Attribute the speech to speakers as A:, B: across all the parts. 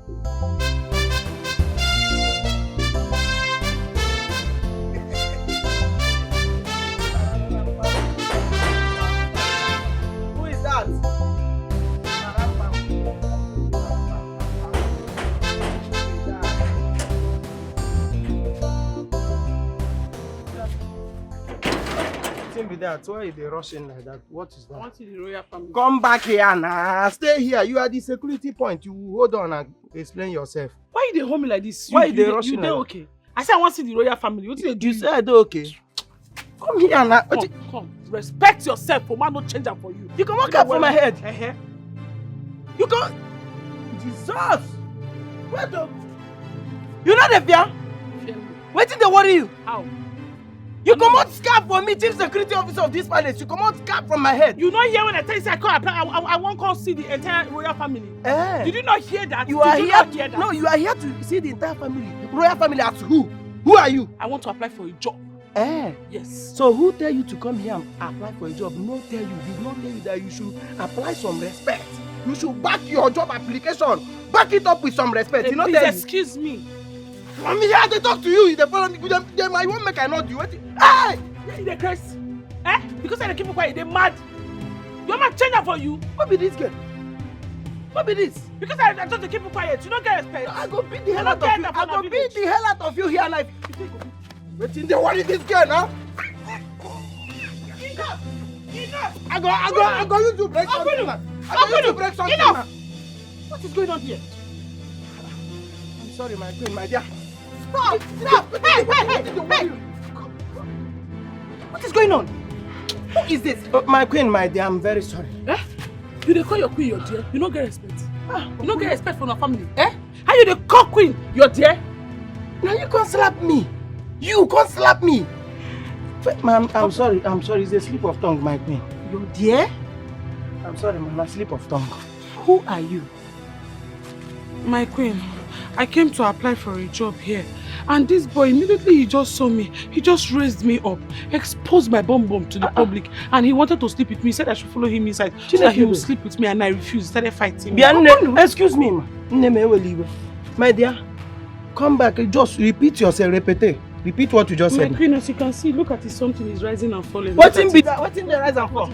A: Who is that? Be that. Why are they rushing like that? What is that?
B: I want to see the royal family.
A: Come back here now. Stay here. You are the security point. You hold on and explain yourself.
B: Why you dey hold me like this?
A: Why you dey rushing?
B: You dey okay? I said I want to see the royal family. What did they do?
A: You said okay. Come here now.
B: Come. Respect yourself. For man, no change up for you.
A: You come walk up for my head. You come. Jesus. Where the? You know the fear? Wait till they worry you.
B: How?
A: You come out scarf for me, chief security officer of this palace. You come out scarf from my head.
B: You not hear when I tell you I can't apply. I won't come see the entire royal family. Did you not hear that?
A: You are here. No, you are here to see the entire family. Royal family as who? Who are you?
B: I want to apply for a job. Yes.
A: So who tell you to come here and apply for a job? No tell you. Did not tell you that you should apply some respect. You should back your job application. Back it up with some respect. You know,
B: please excuse me.
A: Come here, they talk to you. They follow me. They might want make I not do it. Hey!
B: They crazy. Because I keep quiet, they mad. Your man change for you.
A: What be this girl? What be this?
B: Because I told you to keep quiet. You don't get respect.
A: I go beat the hell out of you. I go beat the hell out of you here like. Wait till they worry this girl now.
B: Enough!
A: I go use to break something. I go use to break something.
B: Enough! What is going on here?
A: I'm sorry, my queen, my dear.
B: Stop! Hey! What is going on? Who is this?
A: My queen, my dear, I'm very sorry.
B: You dey call your queen your dear? You don't get respect. You don't get respect from your family. How you dey call queen your dear?
A: Now you can't slap me. You can't slap me. Ma'am, I'm sorry. It's a slip of tongue, my queen.
B: Your dear?
A: I'm sorry, ma'am. A slip of tongue.
B: Who are you? My queen, I came to apply for a job here. And this boy, immediately he just saw me. He just raised me up, exposed my bum to the public. And he wanted to sleep with me. He said I should follow him inside so that he would sleep with me. And I refused. Started fighting me.
A: Excuse me, ma. My dear, come back. Just repeat yourself. Repeat what you just said.
B: My queen, as you can see, look at it. Something is rising and falling.
A: What's in the rise and fall?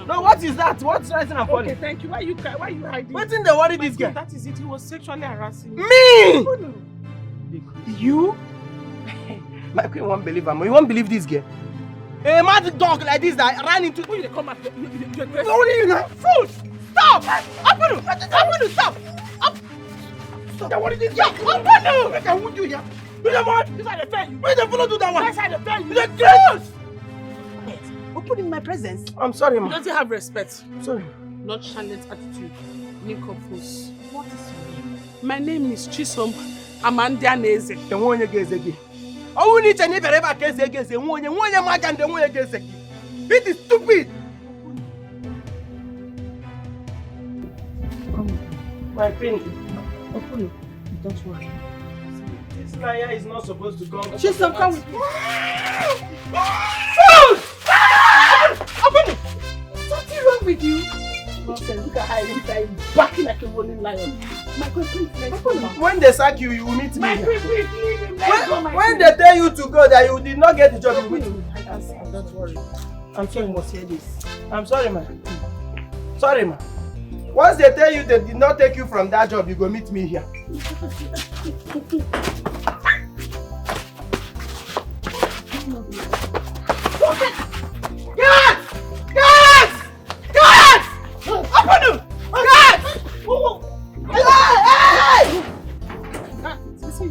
A: No, what is that? What's rising and falling?
B: Okay, thank you. Why are you hiding?
A: What's in the worry this guy?
B: That is it. He was sexually harassing me.
A: Me? You? My queen won't believe him. You won't believe this girl. A mad dog like this that ran into.
B: Why you come at me?
A: Only you now. Fool! Stop! Apunu! Stop! Stop! What is this guy? Apunu! I can wound you here. You the one?
B: This side the fence.
A: Why the follow do that one?
B: This side the fence.
A: You the close!
C: Open in my presence.
A: I'm sorry,
B: You
A: ma.
B: don't have respect.
A: Sorry.
B: Nonchalant attitude. Nicophos.
C: What is your name?
B: My name is Chisom Amandia Neze.
A: The one you get again. Oh, we need to never ever get against the one you want and the one you get again. It is stupid. My queen.
C: Open. Don't worry.
A: This liar is not supposed to come.
C: Chisom, come with me. Something wrong with you? Look at how he's backing like a rolling lion. My queen, please,
A: when they sack you, you will meet me.
C: My queen, please, leave him.
A: When they tell you to go that you did not get the job, you will meet me.
C: Don't worry.
A: I'm sorry,
C: You must hear this.
A: I'm sorry, ma. Sorry, ma. Once they tell you they did not take you from that job, you go meet me here.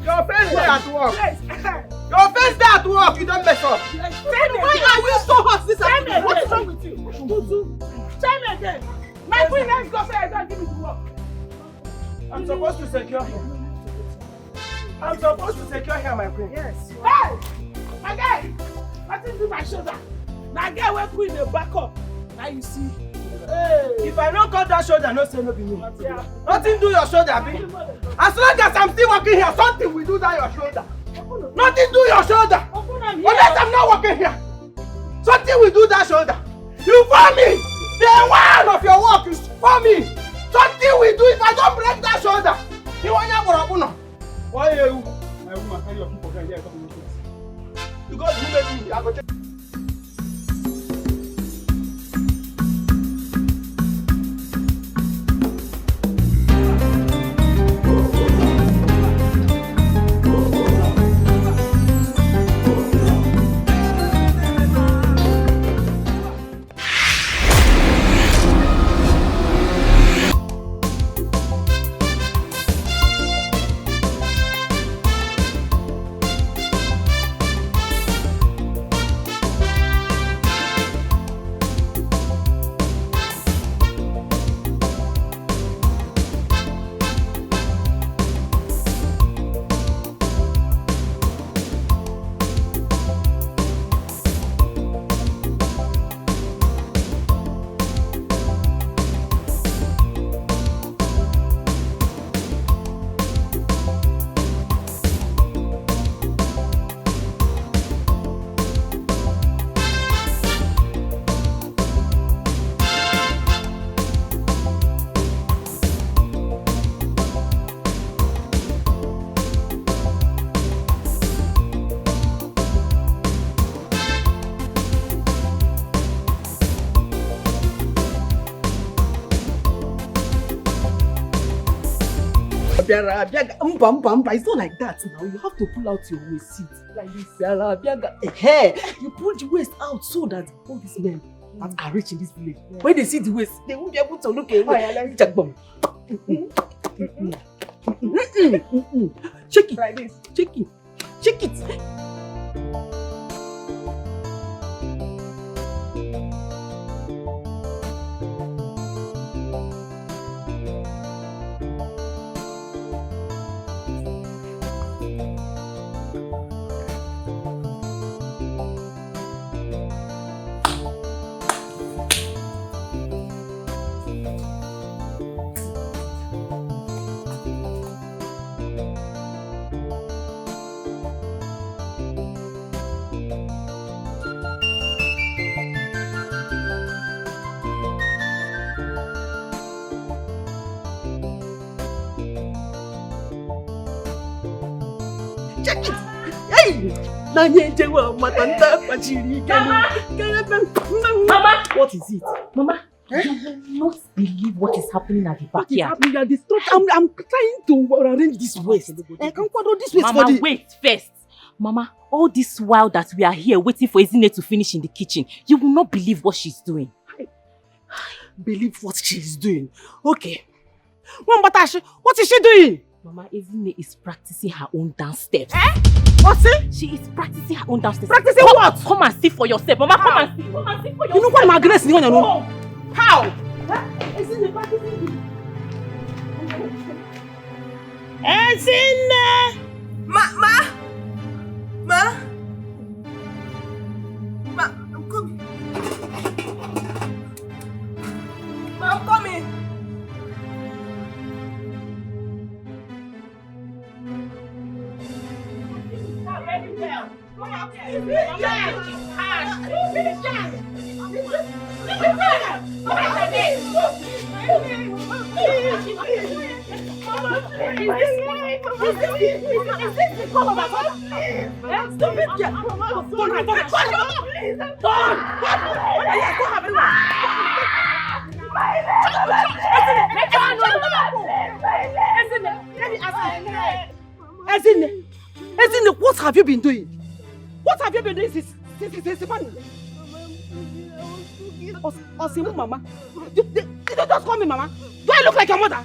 A: Your face day at work. Your face day at work. You don't mess up.
C: Why are you so hot this afternoon? What is wrong with you?
B: Tell me again. My queen, let's go say I don't give me to work.
A: I'm supposed to secure here. I'm supposed to secure here, my queen.
C: Yes.
B: Hey! My guy! Nothing do my shoulder. Now guy will queen the back up. Now you see.
A: Hey. If I don't cut that shoulder, no say no be me. Nothing do your shoulder, be. As long as I'm still working here, something will do that your shoulder. Nothing do your shoulder. Unless I'm not working here. Something will do that shoulder. You for me. The one of your work is for me. Something will do if I don't break that shoulder. You want your Open up. Why are you? My woman carry your people here. You got to move me. I go check.
C: It's not like that now. You have to pull out your waist seat like this. Hey, you pull the waist out so that all these men that are rich in this village, when they see the waist, they won't be able to look away. Check it like this. Check it. Check it.
D: Mama!
C: What is it?
D: Mama, you will not believe what is happening at the back here.
C: I'm trying to arrange this waist. I can't follow this waist.
D: Mama, wait first. Mama, all this while that we are here waiting for Ezine to finish in the kitchen, you will not believe what she's doing.
C: Believe what she's doing? Okay. What is she doing?
D: Mama, Ezine is practicing her own dance steps.
C: What's it?
D: She is practicing her own dance steps.
C: Practicing what?
D: Come and see for yourself. Mama, come and see. Come and see for yourself.
C: You know what my goodness is going on? How?
D: Ezine practicing.
C: Ezine!
A: Ma, I'm coming. Ma, I'm coming.
C: Ezine, what have you been doing? What have you been doing since morning? Mama. You don't just call me Mama. Do I look like your mother?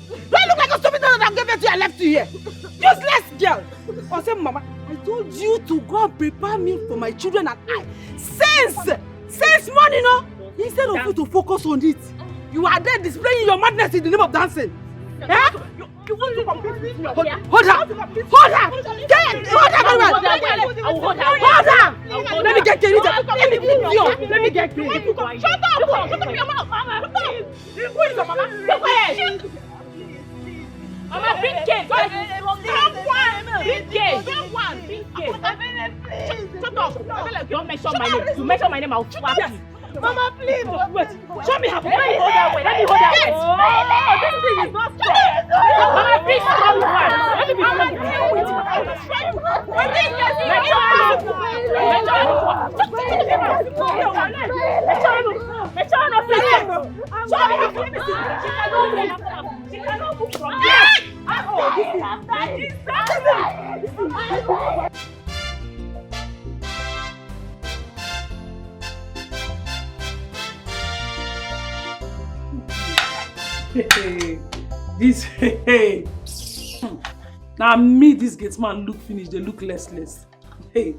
C: Do I look like a stupid mother that gave birth to you and left you here? Useless girl. Mama, I told you to go and prepare me for my children and I. Since morning, no? Instead of you to focus on it, you are there displaying your madness in the name of dancing. Eh? You want to compete with me? Hold her! Hold her! Hold her! Let me get Kerry. Let me give you. Let me get Kerry. Shut up! Shut up your mouth! Mama! Who is your mama? Go ahead! Mama, bring Kerry! Bring Kerry! Shut up! Don't mention my name. You mention my name, I'll slap you. Mama, please! Wait! Show me how to hold that way! Let me hold that way! Oh, this thing is not fair! Mama, please stop!
D: I'm dying.
B: This now me this gate man look finish, they look less. Hey,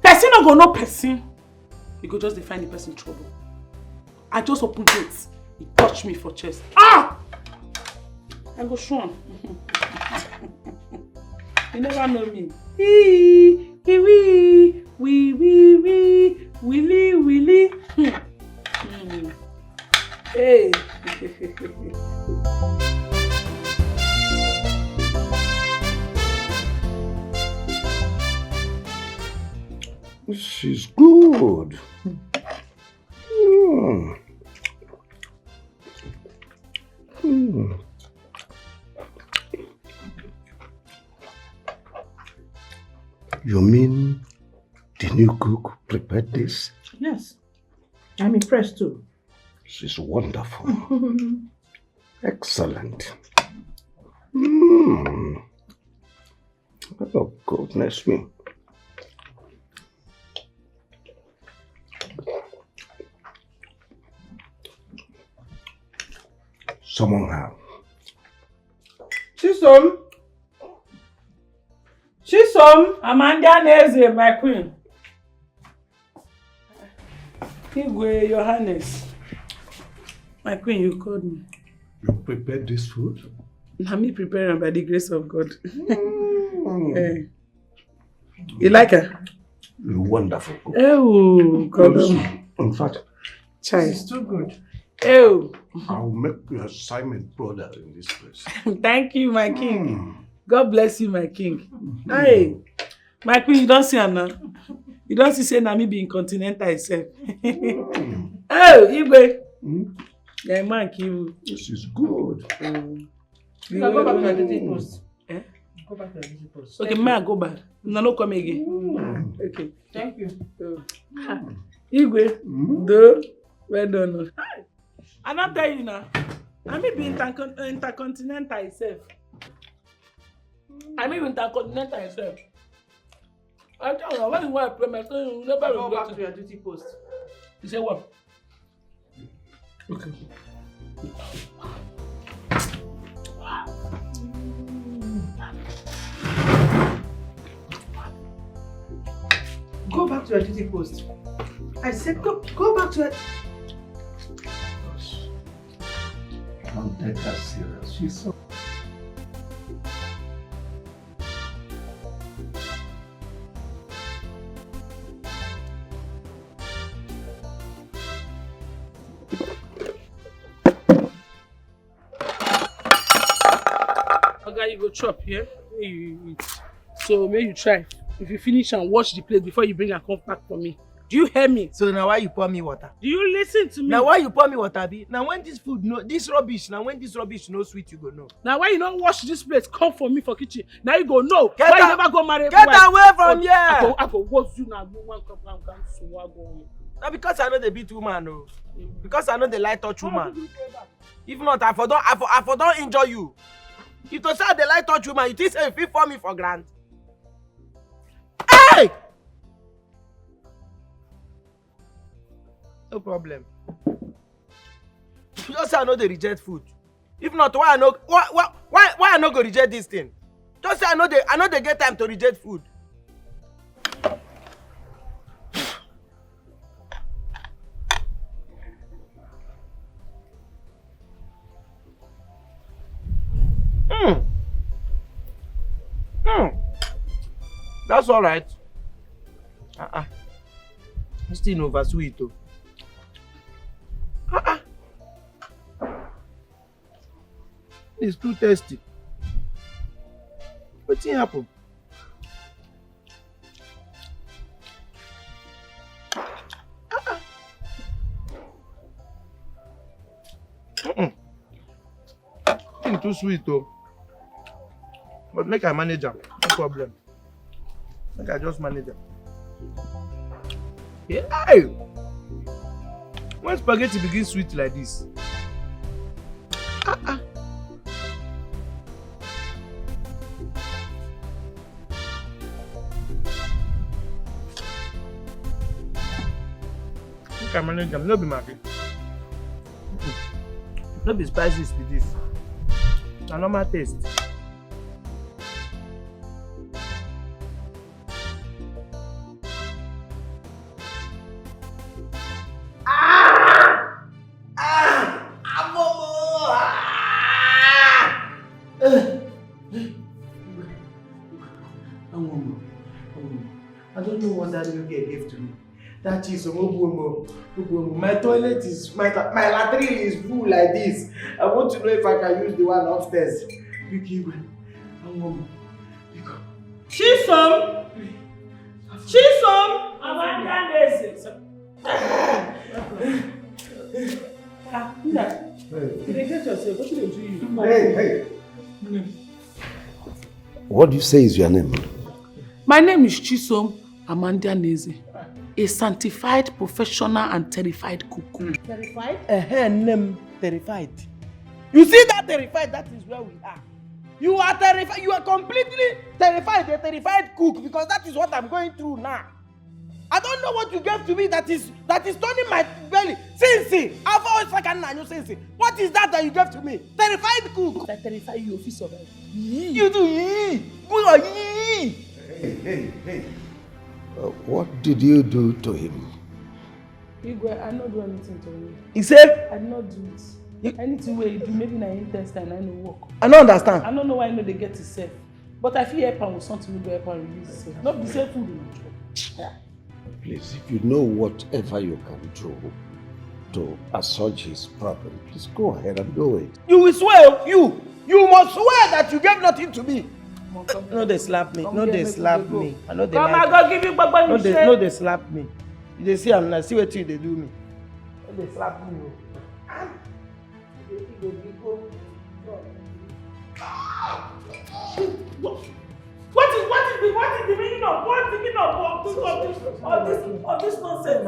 B: person not go no person. You go just define the person trouble. I just open gates. He touch me for chest. Ah! I go show him. You never know me. Willy. Hey.
E: This is good. You mean the new cook prepared this?
C: Yes. I'm impressed too.
E: This is wonderful. Excellent. Oh, goodness me. Someone have.
B: Chisom, Amanda Neze, my queen. Igwe, your highness. My queen, you called me.
E: You prepared this food?
B: Let me prepare them by the grace of God. You like her?
E: You're wonderful.
B: Oh, God.
E: In fact,
B: Child.
C: Too good.
B: Oh.
E: I'll make you a Simon brother in this place.
B: Thank you, my king. God bless you, my king. Hey, my queen, you don't see her now. You don't see say na me being continental itself. Oh, Igwe. Yeah, man, you.
E: This is good.
C: You can go back to your duty post.
B: Eh?
C: Go back to your duty post.
B: Okay, may I go back? No, come again. Okay.
C: Thank you.
B: Igwe, do well done. I not tell you now. I may be intercontinental itself. I may be intercontinental itself. I tell you, when you want to play my son, you never
C: Go back to your duty post.
B: You say what? Okay.
C: Go back to your duty post. I said go back to your...
E: Don't take her serious. She's so...
B: Okay, you go chop here. Yeah? You eat. So may you try. If you finish and wash the plate before you bring and come back for me. Do you hear me?
A: So now why you pour me water?
B: Do you listen to me?
A: Now why you pour me water, be? Now when this food no, this rubbish no sweet, you go no.
B: Now why you don't wash this plate? Come for me for kitchen. Now you go no.
A: Get
B: why
A: out,
B: you never go marry?
A: Get away from here!
B: I go watch you now. One come so I go.
A: Now because I know the beat woman, no. Because I know the light touch woman. If not, I for don't injure you. If to say the light touch woman, you think say if for me for grant. Hey! No problem. Just say I know they reject food. If not, why I no go reject this thing? Just say I know they get time to reject food. That's all right. It's still over sweet though. It's too tasty. What's happen? It's too sweet though. But make I manage them, no problem. Make I just manage them. Yeah. When spaghetti begins sweet like this. I manage them, no be Maggi. No be spices with this. It's a normal taste. I don't know what that little girl gave to me. That is my toilet is my latrine is full like this. I want to know if I can use the one upstairs.
C: Chisom!
E: Hey. What do you say is your name?
B: My name is Chisom Amanda Neze, a sanctified, professional and terrified cook.
C: Terrified?
A: Name terrified. You see that terrified? That is where we are. You are terrified. You are completely terrified. A terrified cook, because that is what I'm going through now. I don't know what you gave to me that is turning my belly. Sinsi, I've always fucking known you, Sinsi. What is that you gave to me? Terrified cook.
C: I terrify you, if you survive.
A: You do yee. Good or yee.
E: Hey. What did you do to him?
B: Igwe, I not do anything to him.
A: He said,
B: I did not do it. Anything where you do, maybe na intestine, I no work.
A: I don't understand.
B: I don't know why I know they get it safe. But I feel help am with something we go help am release safe. Not the same food in the
E: Please, if you know whatever you can do to assuage his problem, please go ahead and do it.
A: You will swear, you must swear that you gave nothing to me. No, they slap me. No, they slap me. I know they
C: Come
A: like
C: and go give you Baba you
A: no, they slap me. They see I'm not see what they do me. No, they slap me.
C: What is the meaning of this nonsense?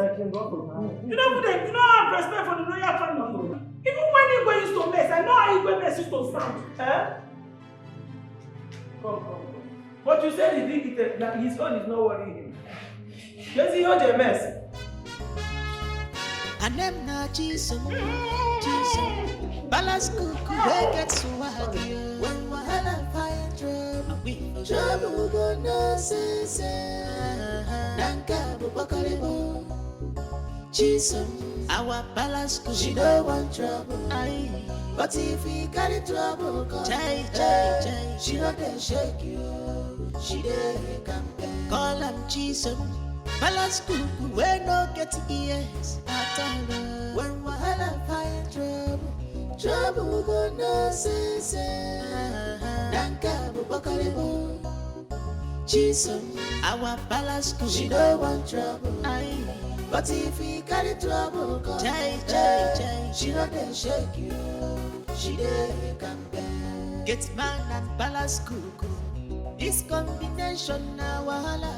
C: You don't have respect for the royal family. Even when Igwe used to mess, I know how Igwe mess used to sound. Come. But you said he did it, that his own is not worrying him. Let's see how they mess.
F: And them not Jesus, balance cuckoo, they get so waggy. When wahala fire trouble gonna say, Nanka bubakaribo. Jesus, our balance cuckoo, she don't want trouble. But if we carry trouble, she not dey shake you. She dey campaign. Call them Jesus. Balance cuckoo, we no get ears at all. When wahala fire trouble gonna say, Nanka bubakaribo. Jesus, our balance cuckoo, she don't want trouble. But if we carry trouble, she not dey shake you. She dey campaign. Get man and balance cuckoo. This combination now wahala.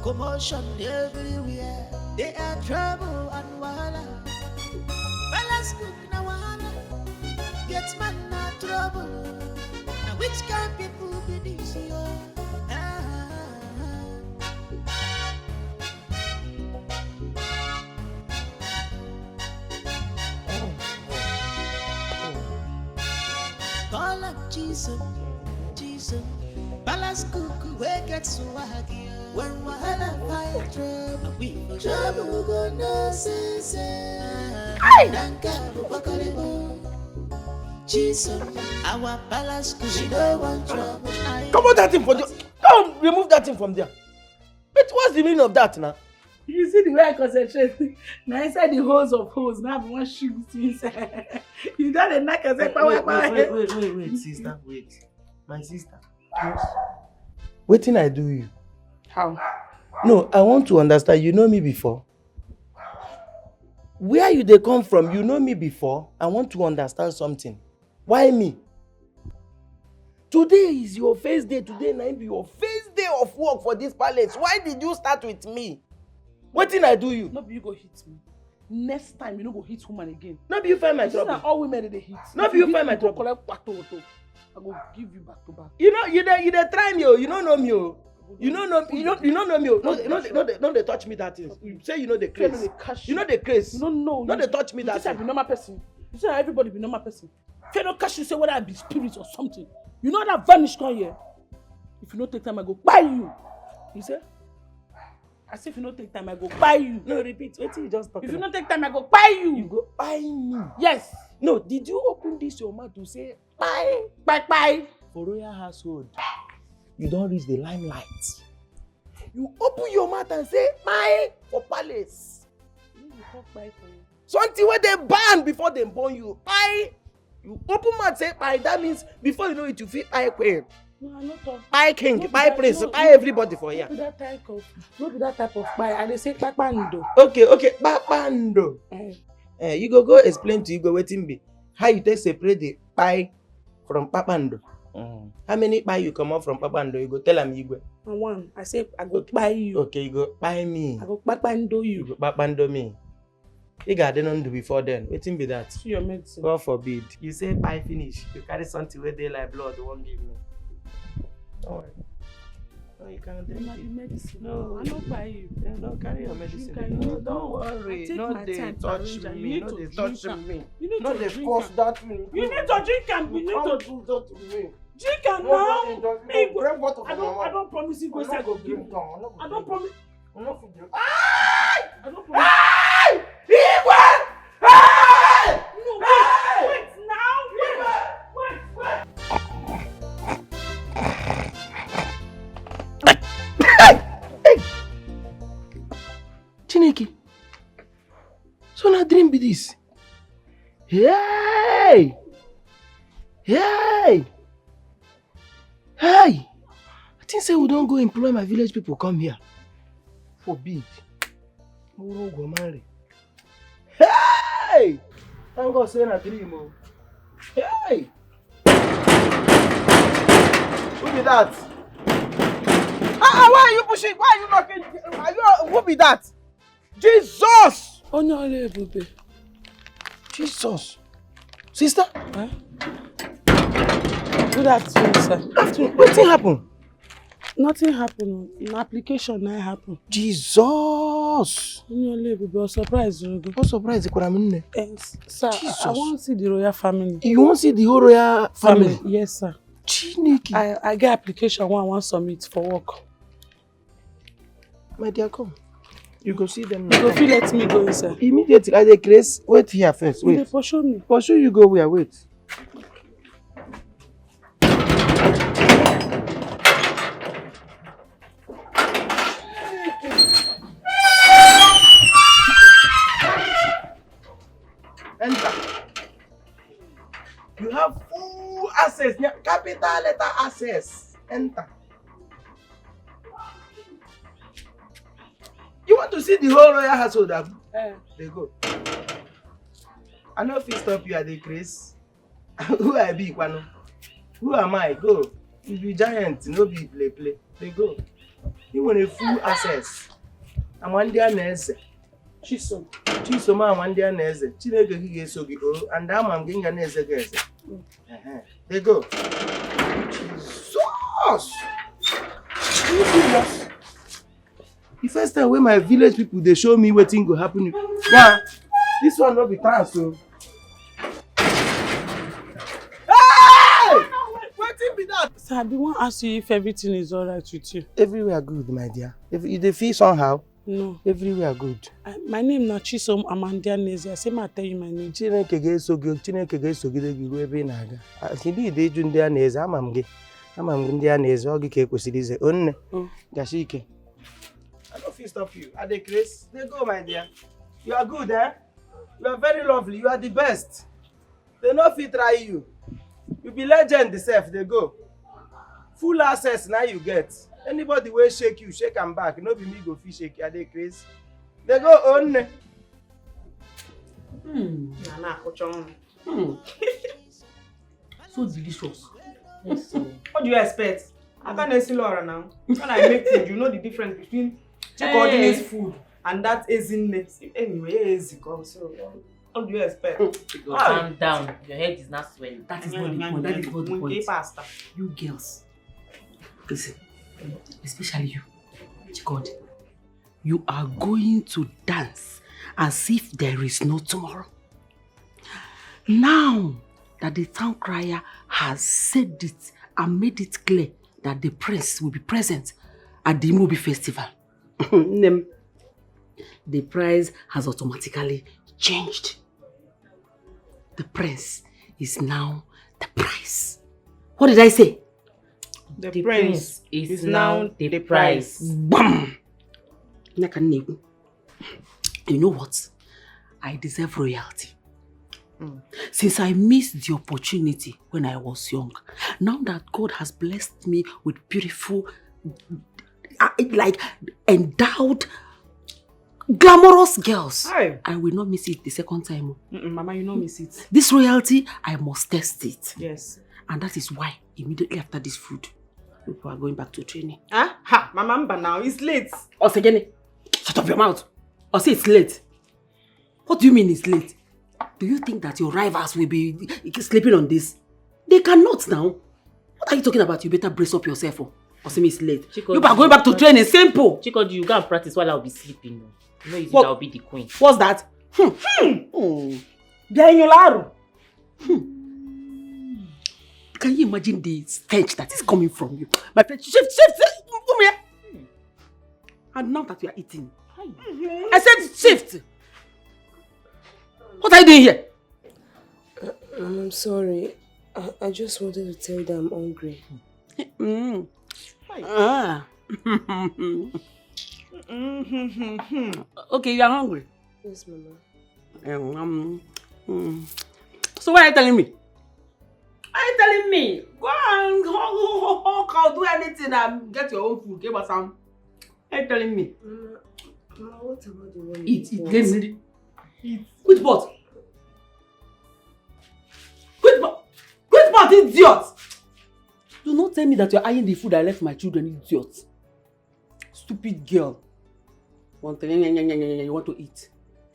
F: Commotion everywhere. They are trouble and wahala. Balance cook na wahala. Get man na trouble. Now which kind people be this year? Call up Jesus. Balance cuckoo, we get so waggy. When wahala fire trouble gonna say, Nanka bubakaribo. Jesus, our balance cuckoo, she don't want trouble.
A: Come on, that thing from there. Come, remove that thing from there. But what's the meaning of that now?
B: You see the way I concentrate. Now inside the holes of holes, now I want shoot inside. You don't knock and say,
A: Wait, sister, wait. My sister. What thing I do you?
B: How?
A: No, I want to understand. You know me before. Where you they come from? You know me before. I want to understand something. Why me? Today is your first day. Today might be your first day of work for this palace. Why did you start with me? What thing I do you?
B: No be you go hit me. Next time you no go hit woman again.
A: No be you find my trouble.
B: All women they hit.
A: No be you find my trouble.
B: Collect pato. I go give you back to back.
A: You know, you dey try me, oh. You don't know me, oh. You don't know me. No, they touch me that things. You say you know the craze. You know the craze.
B: You don't know.
A: No, they touch me that
B: thing. You say I be normal person. You say everybody be normal person. If you don't catch you say whether I be spirit or something. You know that vanish come here. If you don't take time, I go buy you. You say? I say if you don't take time, I go buy you.
A: No, repeat. Wait till you just talk.
B: If you don't take time, I go buy you.
A: You go buy me.
B: Yes.
A: No, did you open this your mouth to say buy? For royal household, you don't reach the limelight. You open your mouth and say buy for palace.
B: You talk buy for you.
A: Something where they ban before they born you. Buy. You open mouth say buy. That means before you know it, you feel buy queen.
B: No, I not talk.
A: Buy king, buy prince, buy everybody for here.
B: Not be that type of buy. I dey say papando.
A: Okay, papando. You go explain to you go wetin be. How you take separate the buy from papando? How many buy you come out from papando? You go tell am Igwe.
B: One. I say I go buy you.
A: Okay, you go buy me.
B: I go papando you.
A: You go papando me. You got done do before then. Wetin be that?
B: See your medicine.
A: God forbid. You say buy finish. You carry something where they like blood. They won't give me. Don't worry. No, you can't drink it.
B: Medicine.
A: No,
B: I don't buy you.
A: No, carry your medicine.
B: No,
A: don't worry.
B: No,
A: they touch me. No, they touch me.
B: You need
A: No,
B: to
A: they
B: drink
A: force that me.
B: You need to drink and you need to
A: do that to me.
B: drink and now. I don't promise you go say I go give you. I don't promise.
A: I'm not food.
B: I don't promise. No, wait now. Wait.
A: Chineke, so na dream be this? Hey! I think say we don't go employ my village people come here. Forbid. Hey! Thank God say na dream. Hey! Who be that? Why are you pushing? Why are you knocking? Who be that? Jesus!
B: Oh no, baby.
A: Jesus. Sister?
B: Huh? Good afternoon, sir.
A: Afternoon. What happened?
B: Nothing happened. An application now happened.
A: Jesus!
B: No, baby. I'm surprised.
A: What surprise?
B: Sir,
A: Jesus.
B: I want to see the royal family.
A: You want to see the whole royal family?
B: Yes, sir.
A: Chineke.
B: I get application one I want to submit for work.
A: My dear, come. You go see them
B: You
A: now.
B: go feel let me go inside.
A: Immediately, I decrease. Wait here first. Wait.
B: They pursue me.
A: Pursue you go where? Wait. Enter. You have full access. Capital letter access. Enter. You want to see the whole royal household? They go. I know if you stop you at the Chris. Who I be, Kwano? Who am I? Go. You be giant, no be play. They go. You want a full access. I'm one day nurse. Chisom man one day nurse. Chineke gige sogi o, and I'm getting a nurse guys. They go. Jesus! The first time when my village people they show me what thing go happen. Yeah, this one not be trans so. Hey! What thing be that?
B: Sir, I want to ask you if everything is alright with you.
A: Everywhere good, my dear. If you dey feel somehow,
B: no.
A: Everywhere good.
B: My name is Chisom Amandia Nezi. I say I tell you my name.
A: Chineke ga-esogide gị ruo ebe ị na-aga. Ndị ide ịjụ ndị a na-eze ama m ndị a na-eze ọ gị ka ekwesịrị ize. Onne, gashi ike. I don't feel stop you. Are they crazy? They go, my dear. You are good, eh? You are very lovely. You are the best. They no fit try you. You be legend self. They go. Full access now you get. Anybody will shake you, shake them back. No be me go fit shake you. Are they crazy? They go on.
G: So delicious.
C: Yes. What do you expect? I can't see Laura now. When I make food, you know the difference between Chiko's food and that Ezinne. Anyway, easy come. So what do you expect?
G: Calm down. Your head is not swelling. That is not the point. That is not the point.
C: Pasta.
G: You girls. Listen.
H: Especially you, Chikod. You are going to dance as if there is no tomorrow. Now that the town crier has said it and made it clear that the prince will be present at the movie festival, the price has automatically changed. The prince is now the price. What did I say?
C: The prince is now the price.
H: Bam! You know what? I deserve royalty. Since I missed the opportunity when I was young, now that God has blessed me with beautiful, like endowed, glamorous girls, I will not miss it the second time.
C: Mama, you don't miss it.
H: This royalty, I must test it.
C: Yes.
H: And that is why, immediately after this food, people are going back to training.
C: Ha! Mama, now it's late.
H: Osegene, shut up your mouth. Or say it's late. What do you mean it's late? Do you think that your rivals will be sleeping on this? They cannot now. What are you talking about? You better brace up yourself. Or say it's late. You are going back to training. Simple.
G: Chico, you go and practice while I'll be sleeping. You know, easy, I'll be the queen.
H: What's that? Can you imagine the stench that is coming from you? My friend, shift! Come here. And now that you are eating, I said shift! What are you doing here?
I: I'm sorry. I just wanted to tell you that I'm hungry.
H: Okay, you are hungry?
I: Yes, Mama.
H: So what are you telling me? Are you telling me? Go and do anything and get your own food. Give us some. Are you telling me?
I: Mama, what about the one?
H: Eat. Get ready. Eat. Which pot? Which pot, idiot? Do not tell me that you're eyeing the food I left my children, idiot. Stupid girl. You want to eat.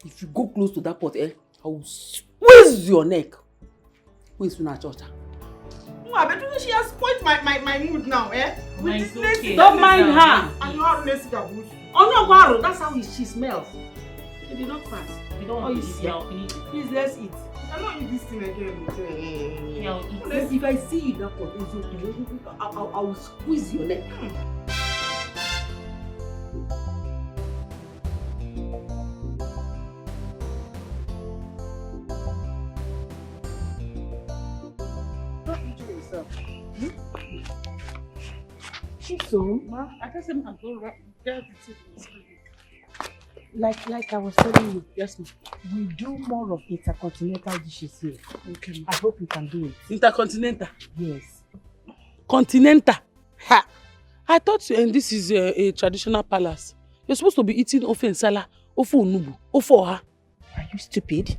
H: If you go close to that pot, I will squeeze your neck. Who is Fina Chocha?
C: I bet you she has spoiled my mood now, With this
G: okay.
H: Don't mind her.
C: And you have Nessie Gabu.
H: Oh no, Guaro, that's how she smells. She did not fast.
G: You don't want to eat now.
H: Please, let's eat.
C: I'm not eat this thing again.
G: Yeah, I'll eat.
H: If I see you in that pot, I will squeeze your neck.
I: So,
B: I can say I go get
I: like I was telling you,
B: yes, ma'am.
I: we do more of intercontinental dishes here.
B: Okay,
I: I hope you can do it.
B: Intercontinental.
I: Yes.
B: Continental. Ha! I thought this is a traditional palace. You're supposed to be eating ofe nsala, ofe onubu, ofe oha.
I: Are you stupid?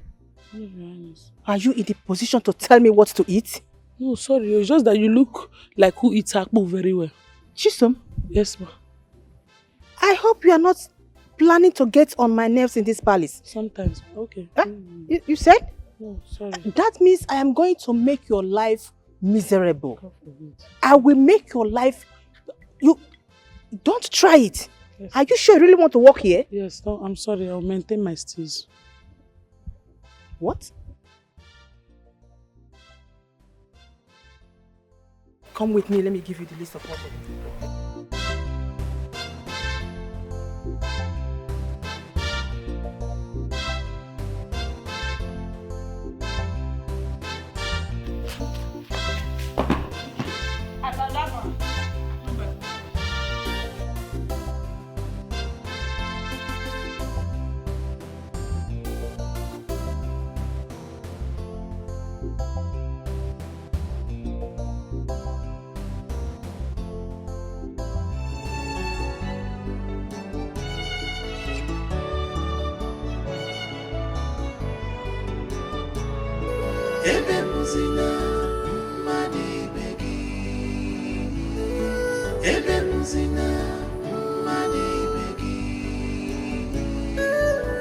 B: No, Your Highness.
I: Are you in the position to tell me what to eat?
B: No, sorry. It's just that you look like who eats akpu very well.
I: Chisom,
B: Yes, ma'am.
I: I hope you are not planning to get on my nerves in this palace.
B: Sometimes. Okay.
I: You said?
B: No, sorry.
I: That means I am going to make your life miserable.
B: God forbid.
I: I will make your life... You don't try it.
B: Yes.
I: Are you sure you really want to work here?
B: Yes, no, I'm sorry. I'll maintain my steez.
I: What? Come with me, let me give you the list of what to do.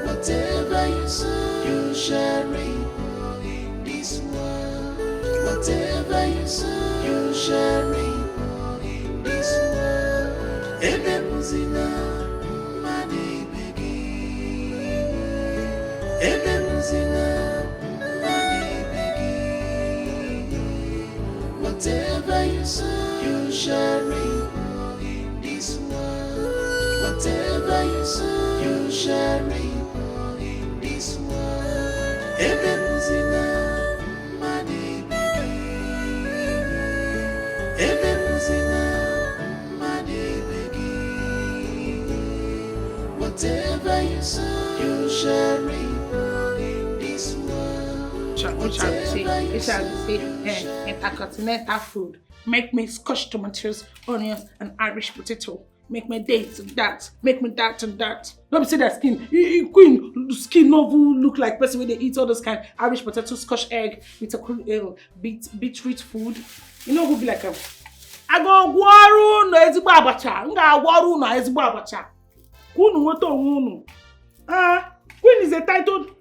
F: Whatever you sow, you shall reap in this world. Whatever you sow, you shall reap in this world. shall reap in this world. Whatever you sow, you shall reap in this world. Ebe muzina, mani begi. Ebe muzina, mani begi. Whatever you sow, you shall reap in this world.
B: Intercontinental food. Make me scotch tomatoes, onions, and Irish potato. Make me this and that. Make me that and that. Don't say that skin. Queen skin no look like person when they eat all those kind Irish potato, scotch egg with a beetroot food. You know who be like I go waru no ezigbo abacha. Nga waru no ezigbo abacha. Kunu woto unu. Queen is a titled.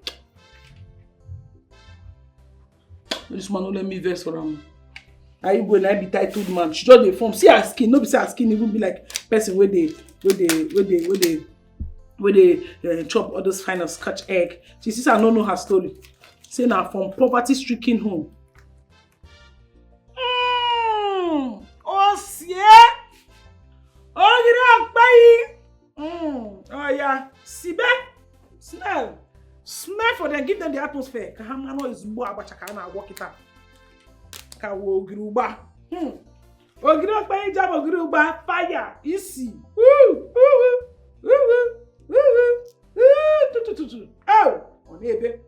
B: This man don't let me vex for him. I go and I be titled man. She just dey form. See her skin. No be say her skin even be like person where they chop all those kind of scotch egg. She says I don't know her story. Say now from poverty-stricken home. Oh yeah. Oh oh yeah. Sibe. Smell for them. Give them the atmosphere. Kahamano is more about Chakana. Walk it up. Kawo Gruba. Ogruba jam Ogruba fire. Easy. Woo. Oh, on ebe.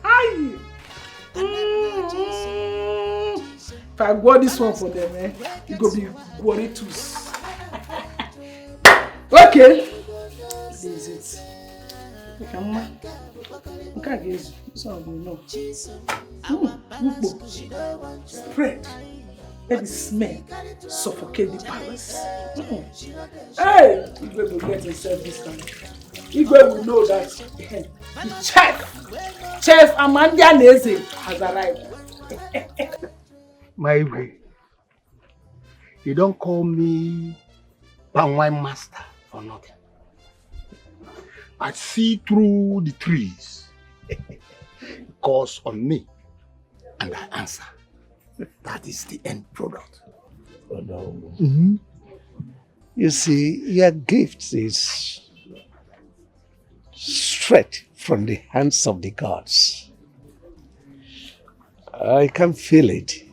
B: Hi. If I go this one for them, it go be worry too. Okay. This is it. Okay, this one will know. Spread. Let the smell suffocate the palace. Hey! Igwe will get himself this time. Igwe will know that the Chef Amandia Neze has arrived.
E: My way. You don't call me Pangwai Master for nothing. I see through the trees. Calls on me. And I answer. That is the end product. Oh no. You see, your gift is straight from the hands of the gods. I can feel it.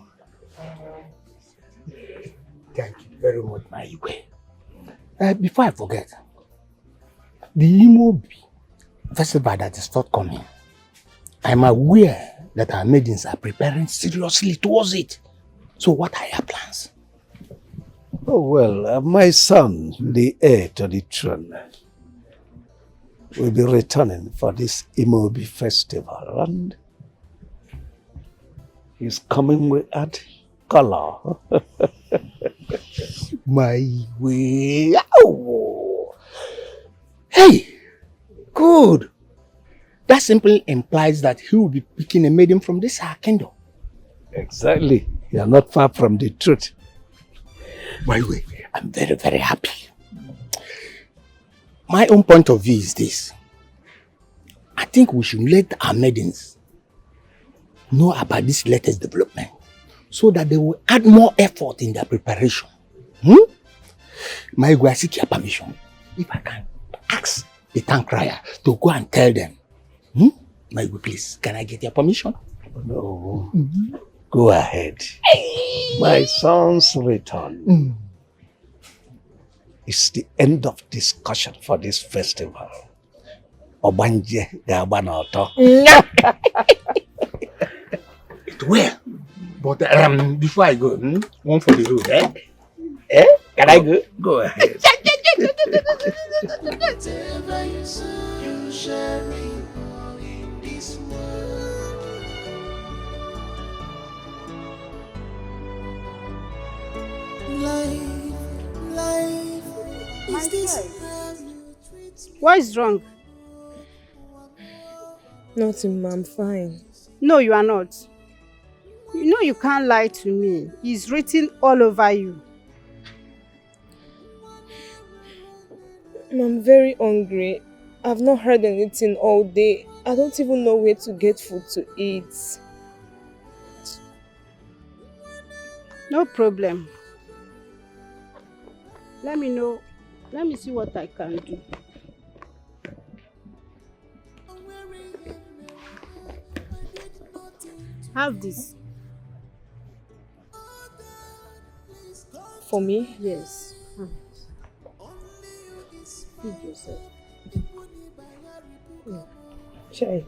E: Thank you very much, my way. Before I forget, the Imobi festival that is forthcoming, I'm aware that our maidens are preparing seriously towards it. So what are your plans? Oh well, my son, the heir to the throne, will be returning for this Imobi festival, and he's coming with that color. My way. Oh. Hey, good. That simply implies that he will be picking a maiden from this our kingdom. Exactly. You are not far from the truth. By the way, I'm very, very happy. My own point of view is this. I think we should let our maidens know about this latest development so that they will add more effort in their preparation. My I seek your permission. If I can ask the town crier to go and tell them. My good, please, can I get your permission? No. Go ahead. My son's return is the end of discussion for this festival. Obanje Gabanoto. It will. But before I go, one for the road, eh? Can I go? Go ahead.
C: What is wrong?
I: Nothing, ma, I'm fine.
C: No, you are not. You know you can't lie to me. It's written all over you.
I: I'm very hungry. I've not heard anything all day. I don't even know where to get food to eat.
C: No problem. Let me know. Let me see what I can do. Have this.
I: For me?
C: Yes. Feed yourself.
I: Chai,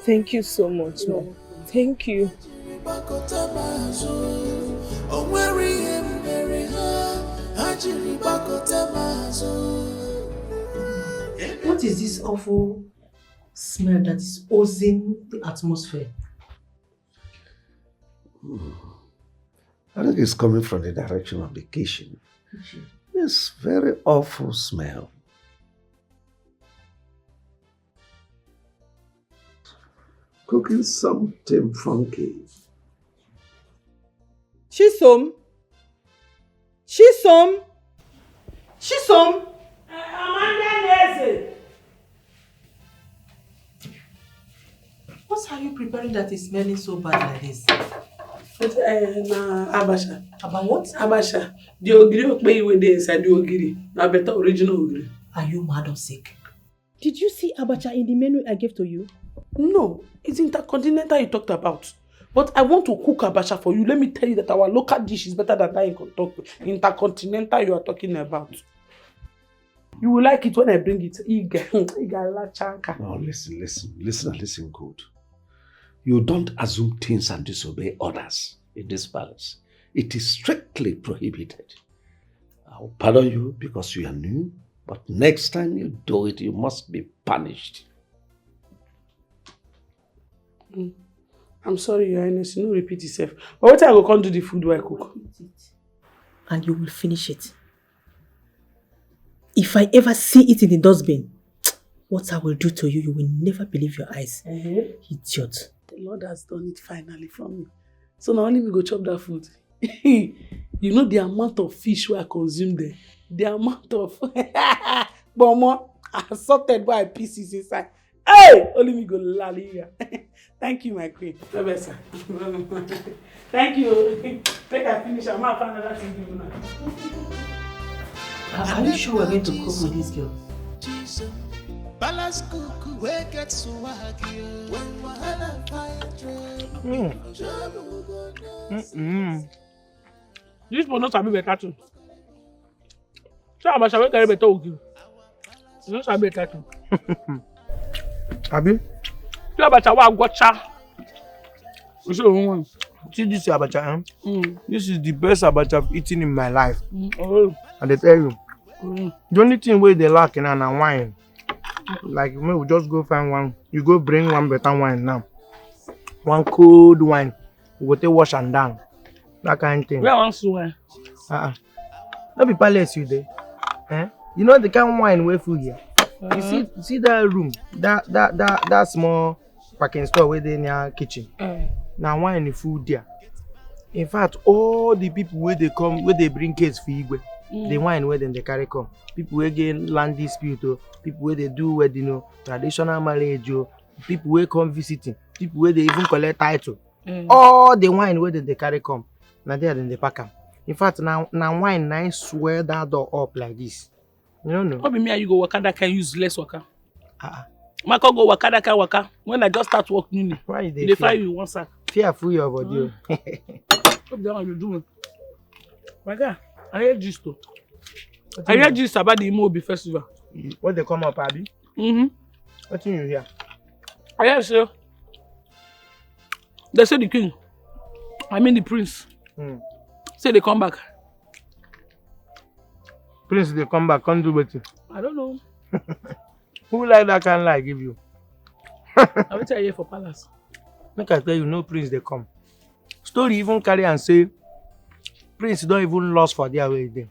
I: thank you so much, ma. Thank you.
J: What is this awful smell that is oozing the atmosphere?
K: I think it's coming from the direction of the kitchen. This very awful smell. Cooking something funky.
C: Chisom. Chisom. Chisom.
J: What are you preparing that is smelling so bad like this?
H: Abasha.
J: About what?
H: Abasha. The ogiri pay with the inside the ogiri. Now better original ogiri.
J: Are you mad or sick?
C: Did you see abacha in the menu I gave to you?
H: No, it's intercontinental you talked about. But I want to cook abacha for you. Let me tell you that our local dish is better than that intercontinental you are talking about. You will like it when I bring it.
K: No, listen good. You don't assume things and disobey orders in this palace. It is strictly prohibited. I'll pardon you because you are new, but next time you do it, you must be punished.
H: I'm sorry, Your Highness, you no repeat yourself. But what I go come do the food while I cook?
J: And you will finish it. If I ever see it in the dustbin, what I will do to you, you will never believe your eyes. Idiot.
H: The Lord has done it finally for me. So now only me go chop that food. You know the amount of fish I consume there. The amount of Bomo assorted by pieces inside. Hey! Only me go lally here. Thank you, my queen. Thank you. Take I finish. I'm not find another thing to do now.
J: Are you sure we're going to cook with this girl?
H: This will not be better too. So I'm sure carry better ogi. It's not better too.
E: Abi?
H: So abacha wa gocha. So
E: See this abacha, This is the best abacha I've eaten in my life.
H: Oh.
E: And they tell you, the only thing where they lack in and wine. Like we just go find one. You go bring one better wine now. One cold wine. We go take wash and down. That kind of thing.
H: Where wants wine?
E: Not be palace you there. You know the kind of wine we full here. You see that room, that small packing store where they near kitchen. Now wine is full there. In fact, all the people where they come, where they bring case for Igwe, the wine where then they carry come. People where get land dispute, people where they do wedding, traditional marriage, people where come visiting, people where they even collect title. All the wine where they carry come. Now there then they pack them. In fact, now wine now swear that door up like this. You don't know.
H: What be me and you go waka that can use less waka? Marco go waka that can waka. When I just start working,
E: why
H: they fire you one sack.
E: Fearful your body.
H: What the hell you doing? My God, I hear gist though. I hear gist about the Immerse festival.
E: What they come up, Abby? What do you hear?
H: I hear so. They say the king, I mean the prince, say they come back.
E: Prince, they come back, can't do better.
H: I don't know.
E: Who like that can lie give you?
H: I will tell you for palace.
E: Make I tell you, no prince they come. Story even carry and say, prince don't even lost for their way there.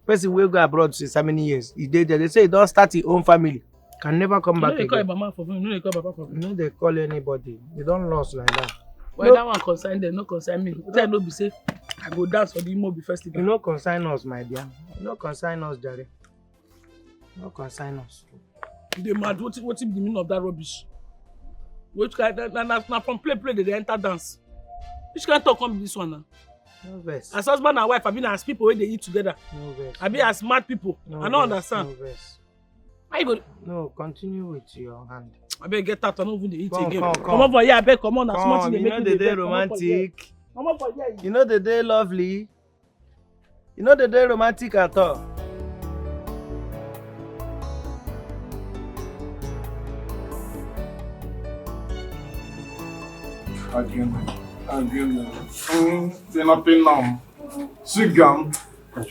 E: Person will go abroad since how many years? He did there. They say he don't start his own family. Can never come back again.
H: Call mama for me. No, they call papa for me.
E: No, they call anybody. They don't lost like that.
H: Well, that one concern them, no concern me. Tell no be safe. I go dance for the Immerse festival.
E: You no consign us, my dear. You no consign us, Jare. No consign us.
H: They mad. What's the meaning of that rubbish? Which kind? Na from play they enter dance. Which kind talk come be this one now?
A: No verse.
B: As husband and wife, I mean as people when they eat together.
A: No verse.
B: I mean as smart people.
A: No
B: I don't
A: verse.
B: understand.
A: No verse.
B: How you go?
A: No, continue with your hand.
B: I better get out. I don't even eat again.
A: Come
B: Come on for here, I beg. Come on, as much
A: Come,
B: they
A: you
B: make
A: know
B: me
A: the
B: dey
A: day
B: beg. Come on for here.
A: romantic.
B: Come on for here.
A: You know the day lovely. You know the day romantic at all.
L: Again. They're not paying now. Shigam.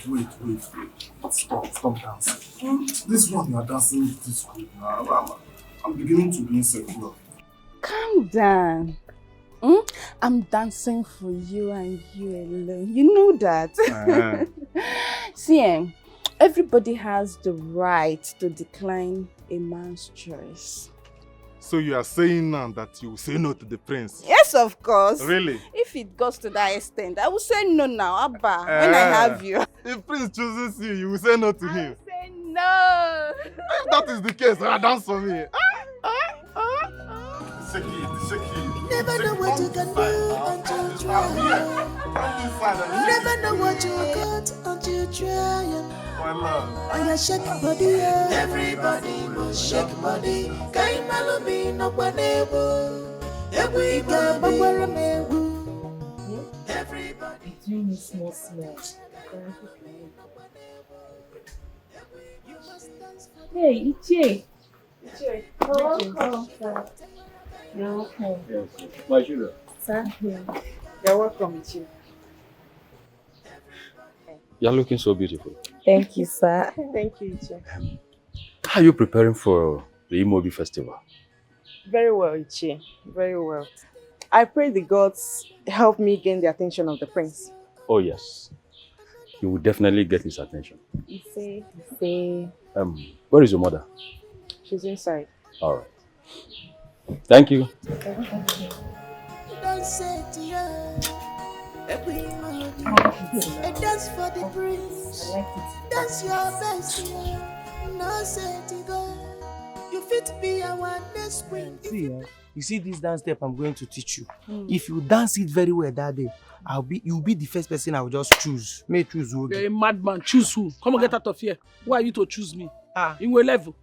L: Wait. Stop dancing. This one you're dancing with this group now. I'm beginning to be insecure.
H: Calm down. I'm dancing for you and you alone. You know that. See, everybody has the right to decline a man's choice.
L: So you are saying now that you will say no to the prince?
H: Yes, of course.
L: Really?
H: If it goes to that extent, I will say no now, Abba, when I have you.
L: If prince chooses you, you will say no to him?
H: Say no.
L: If that is the case, dance for me. The shaky.
F: Never know what you can do until you try. Never know what you got until you try.
L: My love.
F: I shake body, everybody must shake body. Kain malumi no panebo. Everybody. Everybody.
D: Doing me small. Hey, Ichie. You're welcome.
M: Yes. My sugar.
D: Sir?
C: You're welcome, Ichie.
M: You're looking so beautiful.
D: Thank you, sir.
C: Thank you, Ichie.
M: How are you preparing for the Imobi festival?
C: Very well, Ichie. Very well. I pray the gods help me gain the attention of the prince.
M: Oh yes. You will definitely get his attention.
C: Ife.
M: Where is your mother?
C: She's inside.
M: All right. Thank you.
F: Don't say to you. Everybody. Dance for the prince. Dance your best. No say to go. You fit be our next queen.
A: See, you see this dance step I'm going to teach you. If you dance it very well that day, you'll be the first person I will just choose. May choose who.
B: You're a madman. Choose who? Come and get out of here. Why are you to choose me? In what level?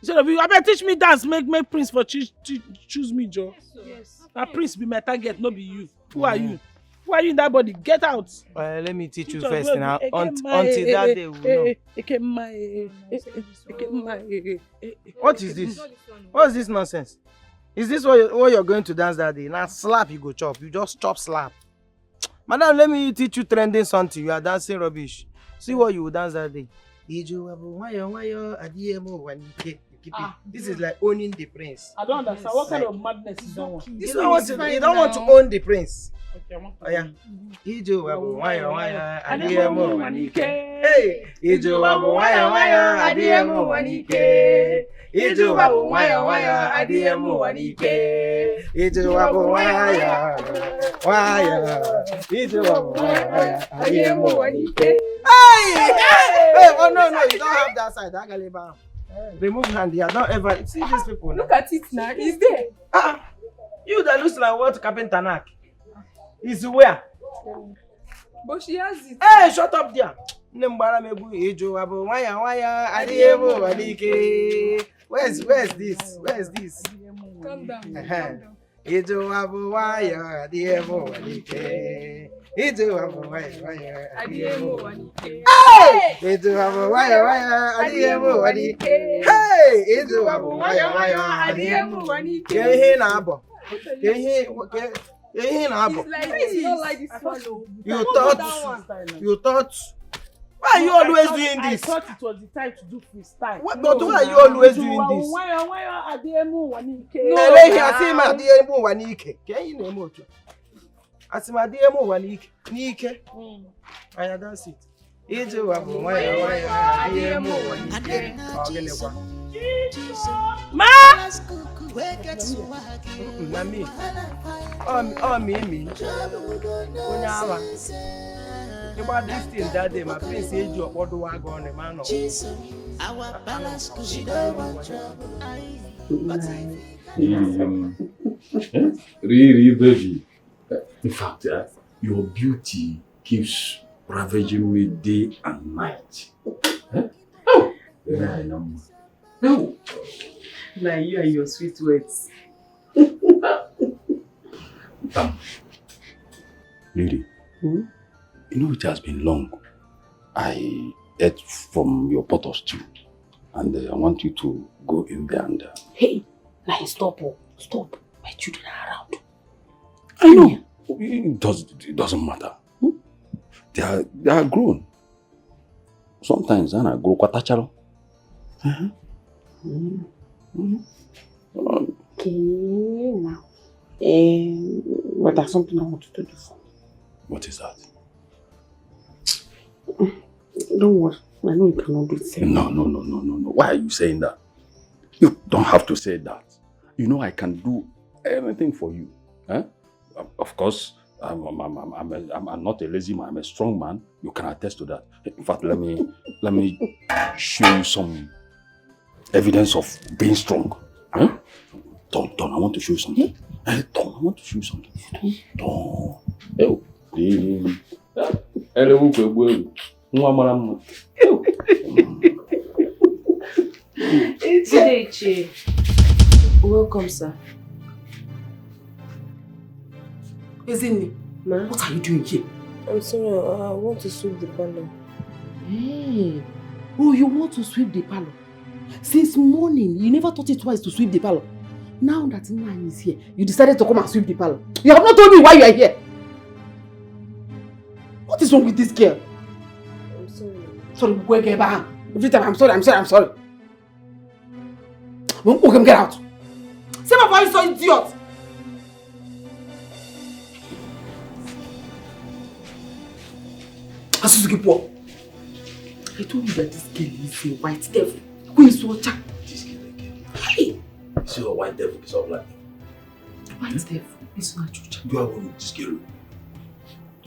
B: Instead of you, I better teach me dance. Make Prince for choose me, Joe.
C: Yes.
B: Now Prince be my target, not be you. Who are you? Who are you in that body? Get out.
A: Let me teach you first now. Until that day, we know. What is this? What is this nonsense? Is this what you're going to dance that day? Now slap you go chop. You just chop slap. Madam, let me teach you trending something. You are dancing rubbish. See what you will dance that day. This is like owning the prince.
B: I don't understand. What kind of madness is that one?
A: You don't want to own the prince.
B: Okay, I want to.
A: Oh yeah. Ijo wabu waya
B: adiemu wanike.
A: Hey. Ijo wabu waya adiemu wanike. Ijo wabu waya adiemu wanike. Ijo wabu waya. Ijo wabu waya adiemu wanike. Hey! Oh no, you don't have that side. That galiba. Remove hand here. Don't ever see these people.
C: Look at it now. It's there.
A: You that looks like what carpenter knack. Is where?
C: But she has it.
A: Hey, shut up there. Nembara mebu ejo wabu waya adiemu wanike. Where's this?
C: Calm down.
A: Ejo wabu waya adiemu wanike. Ejo wabu waya adiemu wanike. Hey! Ejo wabu waya adiemu wanike. Hey! Ejo wabu waya adiemu wanike. Kehe na abo.
C: It's not like this one.
A: You thought. Why are you always doing this?
B: I thought it was the time to do freestyle.
A: But why are you always doing this? I dance it.
B: Ma!
A: Mami. Me. About this thing that day, my prince said you what do I go on the man?
F: Our balance could she don't want trouble.
M: Really, baby. In fact, Your beauty keeps ravaging me day and night. Yeah, no.
H: Now you and your sweet words.
M: Lady, you know it has been long. I ate from your pot of stew, and I want you to go in there and...
H: Hey, now stop. Stop. My children are around.
M: I know. It doesn't matter. They are grown. Sometimes I grow kwatacharo.
H: Okay, now. But there's something I want you to do for me.
M: What is that?
H: Don't worry. I know you cannot do it.
M: No. Why are you saying that? You don't have to say that. You know I can do anything for you. Of course, I'm not a lazy man. I'm a strong man. You can attest to that. In fact, let me show you some evidence of being strong. Don, I want to show you something. Don, I want to show you something. Don.
I: Ichi. Welcome, sir.
H: Isn't
I: Ma?
H: What are you doing here?
I: I'm sorry, I want to sweep the parlor.
H: Hey. Oh, you want to sweep the parlor? Since morning, you never thought it twice to sweep the parlor. Now that Nna is here, you decided to come and sweep the parlor. You have not told me why you are here. What is wrong with this girl?
I: I'm sorry.
H: Sorry, go get back. Every time I'm sorry. Okay, get out. Say my voice so idiot. I told you that this girl is a white devil. Who is so chat?
M: This girl again.
H: Hey!
M: Is she a white devil? Is she a black devil?
H: White devil is not your chat.
M: Do away with this girl.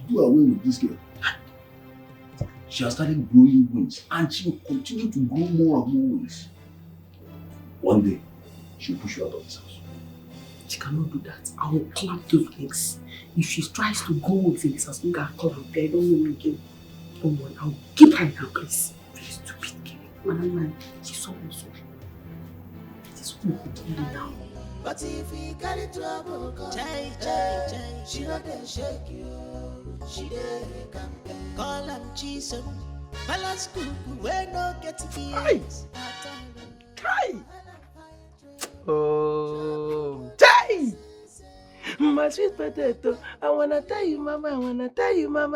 M: Do away with this girl. She has started growing wings and she will continue to grow more and more wings. One day, she will push you out of this house.
H: She cannot do that. I will clamp those wings. If she tries to go with this house, I call her. I don't know again. Don't worry, I'll keep her in her place. Very stupid girl. Man, she's so awesome. This is what we do now.
F: But if we carry trouble, she not dey shake you. She dey campaign. Call am Jesus. Balance cuckoo, we no get ears.
A: Kai! Oh, Jai! My sweet potato, I wanna tell you, mama,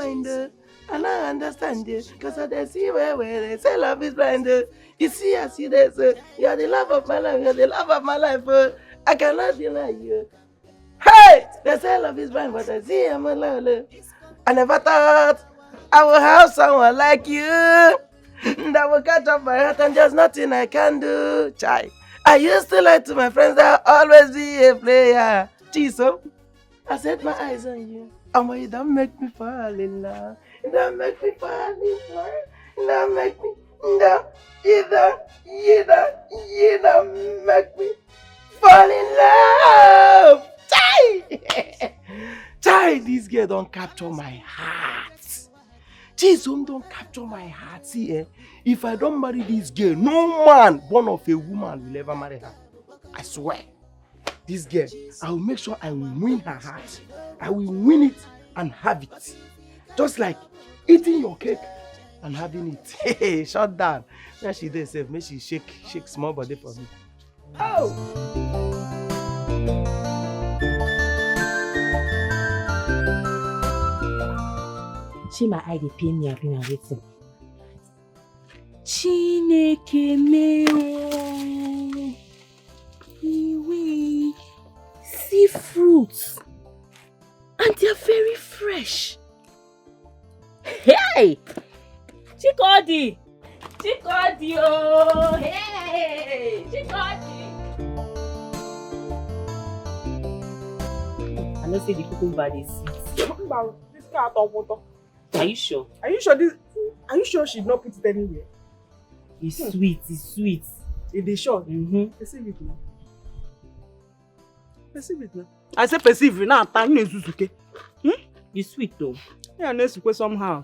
A: in the... And I understand you, because I see where they say love is blind. You see, I see this. You are the love of my life, I cannot deny you. Hey! They say love is blind, but I see I'm alone. I never thought I would have someone like you that will catch up my heart and there's nothing I can do. Chai. I used to lie to my friends that I'll always be a player. Chiso, I set my eyes on you. And you don't make me fall in love. You don't make me fall in love. You don't make me, you don't make me fall in love. Chai! Chai, this girl don't capture my heart. Chisom don't capture my heart. See, if I don't marry this girl, no man born of a woman will ever marry her. I swear. This girl, I will make sure I will win her heart. I will win it and have it. Just like eating your cake and having it. Hey, shut down. Now she does say, make she shake small body for me. Oh!
D: She my eye dey pain me, I've been waiting. Chineke me we see fruits and they are very fresh. Hey! Chikodi! Oh! Hey! Chikodi! I know say the cucumber is sweet.
C: This cat on water.
D: Are you sure?
C: Are you sure she did not put it anywhere?
D: It's sweet, it's sweet.
C: It is sure?
D: Perceive
C: it now. Perceive it now. I say perceive it now.
D: You sweet though.
C: Yeah, next week somehow.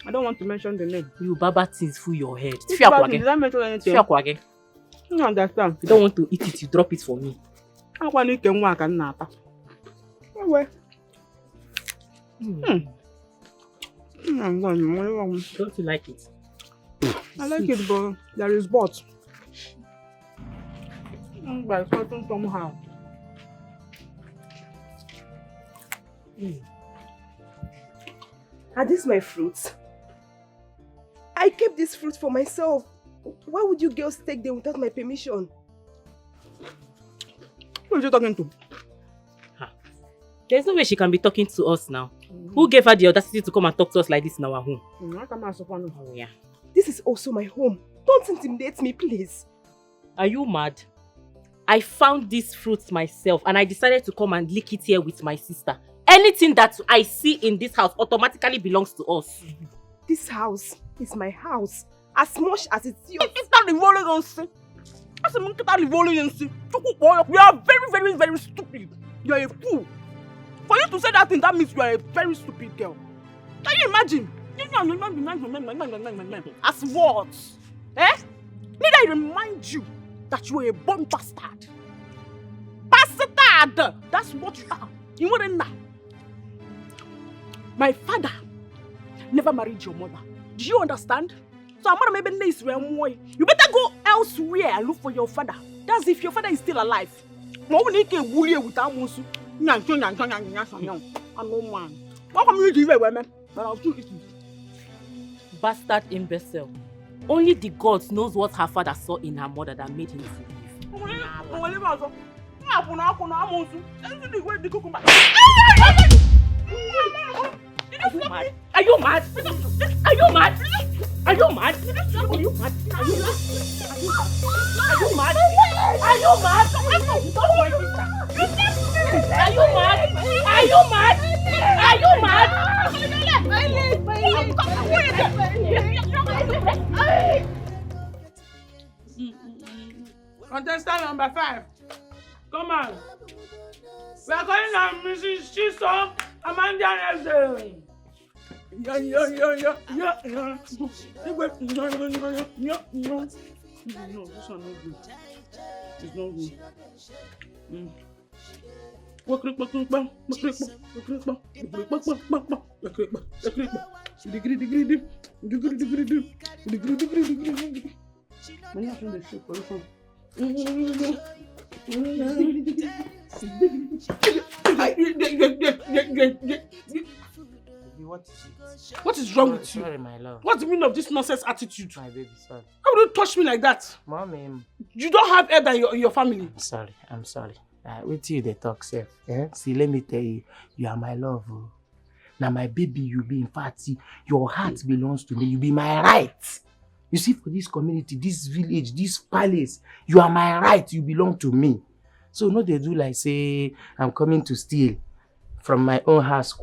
C: I don't want to mention the name.
D: You baba things full your head.
C: Did I mention anything?
D: You
C: don't understand.
D: If you don't want to eat it, you drop it for me.
C: I want to eat work and napa. Don't
D: you like it?
C: I like it, but there is but. But something somehow.
I: Are these my fruits? I kept this fruit for myself. Why would you girls take them without my permission?
C: Who are you talking to?
D: There's no way she can be talking to us now. Who gave her the audacity to come and talk to us like this in our home?
C: Oh,
D: yeah.
I: This is also my home. Don't intimidate me, please.
D: Are you mad? I found these fruits myself and I decided to come and lick it here with my sister. Anything that I see in this house automatically belongs to us.
I: This house is my house. As much as it's yours.
C: You are very, very, very stupid. You are a fool. For you to say that thing, that means you are a very stupid girl. Can you imagine? As what? Eh? Need I remind you that you are a born bastard? Bastard! That's what you are. You wouldn't know. My father never married your mother. Do you understand? So I'm gonna maybe nice. You better go elsewhere and look for your father. That's if your father is still alive. No one can bully with Amusu. I'm no man. What come you do women? But I'll do it.
D: Bastard imbecile. Only the gods knows what her father saw in her mother that made him to leave. Are you mad? Are you mad? Are you mad? Are you mad? Are you mad? Are you mad? Are you mad? Are you mad? Are you mad? Are you mad?
B: Contestant number 5. Come on. We are calling on Mrs. Chisom Amanda Nelson. Yeah. No, this one not good. It's not What is wrong with you?
G: Sorry, my love.
B: What's the meaning of this nonsense attitude?
G: My baby, sorry.
B: How would you touch me like that?
G: Mommy.
B: You don't have elder in your family.
G: I'm sorry. With you, they talk safe. Eh? See, let me tell you, you are my love. Now, my baby, you be in fact, your heart belongs to me. You be my right. You see, for this community, this village, this palace, you are my right. You belong to me. So, no, they do like say, I'm coming to steal from my own house.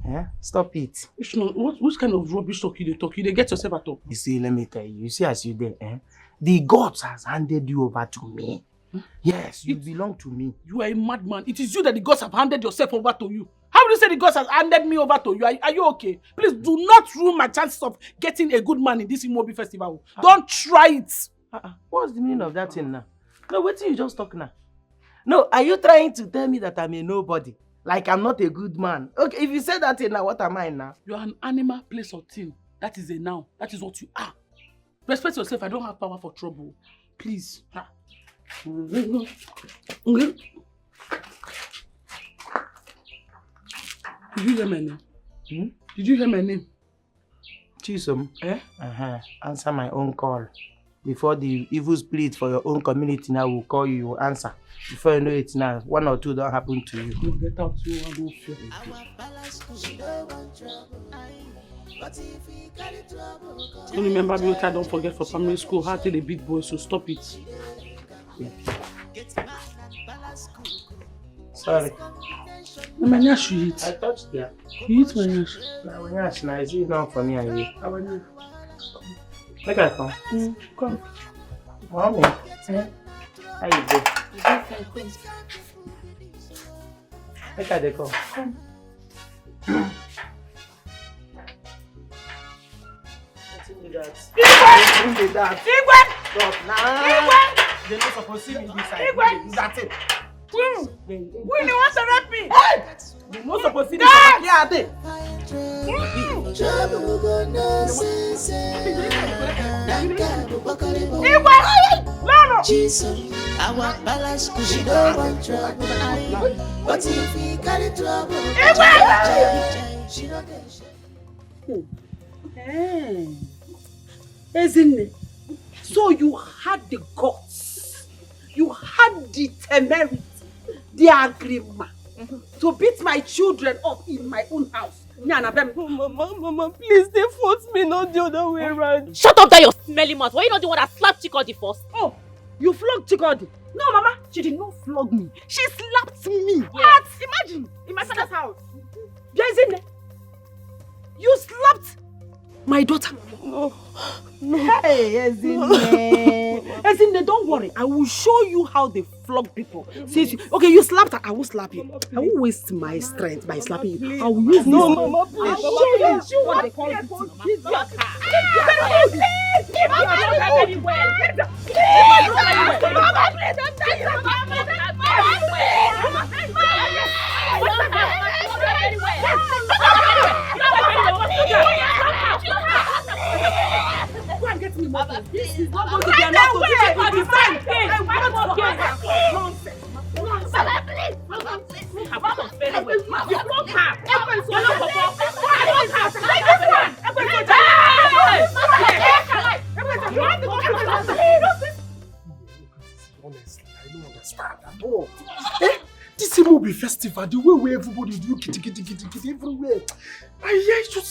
G: Yeah? Stop it.
B: What kind of rubbish talk you talk? You get yourself at all.
G: You see, let me tell you. You see, as you there, the gods has handed you over to me. Yes, you belong to me.
B: You are a madman. It is you that the gods have handed yourself over to you. How will you say the gods has handed me over to you? Are you okay? Please do not ruin my chances of getting a good man in this Imobi festival. Don't try it.
G: What's the meaning of that thing now? No, wait till you just talk now. No, are you trying to tell me that I'm a nobody? Like I'm not a good man? Okay, if you say that thing now, what am I now?
B: You are an animal, place, or thing. That is a noun. That is what you are. Respect yourself. I don't have power for trouble. Please. Did you hear my name? Did you hear my name?
G: Chisom. Answer my own call. Before the evil spirit for your own community now will call you, you will answer. Before you know it now, 1 or 2 don't happen to you.
B: You get out, you don't fear. Don't remember me, okay, don't forget for primary school, how to the big boy, so stop it.
G: Sorry.
B: No, my nyash you eat.
G: I touched there.
B: You eat my nyash.
G: No, my nyash now, is it not for me and you?
B: How are you?
G: Make I come.
B: Come.
G: Mommy. How you go? Make I come.
A: They're not supposed to see me this side. That's it.
C: When you want to rap me?
A: They're not supposed to see me. Yeah, they.
F: Our balance she don't want trouble. But if we carry trouble, she don't
H: Isn't it? So you had the guts, you had the temerity, the agreement to beat my children up in my own house.
I: Mama, please, they forced me, not the other way around.
D: Shut up, that your smelly mouth. Were you not the one that slapped Chikodi first?
H: Oh, you flogged Chikodi? No, Mama, she did not flog me. She slapped me.
D: Yes.
H: What? Imagine, in my father's house. Jezine, you slapped my daughter.
I: No.
H: Hey, Ezine, don't worry. I will show you how they flog people. Since you slapped her, I will slap you. I will waste my strength by slapping you. I will use
I: No,
H: this.
I: Mama, please.
H: I'll show you what they call Go and get me more. This is not going to be enough to teach you to defend. I want to nonsense.
L: Honestly, I don't understand at all. This Imobi festival, the way everybody do kitty everywhere. I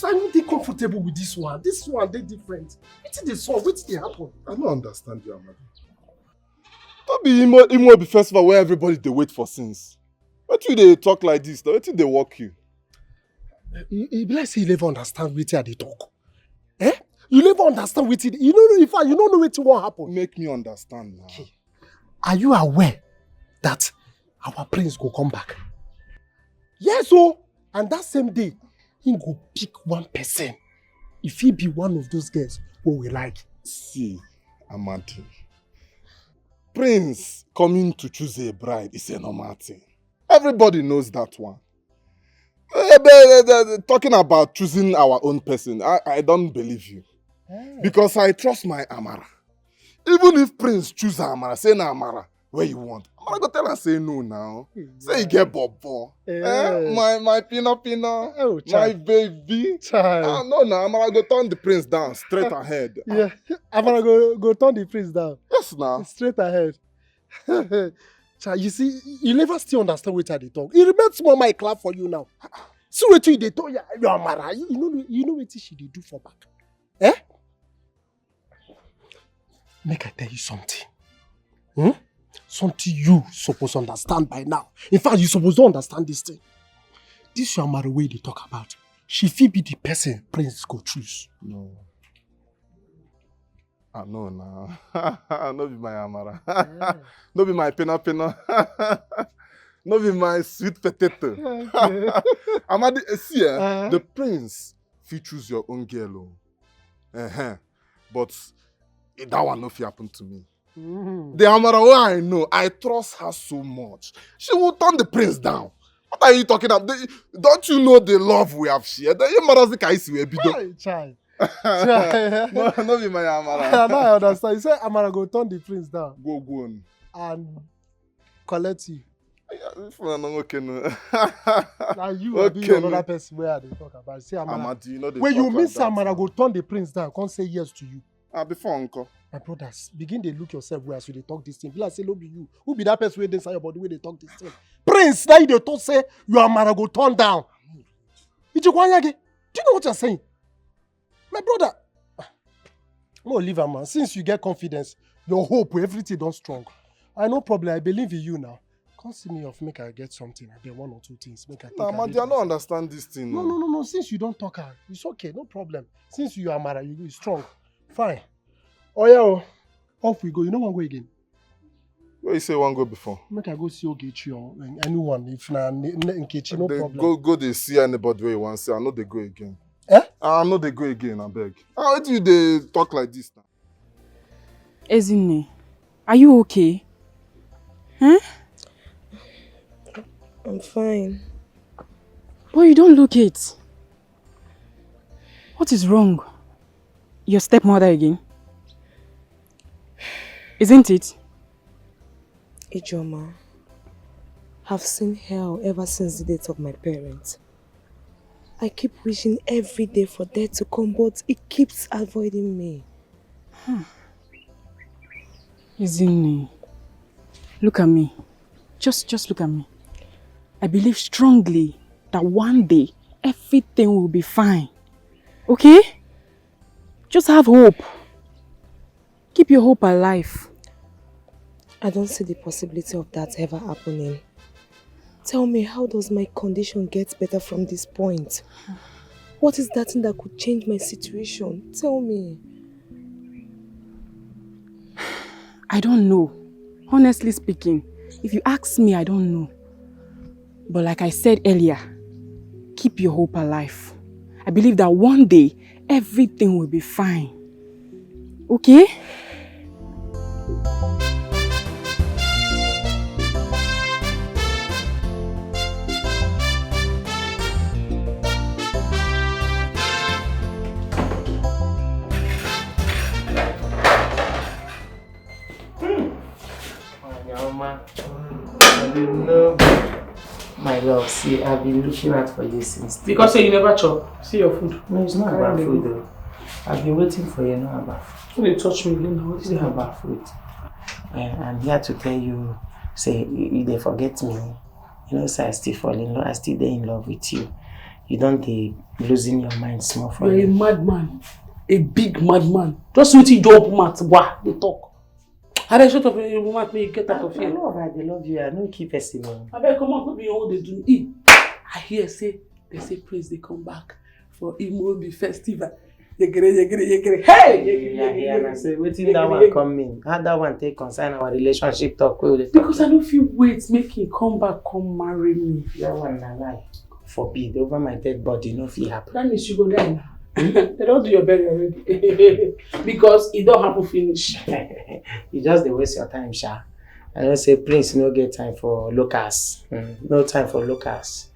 L: don't think comfortable with this one. This one, they different. What's the song? What's the happen?
N: I don't understand you, Amadi. Don't be Imobi festival where everybody they wait for since. Why do they talk like this? Why do they walk you?
L: You bless you never understand what they talk. You never understand what it. You know, in fact, you don't know what will happen.
N: Make me understand now.
L: Okay. Are you aware that our prince will come back? Yes, oh, and that same day, he go pick one person. If he be one of those girls who we like.
N: See, Amadi. Prince coming to choose a bride is a normal thing. Everybody knows that one. Talking about choosing our own person, I don't believe you. Because I trust my Amara. Even if Prince choose Amara, say na Amara, where you want. Amara go tell her say no now. Say you get bobo. My pina,
L: oh,
N: my baby. No, Amara go turn the Prince down, straight ahead.
L: Yeah, Amara go turn the prince down.
N: Yes, now.
L: Straight ahead. You see, you never still understand what they talk. It remains more my clap for you now. See what they talk, you Amara. You know what she they do for back. Make I tell you something. Something you supposed to understand by now. In fact, you supposed to understand this thing. This your Amara way they talk about. She fit be the person Prince go choose.
N: No. No, no. No be my Amara. No be my pena. No be my sweet potato. Amadi, see, the Prince fit choose your own girl. But that one no fit happen to me. The Amara who I know, I trust her so much. She will turn the Prince down. What are you talking about? Don't you know the love we have shared?
L: Child.
N: No be my Amara.
L: Now I understand. You say Amara go turn the Prince down.
N: Go on.
L: And collect you.
N: Okay, no.
L: Now you will be another person where they talk about. Say Amara.
N: You know
L: when you miss Amara go turn the Prince down, can't say yes to you.
N: Before uncle.
L: My brothers, begin to look yourself where as you they talk this thing. Be like say, no be you. Who be that person where they inside your body where they talk this thing? Prince, now you they talk say your Amara go turn down. Do you know what you're saying? My brother, I'm gonna leave her, man. Since you get confidence, your hope, everything done strong. I no problem. I believe in you now. Come see me off, make I get something. I get one or two things. Make I think.
N: Nah, man, I don't understand this thing.
L: No. Since you don't talk her, it's okay, no problem. Since you are Amara, you strong. Fine. Oh yeah, off we go. You know one go again.
N: Where you say one go before?
L: Make I go see Ogechi or anyone. If na Nkechi, no
N: they
L: problem.
N: Go they see anybody where you want to see. I know they go again.
L: Eh?
N: I know they go again, I beg. How do they talk like this now?
O: Ezinne, are you okay? Huh?
I: I'm fine.
O: But you don't look it. What is wrong? Your stepmother again? Isn't it?
I: Ijoma, I've seen hell ever since the death of my parents. I keep wishing every day for death to come, but it keeps avoiding me.
O: Ezinne, look at me. Just look at me. I believe strongly that one day everything will be fine. Okay? Just have hope. Keep your hope alive.
I: I don't see the possibility of that ever happening. Tell me, how does my condition get better from this point? What is that thing that could change my situation? Tell me.
O: I don't know. Honestly speaking, if you ask me, I don't know. But like I said earlier, keep your hope alive. I believe that one day, everything will be fine. Okay?
G: My love, see, I've been looking out for you since.
B: Because say you never chop. See your food.
G: No, it's not about food though. I've been waiting for you, not about food.
B: When you touch me, Linda,
G: It's not about food. I'm here to tell you, say, they forget me. You know, so I still fall in love. I still there in love with you. You don't be losing your mind small for
B: You're
G: me.
B: a madman. A big madman. Just wait till you don't mad. Wah, they talk. How they shut up in your mouth, you get out of here.
G: I know, I love you. I don't keep person.
B: I better come on, maybe all they do. I hear say Prince they come back for Immerse festival. Yegere. Hey!
G: Yeah. I say, waiting that one come in. How that one take concern our relationship talk?
B: Because I don't feel wait, make him come back, come marry me.
G: That one na lie. Forbid over my dead body, no fit happen.
B: That means you go die now. They don't do your burial already. Because it don't happen finish.
G: You just dey waste your time, Sha. I don't say Prince no get time for locals. No time for locals.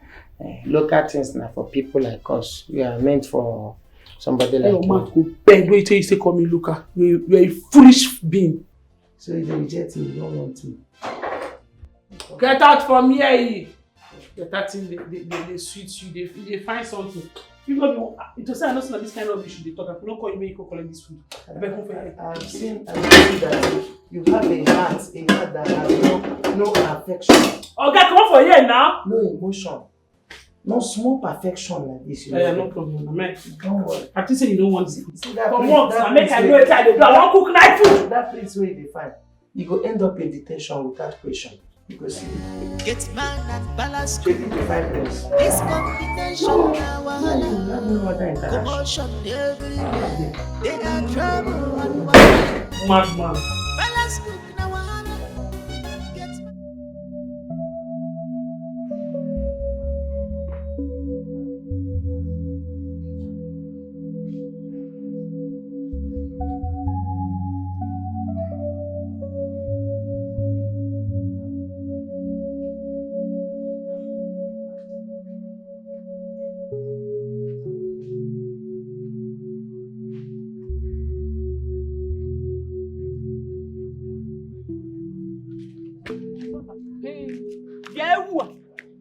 G: Local things now for people like us. We are meant for somebody like you.
B: Go beg wait till you say call me Luca. You're a foolish being.
G: So you reject me, you don't want me.
B: Get out from here. Get out in they sweet you, they find something. You know, to say I know this kind of issue they talk. I don't call you when you go collect this food.
G: I've seen that you have a heart that has no affection.
B: Okay, come on for here now.
G: No emotion. No small perfection like this.
B: Yeah, no problem. Man.
G: Don't worry.
B: I think say you don't want this.
G: Come
B: on, I make I know it's I do. I want cook night food.
G: That place where they find. You go end up in detention without question. You go see.
F: Get man at balance.
G: 25 years.
F: This combination now wahala. Commotion everywhere. They are trouble and wahala.
B: Madman.
F: Balance cook now wahala. Get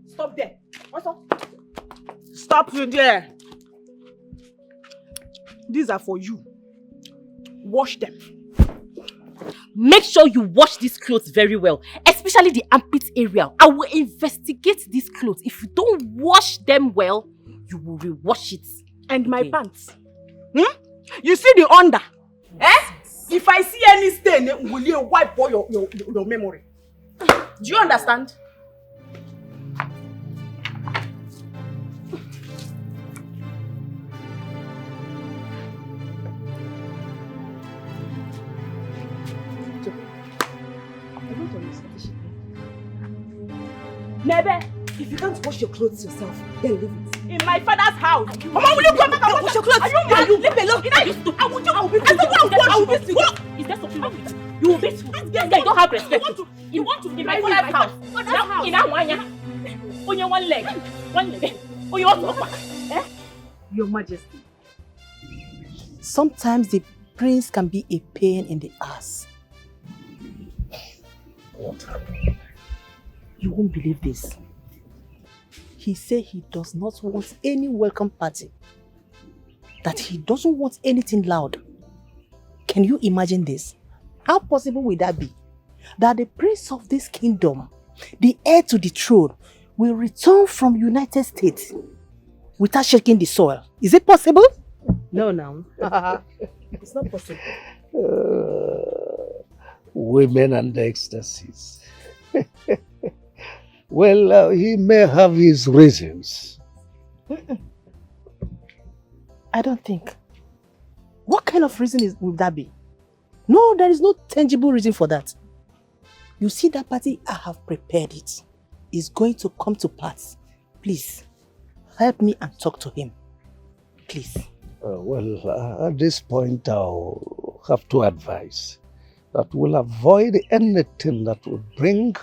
C: Stop there. What's up? Stop you there. These are for you. Wash them.
D: Make sure you wash these clothes very well, especially the armpit area. I will investigate these clothes. If you don't wash them well, you will rewash it.
C: And my pants. You see the under? If I see any stain, will you wipe all your memory? Do you understand? I don't understand. Never.
I: If you can't wash your clothes yourself, then leave it.
C: In my father's house. Mama, will you come back and wash your clothes? Are you mad? Leave me alone. I will beat you. I will beat you.
D: Is there something wrong with you? You will beat me. This guy don't have respect. You want to in my father's house. Now, in that one, on your one leg. One leg. Oh, you want to walk? Eh?
H: Your Majesty, sometimes the prince can be a pain in the ass.
K: What happened?
H: You won't believe this. He said he does not want any welcome party. That he doesn't want anything loud. Can you imagine this? How possible will that be? That the prince of this kingdom, the heir to the throne, will return from United States without shaking the soil. Is it possible?
C: No, no.
H: It's not possible.
K: Women and ecstasies. Well, he may have his reasons.
H: I don't think. What kind of reason would that be? No, there is no tangible reason for that. You see that party, I have prepared it. It's going to come to pass. Please, help me and talk to him. Please.
K: At this point, I'll have to advise that we'll avoid anything that will bring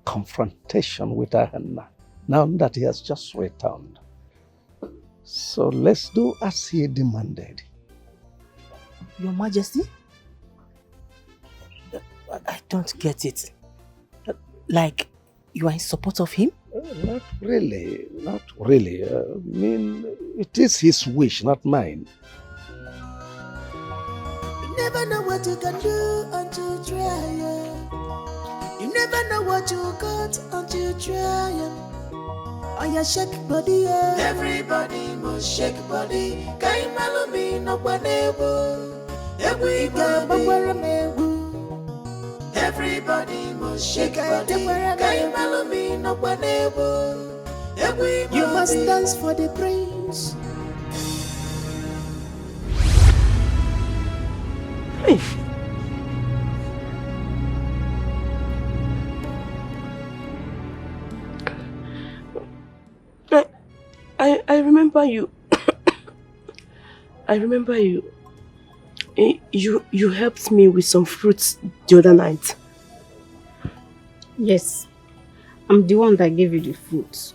K: confrontation with Ahenna, now that he has just returned. So let's do as he demanded.
H: Your Majesty? I don't get it. Like, you are in support of him?
K: Not really, not really. I mean, it is his wish, not mine.
F: You never know what you can do until you try. You never know what you got until you try. On your shake body, yeah. Everybody must shake body. Kai malumi no panebo. Everybody must shake body. Kai malumi no panebo. You must dance for the prince.
I: Hey. I remember you. I remember you. You helped me with some fruits the other night.
P: Yes, I'm the one that gave you the fruits.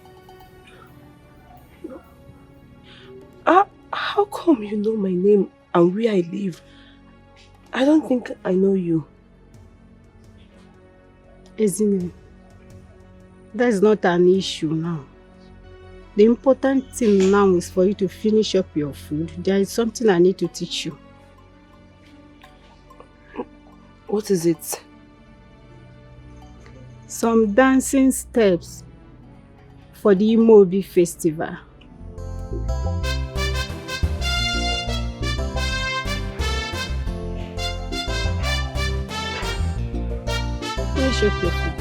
I: How come you know my name and where I live? I don't think I know you.
P: Ezine, that's not an issue now. The important thing now is for you to finish up your food. There is something I need to teach you.
I: What is it?
P: Some dancing steps for the Imobi festival. Finish up your food.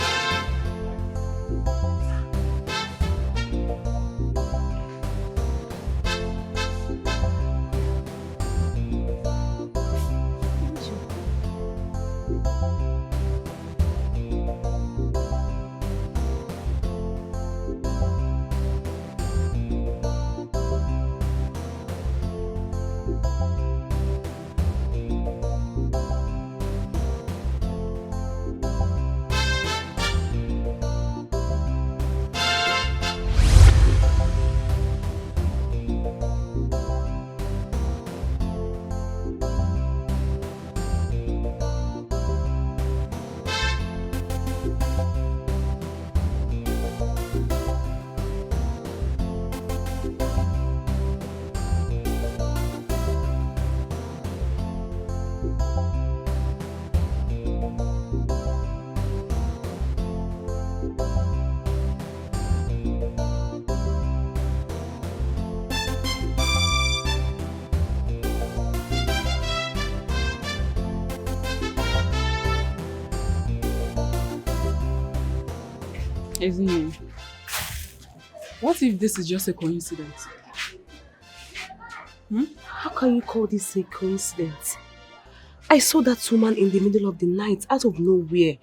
O: Isn't it? What if this is just a coincidence?
I: How can you call this a coincidence? I saw that woman in the middle of the night, out of nowhere.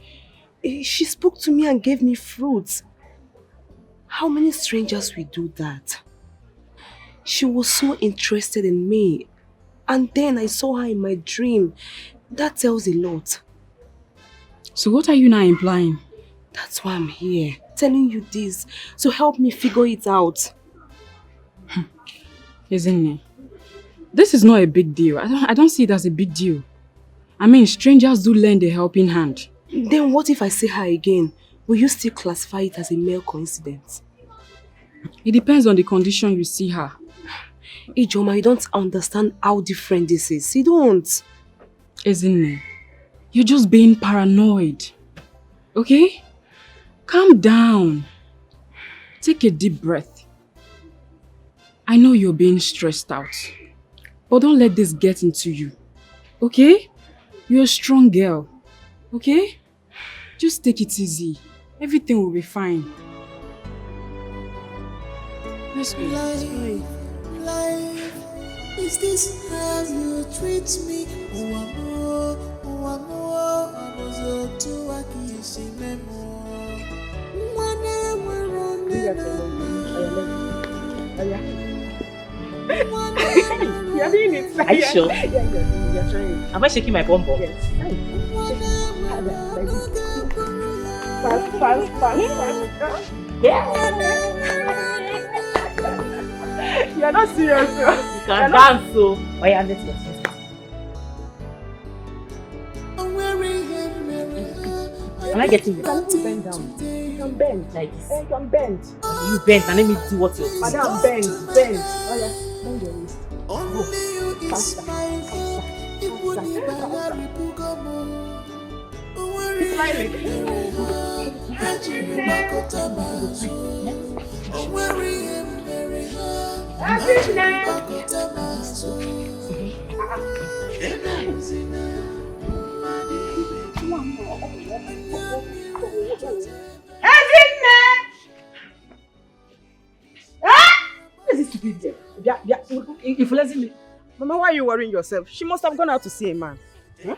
I: She spoke to me and gave me fruits. How many strangers will do that? She was so interested in me. And then I saw her in my dream. That tells a lot.
O: So what are you now implying?
I: That's why I'm here, telling you this, to help me figure it out.
O: Isn't it? This is not a big deal. I don't see it as a big deal. I mean, strangers do lend a helping hand.
I: Then what if I see her again? Will you still classify it as a mere coincidence?
O: It depends on the condition you see her.
I: Ijoma, you don't understand how different this is. You don't.
O: Isn't it? You're just being paranoid. Okay? Calm down. Take a deep breath. I know you're being stressed out, but don't let this get into you. Okay? You're a strong girl. Okay? Just take it easy. Everything will be fine. Let's go.
F: Life, is this how you treat me?
D: You're doing it. Are you sure?
C: You're trying.
D: Am I shaking my bum bum?
C: Yes. Fast.
D: Yeah.
C: You're not serious.
D: You can dance, so. Why are let's go? Am I getting this?
C: You can bend down. You can bend.
D: Like this.
C: You can bend.
D: You bend and let me do what you're doing.
C: Madam, bend. Oh yeah, bend your waist. Faster. If Leslie, Mama, why are you worrying yourself? She must have gone out to see a man.
H: Huh?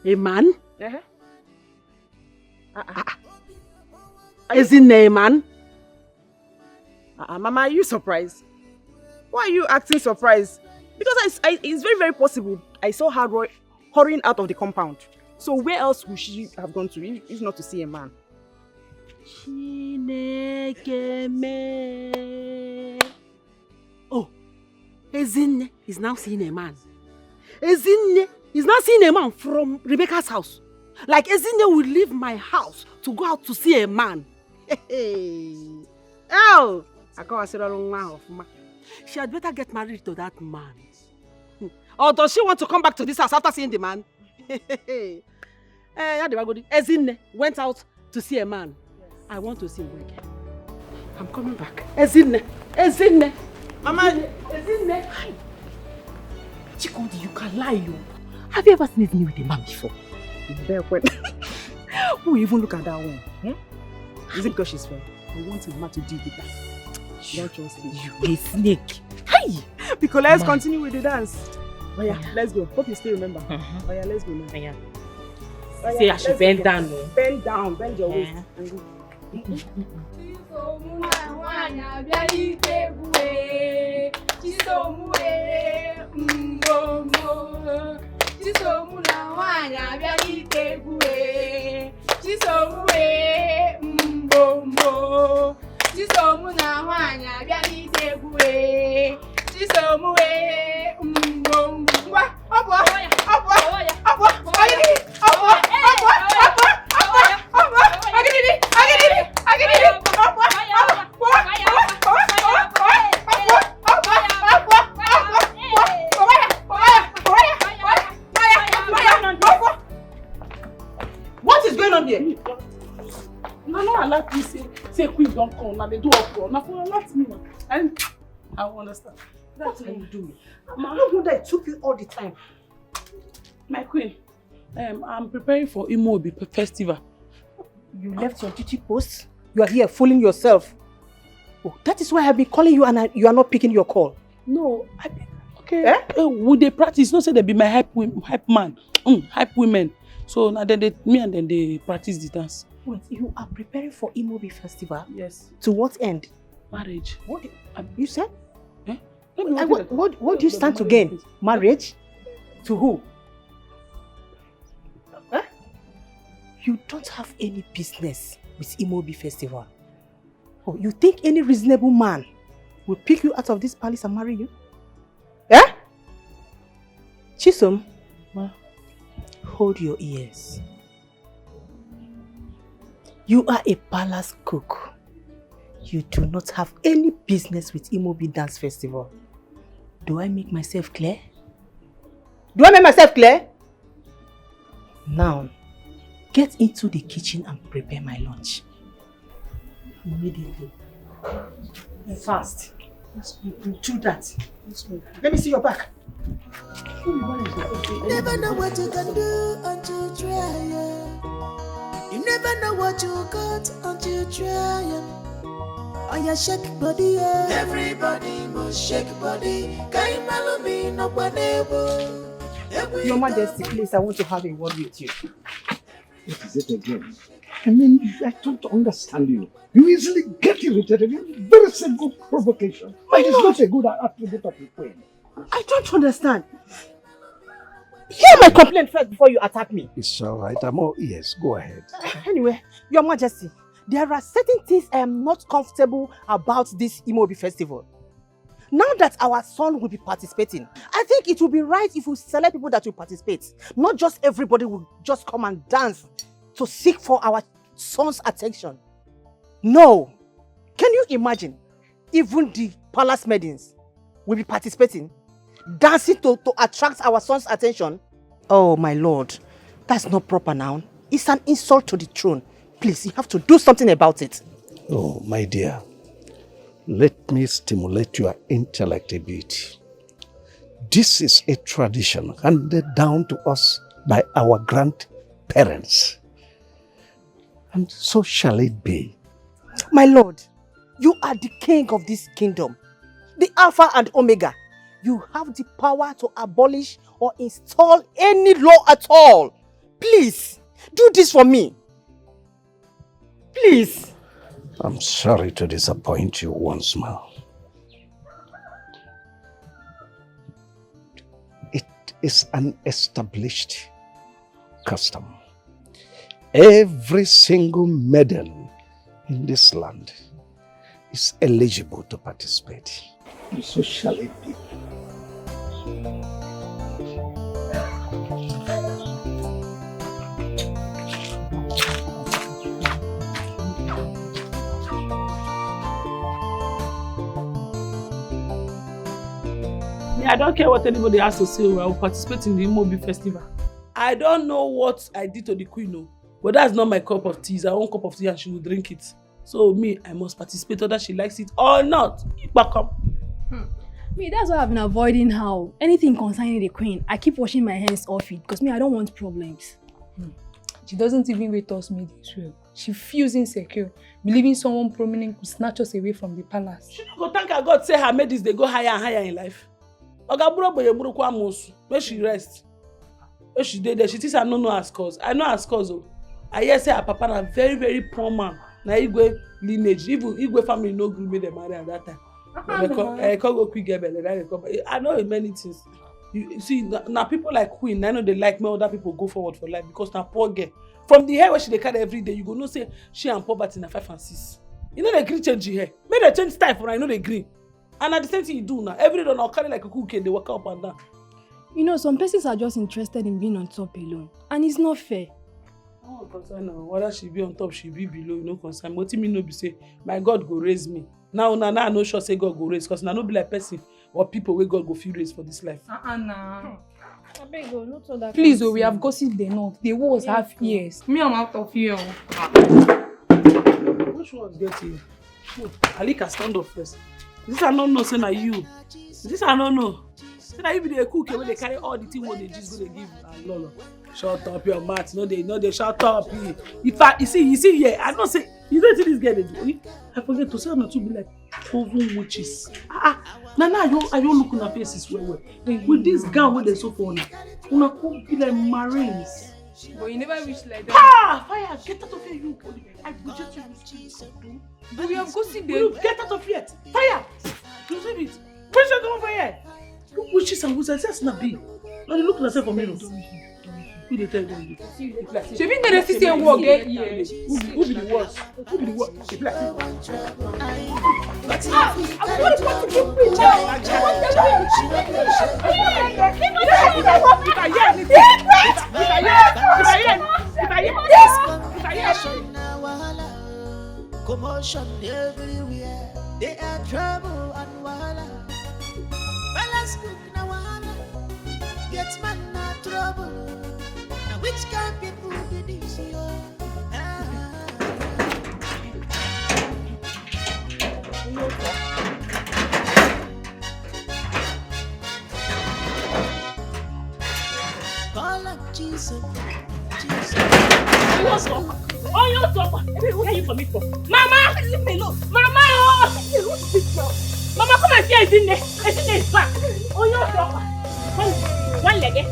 H: A man? Isn't a man?
C: Mama, are you surprised? Why are you acting surprised? Because it's very, very possible I saw her hurrying out of the compound. So where else would she have gone to if not to see a man?
H: Oh, Ezinne is now seeing a man. Ezinne is now seeing a man from Rebecca's house. Like Ezinne will leave my house to go out to see a man. Oh, she had better get married to that man. Or does she want to come back to this house after seeing the man? Ezinne went out to see a man. Yes. I want to see him again. I'm coming back. Ezinne!
C: Mama,
H: Ezinne!
D: Chikodi, you can lie, you. Have you ever seen Ezinne with a man before?
C: Who even look at that one? Is it because she's fair? I want a man to deal with that. Don't trust me.
D: You a snake. Hey!
C: Because let's continue with the dance. Oh yeah, let's go. Hope you still remember. Oh yeah, let's go now.
D: Yeah. Say I should bend down.
C: Bend down, bend your waist. What is going on here?
B: No, allow me say quick don't come. Now they do uproar. Now for allow me now. And I understand. That's how you do it.
C: No wonder it took you all the time.
B: My queen, I'm preparing for Immerse festival.
H: You left your duty post? You are here fooling yourself. Oh, that is why I've been calling you and you are not picking your call.
B: No, okay. Would they practice? Not say they be my hype man, hype women. So now then me and then they practice the dance.
H: Wait, you are preparing for Imobi festival?
B: Yes.
H: To what end?
B: Marriage.
H: What you said?
B: Eh?
H: What do you stand to gain? Marriage? To who? Huh? You don't have any business with Imobi festival. Oh, you think any reasonable man will pick you out of this palace and marry you? Eh? Chisom, hold your ears. You are a palace cook. You do not have any business with Imobi Dance Festival. Do I make myself clear? Do I make myself clear? Now, get into the kitchen and prepare my lunch. Immediately. Fast. Do that. Let me see your back.
F: Never know what you can do until you try. You never know what you got until you try. On your shake body, yeah. Everybody must shake body.
H: Your Majesty, please, I want to have a word with you.
K: What is it again? I mean, I don't understand you. You easily get irritated. Very simple provocation. But it's not a good attribute of the queen.
H: I don't understand. Hear my complaint first before you attack me.
K: It's all right. I'm all ears. Go ahead.
H: Anyway, Your Majesty, there are certain things I am not comfortable about this Imobi festival. Now that our son will be participating, I think it will be right if we select people that will participate. Not just everybody will just come and dance to seek for our son's attention. No. Can you imagine? Even the palace maidens will be participating, dancing to attract our son's attention. Oh my lord, that's not proper now. It's an insult to the throne. Please, you have to do something about it.
K: Oh, my dear. Let me stimulate your intellect a bit. This is a tradition handed down to us by our grandparents. And so shall it be.
H: My lord, you are the king of this kingdom, the Alpha and Omega. You have the power to abolish or install any law at all. Please, do this for me. Please.
K: I'm sorry to disappoint you once more. It is an established custom. Every single maiden in this land is eligible to participate. And so shall it be.
B: I don't care what anybody has to say. I will participate in the Imobi festival. I don't know what I did to the queen, but that's not my cup of tea. It's her own cup of tea and she will drink it. So me, I must participate whether she likes it or not.
Q: Me, that's why I've been avoiding her. Anything concerning the queen, I keep washing my hands off it because me, I don't want problems.
R: She doesn't even rate us made this well. She feels insecure, believing someone prominent could snatch us away from the palace.
B: She don't go thank her God say her maidens they go higher and higher in life. Where she rest. Where she did there, she thinks I don't know her scores. I know her scores. I hear say her papa a very, very poor man. Now Igwe lineage, even Igwe family no agree with them marry at that time. I can't go quick get I know many things. You see, now people like Queen, I know they like me, other people go forward for life because now poor girl. From the hair where she dey carry every day, you go know say she and poverty na 5 and 6. You know they green change her hair. Make they change style for her, you know they green. And at the same thing you do now, every day now carry like a cookie and they walk up and down.
Q: You know, some persons are just interested in being on top alone. And it's not fair.
B: Oh, concern now. Whether she be on top, she be below, you know, concern. What me no be say, my God go raise me. Now I no sure say God go raise, because now no be like person or people where God go feel raise for this life.
R: Nah.
Q: Not
R: Please, we have gossiped enough. The walls have ears. Me, I'm out of here.
B: Which one's getting? Alika, stand up first. This I don't know, say na you. This I don't know. Say na you be the cook when they carry all the things what they just go they give. Lolo, shut up your mouth. No, they shut up. If you see here, I don't say you don't see this girl they do. I forget to say I'm not to be like 12 witches. Now you looking at faces well. With this gown where they so funny, una could be like Marines.
R: But you never wish like that.
B: Ah! Fire! Get out of here, you body. I reject you.
R: But we have go see them.
B: Get out of here! Fire! You see it? Where's your going for here? Look witches and wizards, that's not big. Now they look at themselves for mirrors. Who they tell them?
R: She been there to see a war get here.
B: Who be the worst? Who be the worst? She be like,
F: commotion everywhere. They are trouble and wahala. Balance cook na wahala. Get man na trouble. Now which kind people be this year? Call on Jesus.
D: Oh, you stop! Where are you coming from? Mama! Leave me alone! Mama! Oh! Mama, come and see her. It's in there. It's in there. It's back. Oh, you stop! One leg, eh?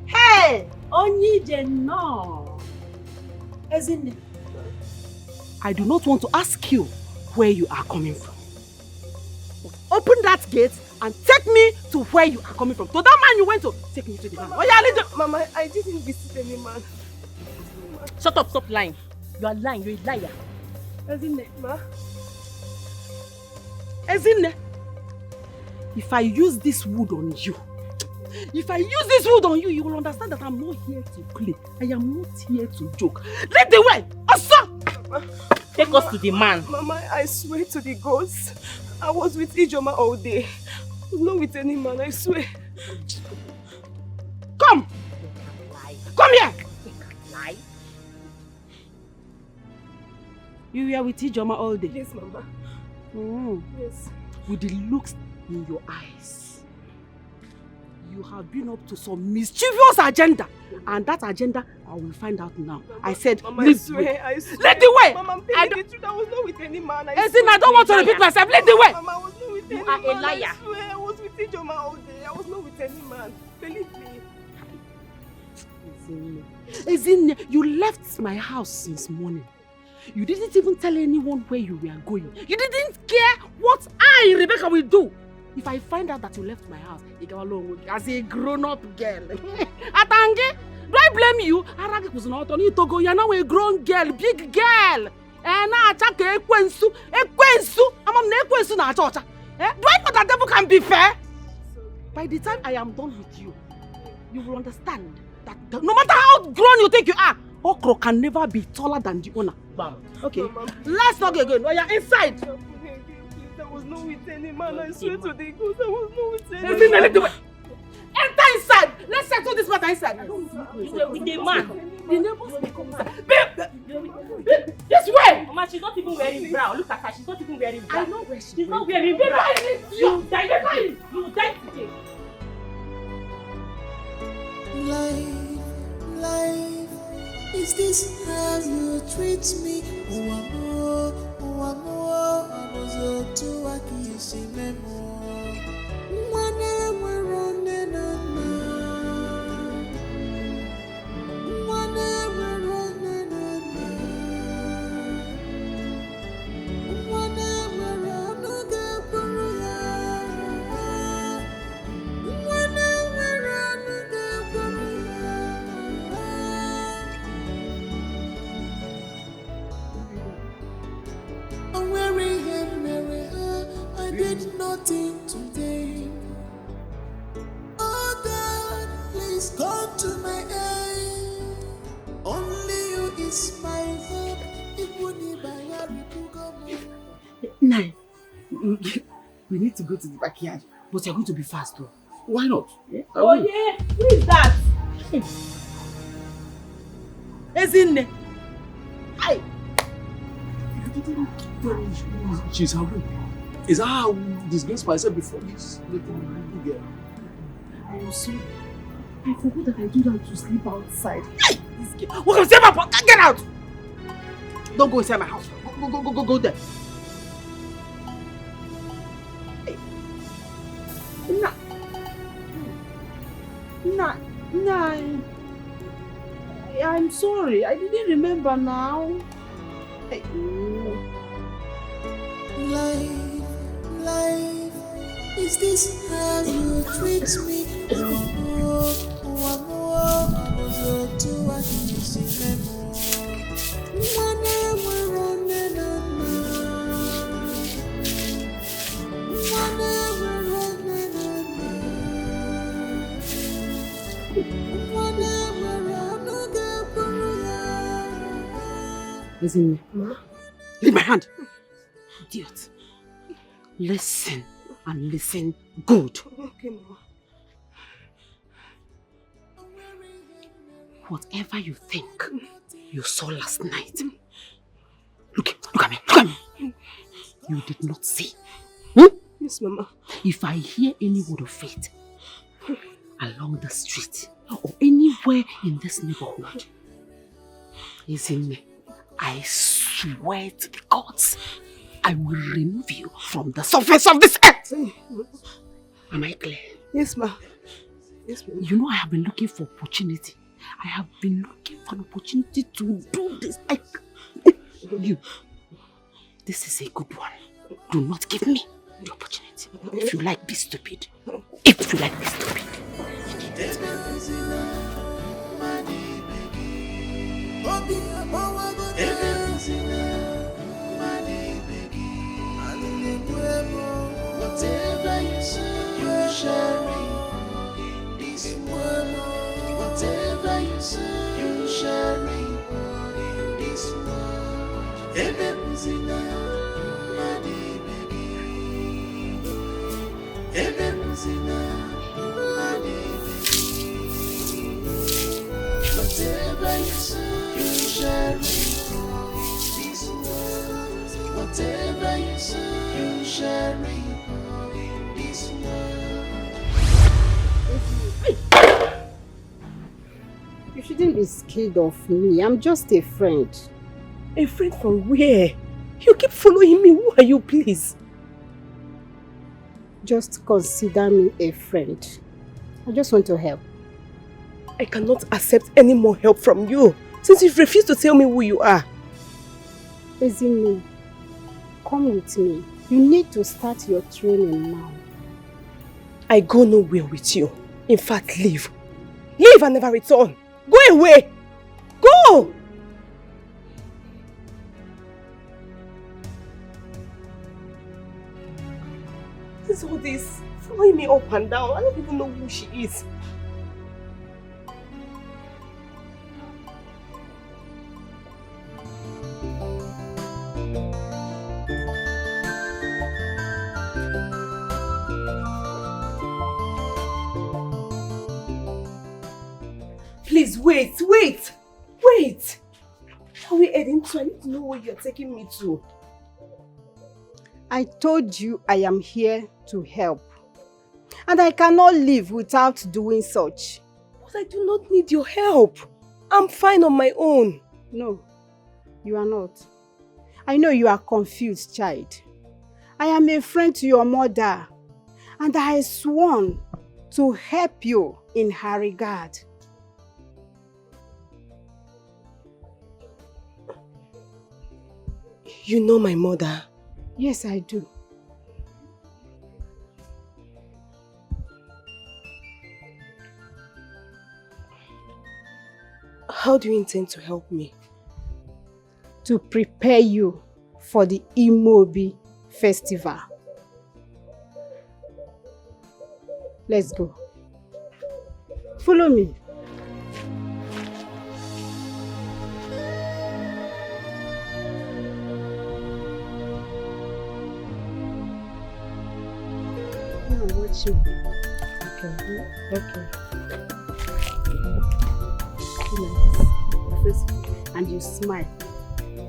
H: Hey! Onye no. As in, I do not want to ask you where you are coming from. Open that gate and take me to where you are coming from. To that man you went to, take me to the man. Oh yeah, leave the...
I: Mama, I didn't visit any man.
D: Shut up, stop lying. You are lying, you're a liar.
H: Ezinne, ma. Ezinne, if I use this wood on you, you will understand that I'm not here to play. I am not here to joke. Lead the way! Asa!
D: Take us to the man.
I: Mama, I swear to the gods, I was with Ijoma all day. I was not with any man, I swear.
H: Come! Come here!
D: Lie.
H: You were with Ijoma all day?
I: Yes, Mama. Yes.
H: With the looks in your eyes, you have been up to some mischievous agenda. And that agenda, I will find out now. Mama, I said,
I: Mama,
H: lead
I: I swear.
H: Lead the way!
I: Mama, I'm telling the truth, I was not with any man. I
H: don't want to repeat myself. Lead the way!
I: Mama, I was not with any
D: You are
I: man.
D: a liar.
I: I swear, I was with Ijoma all day. I was not with any man. Believe me.
H: Ezinne, you left my house since morning. You didn't even tell anyone where you were going. You didn't care what I, Rebecca, will do. If I find out that you left my house, you go along as a grown-up girl. Atange, do I blame you? Arage was not on you to go. You're now a grown girl, big girl. And now attack Ekwensu. I'm on Ekwensu na church. Do I know that devil can be fair? By the time I am done with you, you will understand that no matter how grown you think you are, okro can never be taller than the owner. Bam. Okay. Mama, let's not get going. Oh, you're inside.
I: I was not with any man. I swear to the gods, I was not with any
H: man. Enter inside. Let's settle this matter inside.
D: You were with the man.
H: The neighbors will come inside. Babe, this way.
D: Mama, she's not even wearing brown. Look at her. She's not even wearing brown.
H: I know where
D: she's not wearing brown. You die today.
F: Life, is this how you treat me? Nothing today. Oh God, please come to my aid. Only you is my hope.
H: Nine. We need to go to the backyard, but you're going to be fast though.
M: Why not?
H: Oh yeah, who is that? Ezinne. Hi.
M: She's awake. Is that how I disgrace myself before this little girl?
H: I am sorry. I forgot that I do that to sleep outside. This girl. What can I say about? Get out! Don't go inside my house. Go there. Hey. Nah.
C: I'm sorry. I didn't remember now.
F: Life, is this how you treat me?
H: Listen, leave my hand. Idiot. Listen and listen good.
I: Okay, Mama.
H: Whatever you think you saw last night, look at me. You did not see.
I: Yes, Mama.
H: If I hear any word of faith along the street or anywhere in this neighborhood, listen, I swear to the gods, I will remove you from the surface of this earth. Am I clear?
I: Yes, Ma. Yes, ma'am.
H: You know I have been looking for opportunity. I have been looking for an opportunity to do this. This is a good one. Do not give me the opportunity. If you like, be stupid. If you like, be stupid.
F: Whatever you say, you shall reap in this world. Whatever you say, you shall reap in this world. Ebemuzina, mani begi. Ebemuzina, mani begi. Whatever you say, you shall reap in this world. Whatever you say, you shall reap.
P: You shouldn't be scared of me. I'm just a friend.
C: A friend from where? You keep following me. Who are you, please?
P: Just consider me a friend. I just want to help.
C: I cannot accept any more help from you since you've refused to tell me who you are.
P: Ezine, come with me. You need to start your training now.
C: I go nowhere with you. In fact, leave. Leave and never return. Go away! Go! What is all this? Following me up and down. I don't even know who she is. Please, wait. Wait! Are we heading to? I need to know where you're taking me to.
P: I told you I am here to help. And I cannot live without doing such.
C: But I do not need your help. I'm fine on my own.
P: No, you are not. I know you are confused, child. I am a friend to your mother. And I sworn to help you in her regard.
C: You know my mother?
P: Yes, I do.
C: How do you intend to help me?
P: To prepare you for the Imobi festival. Let's go. Follow me. Watch you. Okay. And you smile.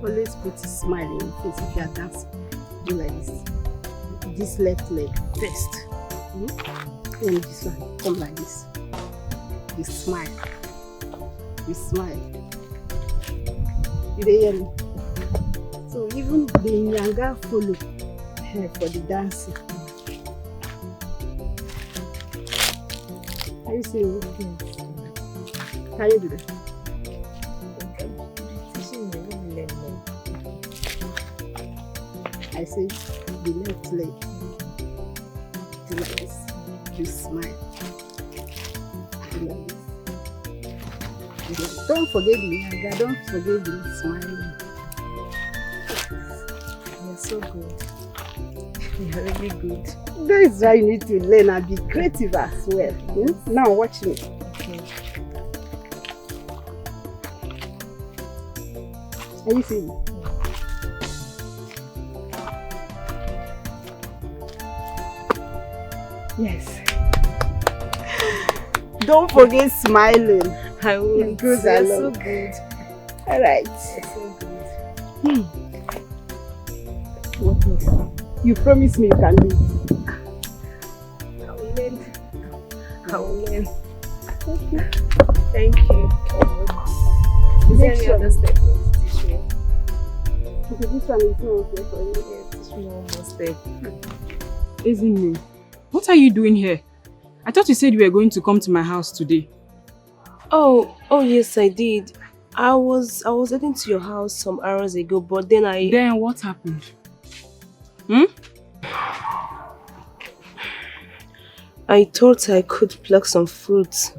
P: Always put a smile in your face if you are dancing. Do like this. This left leg first. Then this one. Come like this. You smile. You smile. You dey hear me? So even the Nyanga follow for the dancing. Can you see me? Can you do that? I say the left leg. Do like this. You smile. Do like this. Don't forget me, Aga. Don't forget me smiling. You're so good. You're really good. That is why you need to learn and be creative as well. Now watch me. Okay. Are you seeing me? Yes. Don't forget smiling.
I: I will.
P: Good,
I: You're so good.
P: All right.
I: So good.
P: What else? You promise me you can do it.
I: I will learn. I will learn.
P: Okay.
I: Thank you. Is there any other step you want to teach me?
P: Okay, this one is not okay for you.
I: Yeah, teach me one more step.
O: Isn't me? What are you doing here? I thought you said you were going to come to my house today.
I: Oh yes, I did. I was heading to your house some hours ago, but then
O: Then what happened?
I: I thought I could pluck some fruits.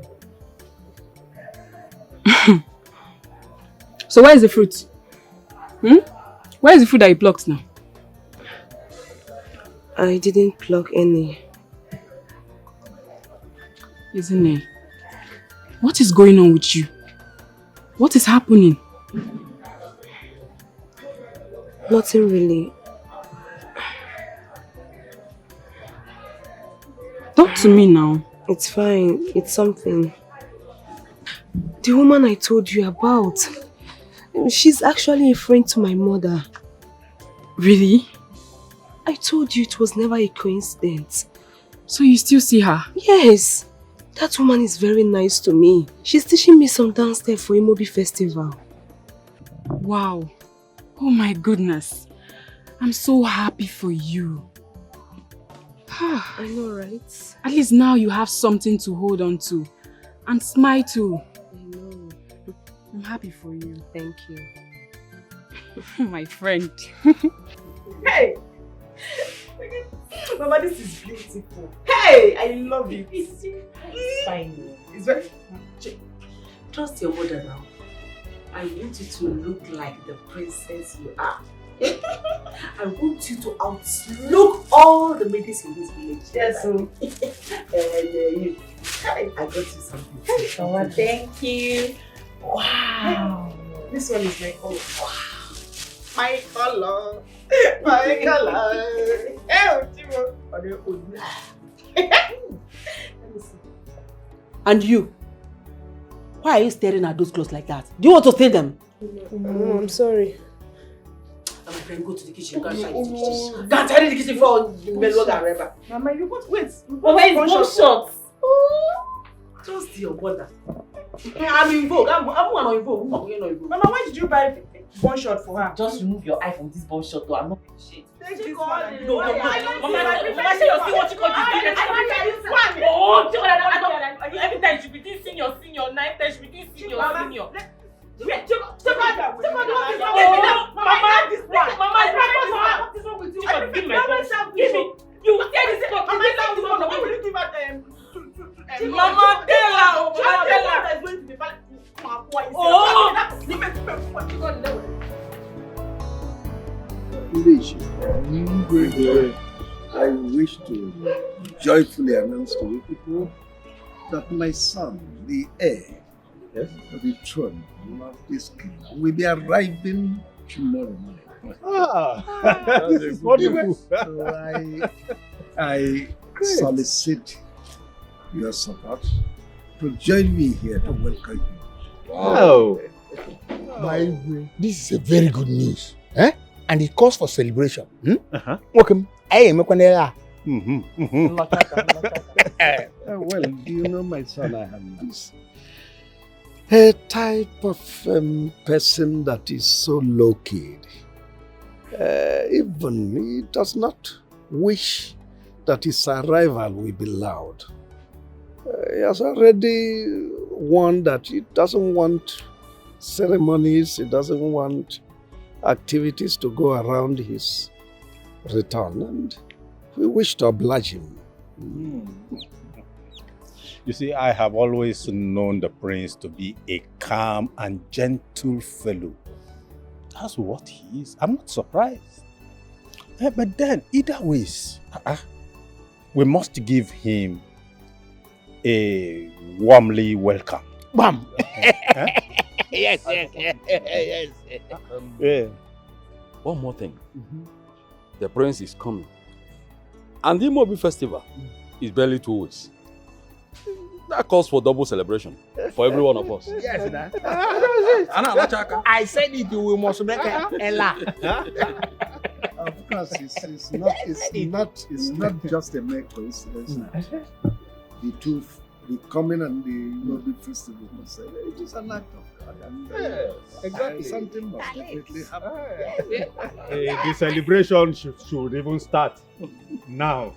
O: So where is the fruit? Where is the fruit that you plucked now?
I: I didn't pluck any.
O: Isn't it? What is going on with you? What is happening?
I: Nothing really.
O: Talk to me now.
I: It's fine. It's something. The woman I told you about, she's actually a friend to my mother.
O: Really?
I: I told you it was never a coincidence.
O: So you still see her?
I: Yes. That woman is very nice to me. She's teaching me some dance step for Imobi festival.
O: Wow. Oh my goodness. I'm so happy for you.
I: I know, right?
O: At least now you have something to hold on to. And smile too.
I: I know.
O: I'm happy for you.
I: Thank you.
O: My friend.
C: Hey! Mama, this is beautiful. Hey! I love it.
H: It's fine.
C: It's very...
H: Trust your mother now. I want you to look like the princess you are. I want you to outlook all the ladies in this village.
C: Yes, so.
H: And you, I got you something.
C: Mama,
H: thank you. Wow.
C: This one is my own. Wow. My color. My color.
H: And you? Why are you staring at those clothes like that? Do you want to steal them?
I: No, I'm sorry.
H: My friend, go to the kitchen. Go and tidy the kitchen. Go and tidy the kitchen for Melwood and Reba.
C: Mama, you got wait.
H: Mama, it's one shot. Trust your mother. I'm in vogue. I'm one in vogue.
C: Mama, why did you buy one shot for her?
H: Just remove your eye from this one shot, though. I'm not shit.
C: Thank you, Mama,
H: say you're still watching all this.
D: Every time she be this senior, night time she be this senior.
C: Mama,
D: Mama,
K: I wish to joyfully announce to you people that my son, the heir of the throne of this kingdom, will be arriving tomorrow morning.
L: This is wonderful.
K: So I solicit your support to join me here to welcome you.
E: Wow. My way, this is a very good news. And it calls for celebration. Welcome. Hey,
K: well, do you know, my son, I am this a type of person that is so low-key. Even he does not wish that his arrival will be loud. He has already warned that he doesn't want ceremonies, he doesn't want activities to go around his return, and we wish to oblige him.
S: You see, I have always known the prince to be a calm and gentle fellow. That's what he is. I'm not surprised. But then, either ways, we must give him a warmly welcome.
G: Bam!
S: Yes.
T: Yeah. One more thing. The prince is coming. And the Imobi festival is barely 2 weeks. That calls for double celebration for every one of us.
G: Yes, I said it, we must make Ella.
K: Of course, it's not just a mere coincidence. The coming and the Imobi festival, it is an act of God. And,
S: exactly.
K: Something must definitely happen.
S: The celebration should even start now.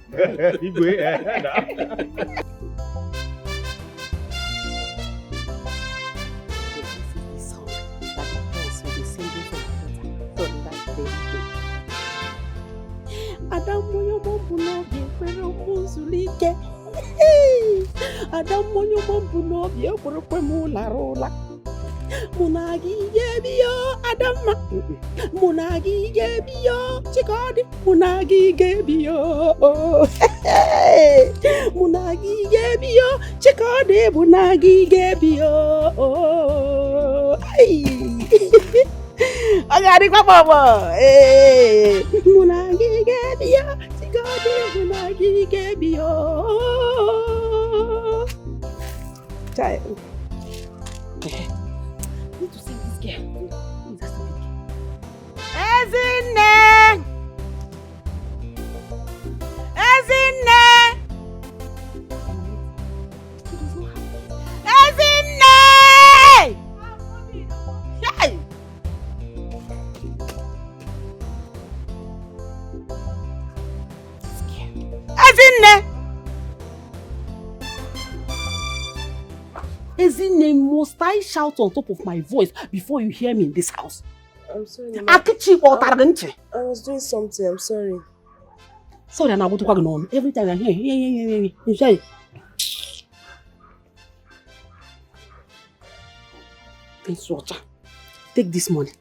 H: Adamu yomombu n'obi ekwere ụmụnzulike. Adamu yomombu n'obi ekwerekwe m lara ụla. Mụ na gị ga-ebi yo Adamma. Mụ na gị ga-ebi yo Chikọdị. Mụ na gị ga-ebi yo. Mụ na gị ga-ebi yo Chikọdị. Mụ na gị ga-ebi yo. Agarikwa baba. Mụ na gị ga-ebi yo Chikọdị. Mụ na gị ga-ebi yo. Child. Need to sing this girl. Ezinne! Ezinne! Ezinne! Hey! Ezinne! Ezinne, must I shout on top of my voice before you hear me in this house?
I: I'm sorry, Mama. I was doing something, I'm sorry.
H: Sorry, I'm not going on. Every time I hear, you say, take this money.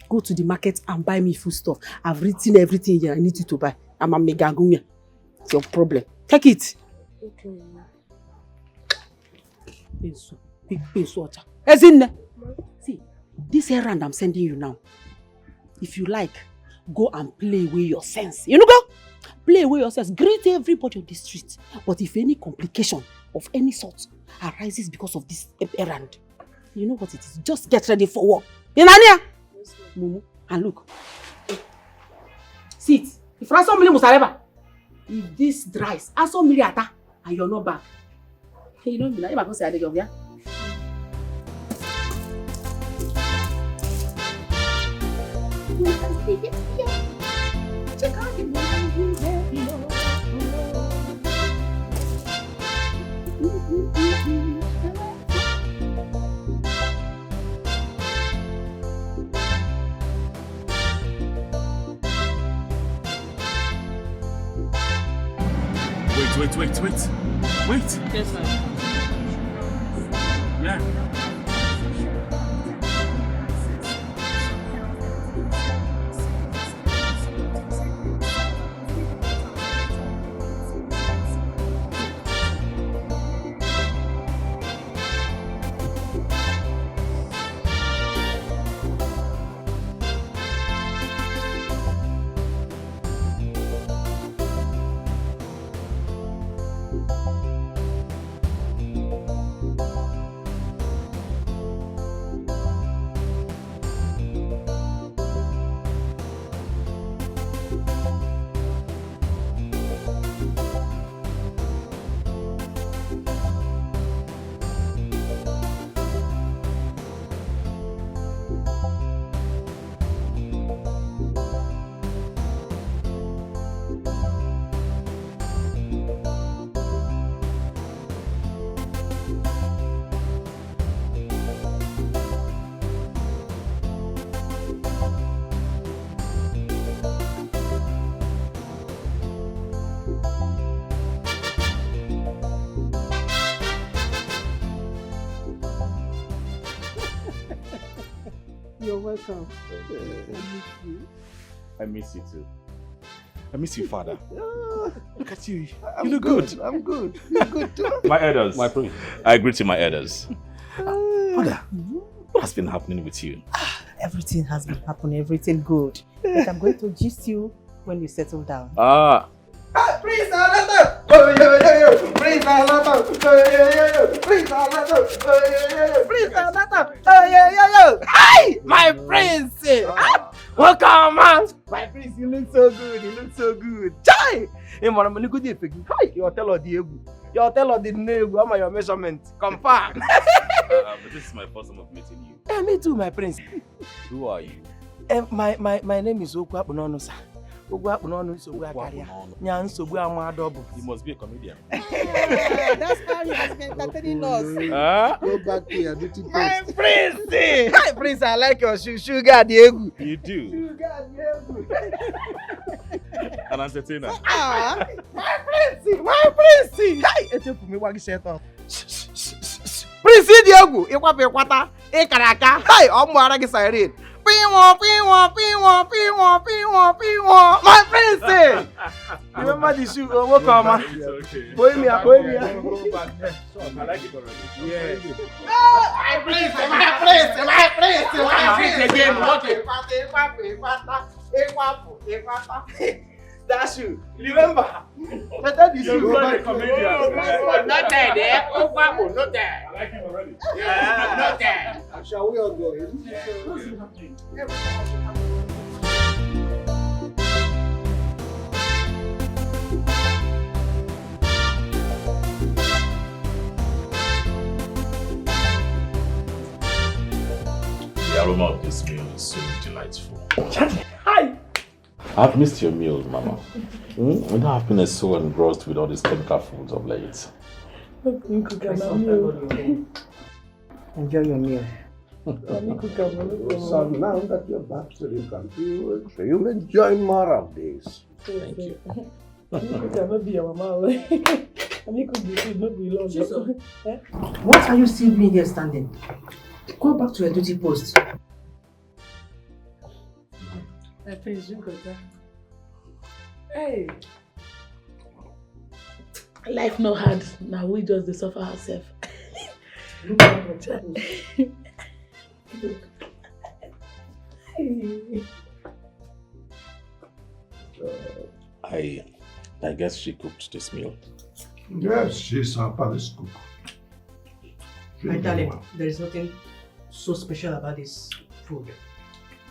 H: Go to the market and buy me food stuff. I've written everything here I need you to buy. I'm a mega gunya. It's your problem. Take it.
I: Okay, Mama.
H: Big water. Ezinne. See, this errand I'm sending you now. If you like, go and play away your sense. You know, go play away your sense. Greet everybody on the street. But if any complication of any sort arises because of this errand, you know what it is. Just get ready for war. You know, yes, Mumu, and look. Sit. If somebody must have if this dries, ask somebody ata, and you're not back. You don't be like, I'm going to say, yeah?
T: Wait.
O: Yes, sir.
T: Yeah.
P: You're welcome.
B: I miss you too. I miss you, father. Look at you.
K: I'm
B: You look good.
K: I'm good. You're good too.
B: My elders.
T: My prince.
B: I greet you, my elders. Father, what has been happening with you?
J: Everything has been happening, everything good. But I'm going to gist you when you settle down.
T: Ah.
A: Prince Alata! Oh, yo, yo, yo! Prince Alata! Oh, yo, yo, yo! Prince Alata! Oh, yo, yo, yo! Prince Alata! Oh, yo, yo, yo! Hi! My prince! Welcome, man! My prince, you look so good. You look so good. Chai! Hey, man, I'm good. Hi! Your tell of the egu. Your tell of the negu. How your measurement? Confirm.
B: But this is my first time of meeting you.
A: Me too, my prince.
B: Who are you?
A: My name is Okwapunono, sir.
B: You must be a comedian.
A: That's how you have been entertaining us.
K: Go back to your duty post.
A: My prince! Hi, prince, I like your sugar, Diego.
B: You do.
A: Sugar, Diego.
B: An entertainer.
A: My prince! My prince! Hi, it's a me what you said. Prince Diego, Ikwata, Ekaraka. Hi, I'm siren. My prince! Remember the shoe? Welcome, man. Boy me.
B: I like it already.
A: Yeah. My prince! That shoe. Remember? Better the shoe.
G: Not dead, eh? Not dead.
B: I like it already.
G: Yeah, not dead.
K: Shall we all go in?
B: The aroma of this meal is so delightful.
A: Hi!
B: I've missed your meals, Mama. I don't have been so engrossed with all these chemical foods of late.
J: Enjoy your meal.
K: So now that you're back to the country, you'll enjoy more of this.
B: Thank you.
J: What are you still doing here standing? Go back to your duty post.
R: My prince, drink water. Hey. Life no hard. Now we just the suffer ourselves.
B: I guess she cooked this meal.
K: Yes, she's our palace cook.
J: My darling, there is nothing so special about this food.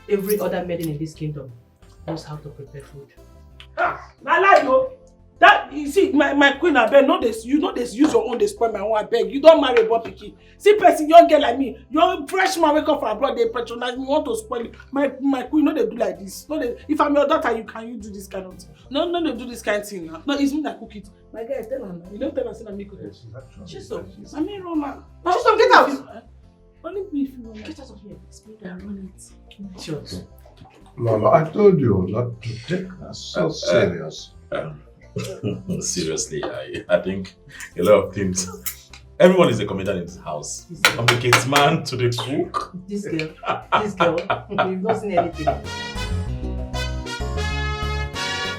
J: Every other maiden in this kingdom knows how to prepare food.
B: I like you. That you see, my queen, I beg, you know this use your own, they spoil my own, I beg. You don't marry a boy picky. See person, young girl like me, young freshman wake up from abroad, they patronize me, want to spoil it. My queen, no, they do like this. No, if I'm your daughter, you do this kind of thing. No, they do this kind of thing now. No, it's me that cook it. My guy, tell her now. You don't tell her, say me cook it. Chisom, I mean Roma.
A: Chisom, get out!
B: Only me if you want.
R: Get out of here. It's me that run it.
J: Sure.
K: Lolo, I told you not to take us so serious.
B: Seriously, I think a lot of things. Everyone is a comedian in this house. From the gate man to the cook.
J: This girl, we've not seen anything.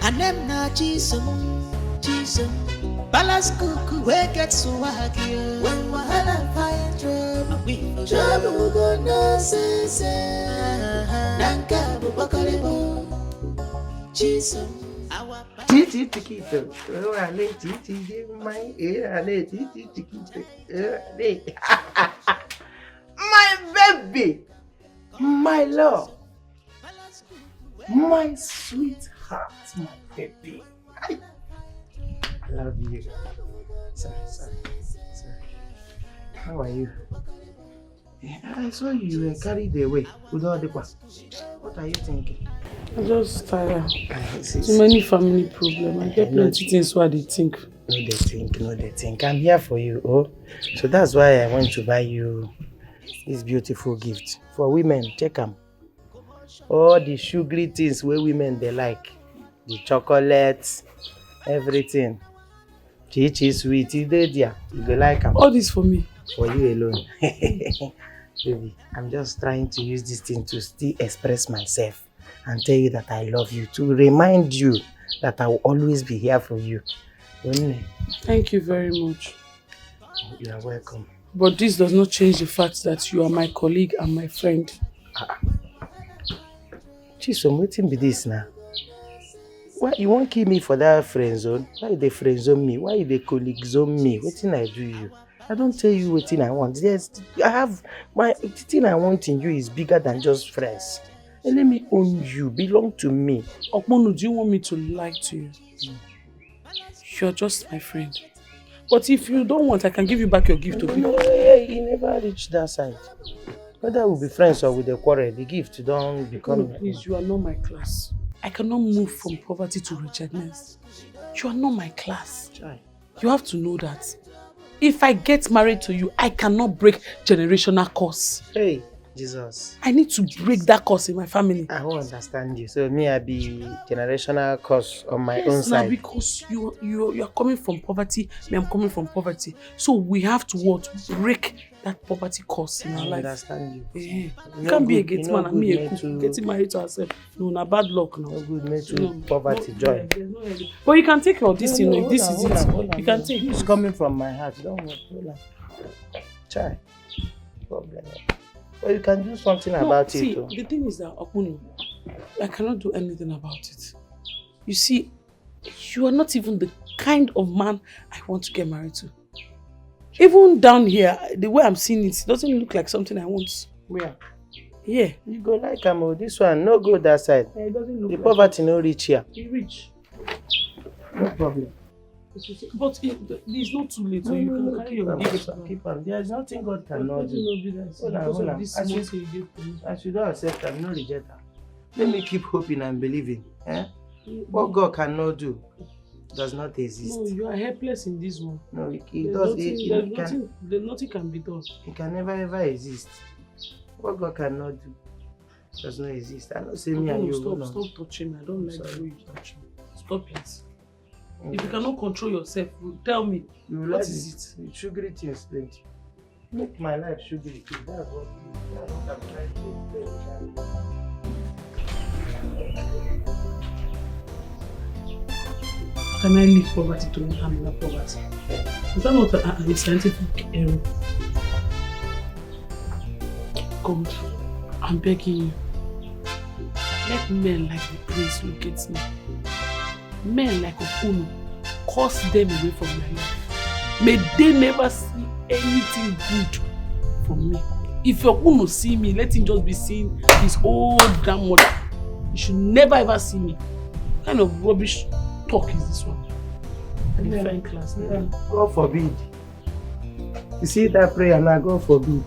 F: And them na Chisom, Palace Cuckoo, where get so wacky. When wahala fire trouble go no sense. Nanka bubakalibo, Chisom.
A: Titi tikito, titi my my baby, my love, my sweetheart, my baby. I love you. Sorry. How are you? I saw you were carried away with all the past. What are you thinking?
B: I'm just tired. Too many family problems. I get plenty things what they think.
A: No, they think. I'm here for you, oh. So that's why I want to buy you this beautiful gift. For women, take them. All the sugary things where women they like. The chocolates, everything. Chichi sweet, you go like them.
B: All this for me?
A: For you alone.
G: Baby, I'm just trying to use this thing to still express myself and tell you that I love you, to remind you that I will always be here for you.
B: Thank you very much.
G: You are welcome.
B: But this does not change the fact that you are my colleague and my friend.
G: Chisom, wetin be this now? Why you won't kill me for that friend zone? Why they friend zone me? Why they colleague zone me? Wetin I do you? I don't tell you wetin I want. Yes, I have the thing I want in you is bigger than just friends. And let me own you, belong to me.
B: Okmonu, do you want me to lie to you? You're just my friend. But if you don't want, I can give you back your gift.
G: No, you never reach that side. Whether we'll be friends or with a quarrel, the gift don't become...
B: No, please, you are not my class. I cannot move from poverty to wretchedness. You are not my class. You have to know that. If I get married to you, I cannot break generational curse.
G: Hey, Jesus.
B: I need to break that curse in my family.
G: I won't understand you. So me, I be generational curse on my own side.
B: Now because you are coming from poverty, me I'm coming from poverty. So we have to what? Break that poverty curse in our life.
G: I understand you.
B: Yeah. You can't be a gate man and me a cook. Getting married to herself. No, na bad luck now.
G: No good made to poverty, joy.
B: But you can take your this, if this is it. You can take it.
G: It's coming from my heart. Don't worry. Try. Problem. But you can do something about
B: see,
G: it.
B: The thing is that, Okunu, I cannot do anything about it. You see, you are not even the kind of man I want to get married to. Even down here, the way I'm seeing it doesn't look like something I want.
G: Where?
B: Yeah.
G: You go like this one, no go that side.
B: Yeah, it doesn't look
G: the
B: like
G: poverty no reach here.
B: You reach.
G: No problem.
B: But it's not too late, so you can carry your gift.
G: Keep on. There's nothing God cannot do. Hold on. As you don't accept them, no reject them. Let me keep hoping and believing. What God cannot do does not exist.
B: No, you are helpless in this one.
G: No,
B: nothing can be done.
G: It can never ever exist. What God cannot do does not exist. I don't say me and you.
B: Stop touching me. I don't like the way you touch me. Stop it. If you cannot control yourself, tell me. What is it?
G: Sugary things, plenty. Make my life sugary too. That's what I'm trying to do.
B: Can I leave poverty to handle poverty? Is that not a scientific error? God, I'm begging you. Let men like the prince look at me. Men like Okunu, curse them away from my life. May they never see anything good from me. If Okunu see me, let him just be seeing his old grandmother. He should never ever see me. What kind of rubbish talk is this one? I define class.
G: God forbid. You see that prayer now, God forbid.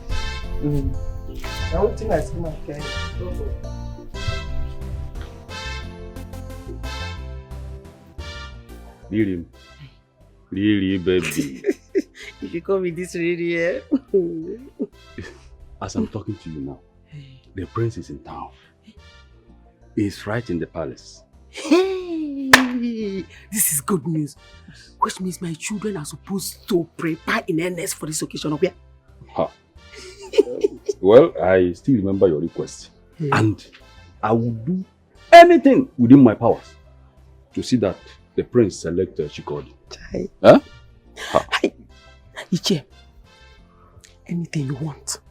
G: The only thing I see my friend. God forbid.
T: Really, baby.
G: If you call me this really, eh?
T: As I'm talking to you now, the prince is in town. He's right in the palace.
H: Hey, this is good news. Which means my children are supposed to prepare in earnest for this occasion, okay?
T: Huh. Well, I still remember your request. And I will do anything within my powers to see that the prince select Chikodi. Huh?
H: Iche, anything you want.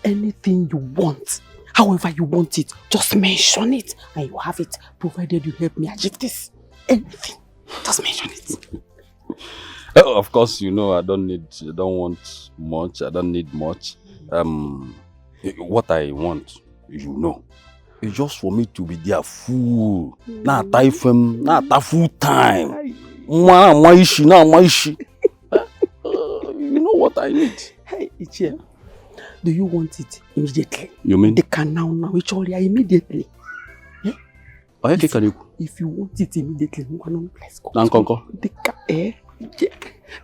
H: Anything you want. However you want it, just mention it and you have it, provided you help me achieve this. Anything, just mention it.
T: Of course, you know I don't want much. I don't need much. What I want, you know, is just for me to be there full. Not full time. You know what I need.
H: Hey, Ichie, do you want it immediately?
T: You mean?
H: They can now, immediately.
T: Yeah?
H: If you want it immediately, let's go.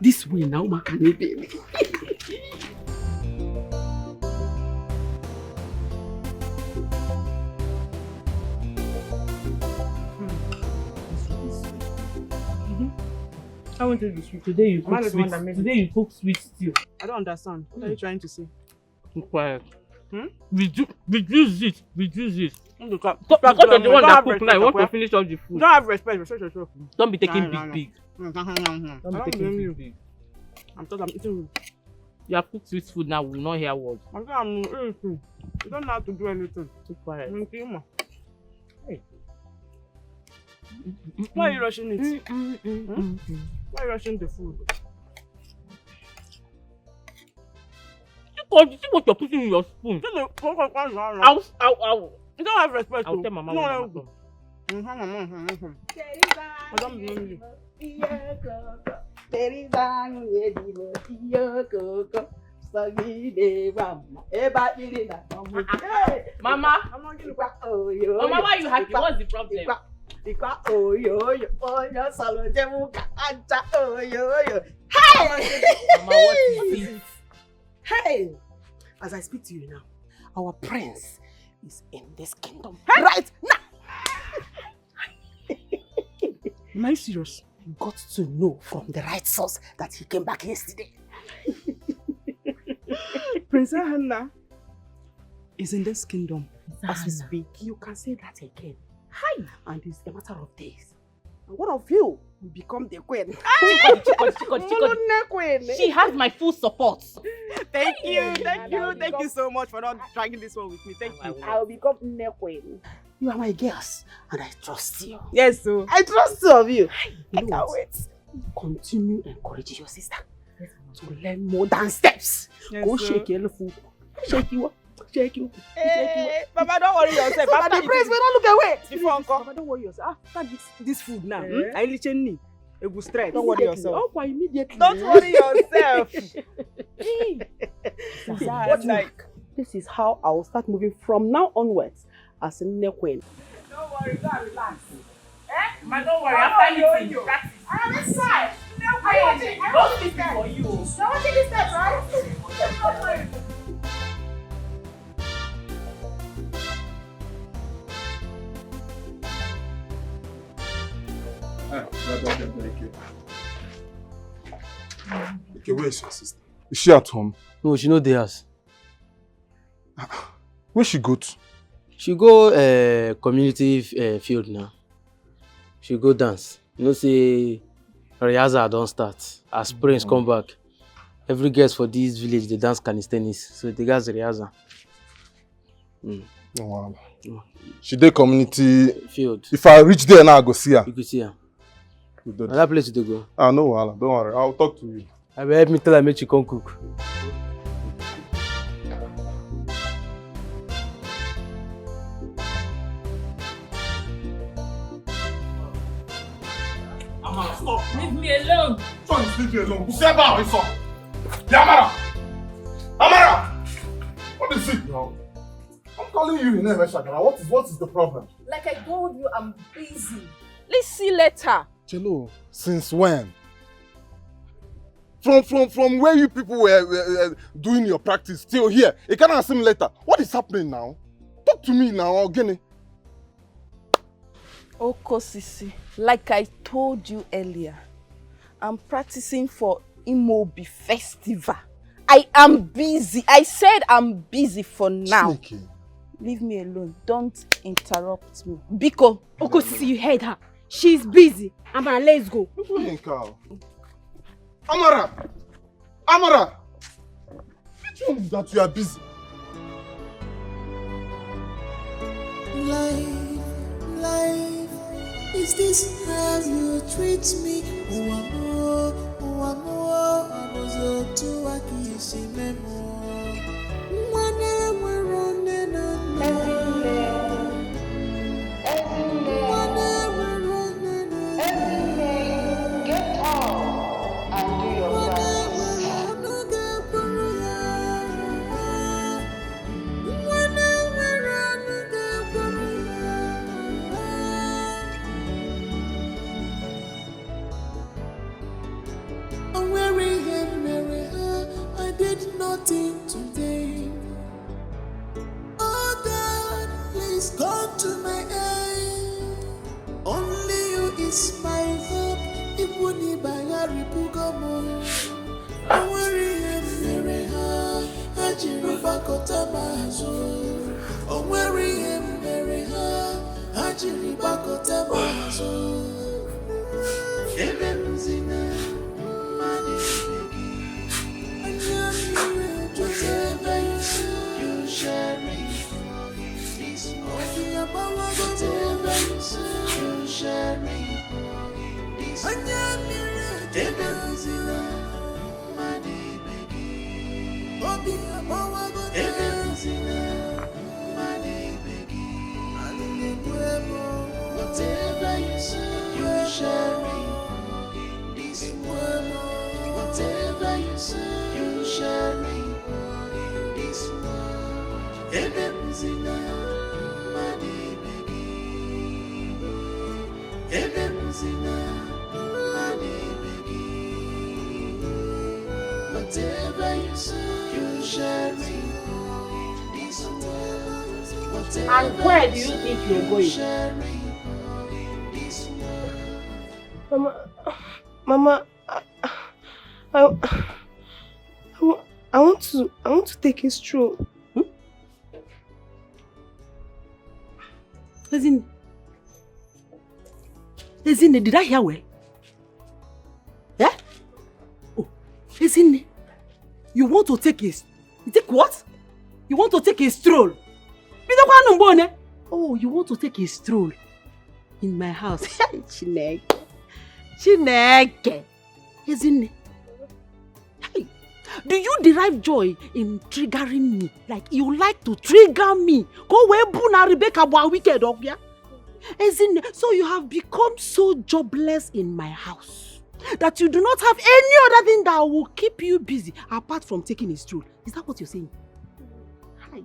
H: This way now, baby.
C: I want to be sweet.
B: Today you cook sweet. Today you cook sweet stew.
C: I don't understand. What are you trying to say?
D: Keep quiet.
C: Reduce it.
D: Because you're the one that cook now, you want to finish all the food.
C: Don't have respect yourself.
D: Don't be taking big.
C: Don't
D: be taking big.
C: I'm eating.
D: You have cooked sweet food now, we will not hear words.
C: I'm eating. You don't know how to do anything.
D: Keep quiet.
C: Hey. Why are you rushing it? Why are you rushing the food?
D: You see what you're putting in your spoon?
C: Ow. You don't have respect.
D: I'll tell Mama when Mama Mama, why are you happy? What's the problem?
C: Hey!
D: Mama, what is this?
C: Hey! As I speak to you now, our prince is in this kingdom right now. Am I serious? You got to know from the right source that he came back yesterday. Princess Hannah is in this kingdom as we speak. You can say that again. Hi! And it's a matter of days. And one of you will become the queen.
D: She has my full support.
C: Thank you so much for not dragging this one with me. Thank you. I will become the queen. You are my girls, and I trust you. Yes, so I trust two of you. I can't wait. Continue encouraging your sister to learn more dance steps. Go shake your foot. Shake you up. Shake you. Hey, Baba, don't worry yourself. After the praise, we don't look away. Before Uncle. Baba, don't worry yourself. After this food now, I literally need a good strength. Don't worry yourself. Oh, immediately. Don't worry yourself. What's like? This is how I will start moving from now onwards as a queen.
D: Don't worry, go and relax. Ma, don't worry. After you practice.
C: I'm inside.
D: Don't think for you.
C: Now what is that, right?
N: Okay, where is your sister? Is she at home?
U: No, she no dey house.
N: Where she go to?
U: She go community field now. She go dance. You know say rehearsal don start. As Prince come back, every girl for this village dey dance calisthenics. So the guys rehearsal.
N: Oh, wow. She dey community
U: field.
N: If I reach there now, I go see her.
U: You go see her. Another place to go.
N: Ah, no wahala. Don't worry. I'll talk to you.
U: I will help me tell her make she come cook.
D: Amara, stop. Leave me alone.
N: Son, leave me alone. Useba, my son. Amara! Amara! What is it now? I'm calling you in Shagara. What is the problem?
V: Like I told you, I'm busy.
C: Let's see later.
N: Chelo, since when? From where you people were doing your practice till here, you cannot see me later. What is happening now? Talk to me now, Ogene.
V: Oko Sisi, like I told you earlier, I'm practicing for Imobi Festival. I am busy. I said I'm busy for now.
N: Sneaky.
V: Leave me alone. Don't interrupt me. Biko.
C: Oko Sisi, you heard her. She's busy. Amara, let's go.
N: Amara! Amara! Which one is that you are busy?
F: Life, is this how you treat me? Nothing today. Oh God, please come to my aid. Only you is my hope. Ibuni bayari pugamo. Awari emere ha, ajiru bako
V: And where do you think you're going?
I: Mama, I want to take a stroll.
H: Ezine, did I hear well? Yeah? Oh, Ezine, you want to take a... You take what? You want to take a stroll? Oh, you want to take a stroll in my house? Chineke. Ezine. Hey, do you derive joy in triggering me? Like you like to trigger me? Go where Buna Rebecca wa wicked dog, yeah? Ezine, so you have become so jobless in my house that you do not have any other thing that will keep you busy apart from taking a stroll. Is that what you're saying? Hi.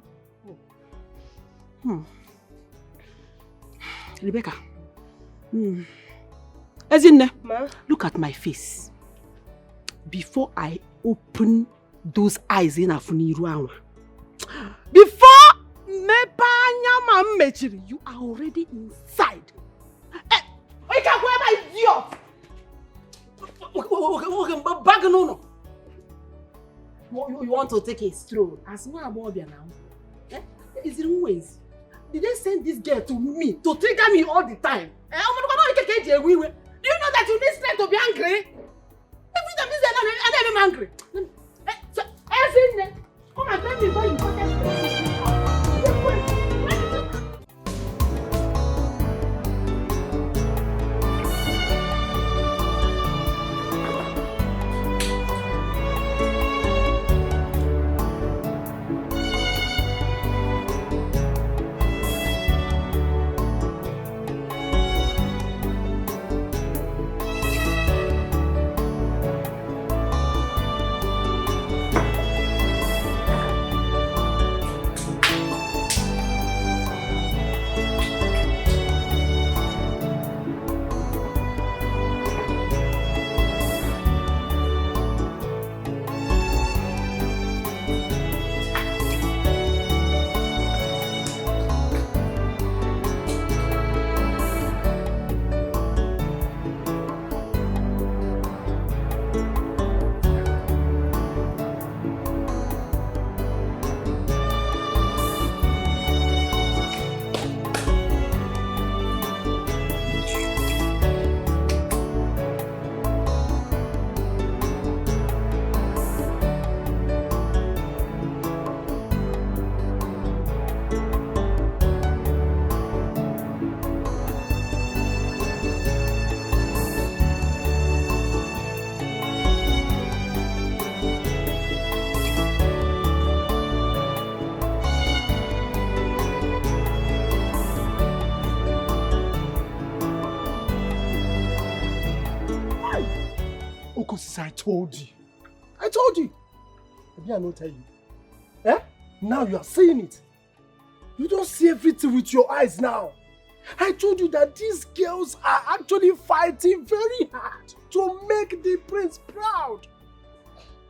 H: Rebecca. Ezine, look at my face. Before I open those eyes in Afuniru, before you are already inside. You want to take a stroll? As now, is it ways? Did they send this girl to me to trigger me all the time? Do you know that you need strength to be angry? Every time this I'm angry. Come and tell me why you got that.
L: I told you. I told you. Maybe I don't tell you. Eh? Now you are seeing it. You don't see everything with your eyes now. I told you that these girls are actually fighting very hard to make the prince proud.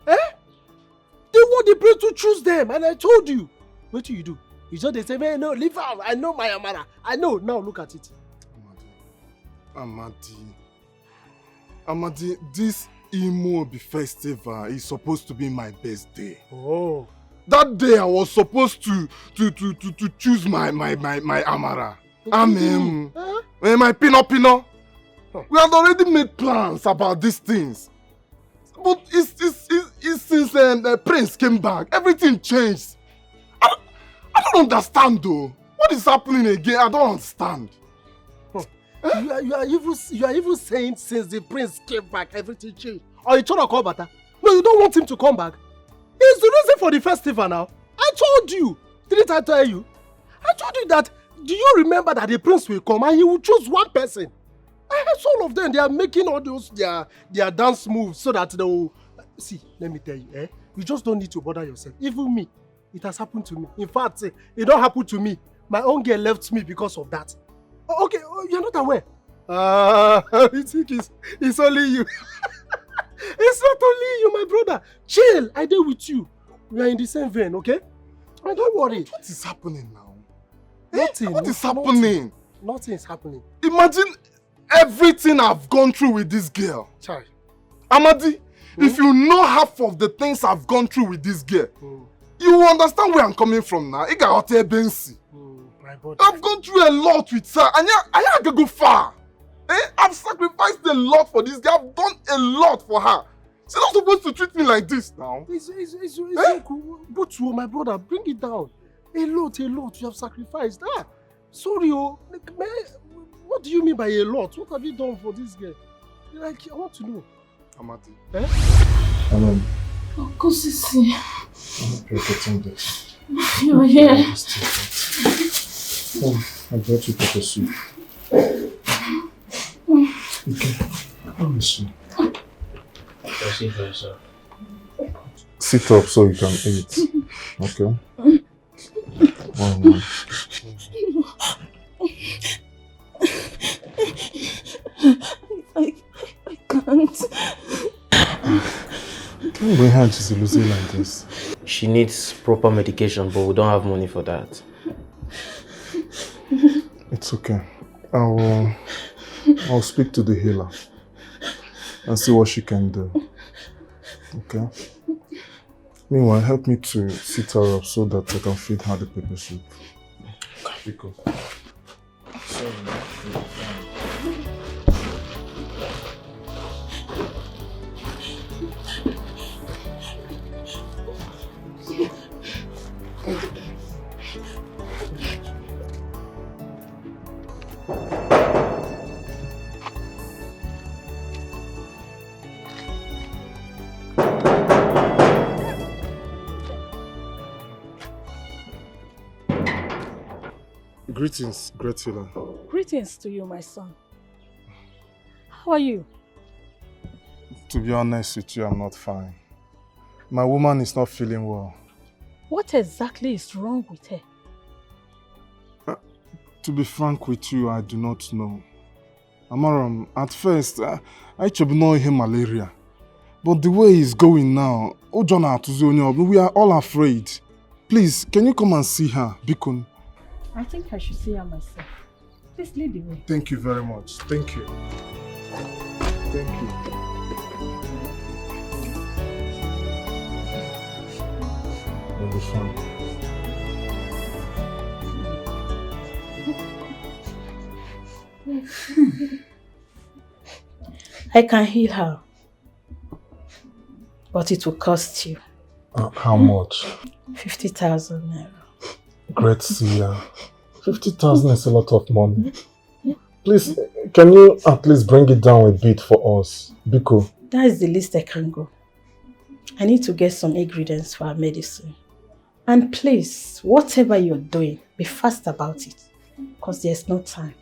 L: Eh? They want the prince to choose them, and I told you. What do? You just they say, hey, no, leave out. I know my Amara. I know. Now look at it.
N: Amadi, this Immerse festival is supposed to be my best day.
L: Oh.
N: That day I was supposed to choose my Amara. My Pino. We had already made plans about these things. But it's since the prince came back, everything changed. I don't understand though. What is happening again? I don't understand.
L: You are even saying since the prince came back, everything changed. Or you trying to come back? No, you don't want him to come back. It's the reason for the festival now. I told you. Didn't I tell you? I told you that. Do you remember that the prince will come and he will choose one person? So all of them, they are making all those their dance moves so that they will... See, let me tell you, you just don't need to bother yourself. Even me, it has happened to me. In fact, it don't happen to me. My own girl left me because of that. Okay, you're not aware. You think it's only you. It's not only you, my brother. Chill, I deal with you. We are in the same vein, okay? Don't worry.
N: What is happening now?
L: Nothing.
N: What is happening?
L: Nothing is happening.
N: Imagine everything I've gone through with this girl.
L: Sorry.
N: Amadi, if you know half of the things I've gone through with this girl, you will understand where I'm coming from now. My
L: brother.
N: I've gone through a lot with her, and I can go far. I've sacrificed a lot for this girl. I've done a lot for her. She's not supposed to treat me like this now.
L: It's cool. But you, my brother, bring it down. A lot you have sacrificed. Sorry, what do you mean by a lot? What have you done for this girl? I want to know.
N: Amati.
R: Uncle Sisi.
M: I'm getting this.
R: You're here.
M: I brought you pepper soup. Okay. Let me see. Sit up so you can eat. Okay? One.
R: I can't.
M: Can't bring her to losing like this.
U: She needs proper medication, but we don't have money for that.
M: It's okay. I'll speak to the healer and see what she can do. Okay? Meanwhile, help me to sit her up so that I can feed her the pepper soup. Because... Greetings, great healer.
R: Greetings to you, my son. How are you?
M: To be honest with you, I'm not fine. My woman is not feeling well.
R: What exactly is wrong with her?
M: To be frank with you, I do not know. Amaram, at first, I should know him malaria. But the way he's going now, we are all afraid. Please, can you come and see her, Bikun?
R: I think I should see her myself. Please lead the way.
M: Thank you very much. Thank you. Thank you. You'll be fine.
R: I can heal her. But it will cost you.
M: How much?
R: 50,000 naira.
M: Great seer. 50,000 is a lot of money. Please, can you at least bring it down a bit for us? Biko.
R: That is the least I can go. I need to get some ingredients for our medicine. And please, whatever you're doing, be fast about it. Because there's no time.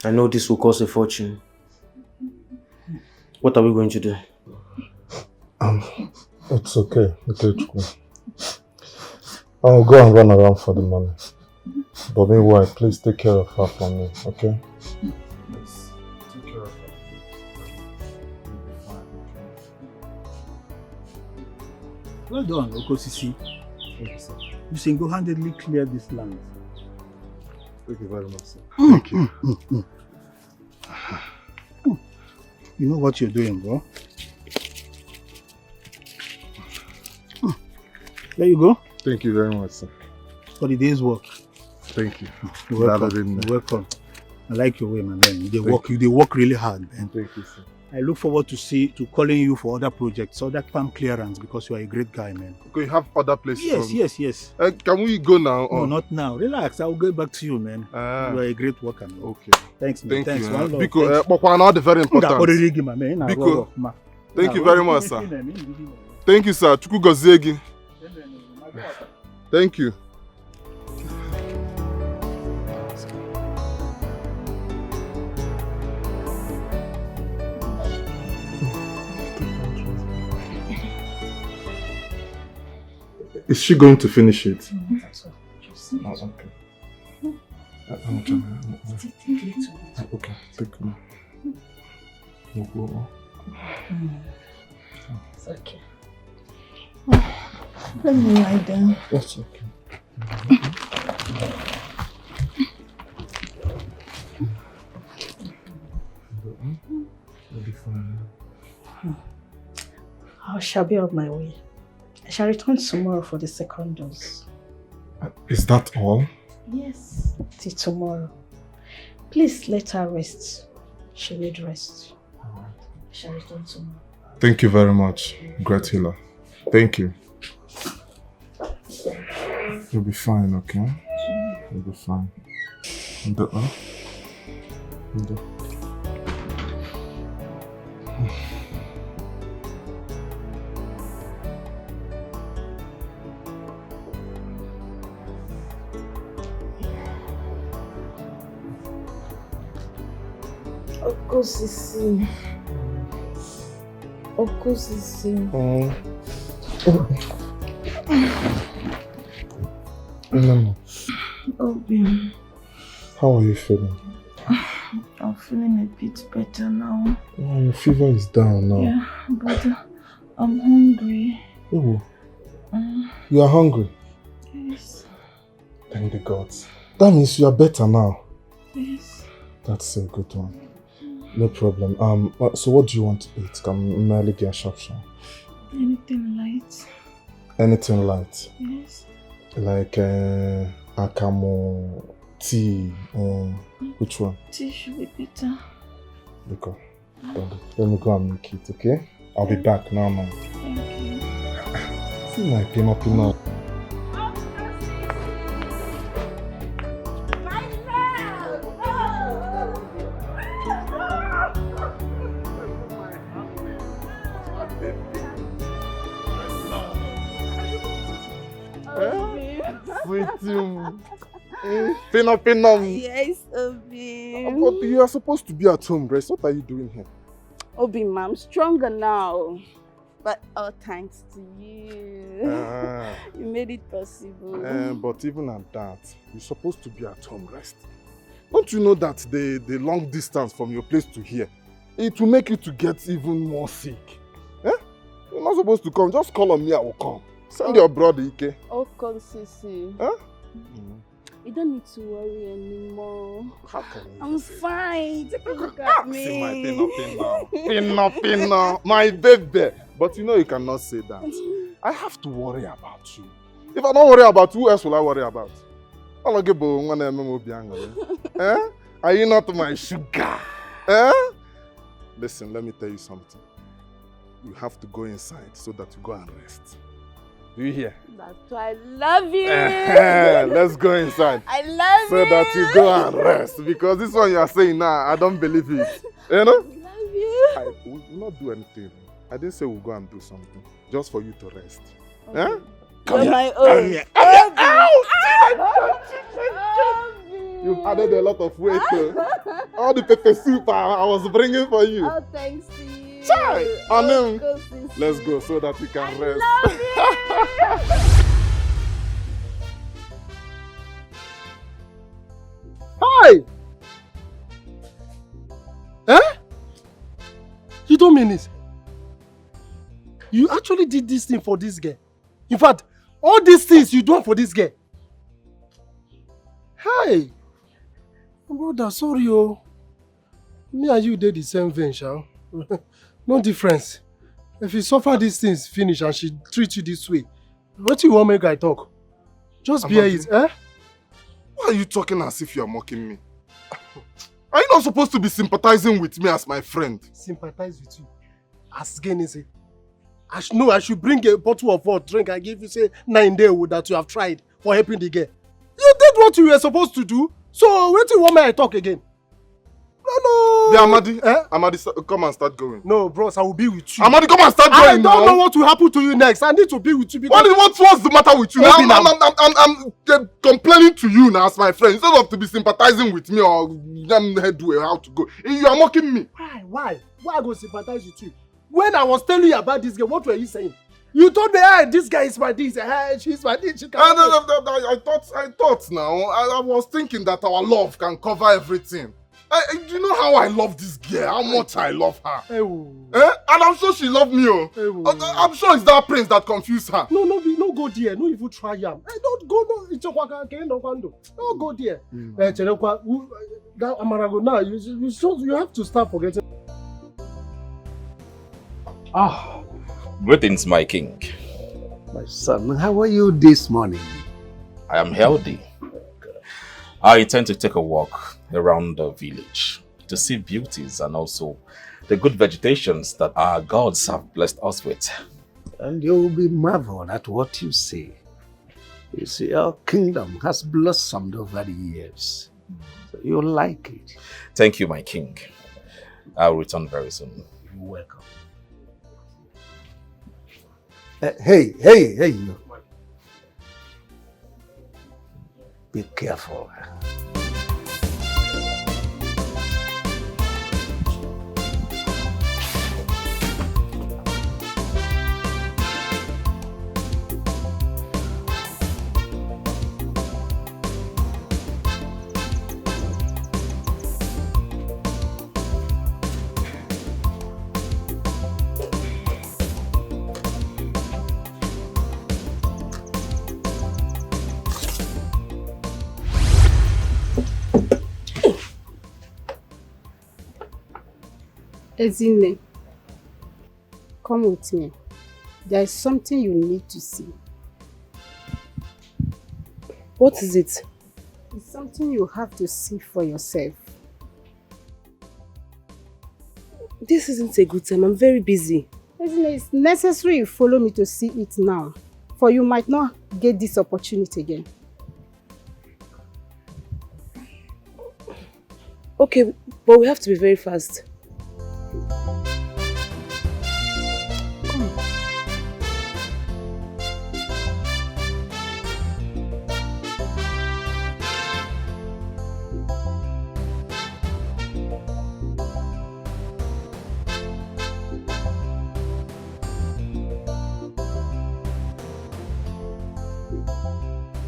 U: I know this will cost a fortune. What are we going to do?
M: It's okay. I'll go and run around for the money. But meanwhile, please take care of her for me, okay? Please, take care of her.
Q: Well done, Okosisi. Thank you, sir. You single-handedly cleared this land.
M: Thank you very much, sir.
Q: Thank you. You know what you're doing, bro. There you go.
M: Thank you very much, sir.
Q: For the day's work.
N: Thank you.
Q: You're welcome. You're welcome. I like your way, my man. They work really hard, man.
N: Thank you, sir.
Q: I look forward to calling you for other projects, other farm clearance, because you are a great guy, man.
N: Okay, you have other places?
Q: Yes.
N: Can we go now?
Q: No, not now. Relax. I'll get back to you, man. You are a great worker, man.
N: Okay.
Q: Thanks, man.
N: Thank you.
Q: One love.
N: Because very important.
Q: Because,
N: thank you very much, sir. Thank you, sir. Chuku Gozegi. Thank you. Is she going to finish it?
M: That's
N: Oh, okay. Okay, take me.
R: It's okay. Let me lie down.
N: That's okay. You'll be fine.
R: I shall be on my way. I shall return tomorrow for the second dose.
N: Is that all?
R: Yes, till tomorrow. Please let her rest. She need rest. I shall return tomorrow.
N: Thank you very much, great healer. Thank you. You'll be fine, okay? You'll be fine.
R: Okosisi.
N: No.
R: Obi.
N: How are you feeling?
R: I'm feeling a bit better now.
N: Oh, your fever is down now.
R: Yeah, but I'm hungry.
N: Oh. You are hungry?
R: Yes.
N: Thank the gods. That means you are better now.
R: Yes.
N: That's a good one. No problem. So what do you want to eat? Can merely get a shop.
R: Anything light.
N: Anything light?
R: Yes.
N: Like akamo, tea, which one?
R: Tea should be better.
N: Okay. Let me go and make it, okay? I'll be back now, man.
R: Thank you.
N: See my pinot. Pinot.
V: Yes, Obi.
N: But you are supposed to be at home, Grace. What are you doing here?
V: Obi, ma, I'm stronger now. But all thanks to you. You made it possible.
N: But even at that, you're supposed to be at home, rest. Don't you know that the long distance from your place to here, it will make you to get even more sick? You're not supposed to come. Just call on me, I will come. Send your brother, Ike.
V: Oh, Sisi. You don't need to worry anymore.
N: How can you?
V: I'm fine. Take a look at me.
N: See my Pinot. My baby. But you know you cannot say that. I have to worry about you. If I don't worry about you, who else will I worry about? Are you not my sugar? Listen, let me tell you something. You have to go inside so that you go and rest. Do you hear?
V: That's why I love you.
N: Let's go inside.
V: I love you.
N: So that you go and rest. Because this one you are saying now, I don't believe it. You know?
V: I love you.
N: We will not do anything. I didn't say we'll go and do something. Just for you to rest.
V: Okay.
N: Come
V: You're
N: here.
V: my own.
N: You've added a lot of weight. All the pepper soup I was bringing for you.
V: Oh, thanks to you.
N: Let's go so that we can rest.
L: Hi! You don't mean it? You actually did this thing for this girl? In fact, all these things you done for this girl? Hi! Brother, sorry oh. Me and you did the same thing, shall? No difference. If you suffer these things finish and she treats you this way, what do you want make I talk? Just bear it,
N: Why are you talking as if you are mocking me? Are you not supposed to be sympathizing with me as my friend?
L: Sympathize with you. As Genese. I should bring a bottle of water, drink, and give you, say, 9 days that you have tried for helping the girl. You did what you were supposed to do. So, wait till one minute I talk again. No.
N: The Amadi, Amadi, come and start going.
L: No, bros, I will be with you.
N: Amadi, come and start going now.
L: I don't know what will happen to you next. I need to be with you because...
N: What's the matter with you? I'm complaining to you now as my friend. Instead of to be sympathizing with me or do how to go. You are mocking me.
L: Why? Why I go sympathize with you? When I was telling you about this girl, what were you saying? You told me, hey, this guy is my this, hey, she's my this. She
N: I thought now. I was thinking that our love can cover everything. Do you know how I love this girl? How much I love her? And I'm sure she loved me. I'm sure it's that prince that confused her.
L: No, go there. No even try him. Don't go. Don't go there. That Amarago now. You have to start forgetting.
E: Greetings, my king.
K: My son, how are you this morning?
E: I am healthy. I intend to take a walk around the village to see beauties and also the good vegetations that our gods have blessed us with.
K: And you will be marveled at what you see. You see, our kingdom has blossomed over the years. So you'll like it.
E: Thank you, my king. I'll return very soon.
K: You're welcome. Hey, you. Be careful.
P: Ezine, come with me. There is something you need to see.
I: What is it?
P: It's something you have to see for yourself.
I: This isn't a good time. I'm very busy.
P: Ezine, it's necessary you follow me to see it now, for you might not get this opportunity again.
I: Okay, but we have to be very fast.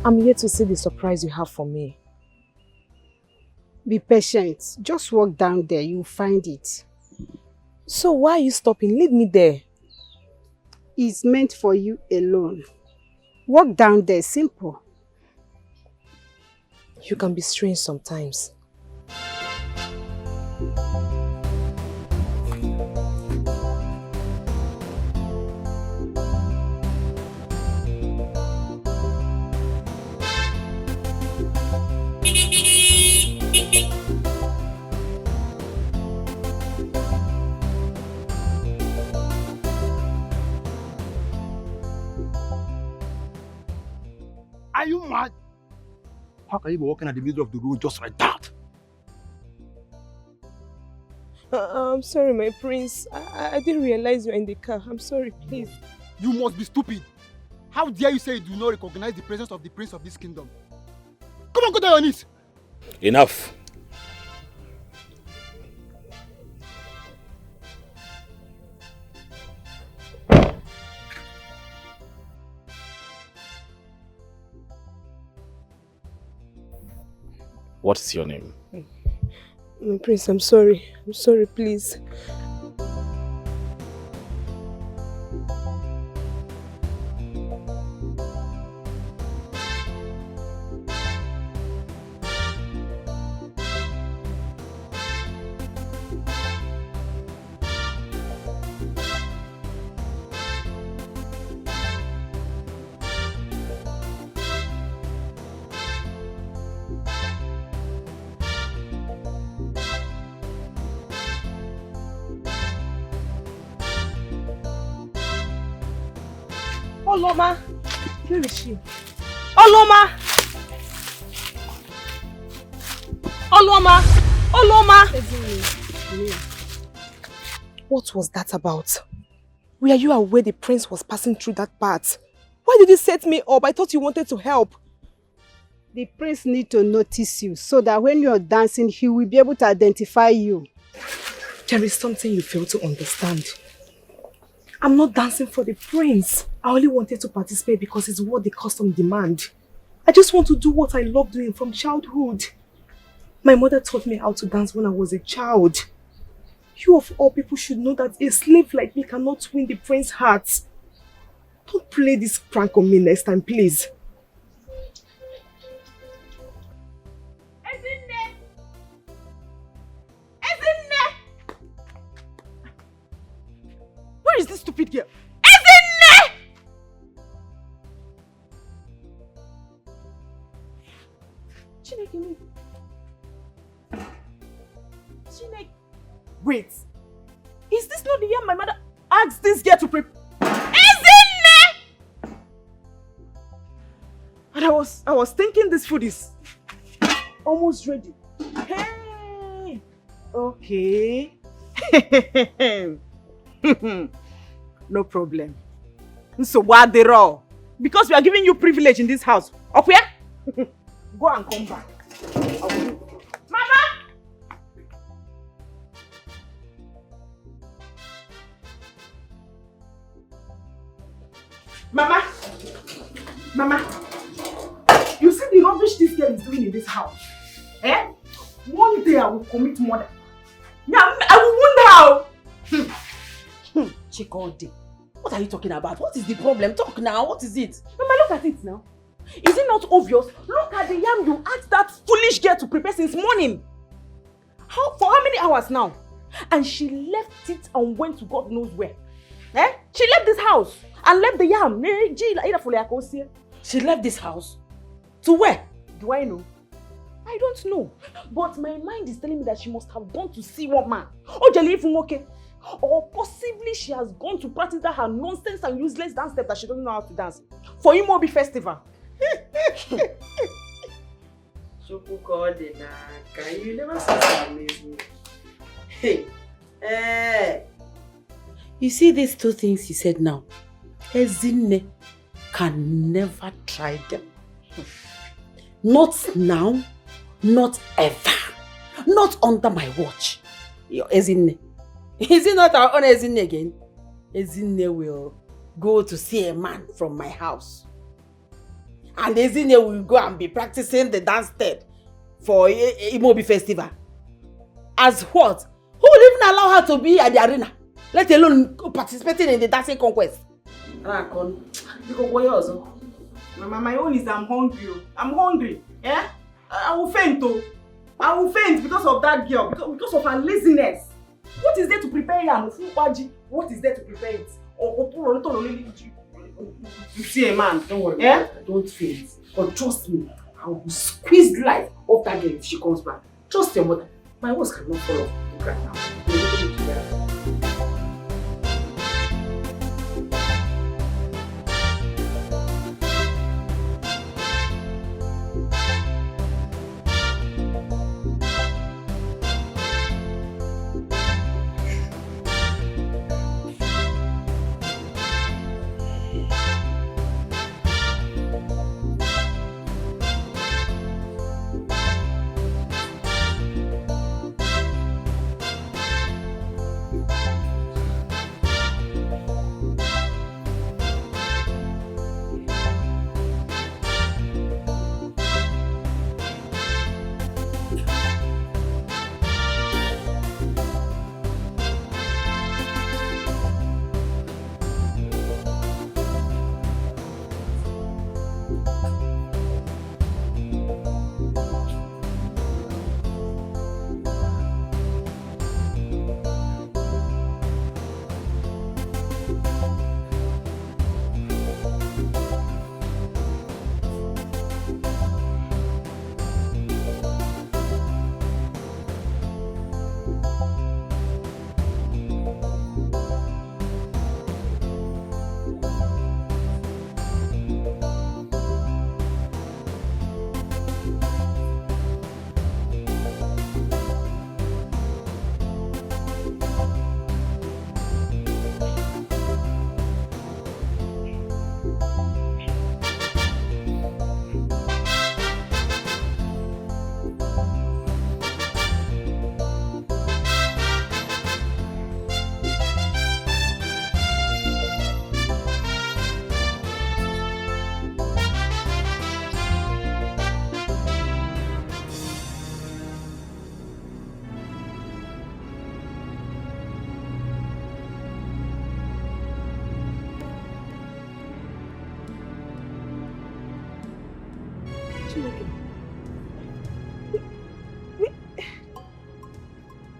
I: I'm here to see the surprise you have for me.
P: Be patient. Just walk down there. You'll find it.
I: So why are you stopping? Leave me there.
P: It's meant for you alone. Walk down there. Simple.
I: You can be strange sometimes.
Q: Are you mad? How can you be walking at the middle of the road just like that?
I: I'm sorry, my prince. I didn't realize you're in the car. I'm sorry, please.
Q: You must be stupid. How dare you say you do not recognize the presence of the prince of this kingdom? Come on, go down on it.
E: Enough. What is your name?
I: My prince, I'm sorry. I'm sorry, please.
C: Oloma! Where is she? Oloma! Oloma! Oloma!
I: What was that about? Were you aware the prince was passing through that part? Why did you set me up? I thought you wanted to help.
P: The prince needs to notice you so that when you're dancing, he will be able to identify you.
I: There is something you fail to understand. I'm not dancing for the prince. I only wanted to participate because it's what the custom demand. I just want to do what I love doing from childhood. My mother taught me how to dance when I was a child. You of all people should know that a slave like me cannot win the prince's heart. Don't play this prank on me next time, please.
C: Where is this stupid girl? Chineke. Wait. Is this not the year my mother asked this girl to prepare? And I was thinking this food is almost ready. Hey! Okay. No problem. So what the raw? Because we are giving you privilege in this house. Up here? Go and come back. Mama! Mama! Mama! You see the rubbish this girl is doing in this house? Eh? One day I will commit murder. Yeah, I will wound her.
H: Chikodi, what are you talking about? What is the problem? Talk now. What is it?
C: Mama, look at it now. Is it not obvious? Look at the yam you asked that foolish girl to prepare since morning. For how many hours now? And she left it and went to God knows where. Eh? She left this house and left the yam.
H: She left this house? To where?
C: Do I know? I don't know. But my mind is telling me that she must have gone to see one man. Oh, Jelly, if okay. Or possibly she has gone to practice that her nonsense and useless dance step that she doesn't know how to dance. For Imobi festival.
H: You never said that amazing. Hey. You see these two things you said now? Ezinne can never try them. Not now, not ever. Not under my watch. Your Ezinne. Is it not our own Ezinne again? Ezinne will go to see a man from my house. And Ezinne will go and be practicing the dance step for Imobi festival. As what? Who will even allow her to be at the arena? Let alone participating in the dancing conquest.
C: Mama, my own is I'm hungry. I'm hungry. Yeah? I will faint though. I will faint because of that girl. Because of her laziness. What is there to prepare yam? What is there to prepare it? You see a man. Don't worry. Yeah?
H: Don't faint. But trust me, I will squeeze life off that girl if she comes back. Trust your mother. My words cannot fall off the ground now.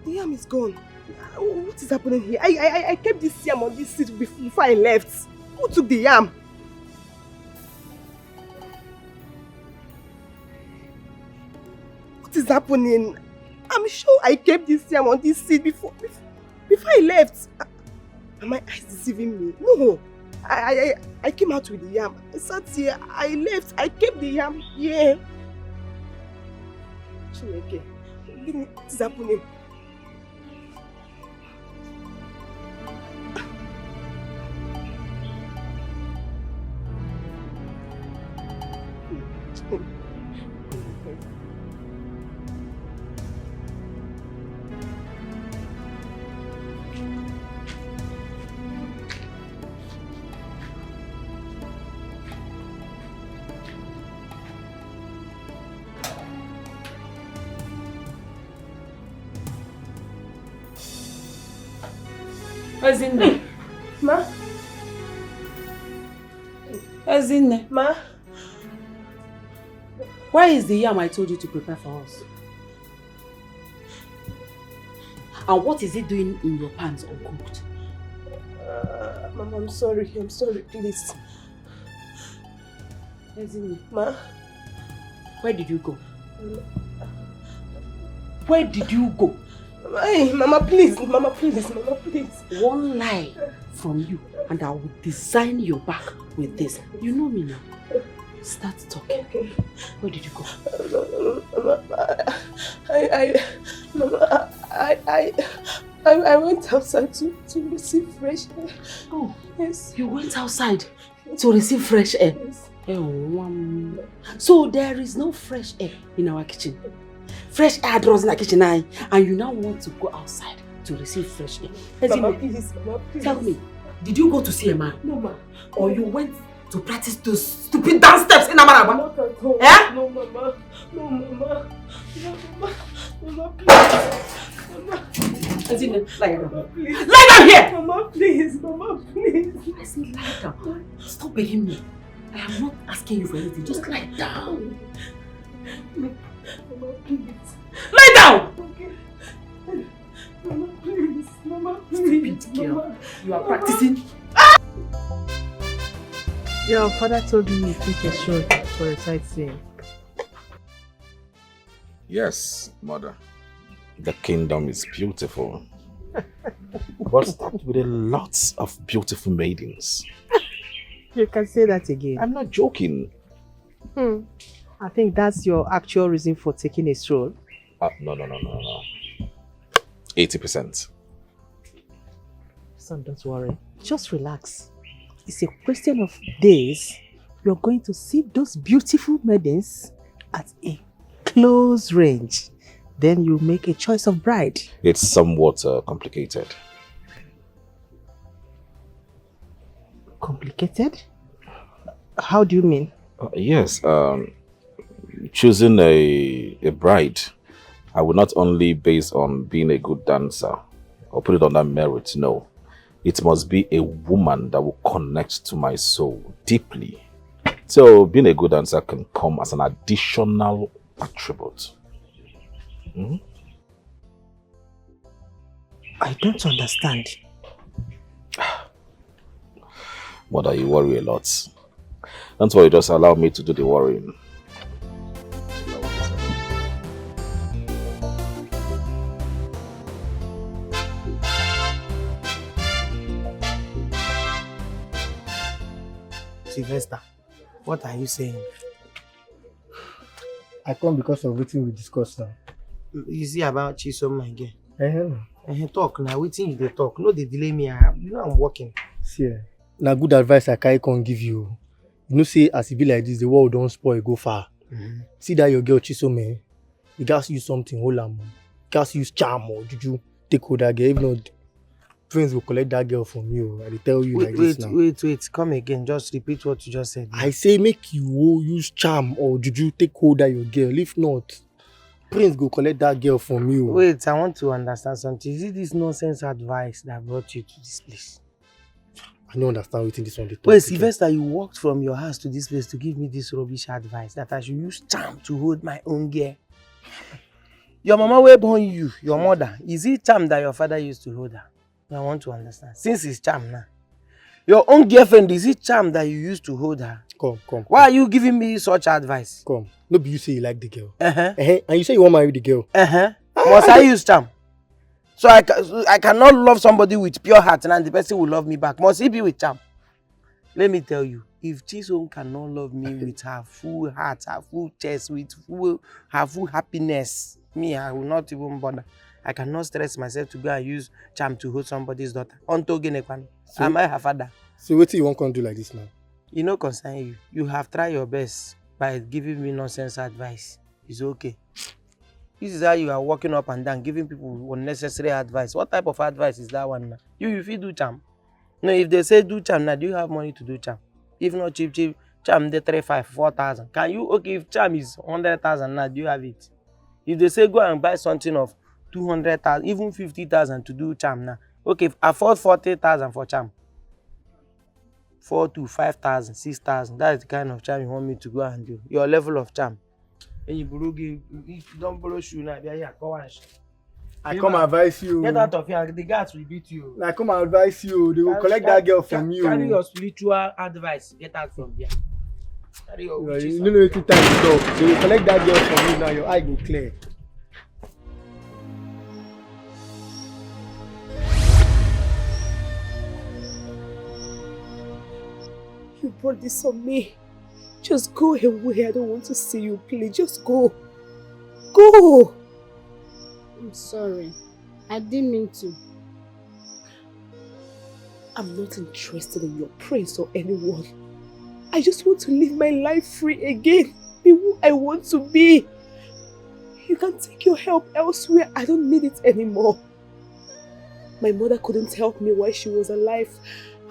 A: The yam is gone. What is happening here? I kept this yam on this seat before I left. Who took the yam? What is happening? I'm sure I kept this yam on this seat before I left. Are my eyes deceiving me? No. I came out with the yam. I sat here. I left. I kept the yam here. Chineke, what is happening?
C: Ezinne.
A: Ma?
C: Ezinne.
A: Ma?
C: Where is the yam I told you to prepare for us? And what is it doing in your pans uncooked?
A: Mama, I'm sorry, please.
C: Ezinne.
A: Ma?
C: Where did you go? Where did you go?
A: Hey, Mama, please.
C: One lie from you and I will design your back with this. You know me now. Start talking.
A: Okay.
C: Where did you go?
A: I went outside to receive fresh air.
C: Oh,
A: yes.
C: You went outside to receive fresh air?
A: Yes.
C: So there is no fresh air in our kitchen. Fresh air draws in our kitchen, and you now want to go outside to receive fresh air.
A: Mama, please.
C: Tell me, did you go to see a man?
A: No, ma.
C: Or you went to practice those stupid dance steps in Amaraba?
A: Not at all.
C: Eh?
A: No, Mama. Mama, please. Mama.
C: Lie down.
A: Please.
C: Lie down here!
A: Mama, please.
C: I said lie down. Stop begging me. I am not asking you for anything. Just lie down.
A: Mama, please.
C: Lie down!
A: Okay. Mama, please.
C: Stupid girl.
A: Mama.
C: You are practicing.
J: Your father told me you took a shot for a sightseeing.
E: Yes, mother. The kingdom is beautiful. But stocked with a lot of beautiful maidens.
J: You can say that again.
E: I'm not joking.
J: I think that's your actual reason for taking a stroll.
E: No. 80%.
J: Son, don't worry. Just relax. It's a question of days. You're going to see those beautiful maidens at a close range. Then you make a choice of bride.
E: It's somewhat complicated.
J: Complicated? How do you mean?
E: Yes. Choosing a bride, I would not only base on being a good dancer or put it on that merit. No. It must be a woman that will connect to my soul deeply. So being a good dancer can come as an additional attribute.
J: I don't understand.
E: Mother, you worry a lot. Don't worry, just allow me to do the worrying.
G: Sylvester, what are you saying?
L: I come because of what we discussed now.
G: You see about Chisom, my girl. Talk now, waiting you dey talk. No, they delay me. You know I'm working.
L: See, na good advice I can't give you. You know, say as it be like this, the world don't spoil, go far. See that your girl Chisom, you guys use something, hold on. You guys use charm or juju, take hold that girl. If not, friends will collect that girl from you. I tell you this now.
G: Wait, come again. Just repeat what you just said.
L: I say make you use charm or juju, take hold that your girl. If not, Prince go collect that girl from you.
G: Wait, I want to understand something. Is it this nonsense advice that brought you to this place? I don't understand what this one.
J: Wait, Sylvester, you walked from your house to this place to give me this rubbish advice that I should use charm to hold my own girl. Your mama will born you, your mother. Is it charm that your father used to hold her? I want to understand. Since it's charm now. Your own girlfriend, is it charm that you used to hold her?
G: Come.
J: Why are you giving me such advice?
G: Come. No, be you say you like the girl. And you say you want to marry the girl.
J: Must I use charm? So I cannot love somebody with pure heart and the person will love me back. Must he be with charm? Let me tell you, if Chisom cannot love me with her full heart, her full chest, with her full happiness, me, I will not even bother. I cannot stress myself to go and use charm to hold somebody's daughter. Am I her father?
G: So what you want to do like this now?
J: You know, concern you. You have tried your best by giving me nonsense advice. It's okay. This is how you are walking up and down, giving people unnecessary advice. What type of advice is that one now? You feel do charm. No, if they say do charm now, do you have money to do charm? If not cheap, charm they 3,500, 4,000. Can you, okay, if charm is 100,000 now, do you have it? If they say go and buy something of 200,000, even 50,000 to do charm now, okay, afford 40,000 for charm. 4 to 5,000, 6,000. That is the kind of charm you want me to go and do. Your level of charm. And if you don't borrow shoe now,
G: I come advise you.
J: Get out of here. The guards will beat you.
G: I come advise you. They will collect that girl from you.
J: Carry your spiritual advice. Get out from here. Carry your
G: you know what time to talk. They will collect that girl from you now. Your eye go clear.
I: You brought this on me. Just go away. I don't want to see you, please. Just go. Go!
P: I'm sorry. I didn't mean to.
I: I'm not interested in your praise or anyone. I just want to live my life free again. Be who I want to be. You can take your help elsewhere. I don't need it anymore. My mother couldn't help me while she was alive.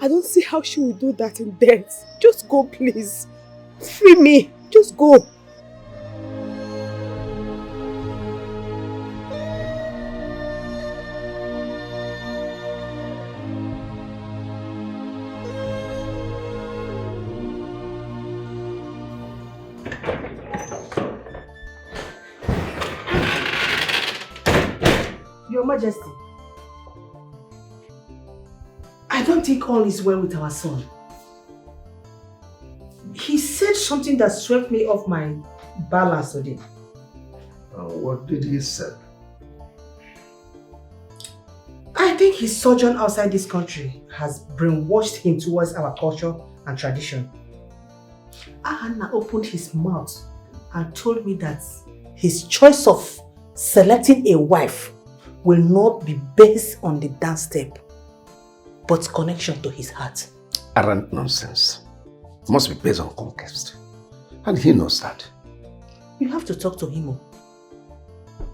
I: I don't see how she will do that in death. Just go, please. Free me. Just go.
R: Your Majesty, I don't think all is well with our son. He said something that swept me off my balance today.
K: What did he say?
R: I think his sojourn outside this country has brainwashed him towards our culture and tradition. Ahana opened his mouth and told me that his choice of selecting a wife will not be based on the dance step, but connection to his heart.
K: Arrant nonsense. It must be based on conquest. And he knows that.
R: You have to talk to him.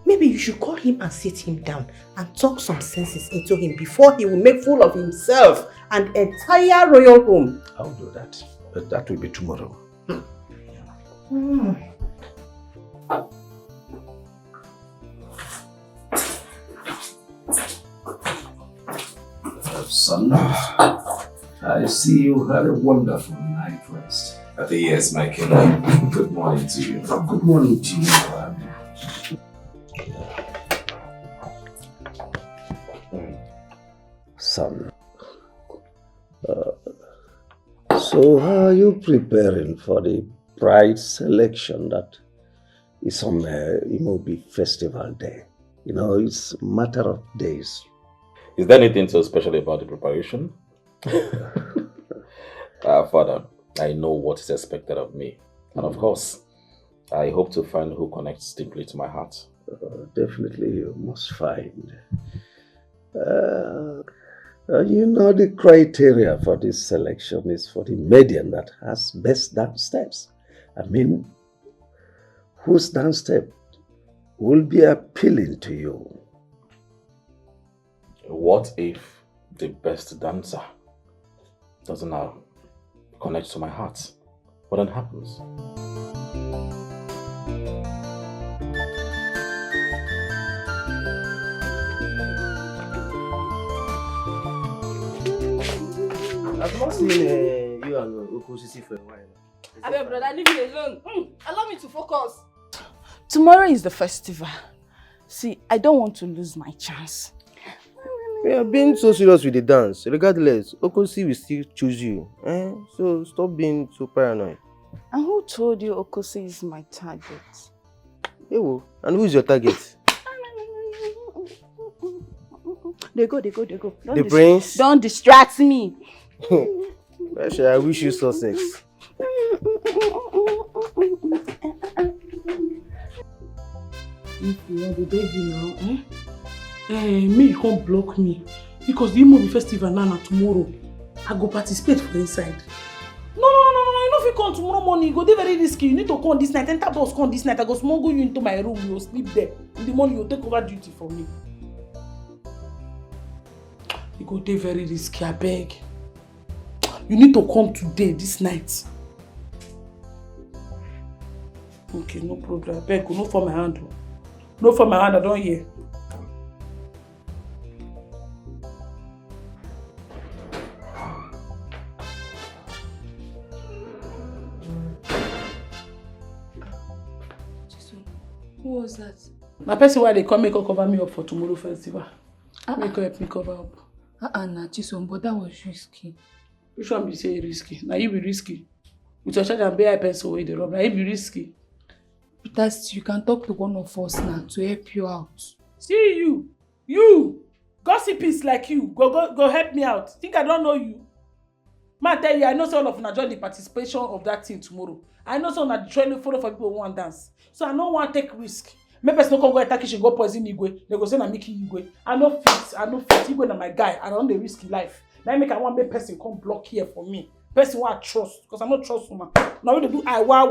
R: Maybe you should call him and sit him down and talk some senses into him before he will make fool of himself and entire royal home.
K: I'll do that. But that will be tomorrow. Son, I see you had a wonderful night rest.
E: Yes, my king. Good morning to you.
K: Good morning to you. Son, so how are you preparing for the bride selection that is on Imobi Festival Day? You know, it's a matter of days.
E: Is there anything so special about the preparation? Father, I know what is expected of me. And of course, I hope to find who connects deeply to my heart.
K: Definitely you must find. You know, the criteria for this selection is for the median that has best dance steps. I mean, whose dance step will be appealing to you?
E: What if the best dancer doesn't connect to my heart? What then happens?
U: I've not seen you and Okosisi for a while.
V: I beg, brother, leave me alone. Allow me to focus. Tomorrow is the festival. See, I don't want to lose my chance.
U: We are being so serious with the dance. Regardless, Okosi will still choose you. So stop being so paranoid.
V: And who told you Okosi is my target?
U: Ewo, and who is your target?
V: They go.
U: The prince?
V: Don't distract me.
U: Actually, I wish you success.
B: If you want the baby now, me you can't block me. Because the Immerse festival now tomorrow, I go participate for inside. No, you know if you come tomorrow morning, you go dey very risky. You need to come this night. Enter bus come this night. I go smuggle you into my room. You will sleep there. In the morning, you will take over duty for me. You go dey very risky, I beg. You need to come today, this night. Okay, no problem. I beg, no for my hand. No for my hand, I don't hear.
P: Who was that?
B: My person why they come make her cover me up for tomorrow festival. Make her help me cover up.
P: Nah, Chisom, but that was risky.
B: Which one be say risky? Now you be risky. With your charge and BI pencil away the rob. Now you be risky.
P: But you can talk to one of us now to help you out.
B: See you, gossipers like you, go help me out. Think I don't know you? Man, tell you, I know some of you join the participation of that thing tomorrow. I know some of you follow for people who want dance. So I don't want to take risk. Maybe person no come go attack kitchen, go poison Igwe. They go say na Mickey Igwe. I no fit. Igwe na my guy. I don't dey risky life. Now make I want make person come block here for me. Person who I trust, because I not trust woman. Now we dey do wow.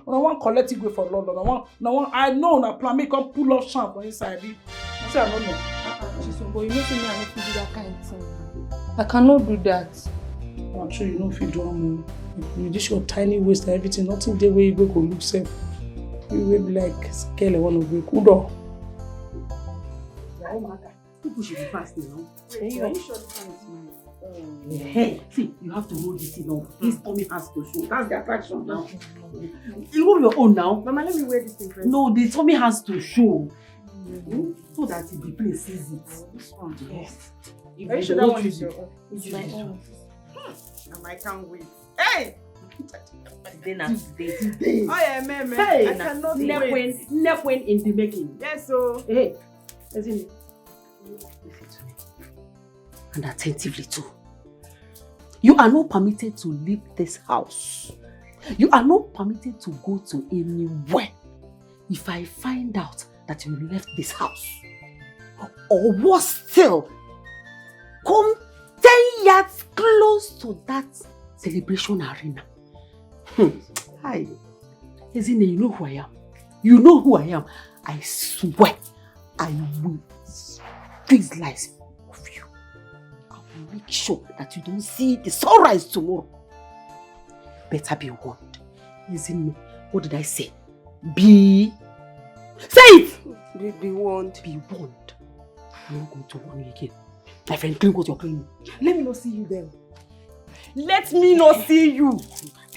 B: No one collect Igwe for London. No one. I know na plan me come pull off champ for inside. I say I don't know.
P: Chisom, but you know say me I no fit do that kind of thing. I cannot do that.
B: I'm sure you know if you do am. You just your tiny waist and everything. Nothing there where you go look safe. You will be like scale one of the kudo.
H: People should be fast now.
V: Are you sure the time is mine?
H: Hey, see, you have to hold this thing now. This tummy has to show. That's the attraction now. You hold your own now.
V: Mama, let me wear this thing first.
H: No, the tummy has to show. So that the place sees it.
V: This one,
H: yes.
V: Are you sure that one is your own? It's my own. I can't wait. Hey!
H: Today.
V: Oh yeah, man.
H: Hey,
V: I cannot wait.
H: Nepwen in the making.
V: Yes, so.
H: Hey, listen to me. And attentively too. You are not permitted to leave this house. You are not permitted to go to anywhere. If I find out that you left this house, or worse still, come 10 yards close to that celebration arena. Hi. Ezine, you know who I am. You know who I am. I swear, I will freeze lies of you. I will make sure that you don't see the sunrise tomorrow. Better be warned. Ezine, what did I say? Say it!
V: Be warned.
H: Be warned. I'm not going to warn you again. My friend, clean what you're cleaning.
V: Let me not see you there. Let me not see you.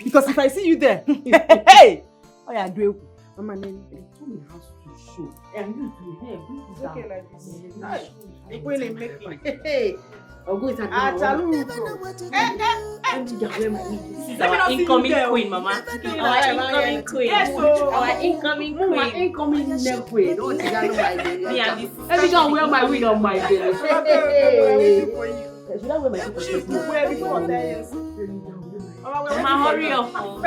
V: Because if I see you there, hey! Oh yeah, do it. Mama, then
H: the tummy has to show. And you to hair, bring it down.
V: Okay, like this. It's really making.
H: Hey! I'll go inside.
V: This is our incoming queen, Mama. Our incoming queen. Yes, so our incoming queen.
H: My incoming neck queen. Don't you know my baby?
V: Every time I wear my wig on my baby. Hey!
H: Should I wear my wig?
V: Wear before 10 years. Mama, hurry up. I'm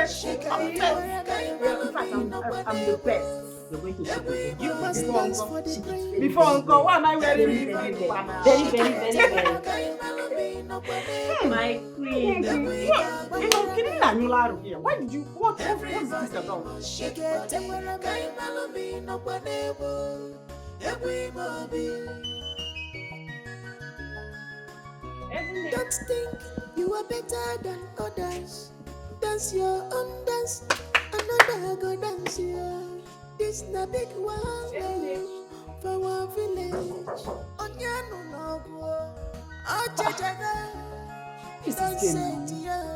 V: the best.
H: You're going to
V: see before Uncle, why am I wearing this?
H: Very.
V: My queen. Why did you? What is this about?
F: Don't think you are better than others. Dance your own dance. Another go dance here. This na big one for one village. Onyanu no go. Ajajaga.
C: This is game.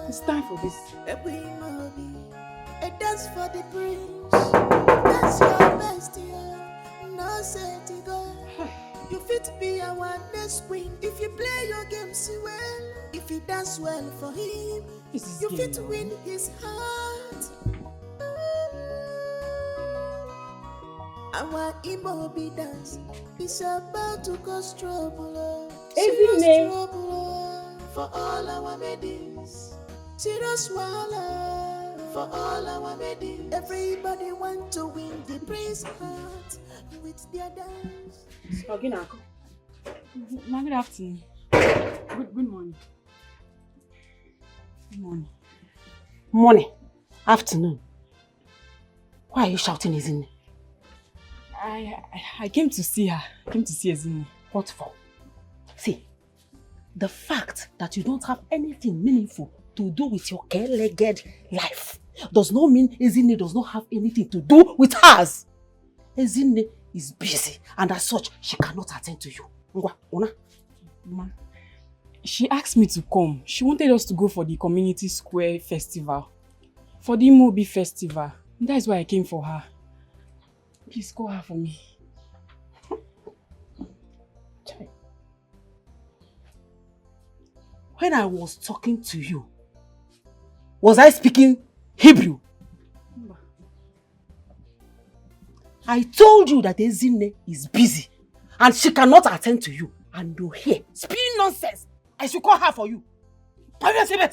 C: It's time for this.
F: A dance for the prince. That's your best year. No say to go. You fit be our next queen if you play your games well. If you dance well for him, you fit win his heart. Our Imobi dance is about to cause trouble. Serious trouble for all our maidens. Serious wahala for all our maidens. Everybody want to win the prince's heart with their dance.
C: Good afternoon. Good morning. Good morning.
R: Morning. Afternoon. Why are you shouting Ezinne?
C: I came to see her. I came to see Ezinne.
R: What for? See, the fact that you don't have anything meaningful to do with your care-legged life does not mean Ezinne does not have anything to do with hers. Ezinne is busy, and as such, she cannot attend to you.
C: Ma, she asked me to come. She wanted us to go for the community square festival. For the Imobi festival. That is why I came for her. Please call her for me.
R: When I was talking to you, was I speaking Hebrew? I told you that Ezinne is busy and she cannot attend to you. And you're here spewing nonsense. I should call her for you. Carry your leg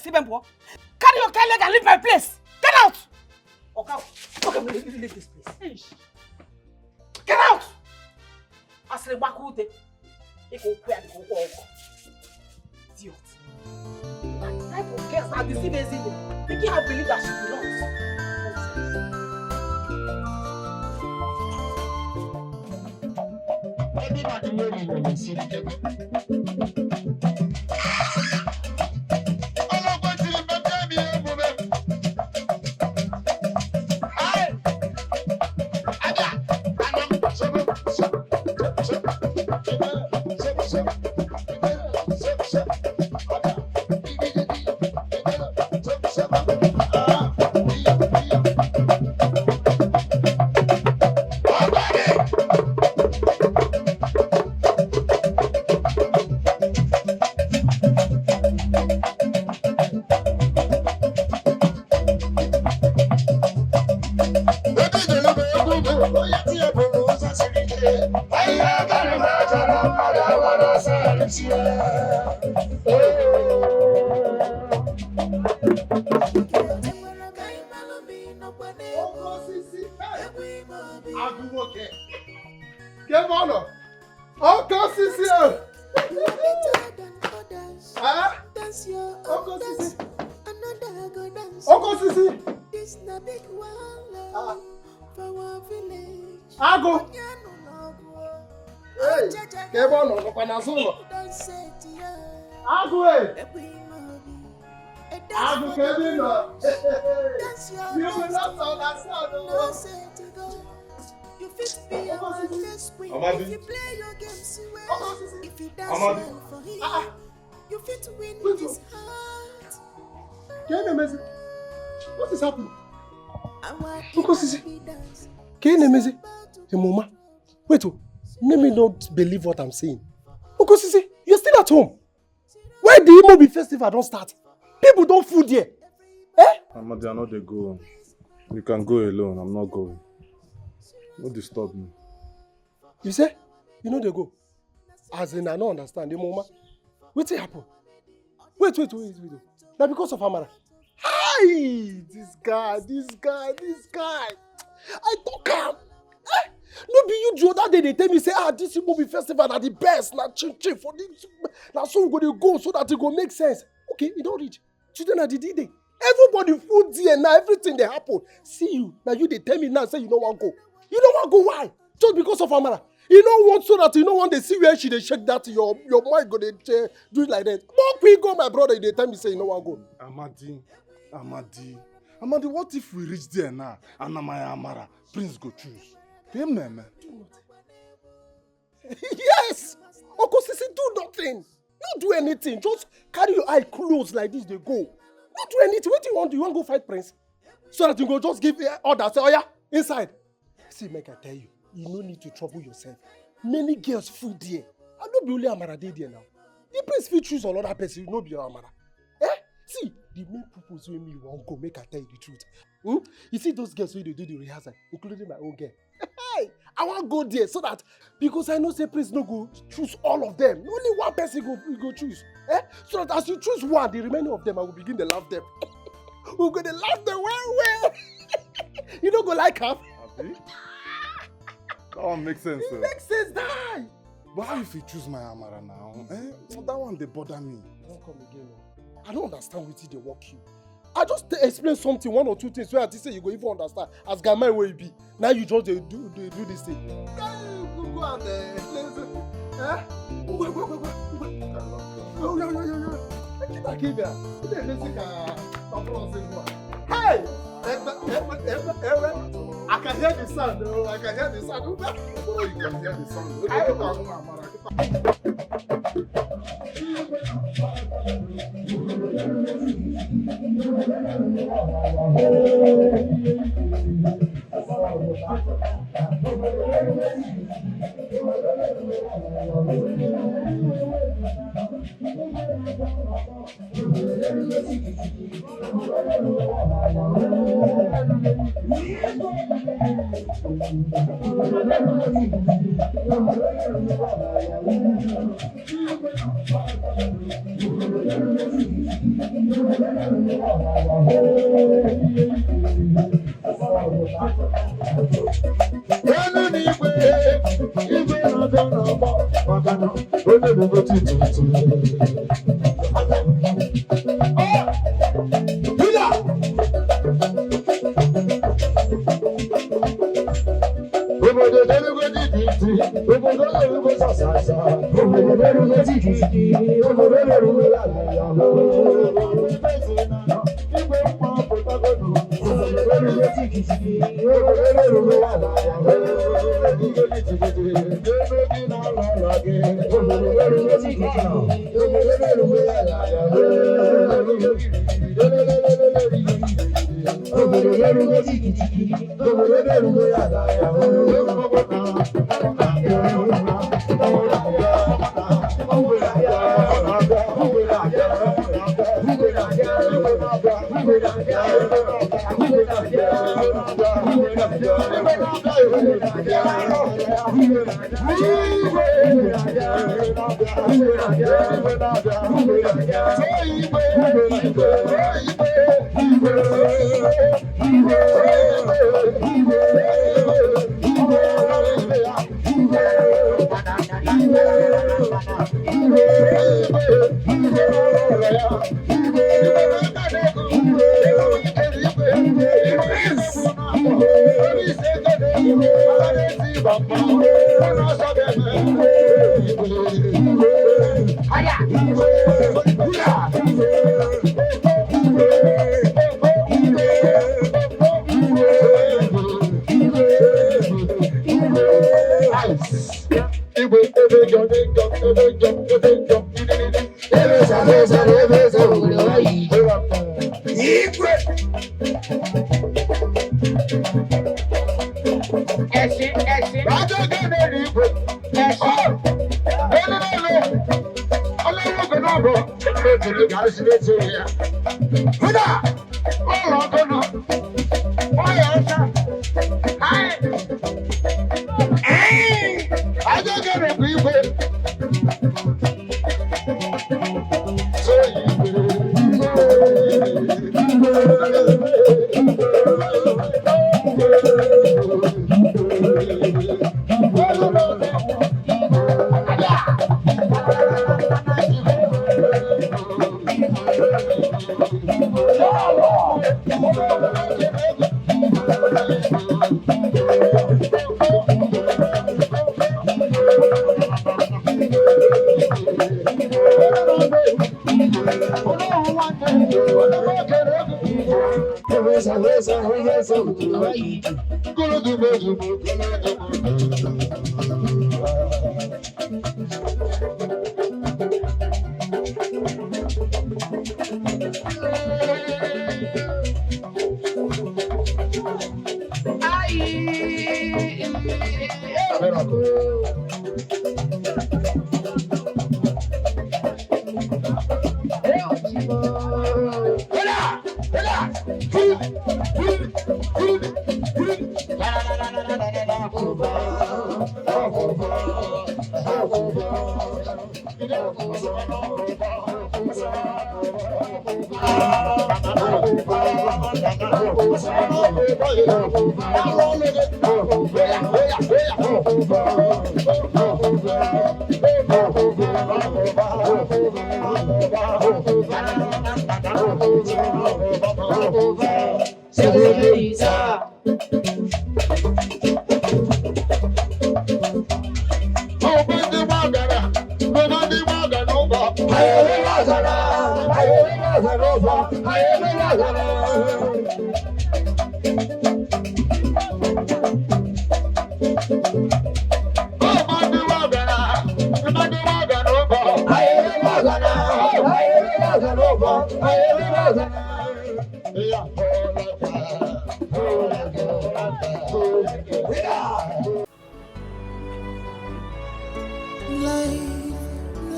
R: and leave my place. Get out! Okay, leave this place. Get out! Idiot. That type of girls are deceiving Ezinne, making her believe that she belongs.
F: Everybody know you will see the
L: What is happening? Uncle Sisi, Mama, wait, let me not believe what I'm saying. Uncle Sisi, you're still at home. Why the Imobi festival don't start? People don't food here.
M: Amadi, I know they go. You can go alone. I'm not going. Don't disturb me.
L: You say? You know they go. As in, I don't understand. Mama, what's happened? Wait. Now because of Amara. Hi! This guy. I talk him. No be you the other day they tell me say this Imobi festival are the best. Now chin for this. Now so we go so that it go make sense. Okay, you don't read. Today na the D-Day. Everybody food there now, everything they happen. See you. Now you they tell me now say you don't want to go. You don't want to go why? Just because of Amara. You don't want so that you don't want to see where she they shake that your mind go they do it like that. More quick go my brother they tell me say you don't want to go.
M: Amadi, what if we reach there now and Amaya Amara, Prince go choose? Him man.
L: Yes! Uncle Sisi, do nothing. No do anything. Just carry your eye closed like this, they go. No do anything. What do you want? Do you want to go fight Prince? So that you go just give order. Say, oh yeah, inside. See, make I tell you, you no need to trouble yourself. Many girls full there. I don't be only Amara there now. The Prince fit choose another person, you no be your Amara. See, the main purpose wey me wan go make I tell you the truth. You see those girls wey dey do the rehearsal, including my own girl. Hey, I wan go there so that because I know say Prince no go choose all of them. Only one person go choose. So that as you choose one, the remaining of them I will begin to laugh them. We're gonna laugh them well. You don't go like her.
M: That one makes sense.
L: It makes sense, die.
M: But how if you choose my Amara now? That one they bother me.
L: Don't come again. I don't understand what they work you. I just explain something, one or two things where I say you go even understand. As Gamma will be. Now you just do this thing. Go and listen. Go. Hey! I can hear the sound, though. I can hear the sound. Oh, you can hear the sound.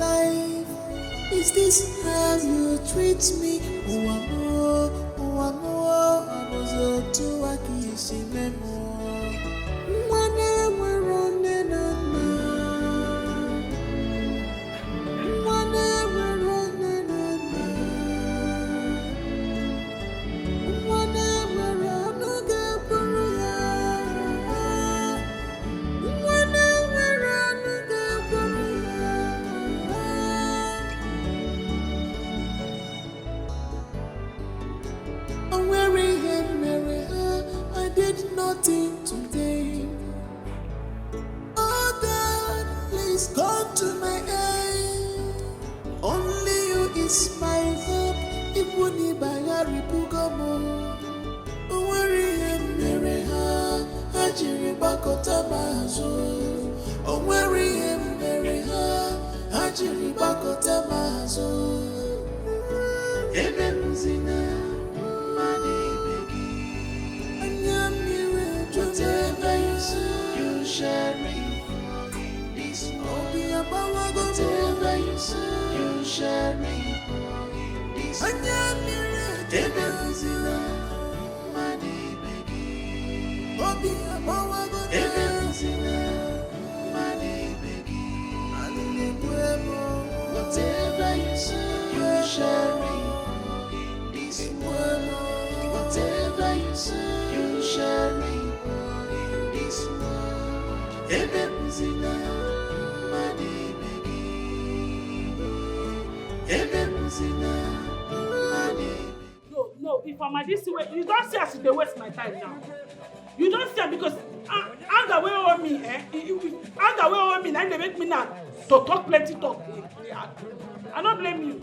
F: Life, is this how you treat me? Nothing today. Oh God, please come to my aid. Only you is my hope. Ibuni bayari pugamo. Oweri emere ha, hajiri bakota mazo. Oweri emere ha, hajiri bakota mazo. Ebe mzina. Whatever you say, you shall reap in this world. Whatever you say, you shall reap in this world. Whatever you say, money begging. Whatever you say, money begging. Whatever you say, you shall reap in this world. Whatever you say, you shall reap.
B: No, if I'm at this way, you don't see as they waste my time now. You don't see because anger way over me, anger way over me, now they make me now to talk plenty talk. I don't blame you.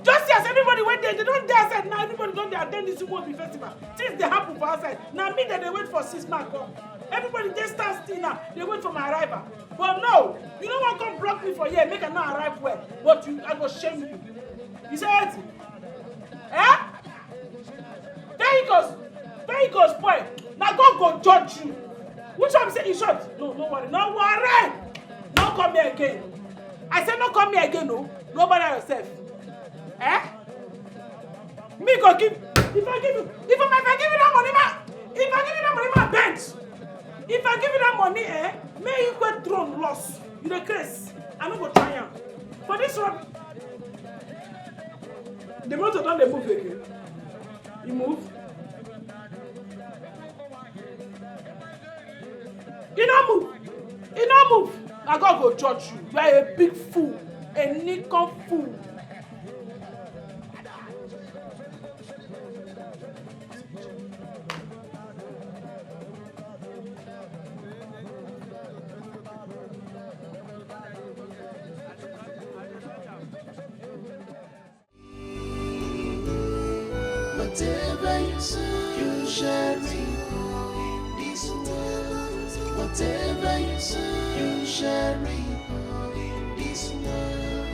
B: Just as everybody went there, they don't dare outside now. Everybody don't dare attend this Immerse festival. Things they happen for outside. Now me that they wait for 6 months. Everybody just stand still now. They wait for my arrival. But no, you don't want to come block me for here, make I not arrive well. But I go shame you. You say it? Eh? There he goes, boy. Now God go judge you. Which one say you short? No worry. No worry. Don't come here again. I said no come here again, no. Nobody yourself. Eh? Me go give. If I give you that money, bench. If I give you that money, may you go throne loss. You the case. I no go try am. For this one, the motor don't they move again. You move. You don't move. Now God go judge you. You are a big fool, a nickel fool.
F: Whatever you say, you shall reap in this world. Whatever you say, you shall reap in this world.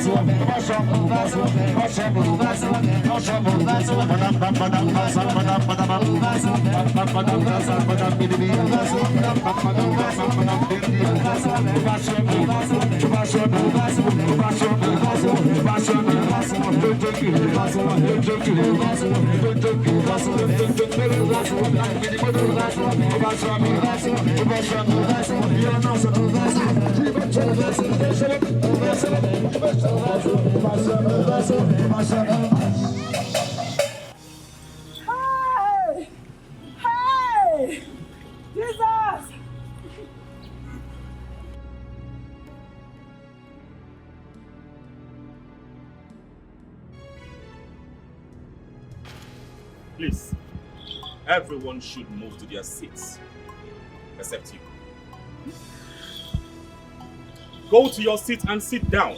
C: Hey! Hey! Jesus!
E: Please, everyone should move to their seats, except you. Go to your seat and sit down.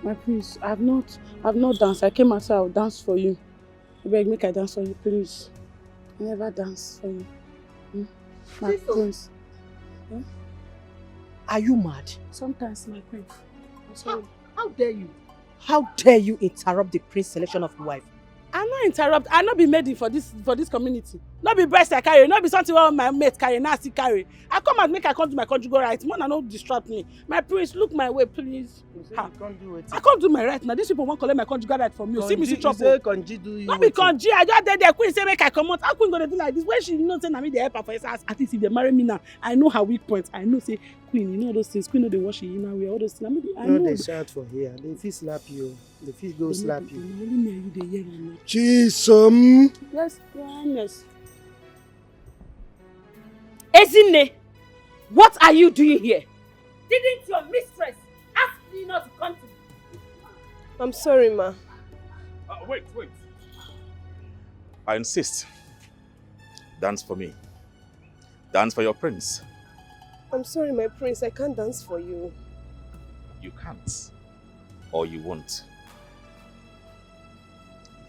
B: My prince, I've not danced. I came outside, I'll dance for you. I beg, make I dance for you, please. I never dance for you. My prince.
R: Are you mad?
B: Sometimes, my prince. I'm sorry.
R: How dare you? How dare you interrupt the prince selection of wife?
B: I not interrupt. I not be made for this community. Not be breast I carry. Not be something all my mates carry. Now I still carry. I come and make I come to my conjugal rights. Man, I don't distract me. My prince, look my way, please. I can't do my right now. These people won't collect my conjugal right from you. See me see trouble. Not be conji. I just did the queen say make I come out. How queen gonna do like this? When she know say na me the help her for his house. At least if they marry me now, I know her weak points. I know say queen, you know all those things. Queen know they wash you now. We all those things. I know.
O: No, they shout for here. They fit slap you. They fit go slap you.
B: Only me and you they hear me.
O: Chisom.
B: Yes, honest.
D: Ezine, what are you doing here? Didn't your mistress ask me not to come to me?
I: I'm sorry, ma.
E: Wait. I insist. Dance for me. Dance for your prince.
I: I'm sorry, my prince. I can't dance for you.
E: You can't. Or you won't.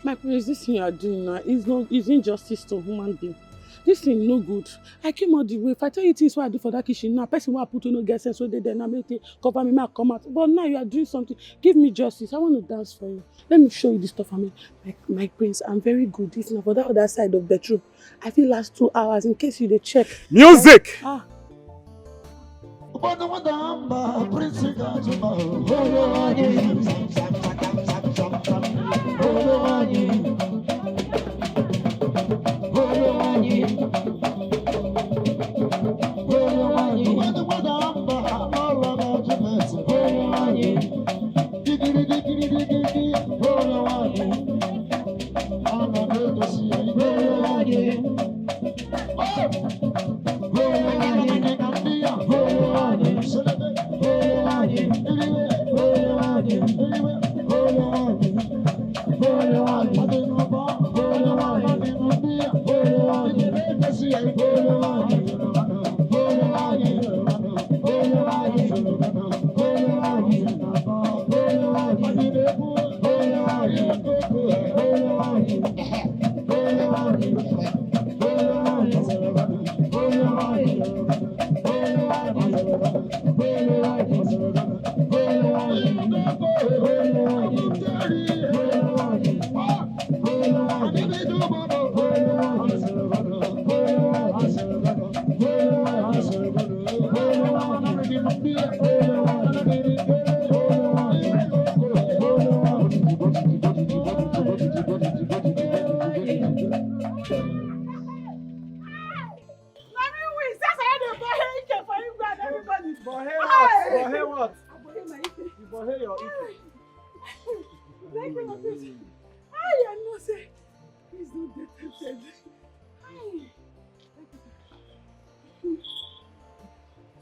B: My prince, this thing you are doing now is injustice to human being. This thing no good. I came out the way. If I tell you things what I do for that kitchen now, person will put no get sense so they now make it cover me, make come out. But now you are doing something. Give me justice. I want to dance for you. Let me show you this stuff. I mean, my prince, I'm very good. This now for that other side of the bedroom. I feel last 2 hours in case you dey check.
E: Music!
B: Ah.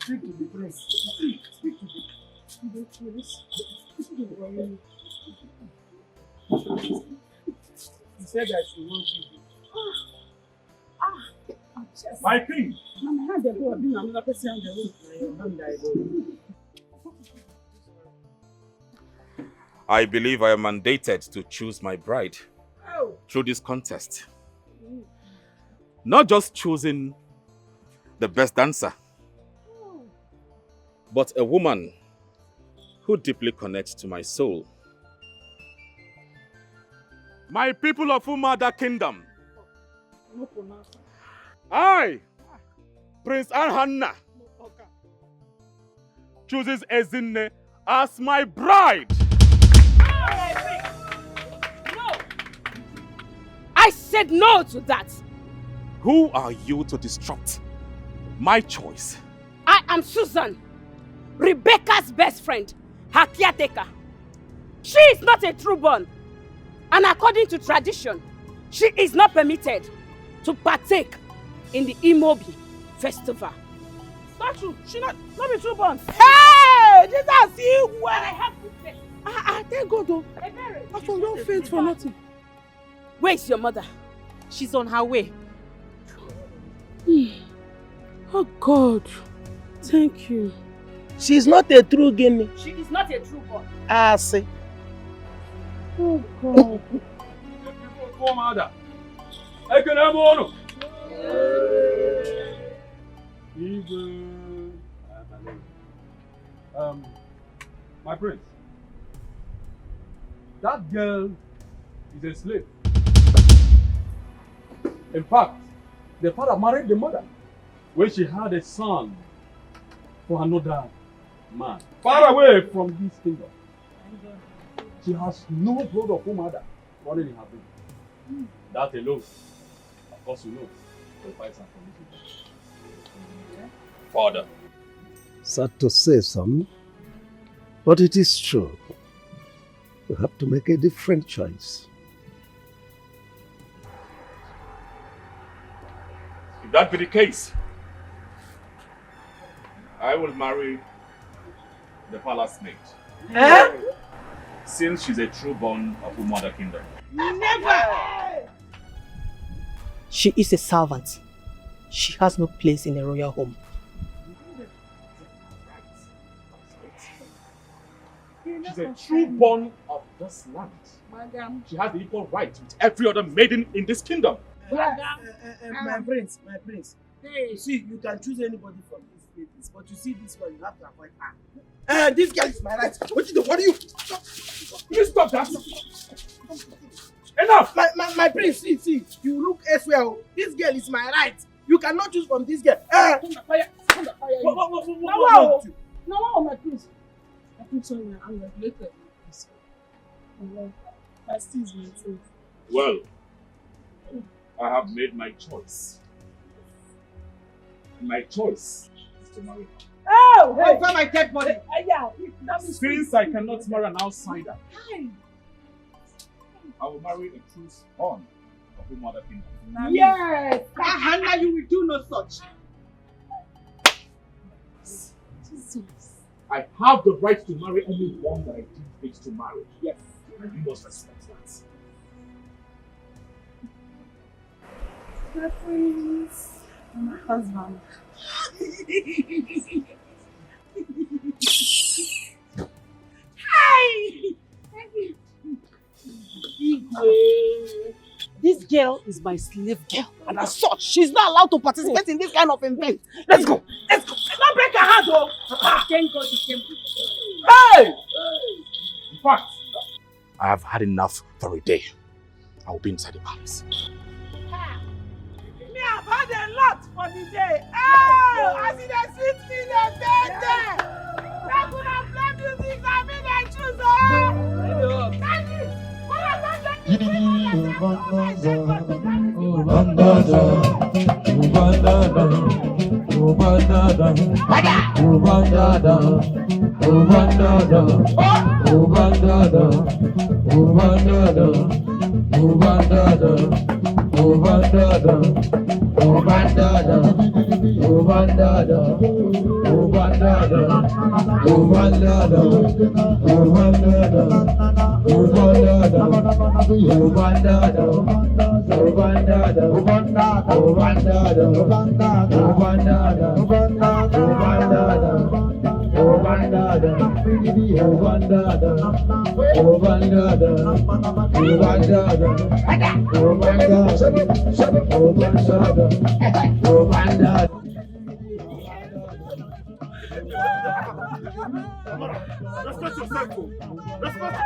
O: Speak to the prince. Speak to the prince. He said that she wants you.
E: My king! I believe I am mandated to choose my bride through this contest. Not just choosing the best dancer, but a woman who deeply connects to my soul. My people of Umada Kingdom, I, Prince Anhanna, chooses Ezinne as my bride.
V: No! I said no to that.
E: Who are you to disrupt my choice?
V: I am Susan, Rebecca's best friend, her caretaker. She is not a true-born, and according to tradition, she is not permitted to partake in the Imobi festival.
C: Not true. She not be true-born.
V: Hey! Jesus, you were! I have to say.
C: Thank God though. I don't faint for nothing.
V: Where is your mother?
C: She's on her way.
B: Oh God, thank you.
J: She's not a true Guinea.
V: She is not a true born.
J: I see.
B: Oh God.
S: My prince, that girl is a slave. In fact, the father married the mother when she had a son for another man, far away from this kingdom. She has no blood of her mother running in her veins. That alone, of course you know, qualifies her for this.
E: Father.
K: Sad to say some, but it is true. You have to make a different choice.
E: If that be the case, I will marry the palace maid.
V: Huh?
E: Since she's a true born of Umada Kingdom.
V: Never!
J: She is a servant. She has no place in a royal home.
E: She's a true born of this land.
V: Madam.
E: She has the equal right with every other maiden in this kingdom.
A: My prince. You see, you can choose anybody from these ladies, but you see this one, you have to avoid her. This girl is my right. What are you?
E: You stop that! Enough!
A: My prince, see, you look elsewhere. This girl is my right. You cannot choose from this girl.
V: No, my prince. I think so, I'm regulated. I still myself.
E: Well, I have made my choice. My choice is to marry her.
V: Oh!
A: Hey, over my dead body.
V: Yeah,
E: since I cannot marry an outsider, I will marry a true born of the mother kingdom.
A: Yes! Hannah, you will do no such.
E: I have the right to marry anyone that I deem fit to marry. Yes. And you must respect that.
V: My prince. My husband.
J: Hi! This girl is my slave girl, and as such, she's not allowed to participate in this kind of event. Let's go! Let's go!
A: Don't break her heart, though!
V: Thank God you came.
A: Hey!
E: In fact, I have had enough for a day. I will be inside the palace.
A: Me have had a lot for the day. Oh, I see the sweet me, the dead. That could have played music, I mean, I choose. Oh, Daddy, what have Respect yourself. Respect.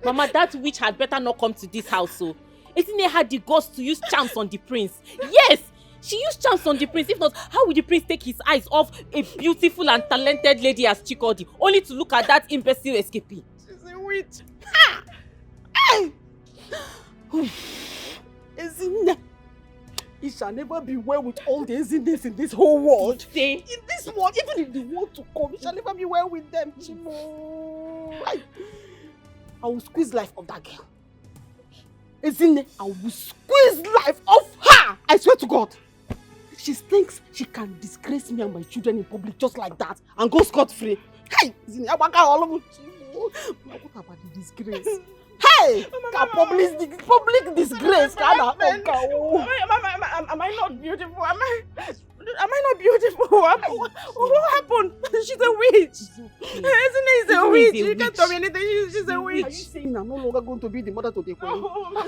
V: Mama, that witch had better not come to this house, so. Isn't it had the guts to use charms on the prince? Yes! She used charms on the prince. If not, how would the prince take his eyes off a beautiful and talented lady as Chikodi, only to look at that imbecile escapee?
C: She's a witch. Ha! Hey! Ezinne, it shall never be well with all the Ezinnes in this whole world.
V: Say?
C: In this world, even in the world to come, it shall never be well with them, Chimo. I will squeeze life of that girl. Ezinne, I will squeeze life off her! I swear to God. She thinks she can disgrace me and my children in public just like that and go scot-free. Hey! Ezinne, what about the disgrace? Hey! Public disgrace! Am I not beautiful? Am I not beautiful? What happened? She's a witch. Ezinne is a witch. You can't tell me anything. She's a witch. Are you saying I'm no longer going to be the mother to the queen?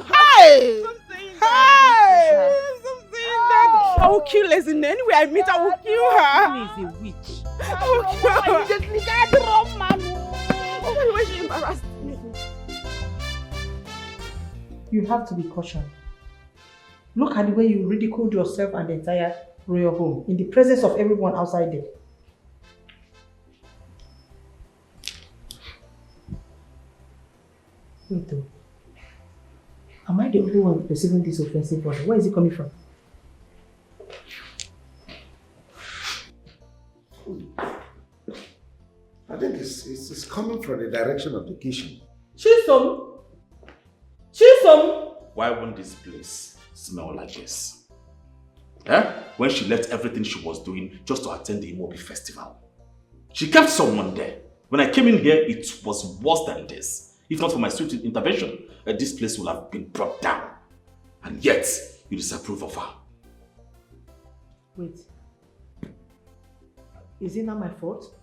C: Hey! Hey! I will kill Ezinne. Anyway, I meet, I will kill her.
V: Ezinne is a witch.
C: I will kill her. Why she embarrassed me?
R: You have to be cautious. Look at the way you ridiculed yourself and the entire royal home in the presence of everyone outside there. Wait though. Am I the only one receiving this offensive order? Where is it coming from?
K: I think it's coming from the direction of the kitchen.
C: Chisom!
E: Why won't this place smell like this? Eh? When she left everything she was doing just to attend the Imobi festival. She kept someone there. When I came in here, it was worse than this. If not for my swift intervention, this place would have been brought down. And yet, you disapprove of her.
R: Wait. Is it not my fault?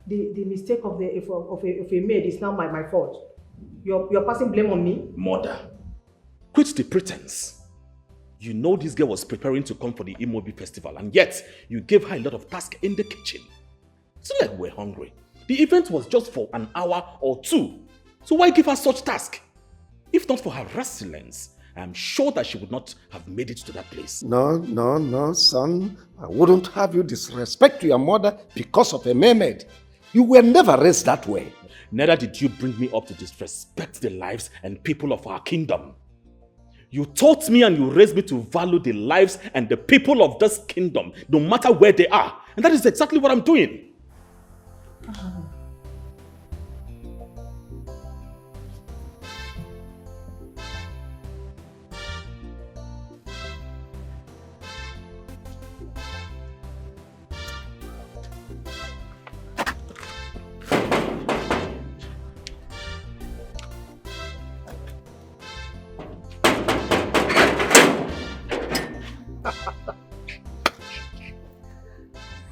R: the mistake of a maid is now my fault. You're passing blame on me?
E: Mother, quit the pretense. You know this girl was preparing to come for the Imobi festival, and yet you gave her a lot of tasks in the kitchen. It's not like we're hungry. The event was just for an hour or two. So why give her such task? If not for her resilience, I'm sure that she would not have made it to that place.
K: No, son. I wouldn't have you disrespect your mother because of a mermaid. You were never raised that way.
E: Neither did you bring me up to disrespect the lives and people of our kingdom. You taught me and you raised me to value the lives and the people of this kingdom, no matter where they are. And that is exactly what I'm doing.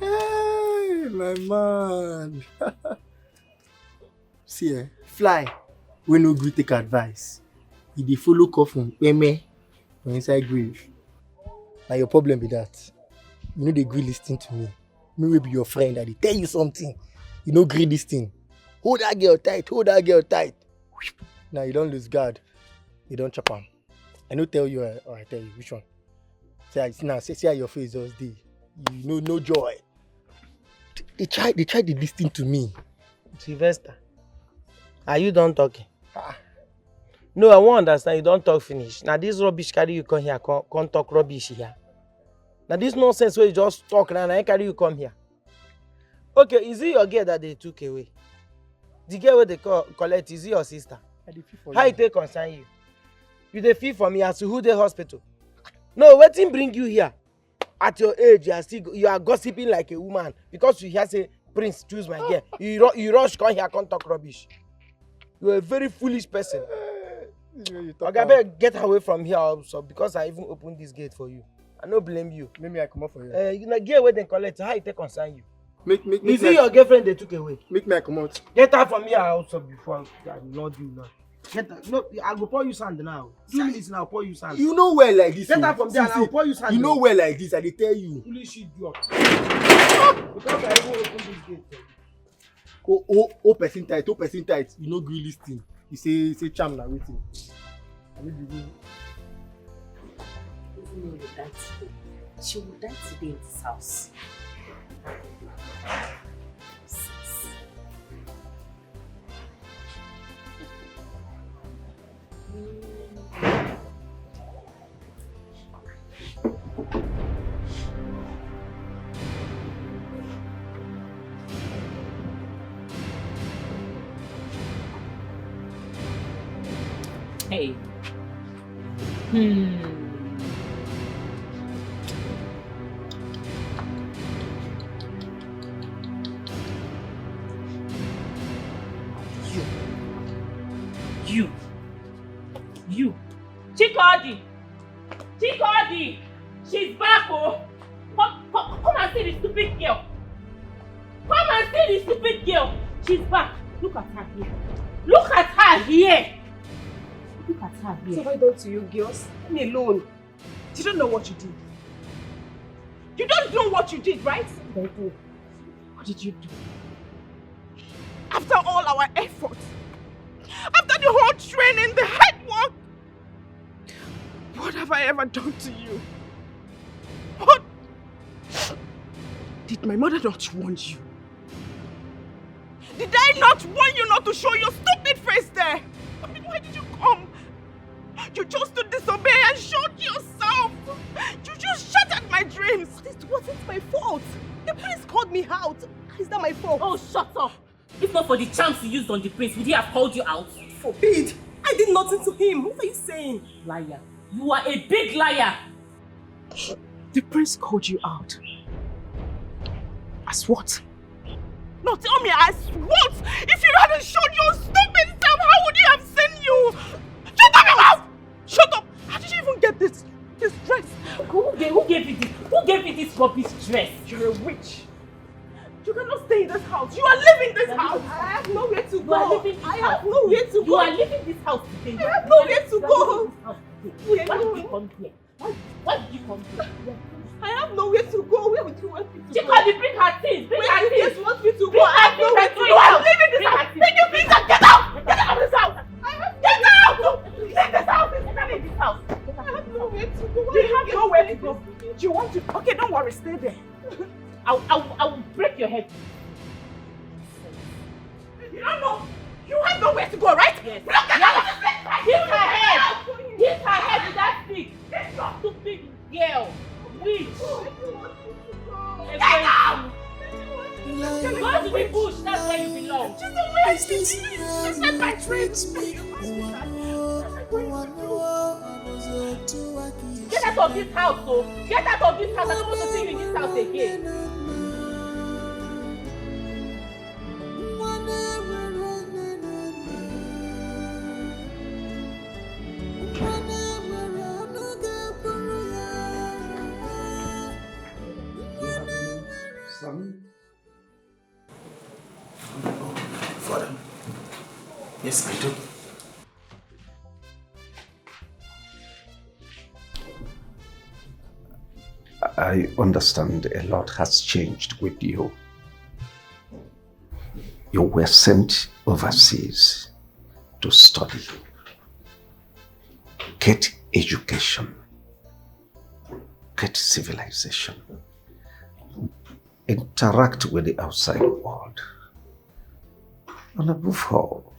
J: Hey, my man. See, fly. We no gree take advice. If they follow coffin, peme, or inside grave. Now your problem be that. You know they gree listening to me. Me will be your friend and they tell you something. You know gree listening. Hold that girl tight, hold that girl tight. Now you don't lose guard. You don't chop on. I no tell you or I tell you which one. See how your face just dey. You know no joy. They try to listen to me.
G: Sylvester, are you done talking? No, I won't understand. You don't talk finish. Now this rubbish carry you come here, come talk rubbish here. Now this nonsense where you just talk and I carry you come here. Okay, is it your girl that they took away? The girl where they collect, is it your sister? How it take concern you? You dey feel for me as to who the hospital? No, wetin bring you here? At your age, you are gossiping like a woman because you hear say Prince choose my girl. You rush come here, come talk rubbish. You are a very foolish person. Okay, I better get away from here also because I even opened this gate for you. I no blame you.
J: Maybe I come up for you.
G: You know, get away then collect. How it take concern you?
J: Is
G: it your girlfriend they took away?
J: Make me come out.
G: Get out from here also before I will not do now. Get out. No, I go pour you sand now. 2 minutes now, pour you sand.
J: You know where like this.
G: Get out from there and I will pour you sand.
J: You know where like this, I dey tell you.
G: Foolish idiot. Because I even open this gate.
J: Oh, person tight. You know gree listing. You say charm na waiting.
H: She will die today in this house.
D: Hey. You. Chikodi! She's back, oh! Come and see the stupid girl. Come and see the stupid girl. She's back. Look at her here. Look at her here. Look at her here.
C: So why don't you girls? Leave me alone. You don't know what you did. You don't know what you did, right? What did you do? After all our efforts, after the whole training, the hard work, what have I ever done to you? What? Did my mother not warn you? Did I not warn you not to show your stupid face there? I mean, why did you come? You chose to disobey and showed yourself. You just shattered my dreams. It wasn't my fault. The prince called me out. Is that my fault?
D: Oh, shut up. If not for the chance you used on the prince, would he have called you out?
C: Forbid. I did nothing to him. What are you saying?
D: Liar. You are a big liar.
C: The prince called you out. As what? No, tell me, as what? If you hadn't shown your stupid self, how would he have seen you? Shut up your mouth! Shut up! How did you even get this dress?
D: Who gave you this? Who gave you this rubbish dress?
C: You're a witch. You cannot stay in this house. You are leaving this house.
D: I
C: have nowhere to
D: You are
C: go.
D: leaving this
C: I
D: house.
C: have nowhere to
D: You
C: go.
D: are leaving this house today.
C: I have nowhere to go.
D: Why did you come here? Why did you come here?
C: I have nowhere to go. Where would you want me to go?
D: Chikodi, bring her things. Bring her
C: Where do you
D: things.
C: guys want me to go?
D: Bring
C: I have
D: her
C: nowhere
D: things
C: to
D: and
C: go. I'm
D: throw it
C: leaving this
D: out.
C: house.
D: Bring her
C: Take your things and get out. Get out of this house. Get out. Leave this house.
D: Leave this house.
C: I have nowhere to go. You have nowhere to go. Do you want to? Okay, don't worry. Stay there.
D: I will break your head.
C: You don't know. You have nowhere to go, right?
D: Yes.
C: Look at
D: Yes. Hit her head. Hit her head with that stick. Stupid girl. Witch.
C: Get out.
D: Go to the bush. That's where you belong.
C: She's not my friend.
D: Get out of this house, so get out of this house. I don't want to see you in this house again.
K: Father. Yes, I do. I understand a lot has changed with you. You were sent overseas to study, get education, get civilization, interact with the outside world, and above all,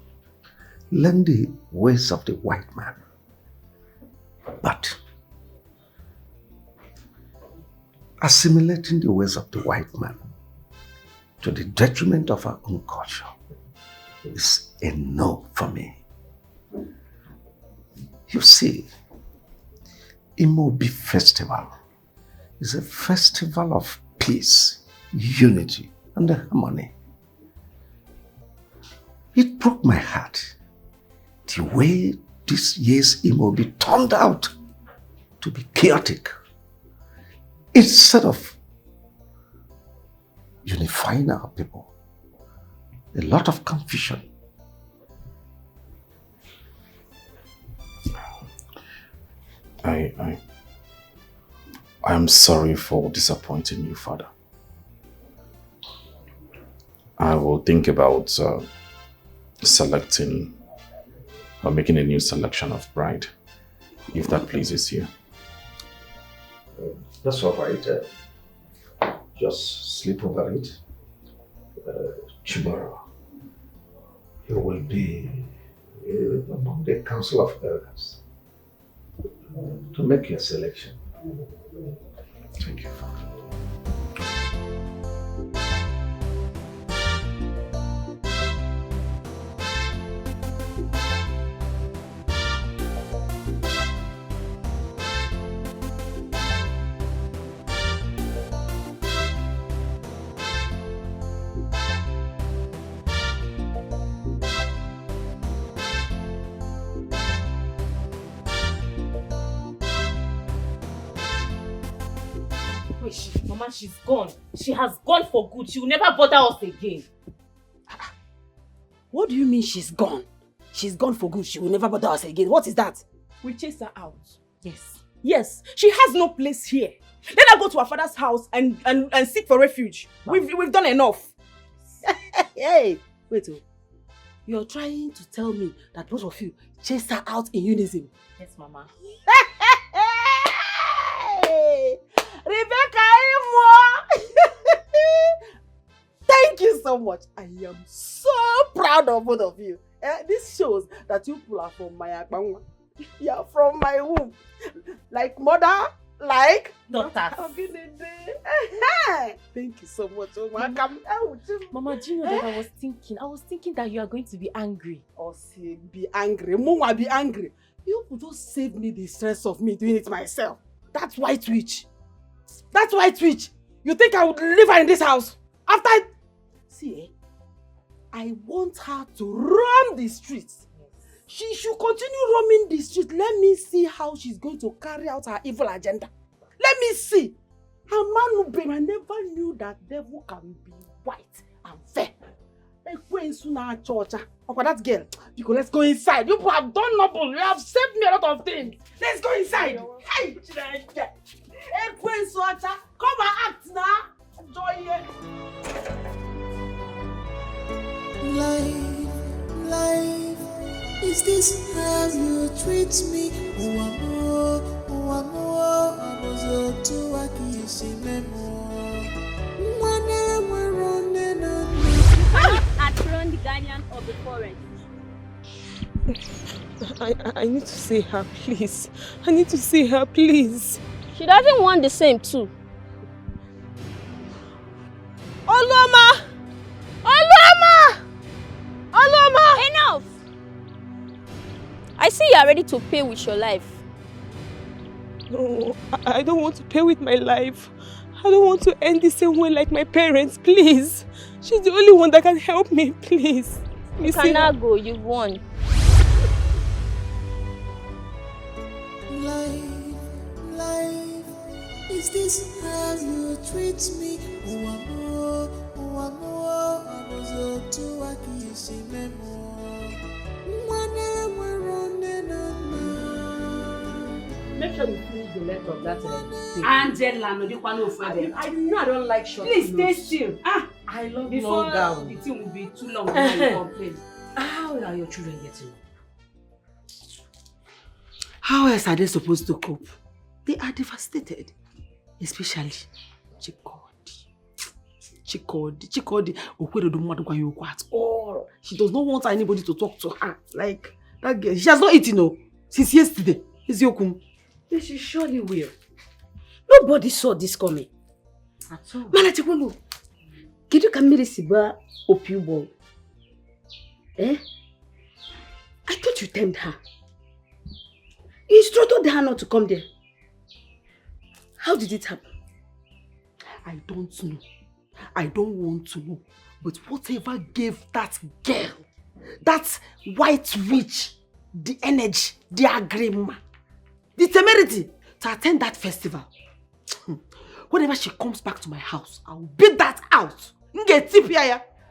K: learn the ways of the white man. But assimilating the ways of the white man to the detriment of our own culture is a no for me. You see, Imobi Festival is a festival of peace, unity, and harmony. It broke my heart the way this year's Imobi turned out to be chaotic. Instead of unifying our people, a lot of confusion.
E: I am sorry for disappointing you, Father. I will think about selecting or making a new selection of bride, if that pleases you.
K: That's all right. Just sleep over it. Tomorrow, you will be among the Council of Elders to make your selection.
E: Thank you, Father.
D: Mama, she's gone. She has gone for good. She will never bother us again.
C: What do you mean she's gone? She's gone for good. She will never bother us again. What is that? We chased her out.
D: Yes.
C: Yes. She has no place here. Let her go to her father's house and seek for refuge. We've done enough. Hey, wait. You're trying to tell me that both of you chased her out in unison?
D: Yes, Mama.
C: Hey, Rebecca Imo! Thank you so much. I am so proud of both of you. This shows that you people are from my akbangwa. You are from my womb. Like mother, like
D: daughter.
C: Thank you so much.
D: Mama, do you know that I was thinking that you are going to be angry.
C: Oh, say be angry. Mama, be angry. You people just save me the stress of me doing it myself. That's white witch. That's white witch. You think I would leave her in this house? After See, I want her to roam the streets. She should continue roaming the streets. Let me see how she's going to carry out her evil agenda. Let me see.
R: Amanube, I never knew that devil can be white and fair. Oh, that girl, because let's go inside. You have done noble. You have saved me a lot of things. Let's go inside. Hey, come and act now. Enjoy it.
F: Life, is this how you treat me?
V: Outrun the guardian of the forest.
I: I need to see her, please. I need to see her, please.
V: She doesn't want the same too.
I: Oloma! Oloma! Oloma!
V: Enough! I see you are ready to pay with your life.
I: No, I don't want to pay with my life. I don't want to end the same way like my parents, please. She's the only one that can help me, please.
V: You cannot go, you've won.
F: Life, is this how you treat me?
H: Make sure we finish the length of that thing.
C: Angela, no, you can't offer them.
H: I know I don't like short
C: Please stay
H: clothes.
C: still.
H: I love
C: Before
H: long gown.
C: the thing will be too long before you complain.
H: How are your children getting on?
R: How else are they supposed to cope? They are devastated. Especially Chikodi. Okwedo don't want to go at all. She does not want anybody to talk to her. Like, that girl. She has not eaten, no. Since yesterday. Iziokum.
H: She surely will.
C: Nobody saw this coming.
H: At all.
C: Manachikulu. Kidu kamiri siba opiubo. Eh? I thought you tamed her. You instructed her not to come there. How did it happen?
R: I don't know. I don't want to know. But whatever gave that girl, that white witch, the energy, the agreement, the temerity to attend that festival. Whenever she comes back to my house, I will beat that out.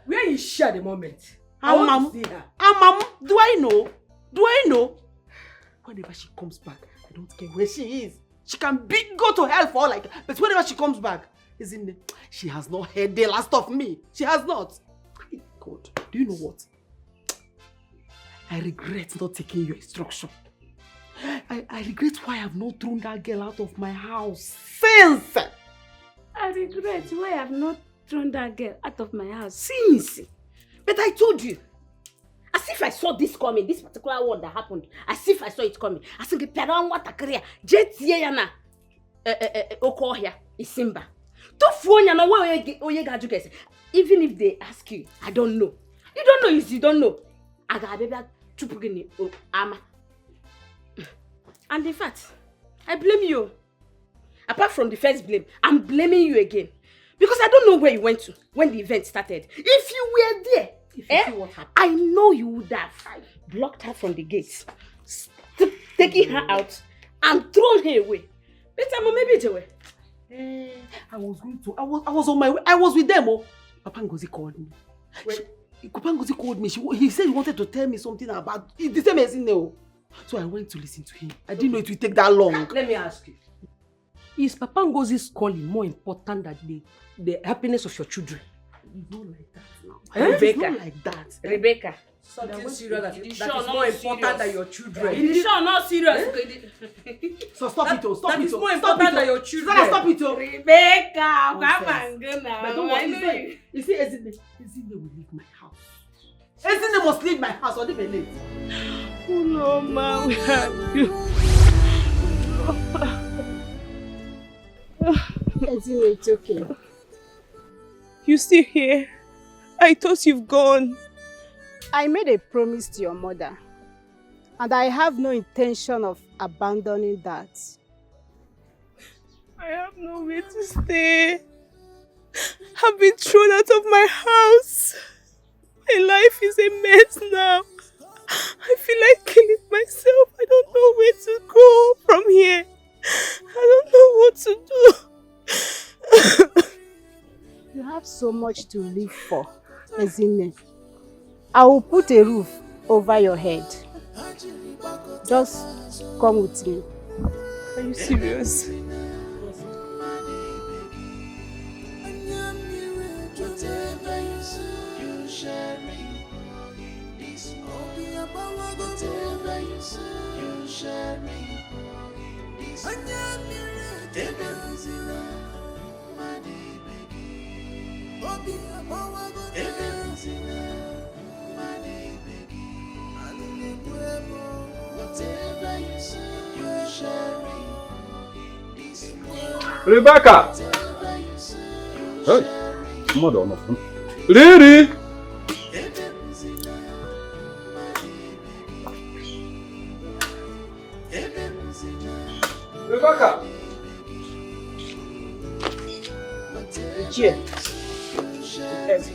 H: Where is she at the moment? I want to see her.
R: Do I know? Whenever she comes back, I don't care where she is. She can go to hell for all like. But whenever she comes back, isn't it? She has not heard the last of me. She has not. God, do you know what? I regret not taking your instruction. I regret why I have not thrown that girl out of my house since.
V: I regret why I have not thrown that girl out of my house since.
C: But I told you. As if I saw this coming, this particular one that happened. As if I saw it coming. I think Piran what a career. Jet Yana Okohia is Simba. Even if they ask you, I don't know. You don't know is you don't know. I got baby to ama. And in fact, I blame you. Apart from the first blame, I'm blaming you again. Because I don't know where you went to when the event started. If you were there, see what happened, I know you would have blocked her from the gates, taking her out, and thrown her away. Better maybe it away.
R: I was going to. I was on my way. I was with them. Oh, Papa Ngozi called me. Papa Ngozi called me. He said he wanted to tell me something about the same as in there. So I went to listen to him. I didn't know it would take that long.
H: Let me ask you. Is Papa Ngozi's calling more important than the happiness of your children?
R: It's not like that now.
C: Rebecca.
R: It's not like that.
C: Rebecca.
H: Something serious that is
C: sure
H: more important than your children.
C: It is sure not serious.
R: So stop it, oh. Stop
H: that
R: it,
H: is
R: oh.
H: more
R: Stop
H: important
R: it,
H: than
R: oh.
H: your children.
R: Stop it, oh.
C: Rebecca,
R: But don't worry. You see, Ezine will leave my house. Ezine must leave my house or leave a late.
I: Oh no, ma, where are you?
P: Ezine, it's okay.
I: You still here? I thought you've gone.
P: I made a promise to your mother, and I have no intention of abandoning that.
I: I have nowhere to stay. I've been thrown out of my house. My life is a mess now. I feel like killing myself. I don't know where to go from here. I don't know what to do.
P: You have so much to live for, Ezine. I will put a roof over your head. Just come with me.
I: Are you serious?
S: Rebecca! Hey, mother on phone. Riri! Rebecca!
C: Ichie,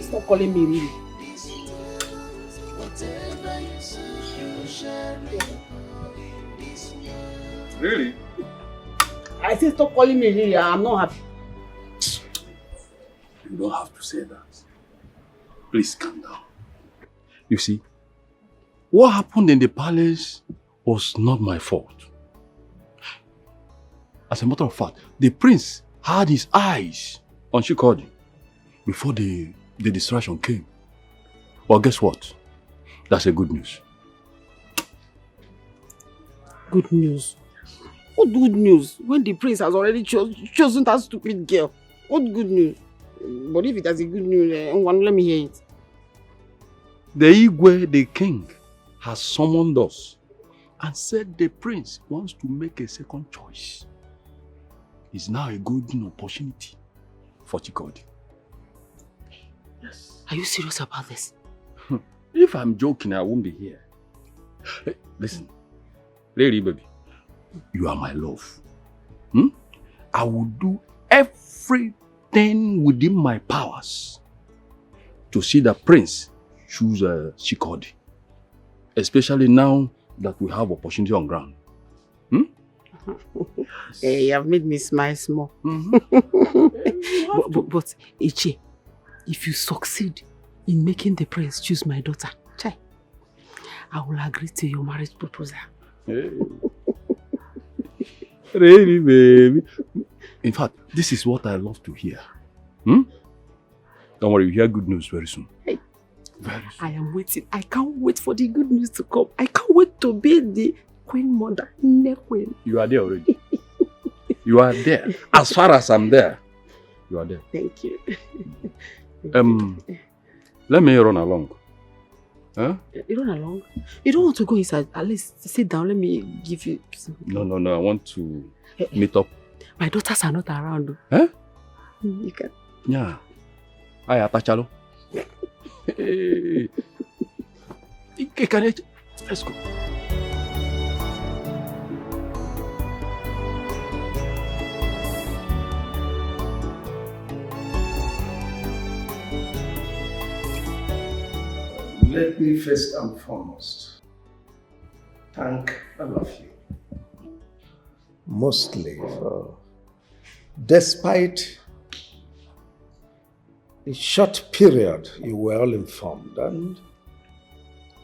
C: stop calling me Riri.
S: Really?
C: I said stop calling me Riri. I'm not happy.
S: You don't have to say that. Please calm down. You see, what happened in the palace was not my fault. As a matter of fact, the prince had his eyes on Shikodi before the distraction came. Well, guess what? That's a good news.
C: Good news? What good news? When the prince has already chosen that stupid girl. What good news? But if it has a good news, let me hear it.
S: The Igwe, the king, has summoned us and said the prince wants to make a second choice. It's now a golden opportunity for Chikodi.
H: Yes. Are you serious about this?
S: If I'm joking, I won't be here. Hey, listen, lady baby, you are my love. I will do everything within my powers to see the prince choose Chikodi. Especially now that we have opportunity on ground.
C: Hey, you have made me smile small.
H: but Ichie, if you succeed in making the prince choose my daughter, Chai, I will agree to your marriage proposal.
S: Hey. Really, baby. In fact, this is what I love to hear. Don't worry, you hear good news very soon.
H: Hey, very soon. I am waiting. I can't wait for the good news to come. I can't wait to be the queen mother, queen.
S: You are there already. You are there. As far as I'm there, you are there.
H: Thank you.
S: Let me run along. Huh?
H: You run along? You don't want to go inside? At least sit down. Let me give you something.
S: No. I want to meet up.
H: My daughters are not around.
S: Huh?
H: You can.
S: Yeah. I Pachalo. Hey. Let's go.
K: Let me first and foremost thank all of you. Mostly for, despite the short period you were all informed and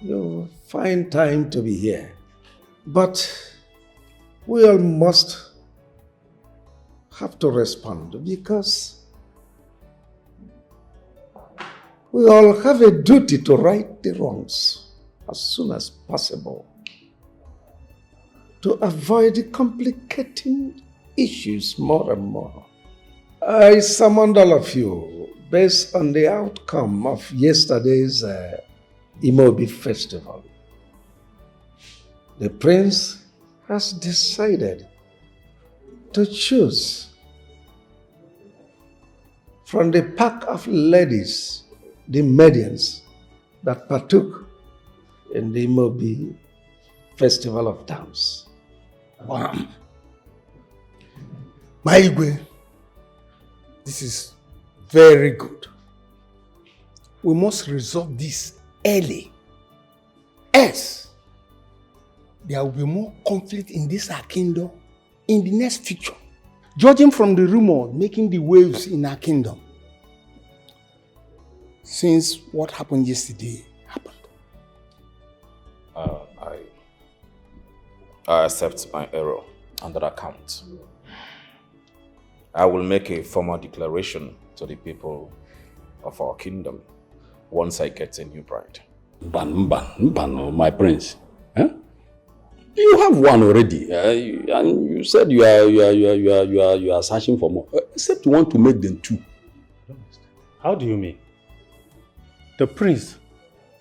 K: you find time to be here. But we all must have to respond because we all have a duty to right the wrongs as soon as possible to avoid complicating issues more and more. I summoned all of you based on the outcome of yesterday's Imobi festival. The prince has decided to choose from the pack of ladies, the maidens that partook in the Imobi festival of dance.
L: Wow. My Igwe, this is very good. We must resolve this early. Else, there will be more conflict in this our kingdom in the next future.
N: Judging from the rumor making the waves in our kingdom, since what happened yesterday happened.
E: I accept my error on that account. I will make a formal declaration to the people of our kingdom once I get a new bride.
K: Ban, my prince. Huh? You have one already, and you said you are searching for more. Except you want to make them two.
T: How do you mean? The prince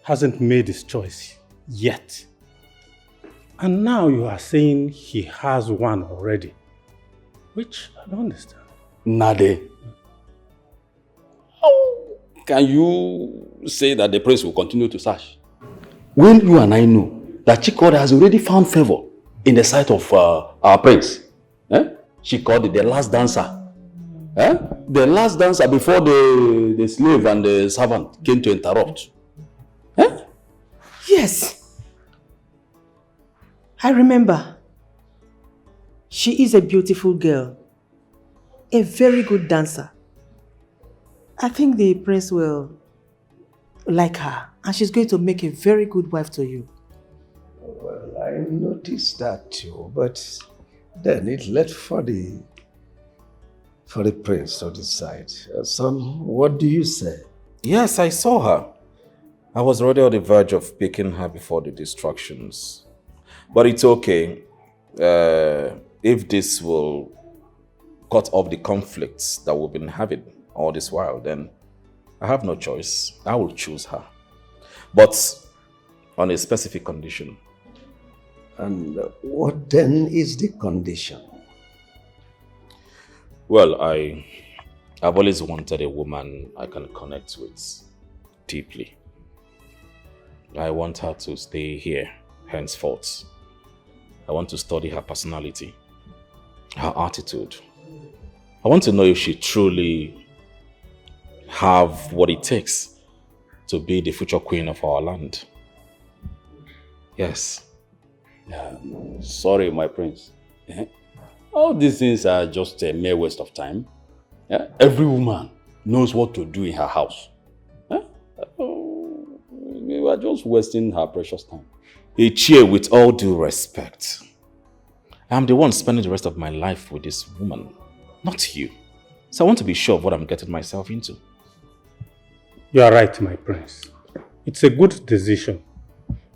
T: hasn't made his choice yet. And now you are saying he has one already, which I don't understand.
K: Nade. How can you say that the prince will continue to search? When you and I know that Chikode has already found favor in the sight of our prince. She called it the last dancer. The last dancer before the slave and the servant came to interrupt.
R: Yes. I remember. She is a beautiful girl. A very good dancer. I think the prince will like her, and she's going to make a very good wife to you.
K: Well, I noticed that too, but then it left for the prince to decide. Son, what do you say?
E: Yes, I saw her. I was already on the verge of picking her before the distractions. But it's okay. If this will cut off the conflicts that we've been having all this while, then I have no choice. I will choose her. But on a specific condition.
K: And what then is the condition?
E: Well, I've always wanted a woman I can connect with deeply. I want her to stay here henceforth. I want to study her personality, her attitude. I want to know if she truly have what it takes to be the future queen of our land. Yes.
K: Sorry, my prince. All these things are just a mere waste of time. Every woman knows what to do in her house. We are just wasting her precious time.
E: Ichie, with all due respect, I'm the one spending the rest of my life with this woman, not you. So I want to be sure of what I'm getting myself into.
T: You are right, my prince. It's a good decision.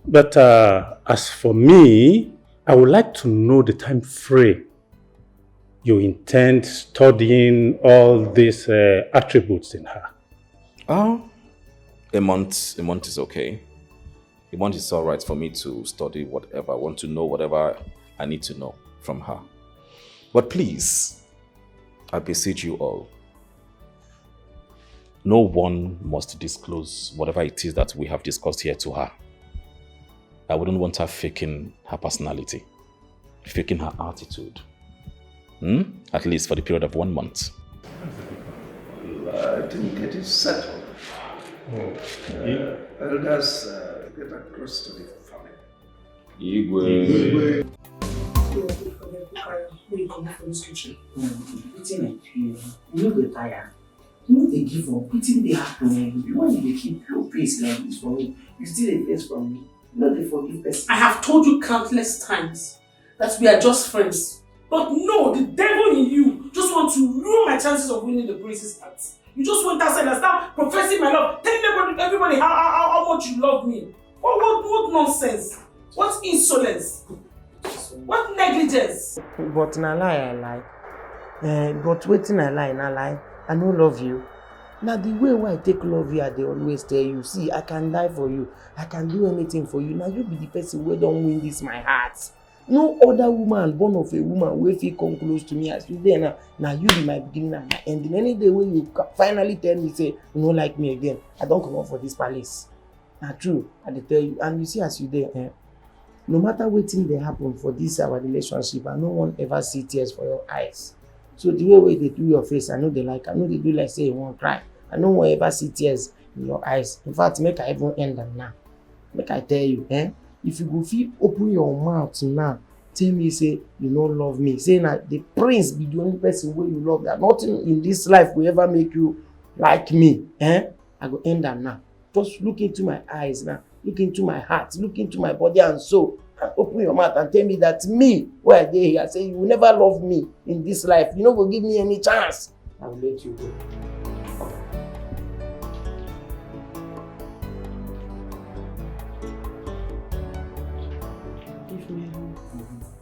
T: But as for me, I would like to know the time frame you intend studying all these attributes in her.
E: Oh, a month is okay. A month is all right for me to study whatever I want to know, whatever I need to know from her. But please, I beseech you all, no one must disclose whatever it is that we have discussed here to her. I wouldn't want her faking her personality, faking her attitude. At least for the period of 1 month.
K: I didn't get it settled. Elders get across to the family.
E: Igwe.
G: You go tired. You know they give up. Wetin dey happen? Why you dey keep your pace like this for me? You still dey face from me. You know they forgive person.
B: I have told you countless times that we are just friends. But no, the devil in you just wants to ruin my chances of winning the prince's heart. You just went outside and start professing my love, telling everybody how much you love me. What nonsense? What insolence? What negligence?
G: But na lie I lie. But wetin I lie na lie. I no love you. Now the way why I take love you, I dey always tell you, see, I can die for you. I can do anything for you. Now you be the person who don't win this my heart. No other woman born of a woman will feel come close to me as you there now. Now you be my beginning and my ending. Any day when you finally tell me say you don't like me again, I don't come up for this palace. Now true, I dey tell you, and you see as you there, no matter what thing they happen for this our relationship, I no one ever see tears for your eyes. So the way they do your face, I know they like. I know they do like say you won't cry. I no one ever see tears in your eyes. In fact, make I even end them now. Make I tell you, if you go feel open your mouth now, tell me, say, you don't love me. Saying that the prince be the only person where you love. That nothing in this life will ever make you like me. I go end that now. Just look into my eyes now. Look into my heart. Look into my body and soul. And open your mouth and tell me that me, where I dey here, say you will never love me in this life. You no go give me any chance. I will let you go.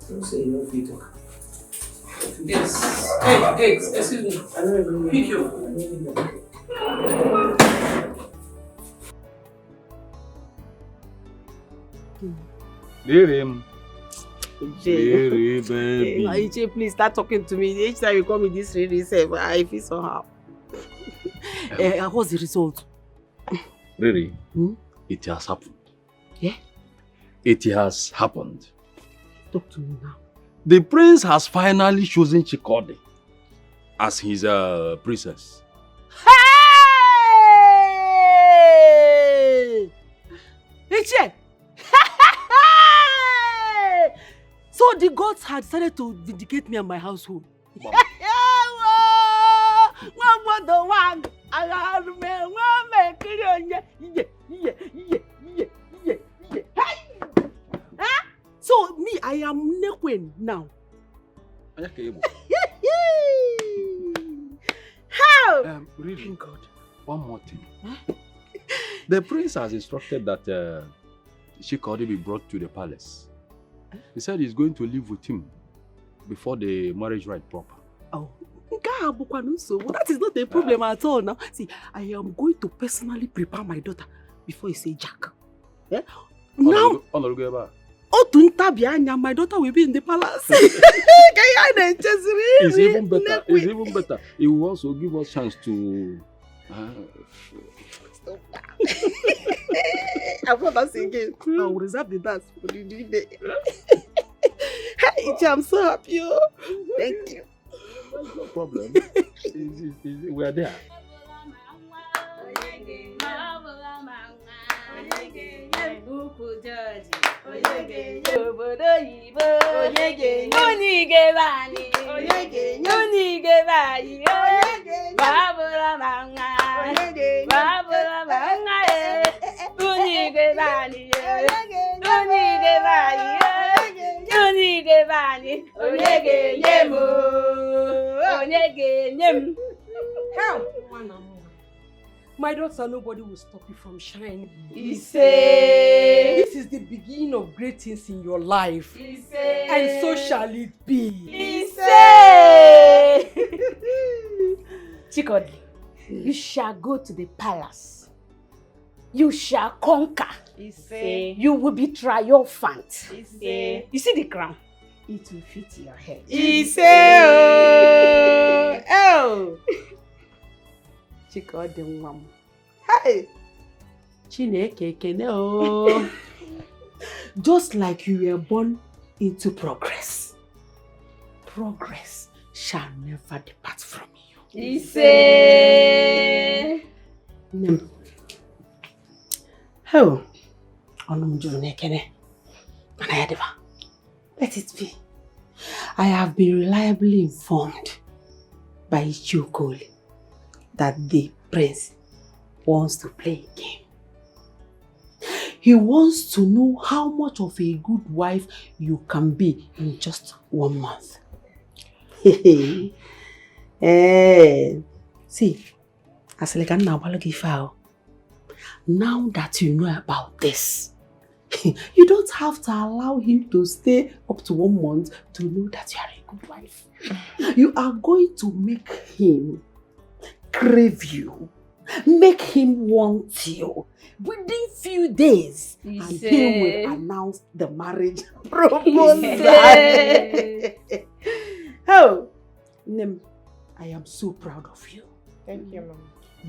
G: Don't say you don't fit talk.
Q: Yes. Hey, excuse me.
G: I don't know.
Q: Pick your.
S: Baby.
C: Iche, please start talking to me. Each time you call me this really self, I feel somehow. What's the result?
S: Really? It has happened.
C: Yeah?
S: It has happened.
C: Talk to me now.
S: The prince has finally chosen Chikode as his princess.
C: Hey! Iche! So the gods had decided to vindicate me and my household. So me, I am Nekwen now. How?
S: Really?
C: God.
S: One more thing. The prince has instructed that Chikode be brought to the palace. He said he's going to live with him before the marriage rite proper.
C: Oh, that is not a problem at all now. See, I am going to personally prepare my daughter before you say Jack. Yeah? Now, my daughter will be in the palace.
S: It's even better. It's even better. It will also give us chance to.
C: I'm not dancing again. I will reserve the dance for the day. Hey, I'm so happy. Thank you.
S: No problem. We are there.
Q: My daughter, nobody will stop you from shining.
C: This
Q: is the beginning of great things in your life. And so shall it be.
V: Chikode, you shall go to the palace. You shall conquer. You will be triumphant. You see the crown? It will fit your head.
C: Oh! Chikode mama. Hey! Chineke kene o. Just like you were born into progress, progress shall never depart from you. Oh, let it be. I have been reliably informed by Ichukoli that the prince wants to play a game. He wants to know how much of a good wife you can be in just 1 month. See, as like now that you know about this, you don't have to allow him to stay up to 1 month to know that you are a good wife. You are going to make him crave you, make him want you. Within few days, and he will announce the marriage proposal. Oh, Nem, I am so proud of you.
I: Thank you, Mama.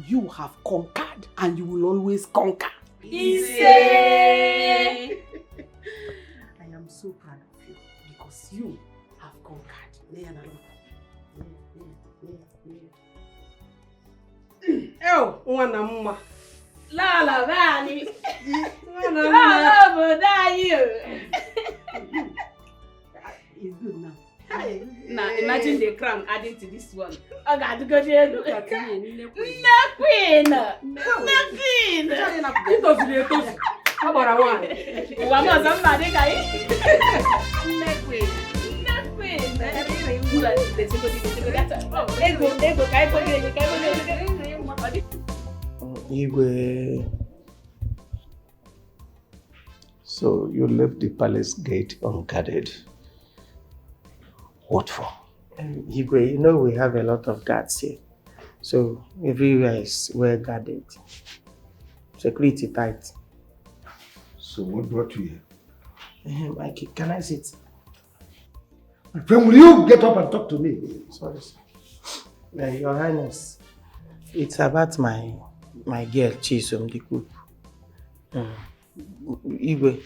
C: You have conquered and you will always conquer. I am so proud of you because you have conquered.
Q: Oh, Wanamma.
V: Lala Vani. Lala Bodayo.
C: It's good now.
V: Now imagine the crown adding to this one. Oh God, go there. Look at me. Queen.
C: How about one?
V: One more somebody guy.
C: Queen.
K: Igwe. So you left the palace gate unguarded. What for?
G: Igwe, you know we have a lot of guards here. So everywhere is well guarded. Security tight.
K: So what brought you here?
G: Mikey, can I sit?
K: My friend, will you get up and talk to me?
G: Sorry, sir. Your Highness, it's about my girl, Chisom, the cook. Igwe,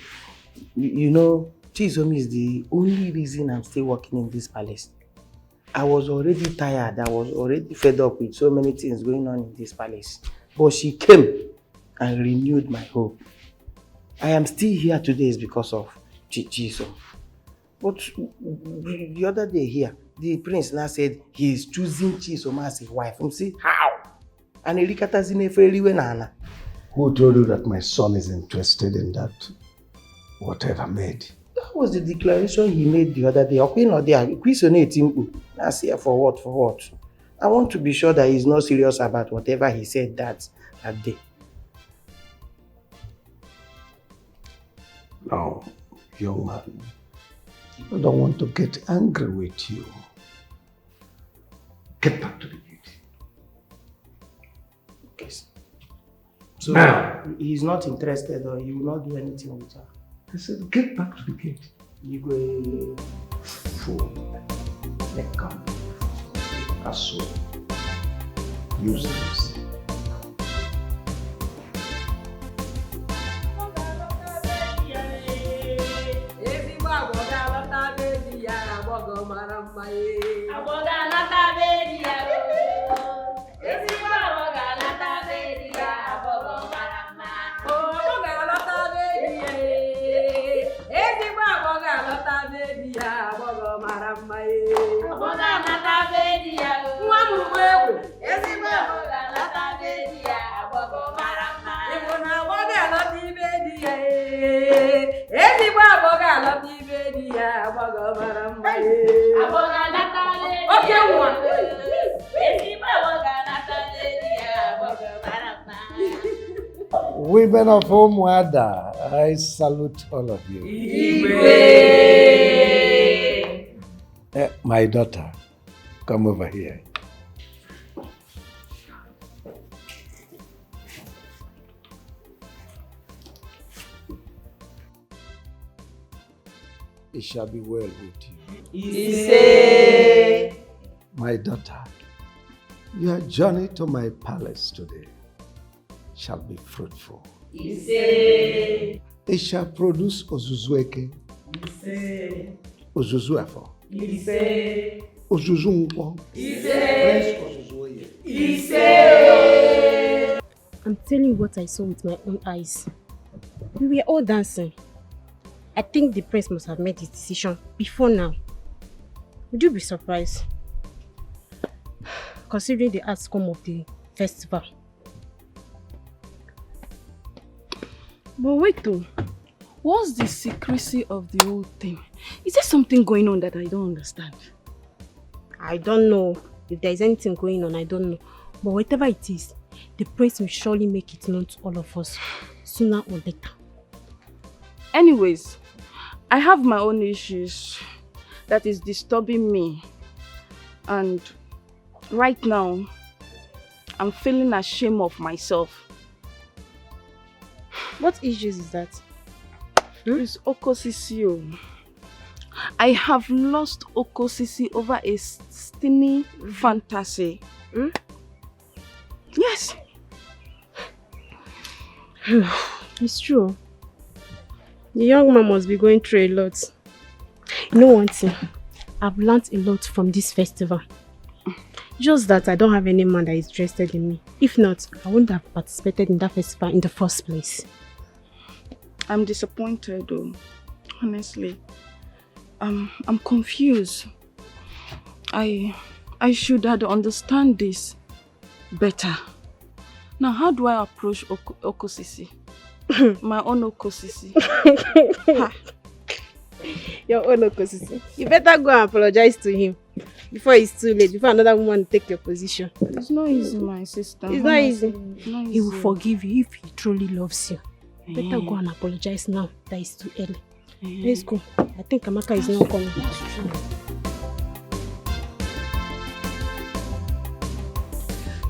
G: you know, Chisom is the only reason I'm still working in this palace. I was already tired. I was already fed up with so many things going on in this palace. But she came and renewed my hope. I am still here today is because of Chisom. But the other day here, the prince now said he is choosing Chisom as a wife. See how? And
K: who told you that my son is interested in that whatever maid?
G: That was the declaration he made the other day. I say for what? I want to be sure that he's not serious about whatever he said that day.
K: No, young man. I don't want to get angry with you. Get back to the gate.
G: Okay. So now, he's not interested or he will not do anything with her.
K: I said, get back to the gate.
G: You go.
K: Fool. Let come. Asshole. Useless. Women of Omwada, I salute all of you. My daughter, come over here. It shall be well with you. My daughter, your journey to my palace today shall be fruitful. It shall produce Ozuzueke, Ozuzuafo, Ozuzunwo,
P: I'm telling you what I saw with my own eyes. We were all dancing. I think the prince must have made his decision before now. Would you be surprised? Considering the outcome of the festival.
B: But wait though, what's the secrecy of the whole thing? Is there something going on that I don't understand?
P: I don't know. If there is anything going on, I don't know. But whatever it is, the prince will surely make it known to all of us, sooner or later.
B: Anyways, I have my own issues that is disturbing me. And right now, I'm feeling ashamed of myself.
P: What issues is that?
B: It's Okosisi. I have lost Okosisi over a stingy fantasy. Yes.
P: It's true. The young man must be going through a lot. You know one thing? I've learned a lot from this festival. Just that I don't have any man that is interested in me. If not, I wouldn't have participated in that festival in the first place.
B: I'm disappointed though, honestly. I'm confused. I should have understand this better. Now, how do I approach Okosisi? My own Okosisi.
P: Your own Okosisi. You better go and apologize to him before it's too late, before another woman take your position.
B: It's not easy, my sister.
P: It's not easy.
B: It's not easy.
P: He will forgive you if he truly loves you. Better go and apologize now that it's too early. Let's go. I think Amaka is not coming. That's true.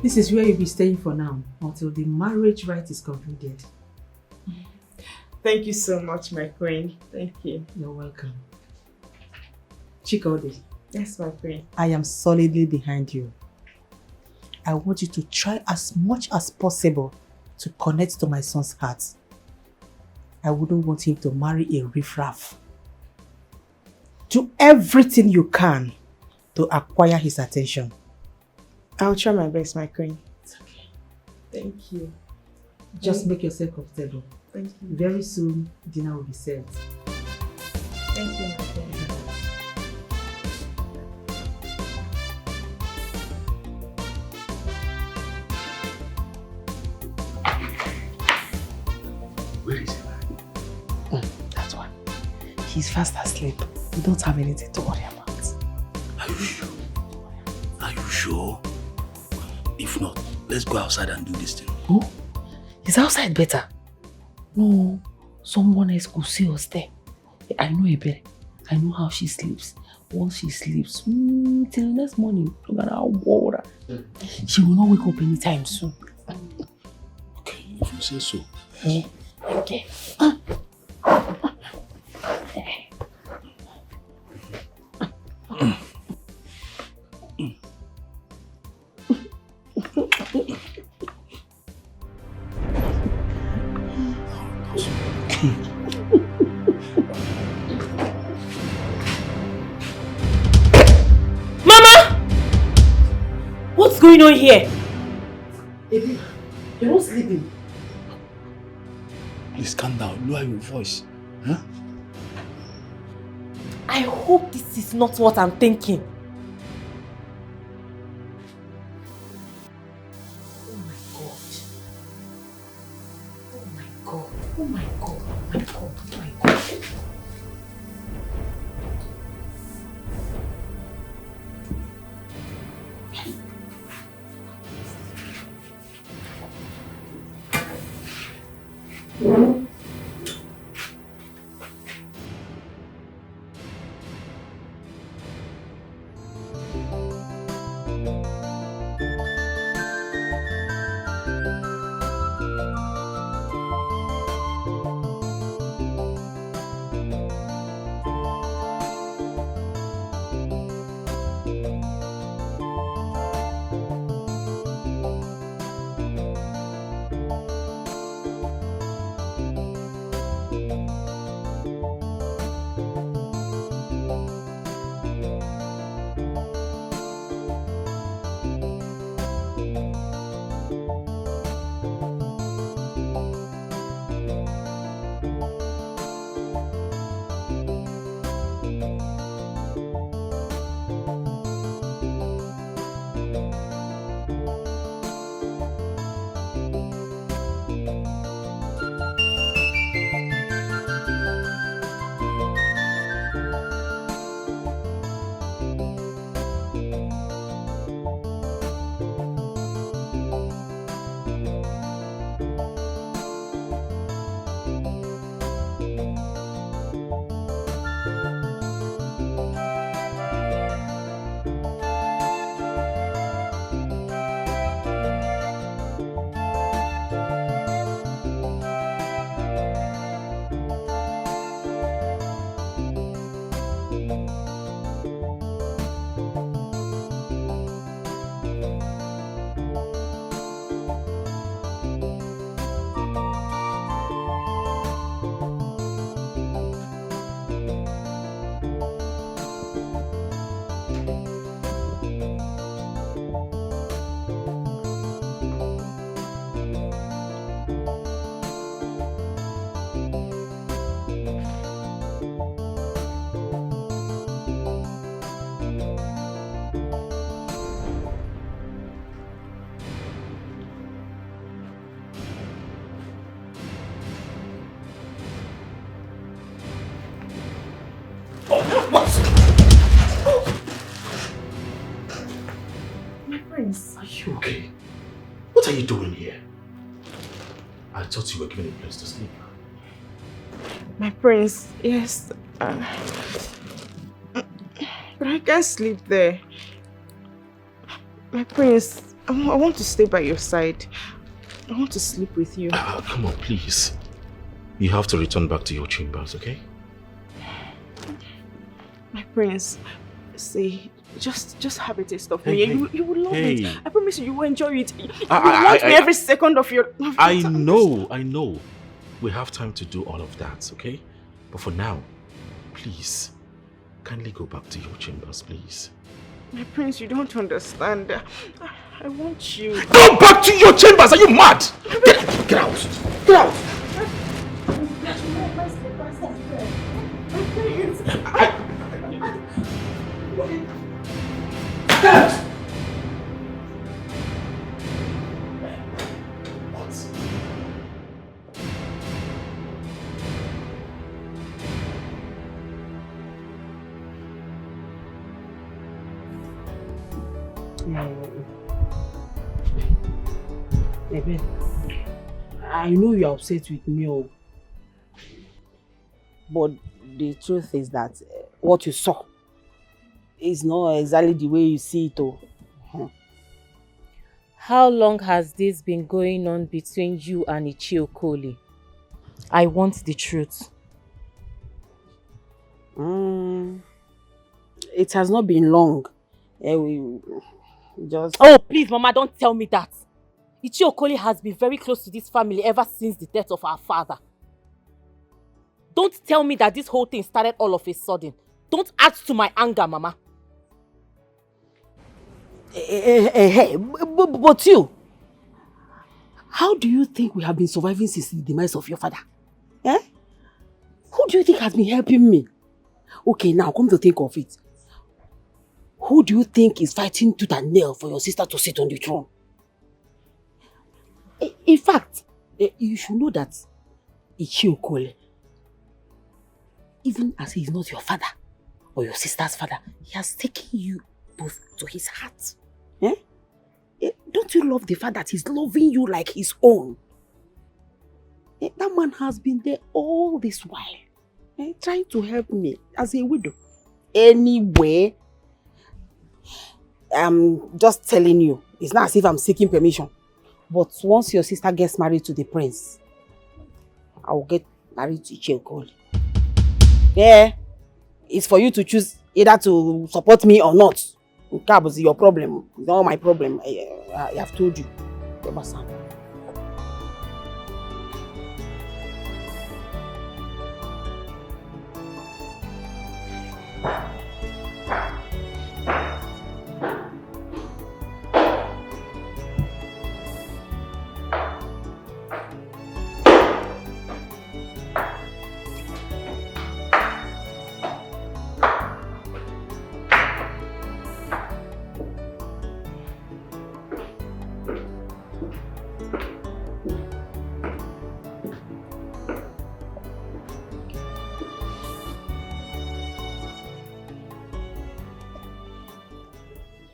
R: This is where you'll be staying for now, until the marriage rite is concluded.
M: Thank you so much, my queen. Thank you.
R: You're welcome. Chikode.
M: Yes, my queen.
R: I am solidly behind you. I want you to try as much as possible to connect to my son's heart. I wouldn't want him to marry a riffraff. Do everything you can to acquire his attention.
M: I'll try my best, my queen.
R: It's okay.
M: Thank you.
R: Just make yourself comfortable.
M: Thank you.
R: Very soon, dinner will be served.
M: Thank you, my queen.
K: Where is he?
R: That's why. He's fast asleep. We don't have anything to worry about.
K: Are you sure? Are you sure? If not, let's go outside and do this thing.
R: Oh, is outside better? No, someone else could see us there. I know Ebere. I know how she sleeps. Once she sleeps, till next morning, she will not wake up anytime soon.
K: Okay, if you say so.
R: Okay.
V: Mama! What's going on here?
R: Baby, you're not sleeping.
K: Please calm down. Lower your voice. Huh?
V: I hope this is not what I'm thinking.
R: Oh my God. Oh my God. Oh my God. Oh my God. Oh my God.
E: are you doing here? I thought you were given a place to sleep.
B: My prince, yes. But I can't sleep there. My prince, I want to stay by your side. I want to sleep with you.
E: Come on, please. You have to return back to your chambers, okay?
B: My prince, see, just have a taste of me. You will love it. I promise you will enjoy it. You will want me every second of your time.
E: I know. We have time to do all of that, okay? But for now, please, kindly go back to your chambers, please.
B: My prince, you don't understand. I want you.
E: Go back to your chambers! Are you mad? Get out! Get out!
H: Baby, I know you're upset with me, but the truth is that what you saw is not exactly the way you see it.
O: How long has this been going on between you and Ichiokoli? I want the truth.
H: It has not been long. We just...
O: Oh, please, Mama, don't tell me that. Ichiokoli has been very close to this family ever since the death of our father. Don't tell me that this whole thing started all of a sudden. Don't add to my anger, Mama.
H: Hey, but you, how do you think we have been surviving since the demise of your father? Eh? Who do you think has been helping me? Okay, now come to think of it. Who do you think is fighting tooth and nail for your sister to sit on the throne? In fact, you should know that Ichiokole, even as he is not your father or your sister's father, he has taken you both to his heart. Eh? Don't you love the fact that he's loving you like his own? That man has been there all this while, trying to help me as a widow. Anyway, I'm just telling you, it's not as if I'm seeking permission. But once your sister gets married to the prince, I will get married to Ichiokoli. Yeah, it's for you to choose either to support me or not. That was your problem. It's not my problem. I have told you.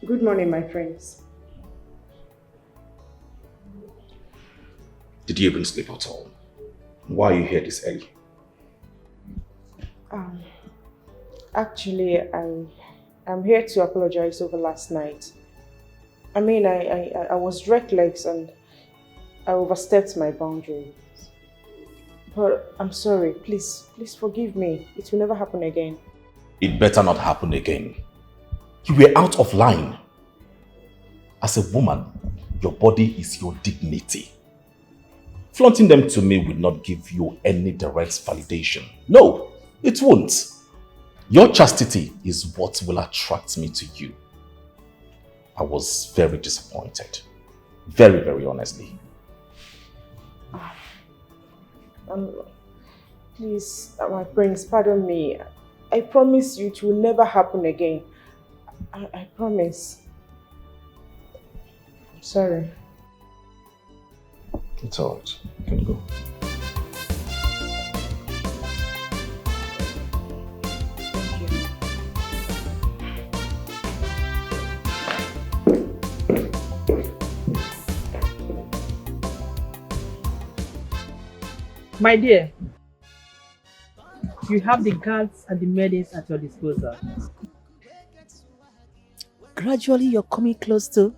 B: Good morning, my friends.
E: Did you even sleep at all? Why are you here this early?
B: Actually, I'm here to apologize over last night. I mean, I was reckless and I overstepped my boundaries. But I'm sorry. Please forgive me. It will never happen again.
E: It better not happen again. You were out of line. As a woman, your body is your dignity. Flaunting them to me will not give you any direct validation. No, it won't. Your chastity is what will attract me to you. I was very disappointed. Very, very honestly.
B: Please, my prince, pardon me. I promise you it will never happen again. I promise. I'm sorry.
E: It's alright. You can go.
J: My dear, you have the guards and the maidens at your disposal. Gradually, you're coming close to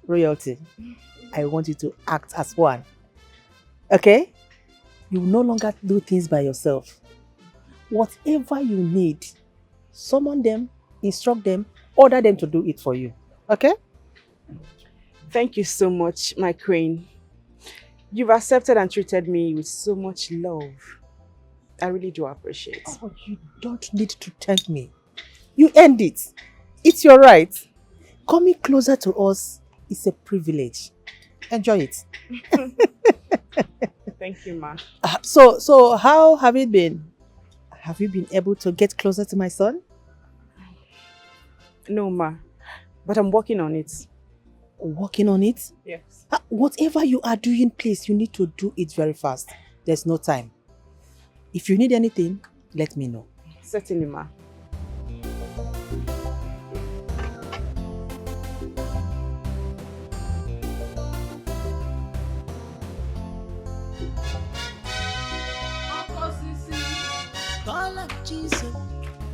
J: royalty. I want you to act as one. Okay? You will no longer do things by yourself. Whatever you need, summon them, instruct them, order them to do it for you. Okay?
C: Thank you so much, my queen. You've accepted and treated me with so much love. I really do appreciate it.
J: Oh, you don't need to thank me. You earned it. It's your right. Coming closer to us is a privilege. Enjoy it.
C: Thank you, ma.
J: So how have it been? Have you been able to get closer to my son?
C: No, ma. But I'm working on it.
J: Working on it?
C: Yes.
J: Whatever you are doing, please, you need to do it very fast. There's no time. If you need anything, let me know.
C: Certainly, ma.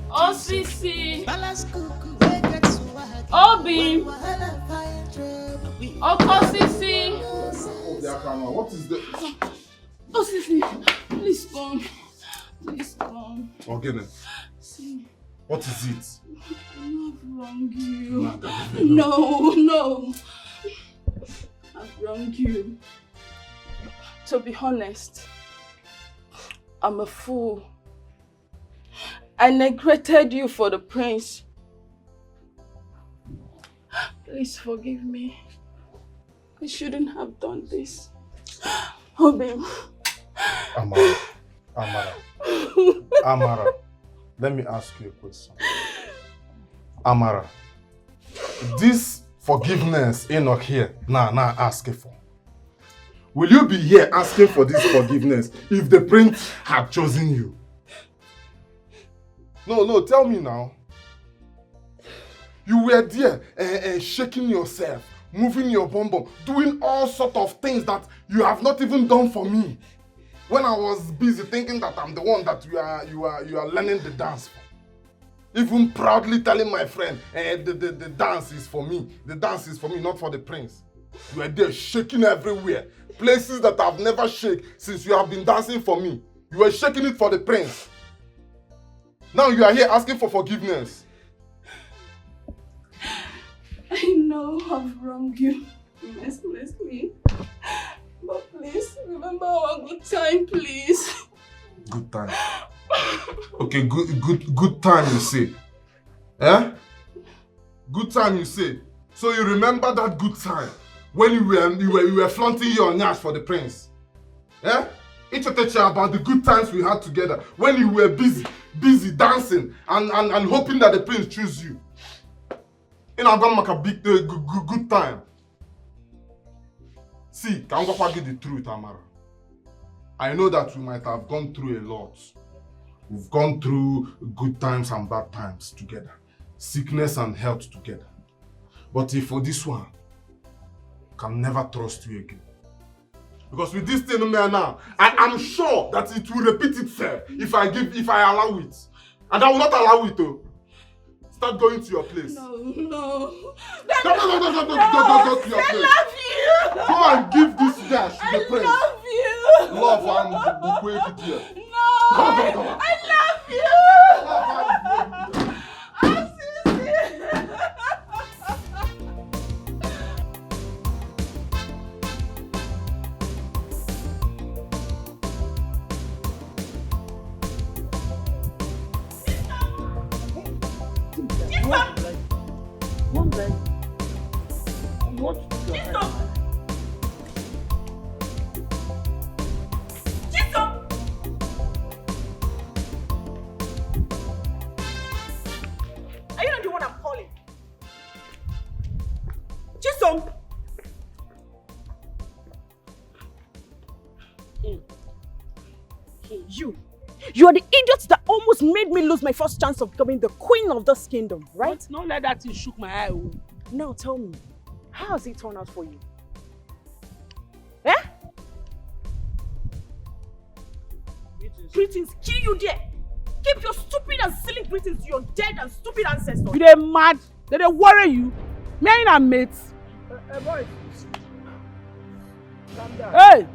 D: Osisi. Obi. Okosisi.
A: What is the...
D: Osisi, please come. Please come.
A: Again.
D: See.
A: What is it?
D: I know I've wronged you. No. I've wronged you. To be honest, I'm a fool. I neglected you for the prince. Please forgive me. I shouldn't have done this. Obi.
A: Amara, let me ask you a question. Amara, this forgiveness Enoch here now asking for. Will you be here asking for this forgiveness if the prince had chosen you? No, tell me now. You were there shaking yourself, moving your bum bum, doing all sorts of things that you have not even done for me. When I was busy thinking that I'm the one that you are learning the dance for. Even proudly telling my friend, the dance is for me. The dance is for me, not for the prince. You are there shaking everywhere. Places that I've never shaken since you have been dancing for me. You were shaking it for the prince. Now you are here asking for forgiveness.
D: I know I've wronged you mercilessly. But please, remember our good time, please.
A: Good time. Okay, good time you say. Eh? Good time you say. So you remember that good time when you were flaunting your nyash for the prince. Eh? It's about the good times we had together when you were busy dancing and hoping that the prince choose you. And I'm gonna make a big good time. See, can I give the truth, Amara? I know that we might have gone through a lot. We've gone through good times and bad times together. Sickness and health together. But if for this one, I can never trust you again. Because with this thing now, I am sure that it will repeat itself if I allow it. And I will not allow it to. Start going to your place.
D: No.
A: Go to your place.
D: I love you.
A: Go and give this dash to the prince.
D: I love you.
A: Love and bukweki here.
D: No.
A: Come on.
D: I love you.
T: One leg. What?
C: Are you not the one I'm calling? Chisom! You are the idiot that almost made me lose my first chance of becoming the queen of this kingdom, right?
B: Don't let that thing shook my eye.
C: Now tell me, how has it turned out for you? Eh?
V: greetings kill you there. Keep your stupid and silly greetings to your dead and stupid ancestors.
B: You dey mad? They worry you. Me and our mates.
C: Boy. Calm down.
B: Hey!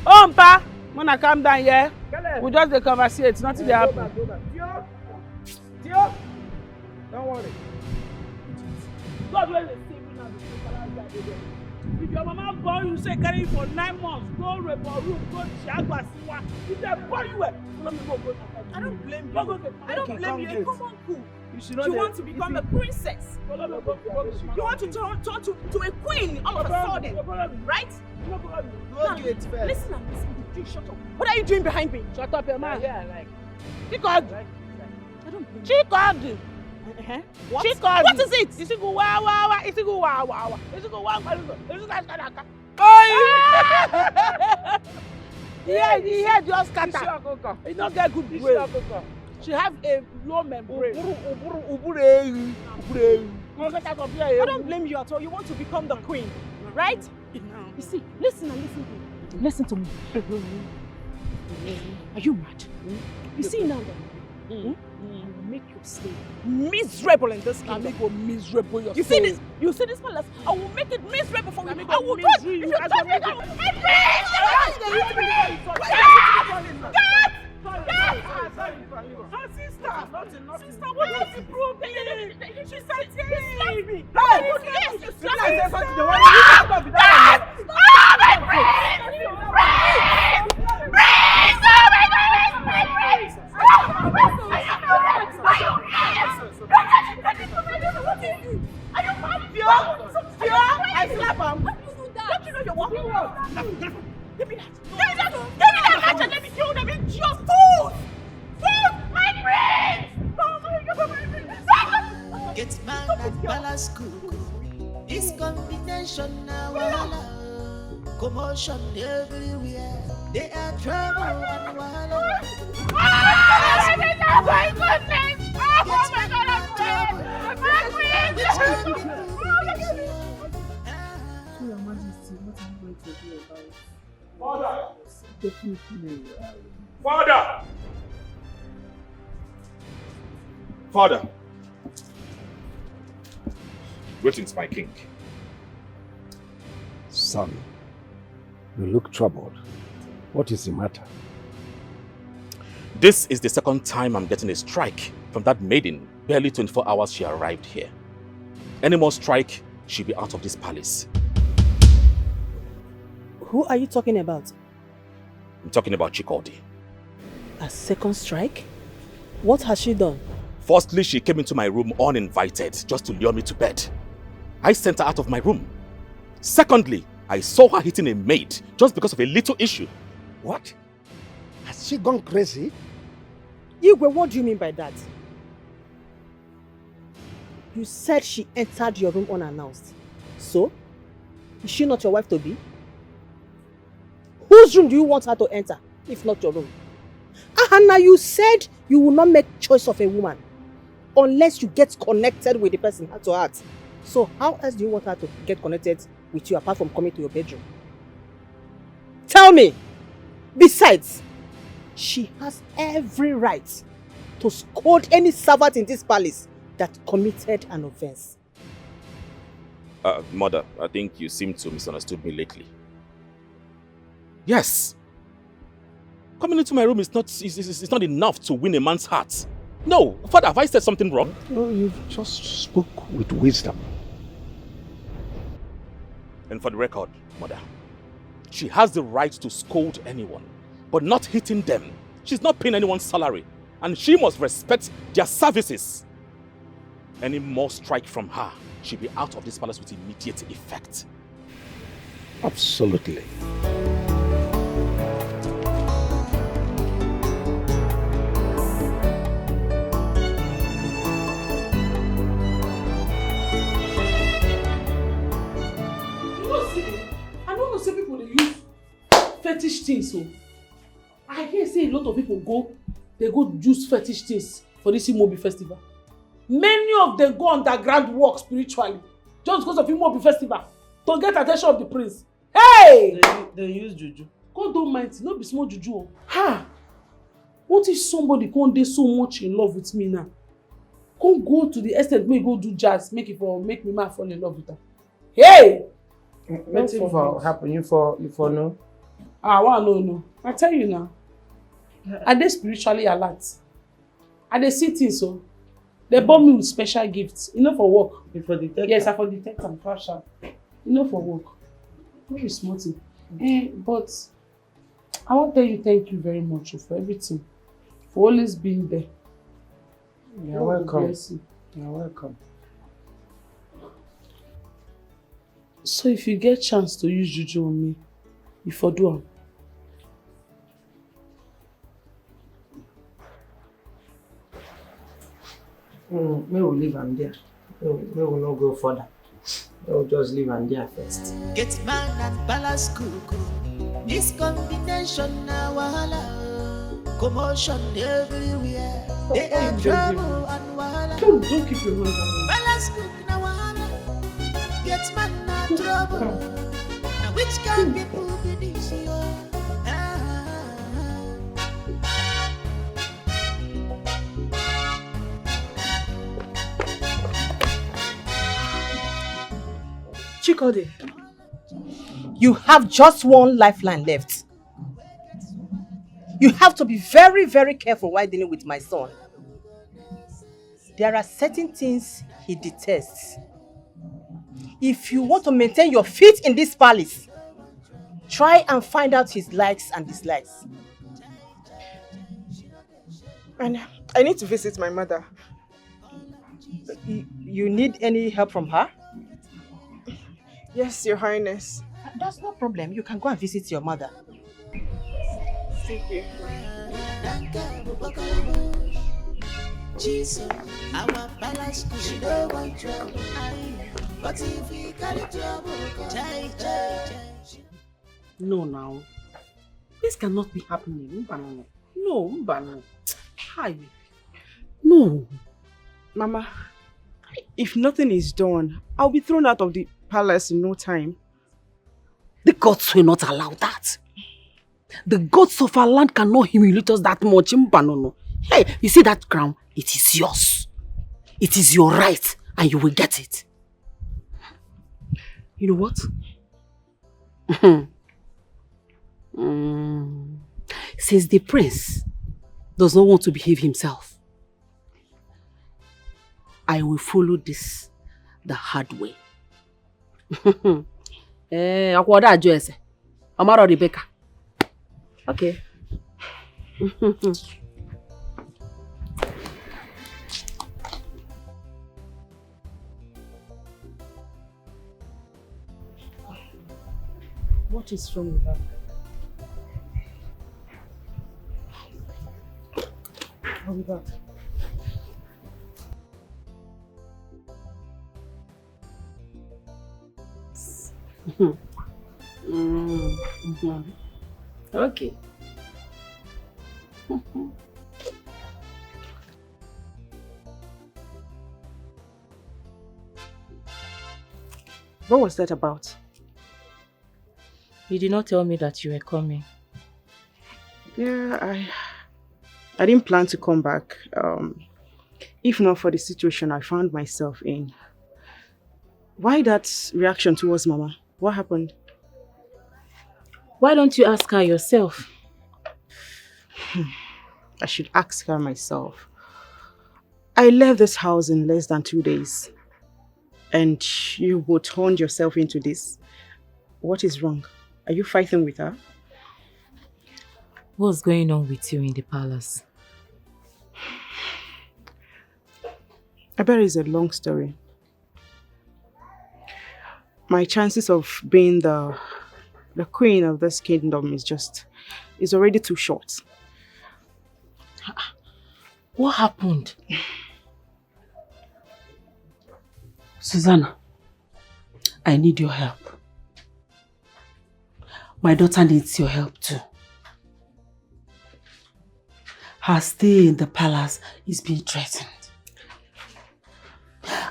B: Ompa! Mona, calm down here. We just dey conversate. Nothing dey happen.
C: Go back. Tio! Don't worry.
B: God will save you now. If your mama born you, say carry you for 9 months, go rape or room, go Chiagua Siwa. If they born you, let me go.
V: I don't blame you. I don't blame you.
C: Get.
V: Come on, cool.
C: You
V: want to become a princess. You want to turn to a queen all of a sudden, right? Now, listen and listen. You shut up. What are you doing behind me?
B: Shut up, your man.
C: Yeah, like.
B: Chicago.
V: I don't blame you.
B: Chicago.
V: What?
B: Chicago.
V: What is it?
B: It's a go wow. It's a go wow. It's a go wow. It's a go yeah, just scatter. It don't get good brain. She have a low membrane.
V: I don't blame you at all. You want to become the queen, right? You see, listen and listen to me. Listen to me. Are you mad? You see now that I will make your stay miserable in this kingdom.
B: Miserable
V: You see this? You see this palace? I will make it miserable for you. I will touch you. If you touch me, I will. Sister, what is the problem? She said, "Slap me." Yes, you slap me. I slap him. Don't you know you're walking around? Give me that. Give me that match and let me kill them. It's your food. My brains! Oh my God, my brains!
F: Get man at palace cook. This combination now, commotion everywhere. They are trouble and wahala.
V: Oh my goodness! Oh my God, I'm
J: So, Your Majesty, what are you going to do about it?
S: Father!
J: Definitely.
S: Father! Father! Greetings, my king.
K: Son, you look troubled. What is the matter?
E: This is the second time I'm getting a strike from that maiden. Barely 24 hours she arrived here. Any more strike, she'll be out of this palace.
H: Who are you talking about?
E: I'm talking about Chikodi.
H: A second strike? What has she done?
E: Firstly, she came into my room uninvited just to lure me to bed. I sent her out of my room. Secondly, I saw her hitting a maid just because of a little issue.
N: What? Has she gone crazy?
H: Igwe, what do you mean by that? You said she entered your room unannounced. So, is she not your wife to be? Whose room do you want her to enter, if not your room? Now you said you will not make choice of a woman unless you get connected with the person heart to heart. So how else do you want her to get connected with you apart from coming to your bedroom? Tell me! Besides, she has every right to scold any servant in this palace that committed an offense.
E: Mother, I think you seem to misunderstood me lately. Yes. Coming into my room is not enough to win a man's heart. No, Father, have I said something wrong?
K: No, you've just spoke with wisdom.
E: And for the record, Mother, she has the right to scold anyone, but not hitting them. She's not paying anyone's salary, and she must respect their services. Any more strike from her, she'll be out of this palace with immediate effect.
K: Absolutely.
B: Fetish things, so I hear say a lot of people go use fetish things for this Imobi festival. Many of them go underground work spiritually just because of Imobi festival to get attention of the prince. Hey!
C: They use juju.
B: God don't mind, no be small juju.
N: Ha!
B: What if somebody can't dey so much in love with me now? Can't go to the estate, make go do jazz, make me man fall in love with her. Hey!
G: Wetin for happen? You for know?
B: I want to know. I tell you now. I dey spiritually alert. I dey see things so. They born me with special gifts. You know for work.
G: You for detect?
B: Yes, I for detect and crash out. You know for work. Very smart. But I want to tell you thank you very much for everything. For always being there.
G: You're welcome. You're welcome.
B: So if you get chance to use juju on me, you for do am.
G: May we leave am there. May we not go further. We'll just leave am there first.
F: Get man and palace cuckoo. This combination now wahala. Commotion everywhere. They are trouble and wahala.
B: Don't keep your hands on me.
F: Palace cook now wahala. Get man and trouble. Now which kind people be this year?
R: Chikode, you have just one lifeline left. You have to be very, very careful while dealing with my son. There are certain things he detests. If you want to maintain your feet in this palace, try and find out his likes and dislikes.
C: And I need to visit my mother.
R: You need any help from her?
C: Yes, Your Highness.
R: That's no problem. You can go and visit your mother.
C: Thank you.
F: Jesus, our palace could no one trouble. But if we got trouble,
H: No, now. This cannot be happening. No, Mbano. Hi.
C: No. Mama, if nothing is done, I'll be thrown out of the palace in no time.
H: The gods will not allow that. The gods of our land cannot humiliate us that much. Mbano. Hey, you see that crown? It is yours. It is your right, and you will get it. You know what? Since the prince does not want to behave himself, I will follow this the hard way. Rebecca. Okay.
B: What is wrong with her? I'll be back.
H: Okay.
C: What was that about?
O: You did not tell me that you were coming.
C: Yeah, I didn't plan to come back. If not for the situation I found myself in. Why that reaction towards Mama? What happened?
O: Why don't you ask her yourself?
C: I should ask her myself. I left this house in less than 2 days. And you would turn yourself into this. What is wrong? Are you fighting with her?
O: What's going on with you in the palace?
C: I bet it's a long story. My chances of being the queen of this kingdom is already too short.
H: What happened? Susanna, I need your help. My daughter needs your help too. Her stay in the palace is being threatened.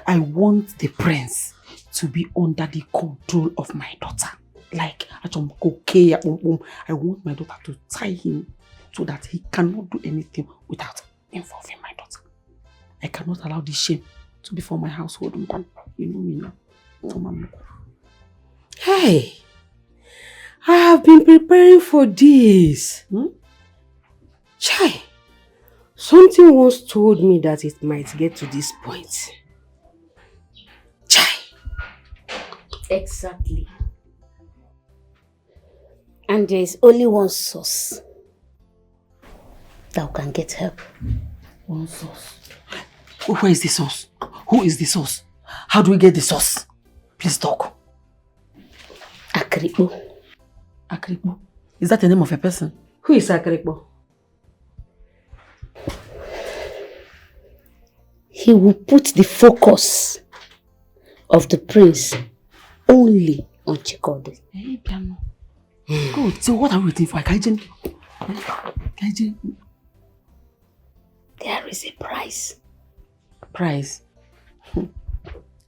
H: I want the prince to be under the control of my daughter. Like, okay, I want my daughter to tie him so that he cannot do anything without involving my daughter. I cannot allow this shame to be for my household. You know me now. No, Mama.
V: Hey, I have been preparing for this. Chai, something once told me that it might get to this point. Chai. Exactly. And there is only one source that can get help.
H: One source? Where is the source? Who is the source? How do we get the source? Please talk.
V: Akripo.
H: Akripo? Is that the name of a person?
V: Who is Akripo? He will put the focus of the prince only on Chikode.
H: Hey, piano. Good. So what are we waiting for? Kaijin?
V: There is a price.
H: Price?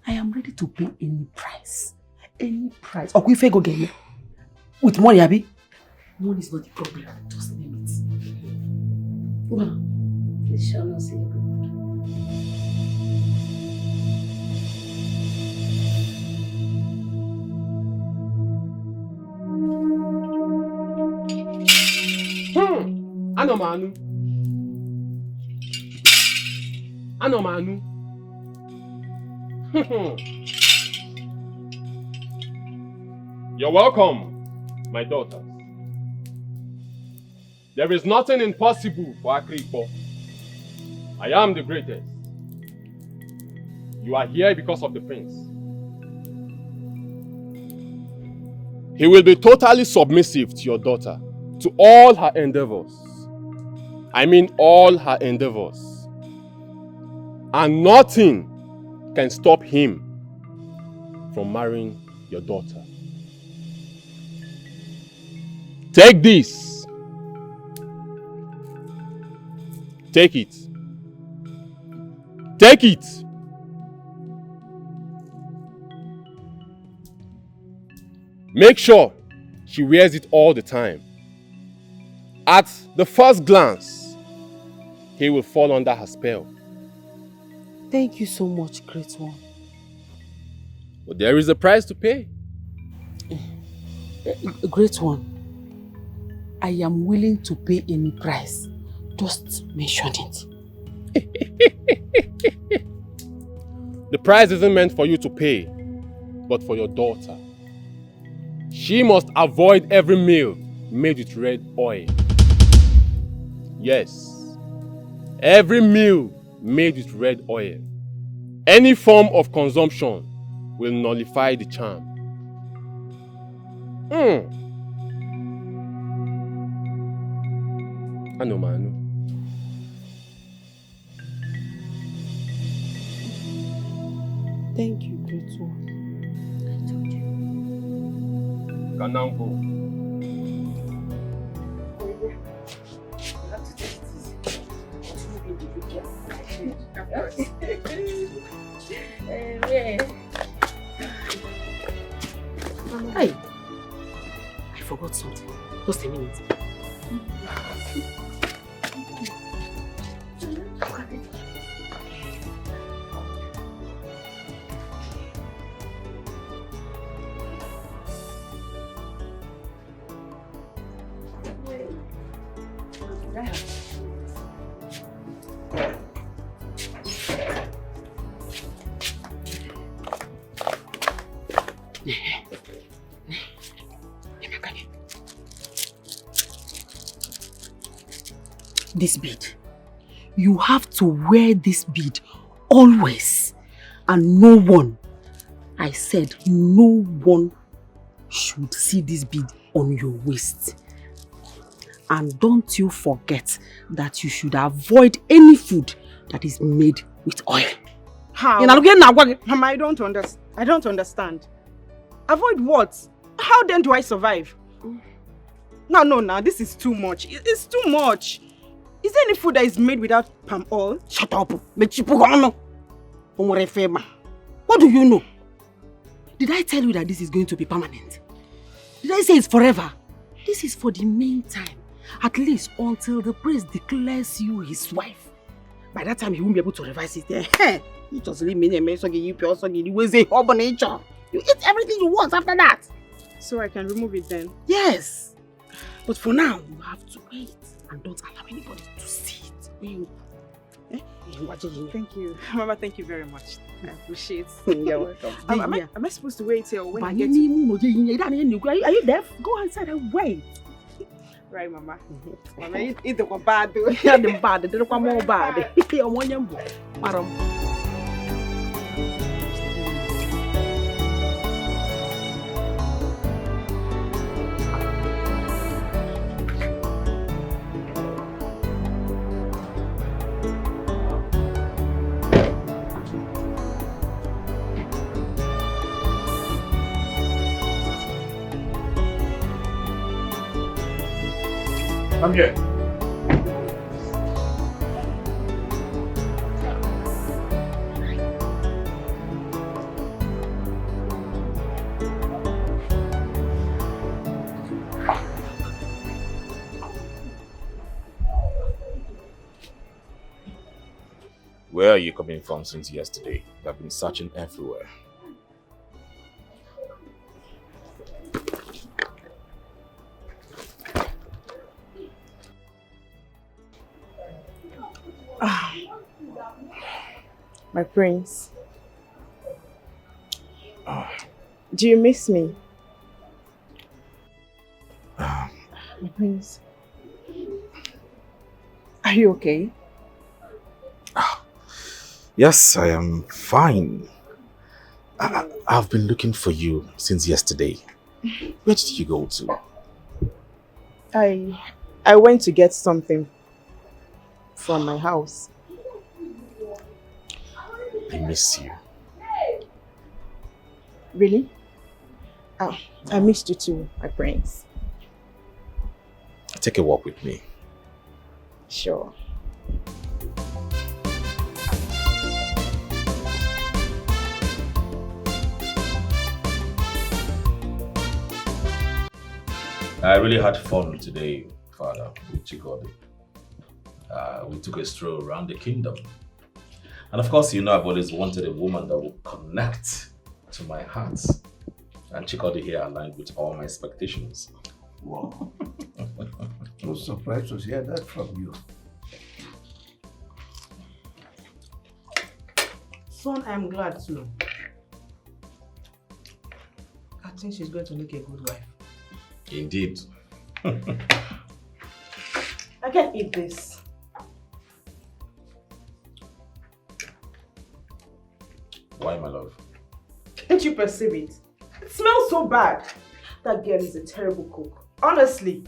H: I am ready to pay any price. Any price. Okay, if I go get me. With money, Abi? Money is not the problem. Just name it. Well,
V: This shall not say good.
S: Anomanu. You're welcome, my daughters. There is nothing impossible for Akripo. I am the greatest. You are here because of the prince. He will be totally submissive to your daughter, to all her endeavors. I mean all her endeavors. And nothing can stop him from marrying your daughter. Take this. Take it. Take it. Make sure she wears it all the time. At the first glance, he will fall under her spell.
H: Thank you so much, great one.
S: But there is a price to pay.
H: Great one. I am willing to pay any price. Just mention it.
S: The price isn't meant for you to pay, but for your daughter. She must avoid every meal made with red oil. Yes, every meal made with red oil. Any form of consumption will nullify the charm. Anomanu.
H: Thank you, great one. I told you.
S: You can now go.
H: Hey, I forgot something. Just a minute. This bead. You have to wear this bead always. And no one, I said no one should see this bead on your waist. And don't you forget that you should avoid any food that is made with oil.
C: How? Mama, I don't understand. Avoid what? How then do I survive? No, this is too much. It's too much. Is there any food that is made without palm oil?
H: Shut up. What do you know? Did I tell you that this is going to be permanent? Did I say it's forever? This is for the meantime. At least until the priest declares you his wife. By that time, he won't be able to revise it. You just leave me and you eat everything you want after that.
M: So I can remove it then?
H: Yes. But for now, you have to wait and don't allow anybody to see it.
M: Thank you. Mama, thank you very much. I appreciate
H: it. You're welcome.
M: Am I supposed to wait till when I get
H: Are you deaf? Go outside and wait.
M: Right, Mama. Mama, eat the bad.
H: Yeah, the bad. The more bad. You want your madam.
E: I'm here. Where are you coming from since yesterday? I've been searching everywhere.
M: My prince. Do you miss me? My prince. Are you okay?
E: Yes, I am fine. I've been looking for you since yesterday. Where did you go to?
M: I went to get something from my house.
E: I miss you.
M: Really? I missed you too, my prince.
E: Take a walk with me.
M: Sure.
E: I really had fun today, Father, with Chikodi. We took a stroll around the kingdom. And of course, you know I've always wanted a woman that will connect to my heart. And Chikodi here aligned with all my expectations.
K: Wow. I was surprised to hear that from you.
H: Son, I'm glad too. I think she's going to make a good wife.
E: Indeed.
H: I can eat this.
E: Why, my love?
M: Can't you perceive it? It smells so bad. That girl is a terrible cook. Honestly.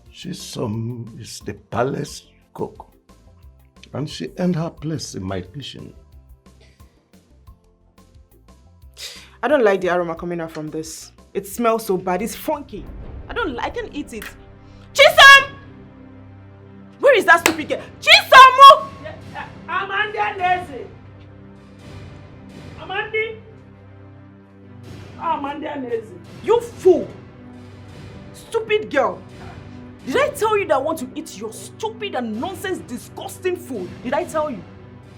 K: She's is the palace cook. And she earned her place in my kitchen.
M: I don't like the aroma coming out from this. It smells so bad. It's funky. I can eat it. Chisam! Where is that stupid girl? Chisamu!
B: Amanda Nezi. Amanda Nezi.
M: You fool! Stupid girl. Did I tell you that I want to eat your stupid and nonsense, disgusting food? Did I tell you?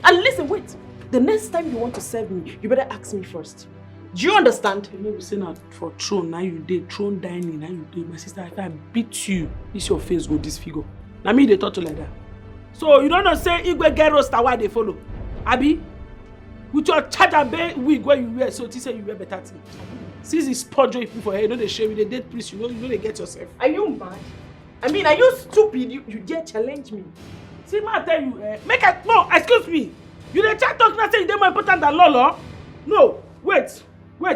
M: And listen, wait. The next time you want to serve me, you better ask me first. Do you understand?
B: You know, we say now for throne, now you did throne dining, now you did. My sister, if I beat you, this your face go disfigure. Now me they talk to like that. So you don't know say Igwe get roaster why they follow. Abi, with your charge and wig where you wear, so you say you wear better thing. Since it's podjo you put for hair, you know they shave with the dead priest, you know they get yourself.
M: Are you mad? I mean, are you stupid? You dare challenge me?
B: See, man, I tell you, no, excuse me. You the chat talk now say they're more important than Lolo? No, wait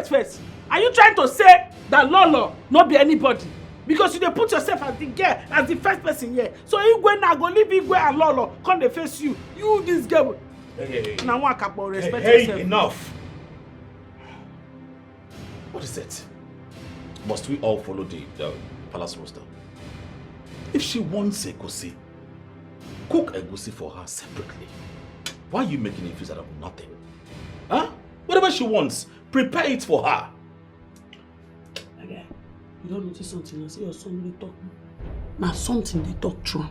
B: first. Are you trying to say that Lolo not be anybody? Because you dey put yourself as the girl, as the first person here. So Igwe now go leave Igwe and Lolo come dey face you. You this girl.
E: Hey.
B: Now one couple respect yourself.
E: Enough. What is it? Must we all follow the palace roster? If she wants egusi, cook egusi for her separately. Why are you making a fuss out of nothing? Huh? Whatever she wants, prepare it for her.
B: Okay. You don't notice something, you say your son they talk. Now something they talk true.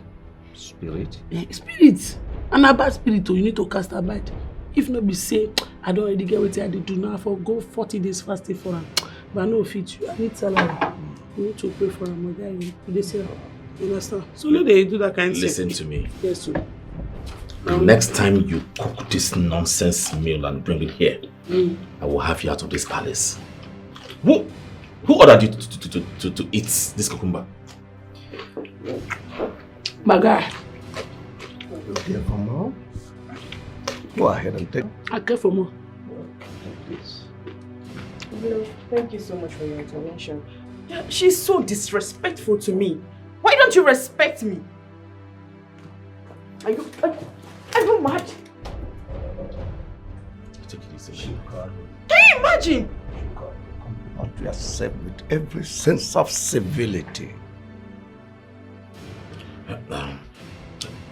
K: Spirit?
B: Yeah, spirit. And a bad spirit, you need to cast a bite. If not be say, I don't already get what I do now, for go 40 days fasting for him. But I know fit you. I need salary. You need to pray for him. They say, you understand? So no, they do that kind of thing.
E: Listen to me.
B: Yes, sir.
E: The next time you cook this nonsense meal and bring it here, I will have you out of this palace. Who ordered you to eat this cucumber?
B: My guy.
K: Okay, for more. Go ahead and take.
B: I care for more.
M: Hello, thank you so much for your intervention. Yeah, she's so disrespectful to me. Why don't you respect me? Are you mad?
E: Take it easy.
M: Can you imagine?
K: Not to yourself with every sense of civility.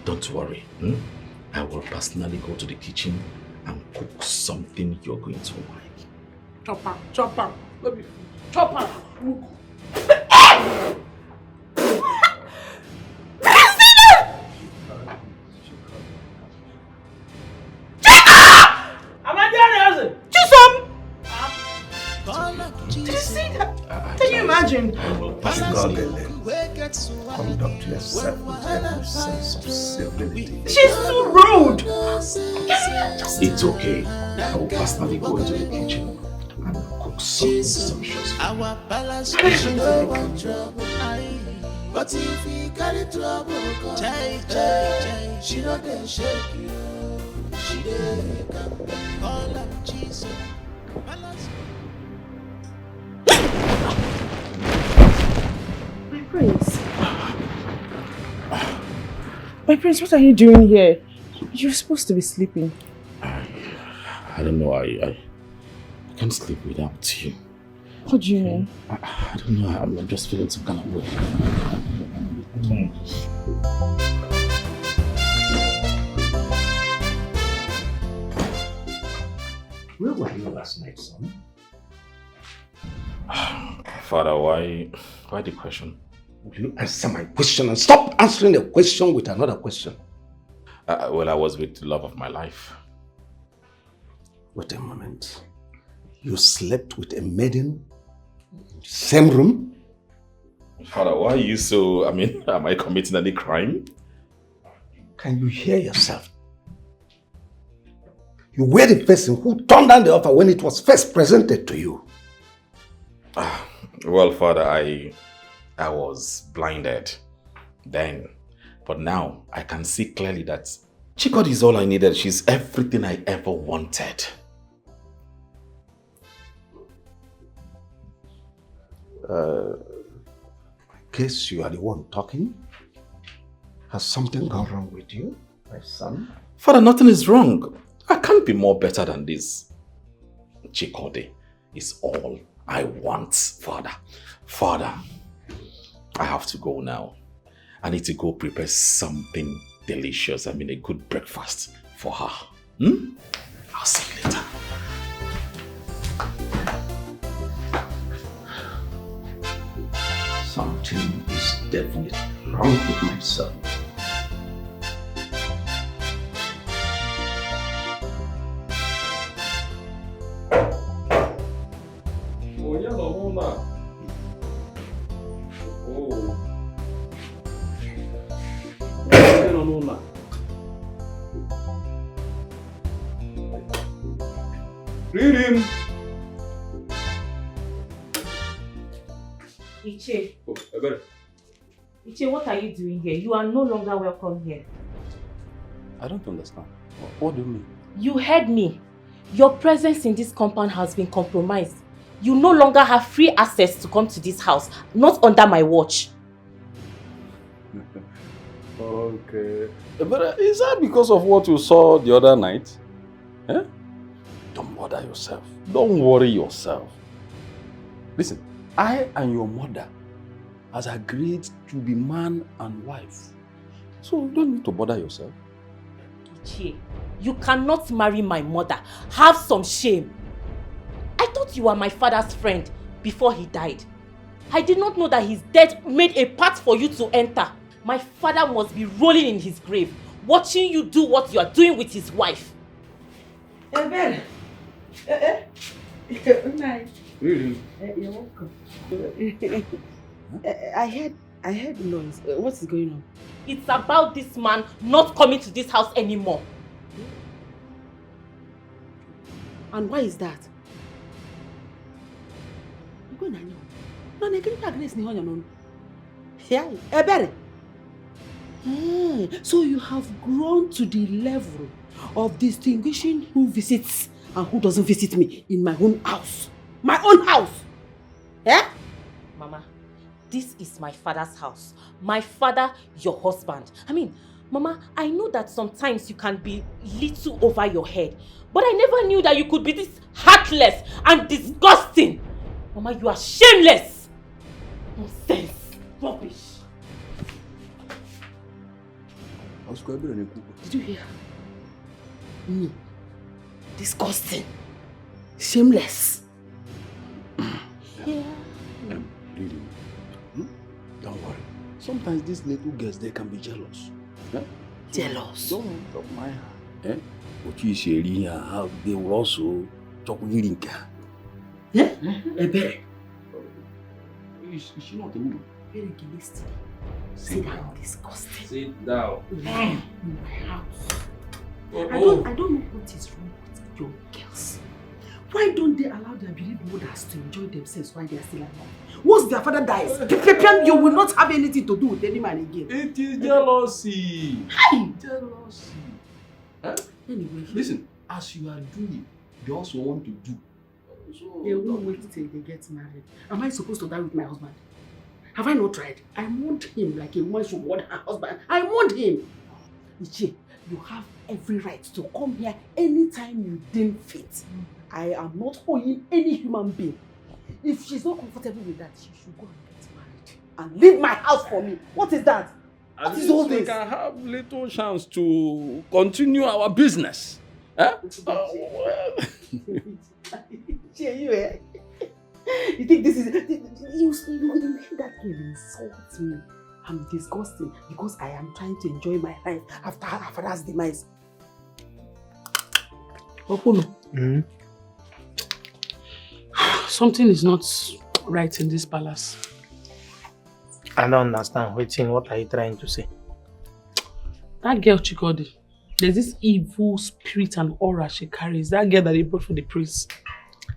E: Don't worry. I will personally go to the kitchen and cook something you're going to like.
B: Chopper. Baby. Chopper.
M: Did you see that? Can you imagine?
K: Conduct yourself with every sense of civility.
M: She's so rude.
E: It's okay. I will personally go into the kitchen and cook something sumptuous.
F: Our palace is no one trouble. But if we carry trouble, chai, she not dey shake you. She dey come, call up Jesus.
M: My prince, what are you doing here? You're supposed to be sleeping.
E: I don't know. I can't sleep without you.
M: What do you mean?
E: I don't know. I'm just feeling some kind of way.
K: Where were you last night, son?
E: Father, why the question?
K: Will you answer my question and stop answering a question with another question?
E: Well, I was with the love of my life.
K: Wait a moment. You slept with a maiden in the same room?
E: Father, why are you so... am I committing any crime?
K: Can you hear yourself? You were the person who turned down the offer when it was first presented to you.
E: Well, Father, I was blinded then. But now, I can see clearly that Chikodi is all I needed. She's everything I ever wanted.
K: I guess you are the one talking. Has something gone wrong with you, my son?
E: Father, nothing is wrong. I can't be more better than this. Chikodi is all I want, Father. Father, I have to go now. I need to go prepare something delicious. A good breakfast for her. I'll see you later.
K: Something is definitely wrong with my son.
S: Read him.
O: Iche.
S: Oh, I got it.
O: Iche, what are you doing here? You are no longer welcome here.
S: I don't understand. What do you mean?
O: You heard me. Your presence in this compound has been compromised. You no longer have free access to come to this house, not under my watch.
S: Okay. But is that because of what you saw the other night? Eh? Don't bother yourself. Don't worry yourself. Listen, I and your mother has agreed to be man and wife. So you don't need to bother yourself.
O: Ichie, you cannot marry my mother. Have some shame. I thought you were my father's friend before he died. I did not know that his death made a path for you to enter. My father must be rolling in his grave, watching you do what you are doing with his wife.
C: Ben.
S: Really?
C: You're welcome. I heard noise. What is going on?
O: It's about this man not coming to this house anymore.
C: And why is that? You're going to know. No, I can't agree with you. Yeah, Ebere. So you have grown to the level of distinguishing who visits and who doesn't visit me in my own house. My own house! Yeah?
O: Mama, this is my father's house. My father, your husband. Mama, I know that sometimes you can be little over your head, but I never knew that you could be this heartless and disgusting. Mama, you are shameless. Nonsense. Rubbish.
C: Did you hear? Me. Disgusting. Shameless.
K: Yeah. Really? Don't worry. Sometimes these little girls, they can be jealous. Huh?
C: Jealous?
K: Don't mind her. What you say here, how they will also talk with you.
C: Yeah? Ebere.
K: Is she not a woman?
C: Very gillistic. Sit down, disgusting.
S: Sit down.
C: In my house. I don't know what is wrong with your girls. Why don't they allow their bereaved mothers to enjoy themselves while they are still alive? Once their father dies, you will not have anything to do with any man again.
S: It is jealousy.
C: Hi!
K: Jealousy.
C: Huh? Anyway,
K: listen, as you are doing, you also want to do. So
C: they won't wait till they get married. Am I supposed to die with my husband? Have I not tried? I want him like a woman should want her husband. I want him. Ichie, you have every right to come here anytime you deem fit. I am not owing any human being. If she's not comfortable with that, she should go and get married and leave my house for me. What is that?
K: At least we can have little chance to continue our business. Huh?
C: You think this is... You made that girl insult me. I'm disgusting because I am trying to enjoy my life after her father's demise.
B: Opono. Something is not right in this palace.
G: I don't understand. What are you trying to say?
B: That girl Chikodi, there's this evil spirit and aura she carries. That girl that they brought for the priest.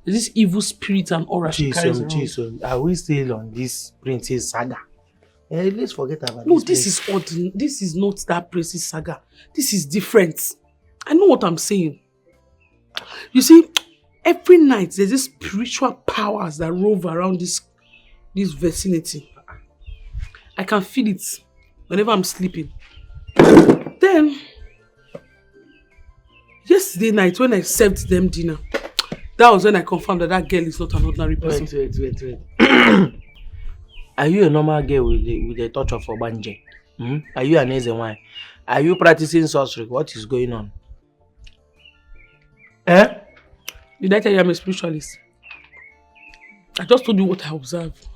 B: There's this evil spirit and aura she carries around.
G: Are we still on this princess saga? Let's forget about
B: No, this is ordinary. This is not that princess saga. This is different. I know what I'm saying. You see, every night there's these spiritual powers that rove around this vicinity. I can feel it whenever I'm sleeping. Then, yesterday night when I served them dinner, that was when I confirmed that girl is not an ordinary person.
G: Wait. Are you a normal girl with a touch of Obanje? Are you an easy wine? Are you practicing sorcery? What is going on?
B: Did I tell you I'm a spiritualist? I just told you what I observed.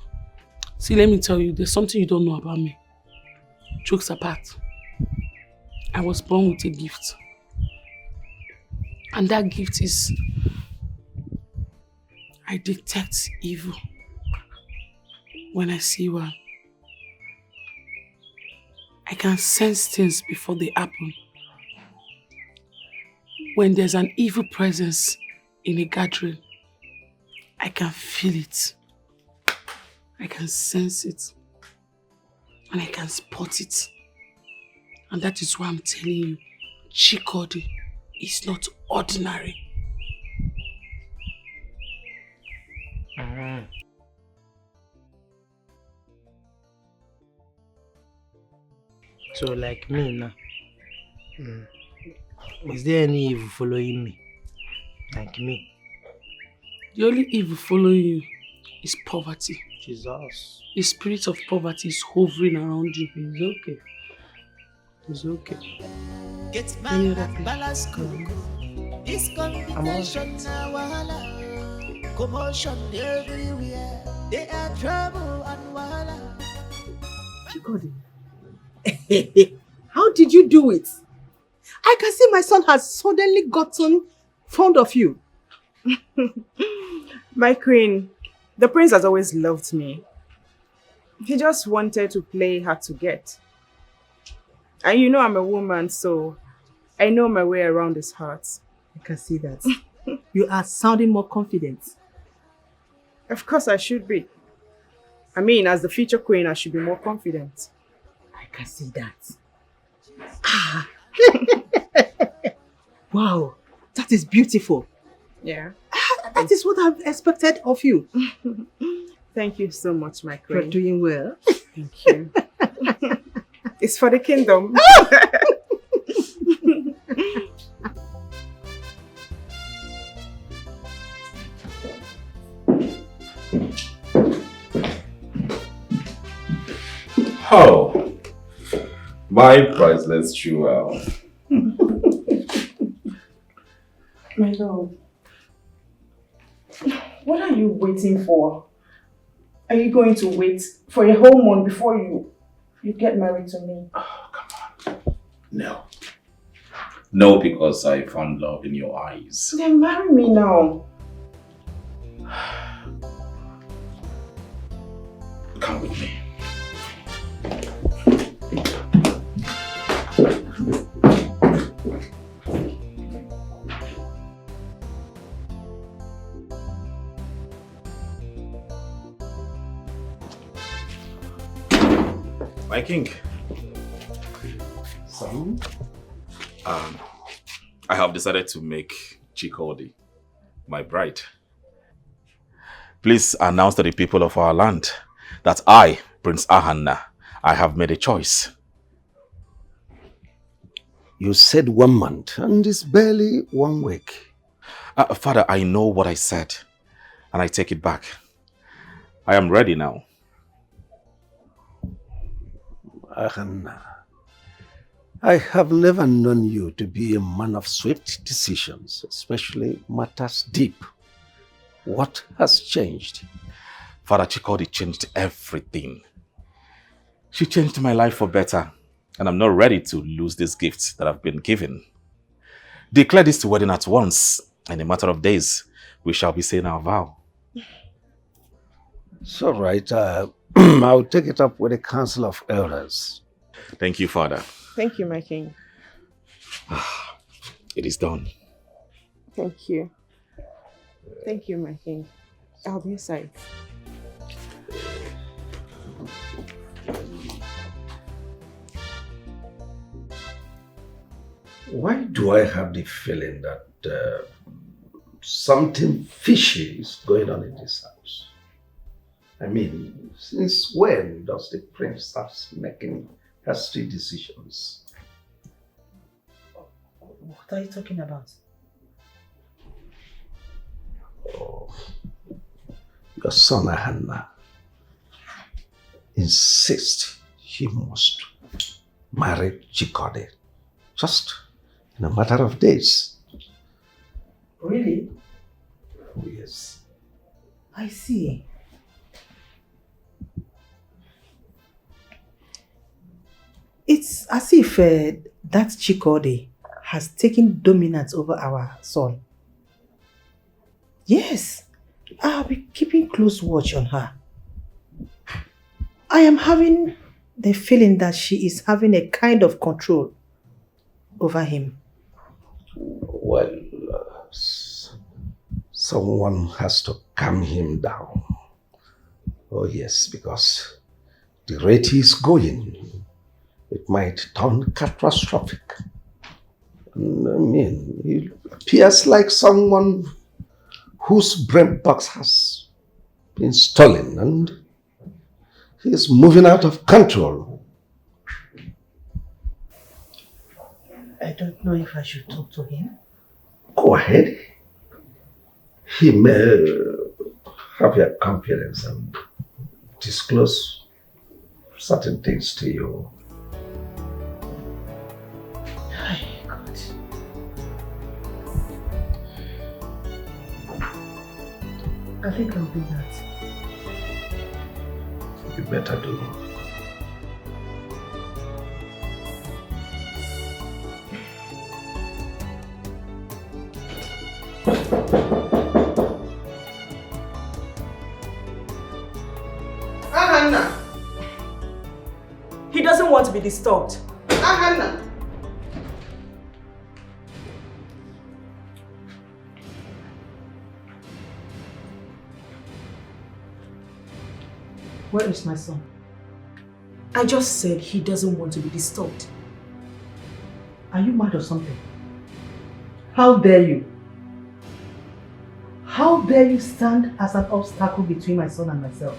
B: See, let me tell you, there's something you don't know about me. Jokes apart. I was born with a gift. And that gift is... I detect evil when I see one. I can sense things before they happen. When there's an evil presence in a gathering, I can feel it. I can sense it. And I can spot it. And that is why I'm telling you, Chikodi is not ordinary.
G: So like me now, is there any evil following me? Like me?
B: The only evil following you is poverty.
G: Jesus.
B: The spirit of poverty is hovering around you. It's okay.
F: Get my balance cook. This combination now, commotion everywhere. They are trouble and wahala.
R: Chikodi, how did you do it? I can see my son has suddenly gotten fond of you.
L: My queen, the prince has always loved me. He just wanted to play hard to get. And you know I'm a woman, so I know my way around his heart.
R: I can see that. You are sounding more confident.
L: Of course I should be. I mean, as the future queen, I should be more confident.
R: I can see that. Ah. Wow, that is beautiful.
L: Yeah.
R: That is what I've expected of you.
L: Thank you so much, my queen.
R: You're doing well.
L: Thank you. It's for the kingdom.
E: Oh, my priceless jewel.
L: My lord, what are you waiting for? Are you going to wait for a whole month before you get married to me?
E: Oh, come on. No. No, because I found love in your eyes.
L: Then marry me now.
E: Come with me. My king.
K: Son?
E: I have decided to make Chikodi my bride. Please announce to the people of our land that I, Prince Ahanna, I have made a choice.
K: You said 1 month, and it's barely 1 week.
E: Father, I know what I said, and I take it back. I am ready now.
K: Ahanna, I have never known you to be a man of swift decisions, especially matters deep. What has changed?
E: Father, Chikodi changed everything. She changed my life for better, and I'm not ready to lose these gifts that I've been given. Declare this wedding at once. In a matter of days, we shall be saying our vow.
K: It's all right. I'll take it up with the Council of Elders.
E: Thank you, Father.
L: Thank you, my king.
E: It is done.
L: Thank you. Thank you, my king. I'll be aside.
K: Why do I have the feeling that something fishy is going on in this house? I mean, since when does the prince start making hasty decisions?
R: What are you talking about?
K: Oh, your son Ahanna insists he must marry Chikodi just in a matter of days.
R: Really?
K: Oh, yes.
R: I see. It's as if that Chikodi has taken dominance over our son. Yes, I'll be keeping close watch on her. I am having the feeling that she is having a kind of control over him.
K: Well, someone has to calm him down. Oh yes, because the rate he's going, it might turn catastrophic. I mean, he appears like someone whose brain box has been stolen and he's moving out of control.
R: I don't know if I should talk to him.
K: Go ahead. He may have your confidence and disclose certain things to you.
R: God. I think I'll do that.
K: better do.
C: Hannah.
M: He doesn't want to be disturbed.
C: Hannah.
R: Where is my son?
M: I just said he doesn't want to be disturbed.
R: Are you mad or something? How dare you? How dare you stand as an obstacle between my son and myself?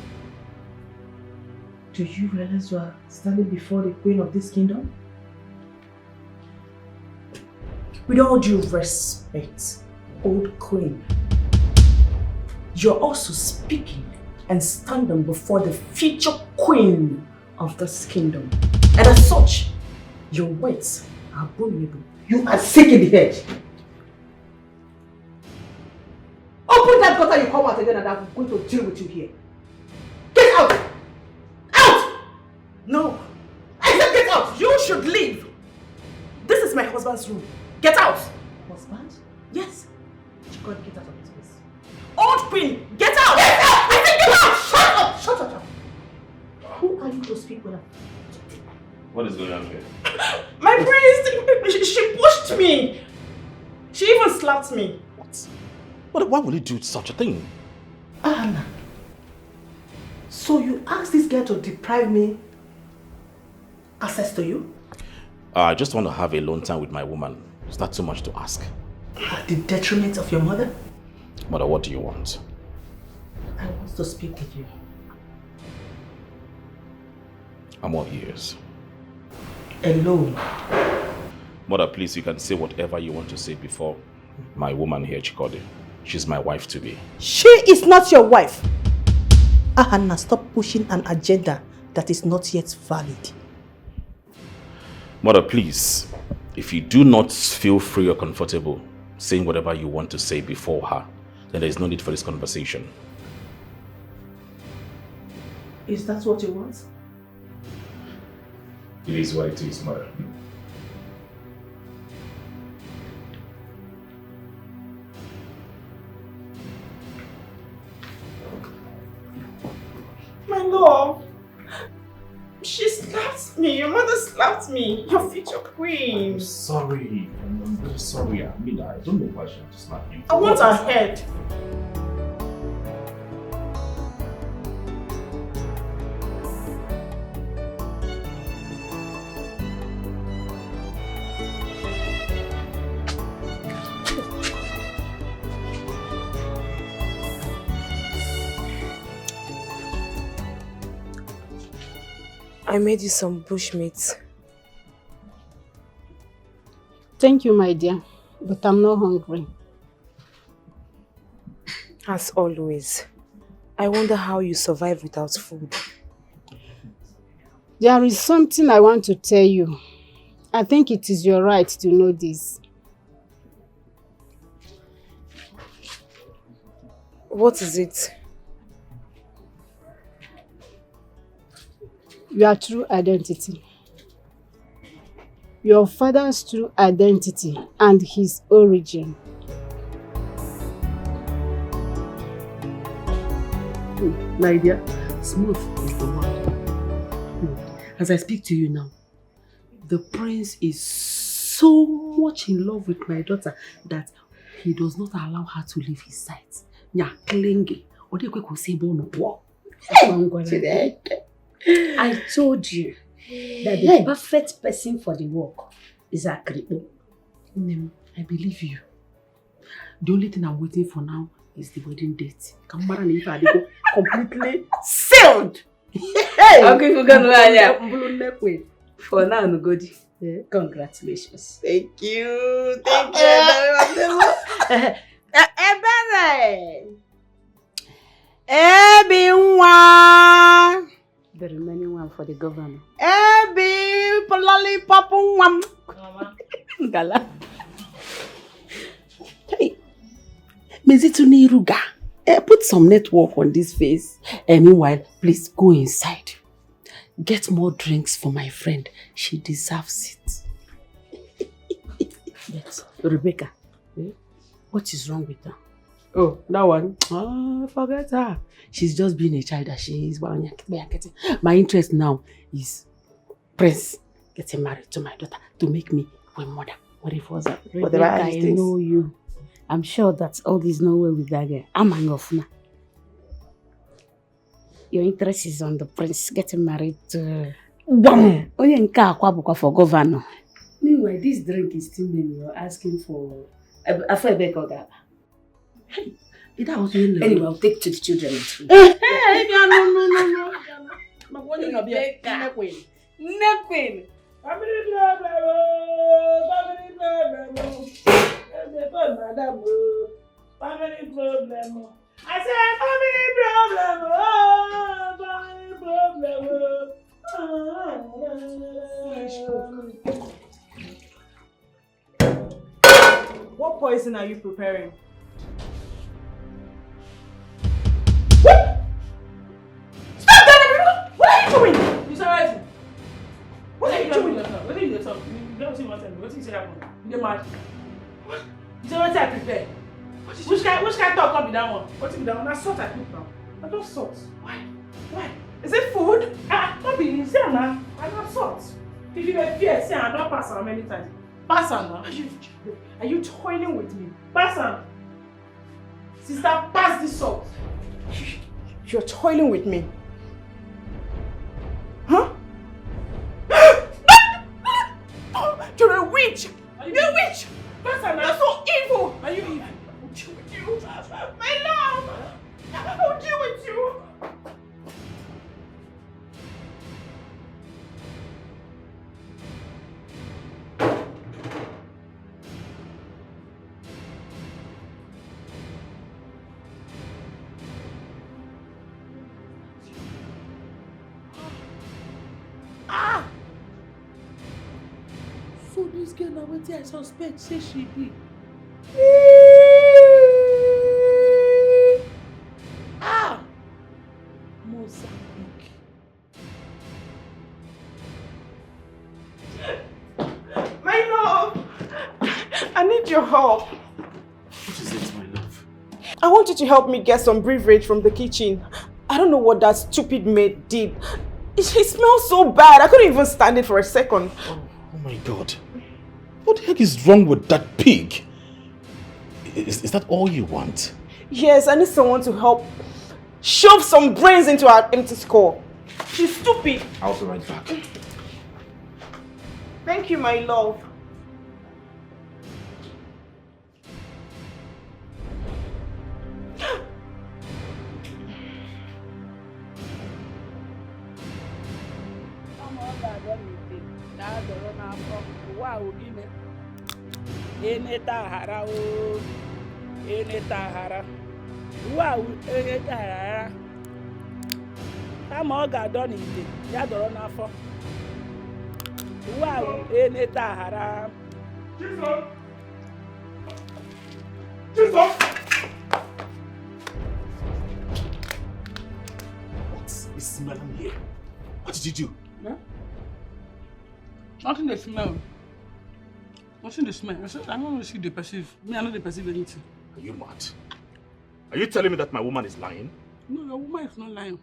R: Do you realize you are standing before the queen of this kingdom?
M: With all due respect, old queen, you're also speaking and standing before the future queen of this kingdom. And as such, your words are abominable.
R: You are sick in the head. Open that gutter, you come out again, and I'm going to deal with you here. Get out! Out!
M: No. I said get out! You should leave! This is my husband's room. Get out!
R: Husband?
M: Yes.
R: You gotta get out of this place.
M: Old queen, get out! Get out! I said get out!
R: Shut up! Shut up! Who are you to speak with?
E: What is going on here?
M: My prince, she pushed me. She even slapped me.
E: Why would you do such a thing?
R: Anna, so you asked this girl to deprive me access to you?
E: I just want to have a alone time with my woman. Is that too much to ask?
R: At the detriment of your mother?
E: Mother, what do you want?
R: I want to speak with you.
E: I'm all ears.
R: Alone.
E: Mother, please, you can say whatever you want to say before my woman here, Chikode. She's my wife to be.
R: She is not your wife. Ahana, stop pushing an agenda that is not yet valid.
E: Mother, please, if you do not feel free or comfortable saying whatever you want to say before her, then there is no need for this conversation.
R: Is that what you want?
E: It is what it is, Mother.
M: My love, she slapped me. Your mother slapped me. Your future queen.
E: I'm sorry. I'm very sorry. I mean, I don't know why she had to slap you.
M: I want her head.
I: I made you some bushmeat.
P: Thank you, my dear, but I'm not hungry.
I: As always, I wonder how you survive without food.
P: There is something I want to tell you. I think it is your right to know this.
I: What is it?
P: Your true identity. Your father's true identity and his origin.
R: My dear, smooth is the word. As I speak to you now, the prince is so much in love with my daughter that he does not allow her to leave his side. Yeah, clingy.
U: I told you that the perfect person for the work is Akripo.
R: Nem, I believe you. The only thing I'm waiting for now is the wedding date. Completely sealed.
U: Okay, we're gonna for now, Nugodi. Congratulations.
R: Thank you. Thank you. Everyone.
P: The remaining one for the governor.
R: Ebi polali papu wam. Gala. Hey. Mezitu ni ruga.
H: Put some network on this face. And meanwhile, please go inside. Get more drinks for my friend. She deserves it. But Rebecca, what is wrong with her? Oh, that one? Oh, forget her. She's just being a child that she is. My interest now is Prince getting married to my daughter to make me my mother. What if was that?
U: Rebecca, I know you. I'm sure that all this no way with that girl. I'm enough now. Your interest is on the prince getting married to... Bam! For governor. Meanwhile, this drink is still when you're asking for... Anyway, I'll take to the children.
H: Hey, no.
C: Nothing. Family problem. I said family problem. What poison are you preparing? Stop that! What are you doing? You said what are you doing? What are you doing? You don't see what I'm doing. What is happening? You mad? What? You said what I prepare? Which kind talk can be that one? What is that one? That's salt I put now. I don't salt. Why? Is it food? Not be say now. I don't salt. If you were fear, say I don't pass on many times. Pass on now. Are you toiling with me? Pass on. Sister, pass this salt. You're toiling with me. Huh? You're a witch! You're a witch! You're so evil! Are you evil? I'll deal with you. My love! I'll deal with you! So this girl now what I suspect say she be. Mozambique. My love! I need your help.
E: What is it, my love?
C: I want you to help me get some beverage from the kitchen. I don't know what that stupid maid did. It smells so bad. I couldn't even stand it for a second.
E: Oh my God. What the heck is wrong with that pig? Is that all you want?
C: Yes, I need someone to help shove some brains into her empty skull. She's stupid.
E: I'll be right back.
C: Thank you, my love.
A: Wow, I'm all got done in it. Yador n'afọ. Wow, haram.
E: Jesus! What is smelling here? What did you do?
B: Yeah? Nothing they smell. Nothing they smell. I don't see they perceive. Me, I know they perceive anything.
E: Are you mad? Are you telling me that my woman is lying?
B: No, your woman is not lying.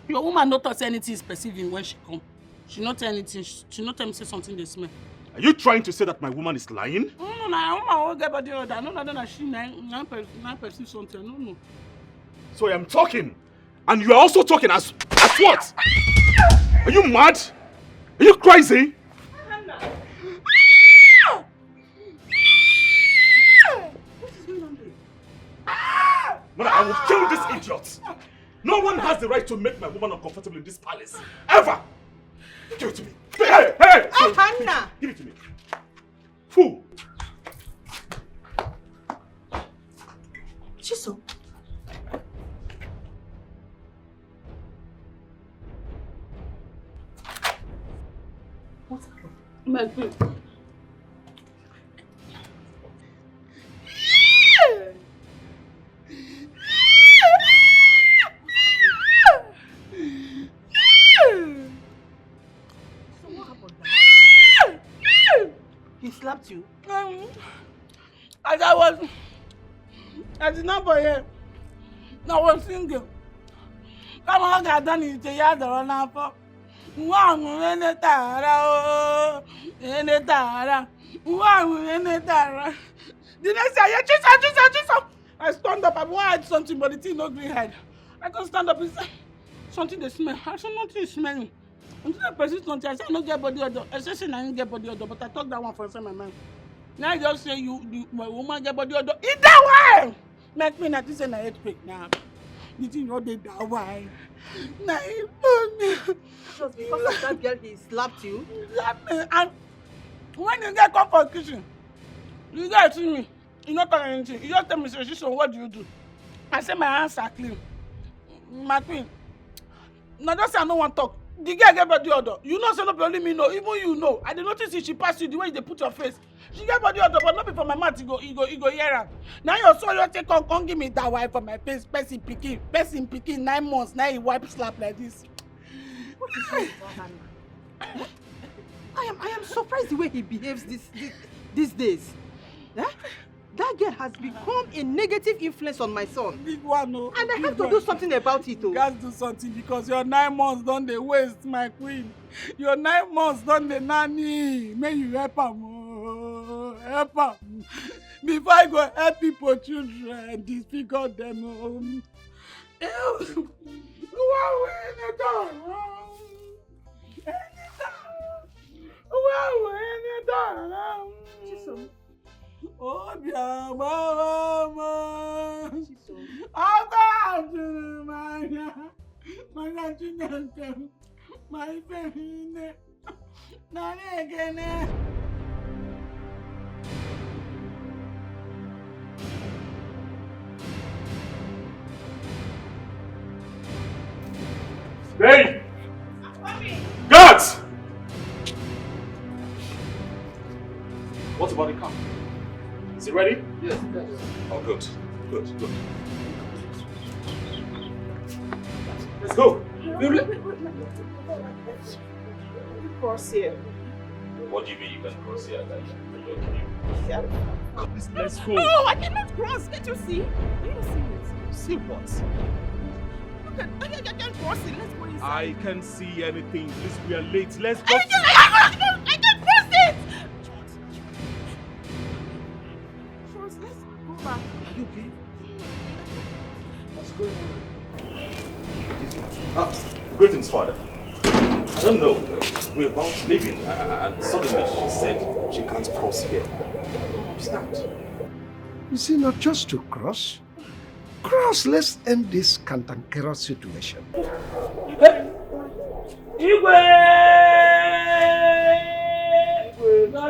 B: Your woman not touch anything is perceiving when she come. She not tell anything. She not tell me say something they smell.
E: Are you trying to say that my woman is lying?
B: No, my woman won't get body order. No, that she now perceive something. No.
E: So I am talking, and you are also talking as what? Are you mad? Are you crazy? Mother, I will kill this idiot. No one has the right to make my woman uncomfortable in this palace. Ever! Give it to me. Hey!
C: Hannah!
E: Give it to me. Fool!
C: Chiso.
B: What's happened? My babe.
J: slapped you?
A: As I did not for here. I was single. Come on, I done it to you, the run up. One in the Tara, in the Tara, one in the Tara. The next day, I stand up. I wanted something, but the thing no green head. I can stand up and say, something they smell. I said, nothing is smelling. Until I persist something, I said, I don't get body odor. I said, I don't get body odor, but I talk that one for inside my mind. Now I just say, my woman get body odor. Eat that way! Make me not to say I hate quick now. You think you did that way? Now you put me.
J: Just because of that girl, he slapped you?
A: Slapped me. And when you get come for the kitchen, you guys see me. You not talk anything. You just tell me, so what do you do? I say my hands are clean. My queen. Now just say I don't want to talk. The girl get body odor. You know, say not only me know. Even you know. I did notice if she pass you the way they put your face. She get body odor, but not before my mouth. You go hear her. Now your soul you take come give me that wife for my face. Person picking 9 months. Now he wipe slap like this.
J: What is wrong with that man? I am surprised the way he behaves these days. Eh? That girl has become a negative influence on my son.
A: Big one, no.
J: And I have to do something about it, oh.
A: You guys do something because your 9 months don't they waste, my queen. Your 9 months don't they nanny. May you help them, oh. Help them. Before I go help people, children, disfigure them, oh. Oh, dear mama. My friend. Nani again.
S: Hey! Guards! What about the car? Is it ready?
E: Yes. Oh, good.
S: Let's go.
L: Cross here.
E: What do you mean you can cross here?
S: Let's go.
L: No, I cannot cross. Can't you see? Can you see it?
S: See what?
L: Look at, I can't cross it. Let's go inside.
S: I can't see anything. Please, we are late. Let's go.
L: I can't cross it. Let's go back.
S: Are you okay?
E: What's going on? Greetings, Father. I don't know. We're about leaving, and suddenly she said she can't cross here. What's that?
K: Is it not just to cross? Cross, let's end this cantankerous situation.
A: Igwe! Igwe, no,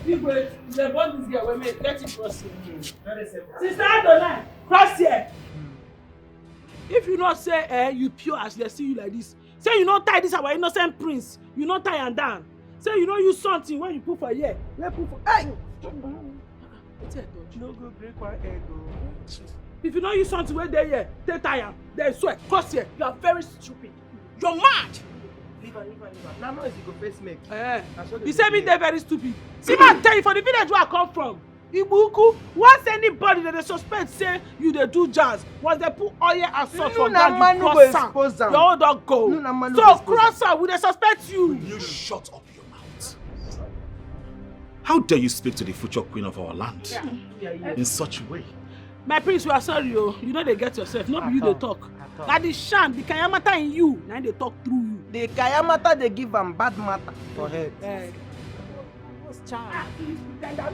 A: Igwe, the bond is here. We may let you cross here. Sister Adonai, cross here. If you not say, you pure as they see you like this. Say you not tie this our innocent prince. You not tie and down. Say you not use something when you put for here. Let put for. Hey! You don't go break one egg. If you don't use something where they here, take tire. Then swear, cross here. You are very stupid. You're mad.
J: Leave her. Now noise you go face make.
A: You say me they're very stupid. See man tell you for the village where I come from. Ibuku, once anybody that they suspect say you they do jazz, once they put oil and salt for ground, you cross am. Your own don't go. So cross am, we they suspect you.
E: Will you shut up your mouth? How dare you speak to the future queen of our land in such a way?
A: My prince, we are sorry, you know they get yourself. Not you they talk. Now the sham, the kayamata in you, now they talk through you.
J: The kayamata they give them bad matter for head.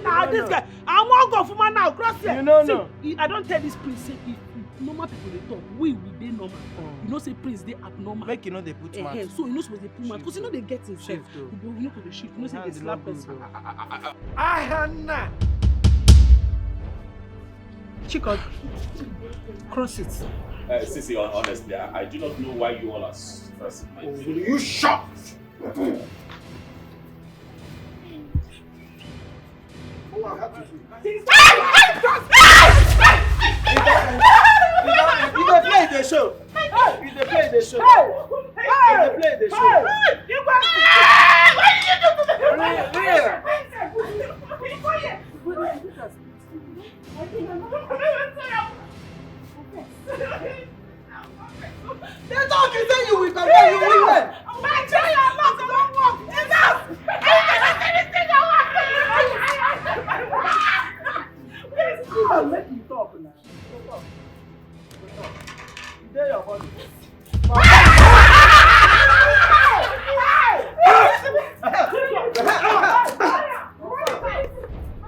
A: Now this guy, I won't go for man now. Cross here.
J: You know no.
A: I don't tell this prince say if normal people they talk, we they normal. You know say prince they abnormal.
J: Make you know they put mouth.
A: So you know supposed they put mouth because you know they get himself. You know for the shit. You know say they slap person.
K: Ahana.
J: Chico, cross it.
E: Sissy, honestly, I do not know why you all are stressing my
K: Will you shut?
J: You dey play the show. You dey play the show. You dey play the show.
A: What did you do to the
C: They thought you said you will come here, you will win.
A: My joy and love don't work. Jesus!
C: Make you talk now. You dare your body.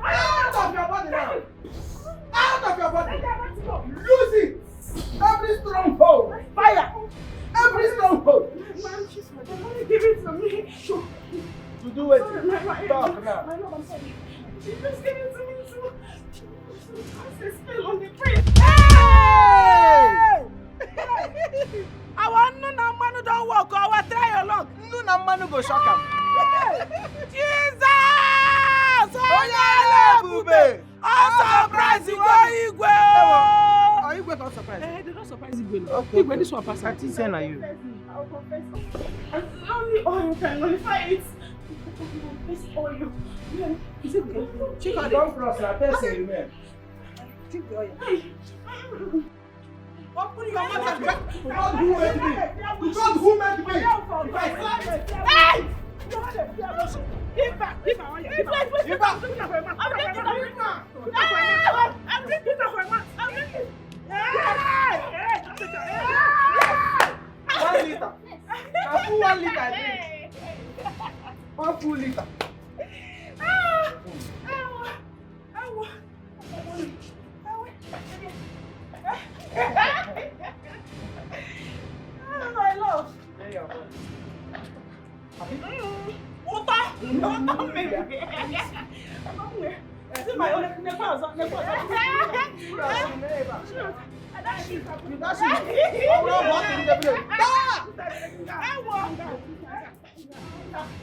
C: Out of your body now! Out of your body! Lose it! Every stronghold! Fire! Every stronghold!
A: Man, give it to me.
C: To do it. Talk now.
A: My love, I'm sorry. She just gave it to me too. I spell on the prince.
C: Hey!
A: Our Nuna Manu don't walk, our try along.
C: Nuna Manu go shock him.
A: Jesus!
C: Oh yeah, Bube!
A: I'm surprised you go Igwe.
C: Are you going to surprise?
A: They don't surprise Igwe.
C: Okay.
A: Igwe, this one pass.
C: I think saying are you?
A: I'll confess. Only oil can nullify it. This oil. Is it okay?
C: Check out the cross and test you, man.
A: Drink the oil.
C: Open your mouth and drink. God who made me? God who made me?
A: Hey! Give back. Give back. Give back.
C: Give back.
A: I'm drinking for a month.
C: 1 liter. A full 1 liter. 1 full liter.
A: My love.
C: There you go.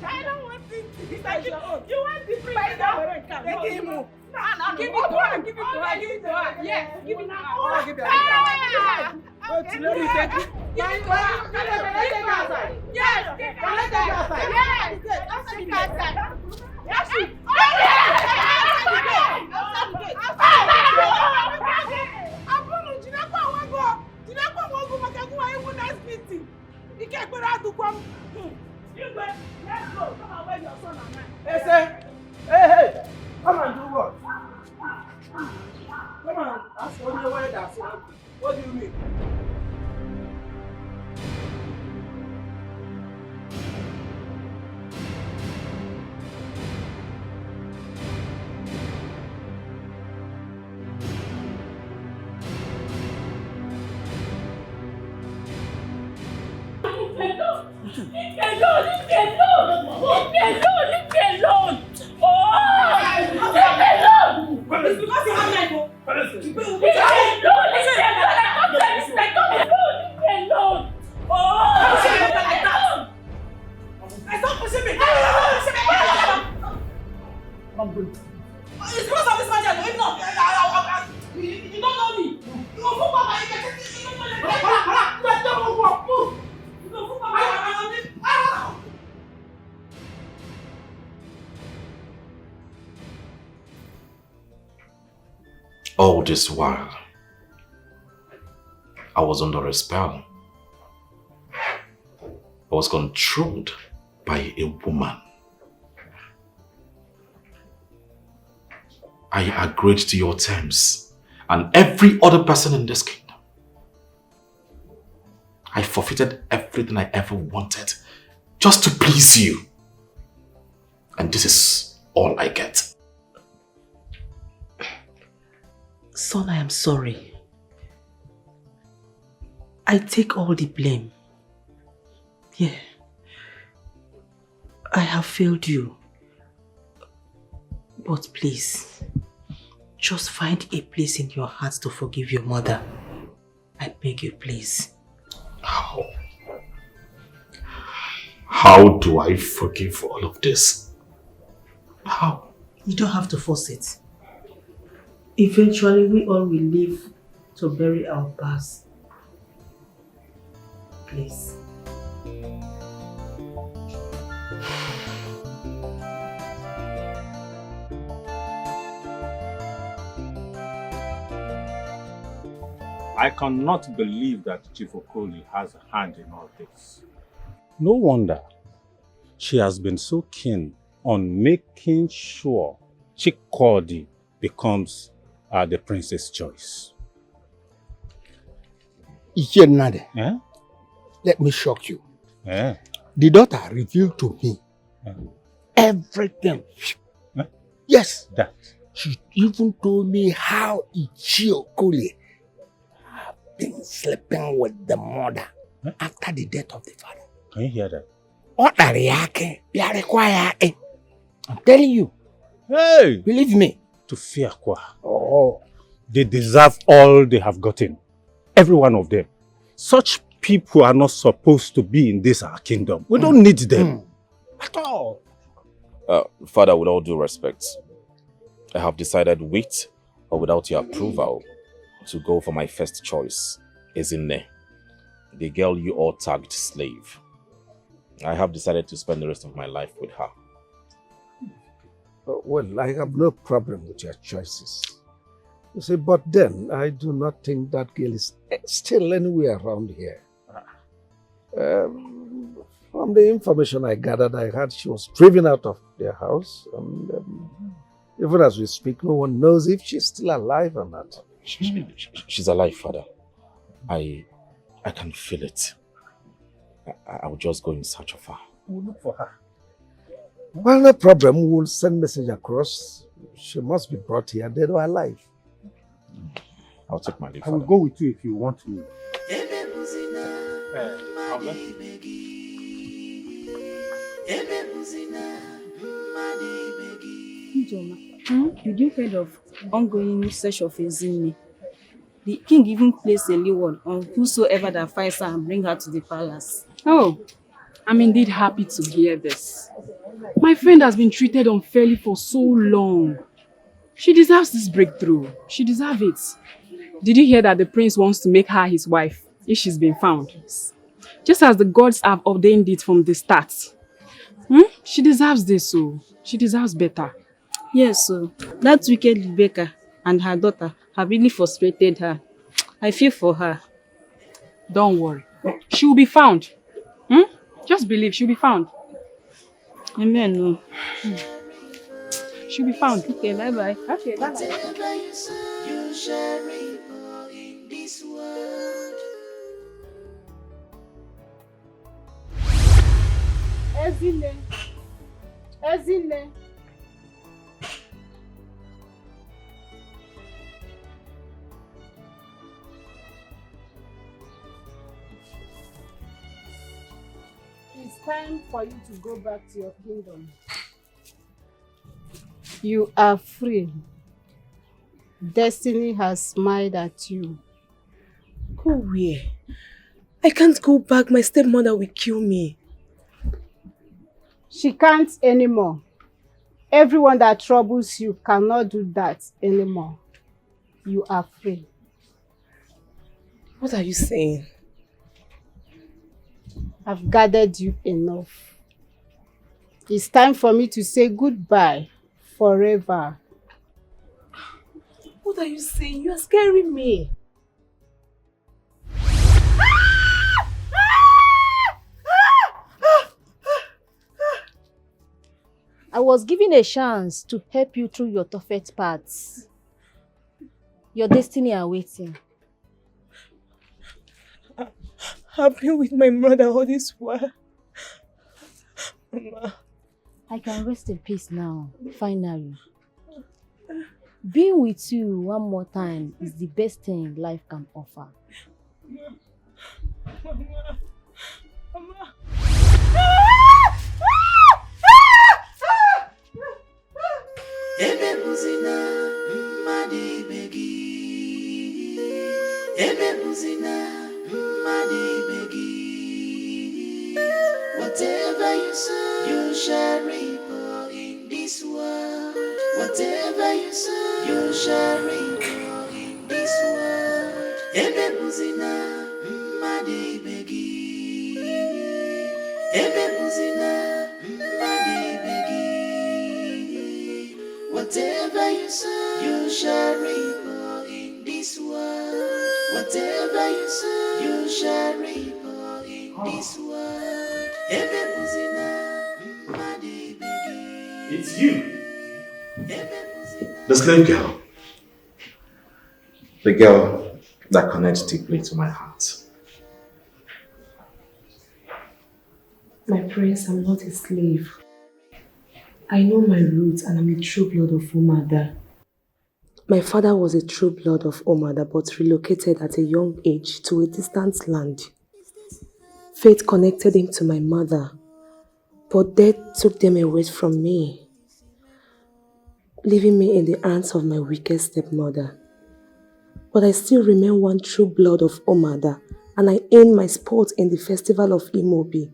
A: I don't want it. You want the free? Give it to her. Give it to her. Give it to her. Yes. Give it to her.
C: Wait, let me take it.
A: Give it to her. Yes. Can I take it outside? Yes. Outside the gate. Yes.
C: Hey, come and do what? Come on, ask only where that's what do you mean?
A: It's because you have life.
C: I'm good.
A: It's because of this magic. If not, you don't know me. You go for Papa. You can take it. You don't know you go for Papa.
E: All this while, I was under a spell. I was controlled by a woman. I agreed to your terms and every other person in this kingdom. I forfeited everything I ever wanted just to please you. And this is all I get.
R: Son, I am sorry. I take all the blame. Yeah. I have failed you. But please, just find a place in your heart to forgive your mother. I beg you, please.
E: How? How do I forgive all of this? How?
R: You don't have to force it. Eventually, we all will live to bury our past. Please.
S: I cannot believe that Chief Okoli has a hand in all this.
T: No wonder she has been so keen on making sure Chikodi becomes the princess' choice.
N: Ikenade,
T: Yeah?
N: let me shock you.
T: Yeah.
N: The daughter revealed to me everything. Yes.
T: That.
N: She even told me how Ichiokole had been sleeping with the mother after the death of the father.
T: Can you hear that?
N: I'm telling you.
T: Hey!
N: Believe me.
T: To fear Kwa. Oh. They deserve all they have gotten. Every one of them. Such people are not supposed to be in this our kingdom. We don't need them. At all.
E: Father, with all due respect, I have decided with or without your approval to go for my first choice, Ezinne, the girl you all tagged slave. I have decided to spend the rest of my life with her.
K: Well, I have no problem with your choices. You see, but then I do not think that girl is still anywhere around here. From the information I gathered, I heard she was driven out of their house. And even as we speak, no one knows if she's still alive or not.
E: She's alive, Father. I can feel it. I'll just go in search of her.
K: We'll look for her. Well, no problem. We'll send message across. She must be brought here, dead or alive.
E: I'll take my leave,
T: I will go with you if you want me.
V: Did you heard of ongoing search of Ezinne? The king even placed a reward on whosoever that finds her and bring her to the palace.
B: Oh, I'm indeed happy to hear this. My friend has been treated unfairly for so long. She deserves this breakthrough. She deserves it. Did you hear that the prince wants to make her his wife if she's been found? Just as the gods have ordained it from the start. She deserves this, so she deserves better.
V: Yes, so that wicked Rebecca and her daughter have really frustrated her. I feel for her.
B: Don't worry. She will be found. Just believe she'll be found.
V: Amen. No.
B: She'll be found.
V: Okay, bye-bye.
B: Okay, bye-bye.
F: Whatever you sow, you shall reap in this world.
P: Ezinne. Ezinne. It's time for you to go back to your kingdom. You are free. Destiny has smiled at you.
I: Go where? I can't go back. My stepmother will kill me.
P: She can't anymore. Everyone that troubles you cannot do that anymore. You are free.
I: What are you saying?
P: I've gathered you enough. It's time for me to say goodbye forever.
I: What are you saying? You are scaring me.
O: I was given a chance to help you through your toughest parts. Your destiny are waiting.
I: I've been with my mother all this while. Mama.
O: I can rest in peace now, finally. Being with you one more time is the best thing life can offer.
I: Mama.
F: Whatever you sow, you shall reap in this world. Whatever you sow, you shall reap in this world. Ebebuzina, madi begi. Ebebuzina, madi begi. Whatever you sow, you shall reap in this world. Whatever you sow, you shall reap in this world.
E: It's you. The slave girl. The girl that connects deeply to my heart.
I: My prince, I'm not a slave. I know my roots and I'm a true blood of Umada. My father was a true blood of Umada but relocated at a young age to a distant land. Fate connected him to my mother, but death took them away from me, leaving me in the hands of my wicked stepmother. But I still remain one true blood of Umada, and I earn my spot in the festival of Imobi.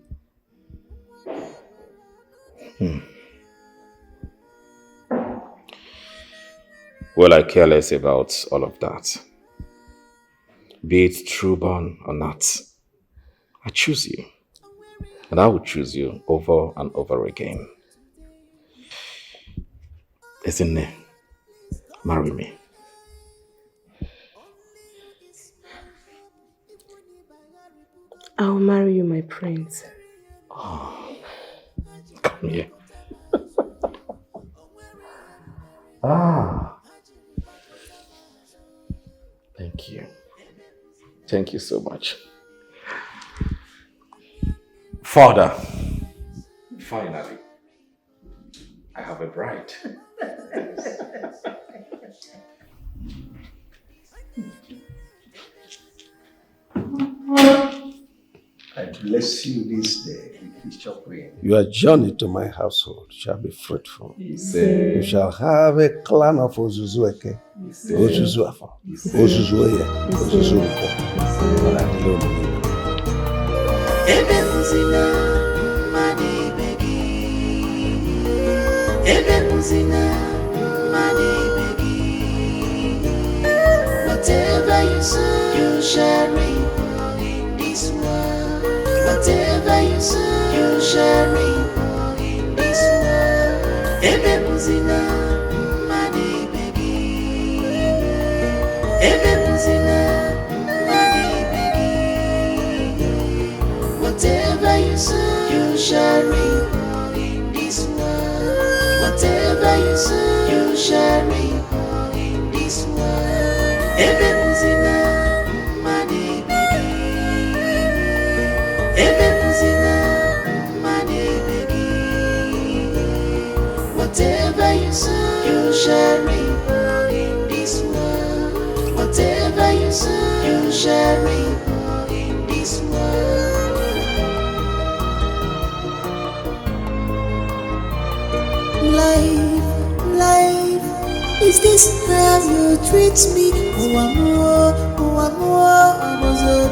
E: Well, I care less about all of that. Be it true born or not, I choose you. And I will choose you over and over again. Isn't marry me.
I: I'll marry you, my prince.
E: Oh, come here. Ah. Thank you. Thank you so much. Father, finally, I have a bride.
K: I bless you this day with your prayer. Your journey to my household shall be fruitful. You shall have a clan of Ozuzueke, Ozuzuafo, Ozuzueye, Ozuzuruko.
F: Whatever you sow, you shall reap in this world. Whatever you sow, you shall reap in this world. Ebe muzina, mani begi. Ebe muzina, mani begi. Whatever you sow, you shall reap in this world. Whatever you sow, you shall reap in this world. Ebe muzina, mani begi. Ebe muzina, mani begi. Whatever you sow, you shall reap in this world. Whatever you sow, you shall reap in this world. Life, is this how you treat me? Oh, I'm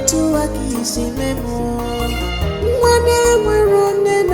F: to a kiss in the moon. When we're running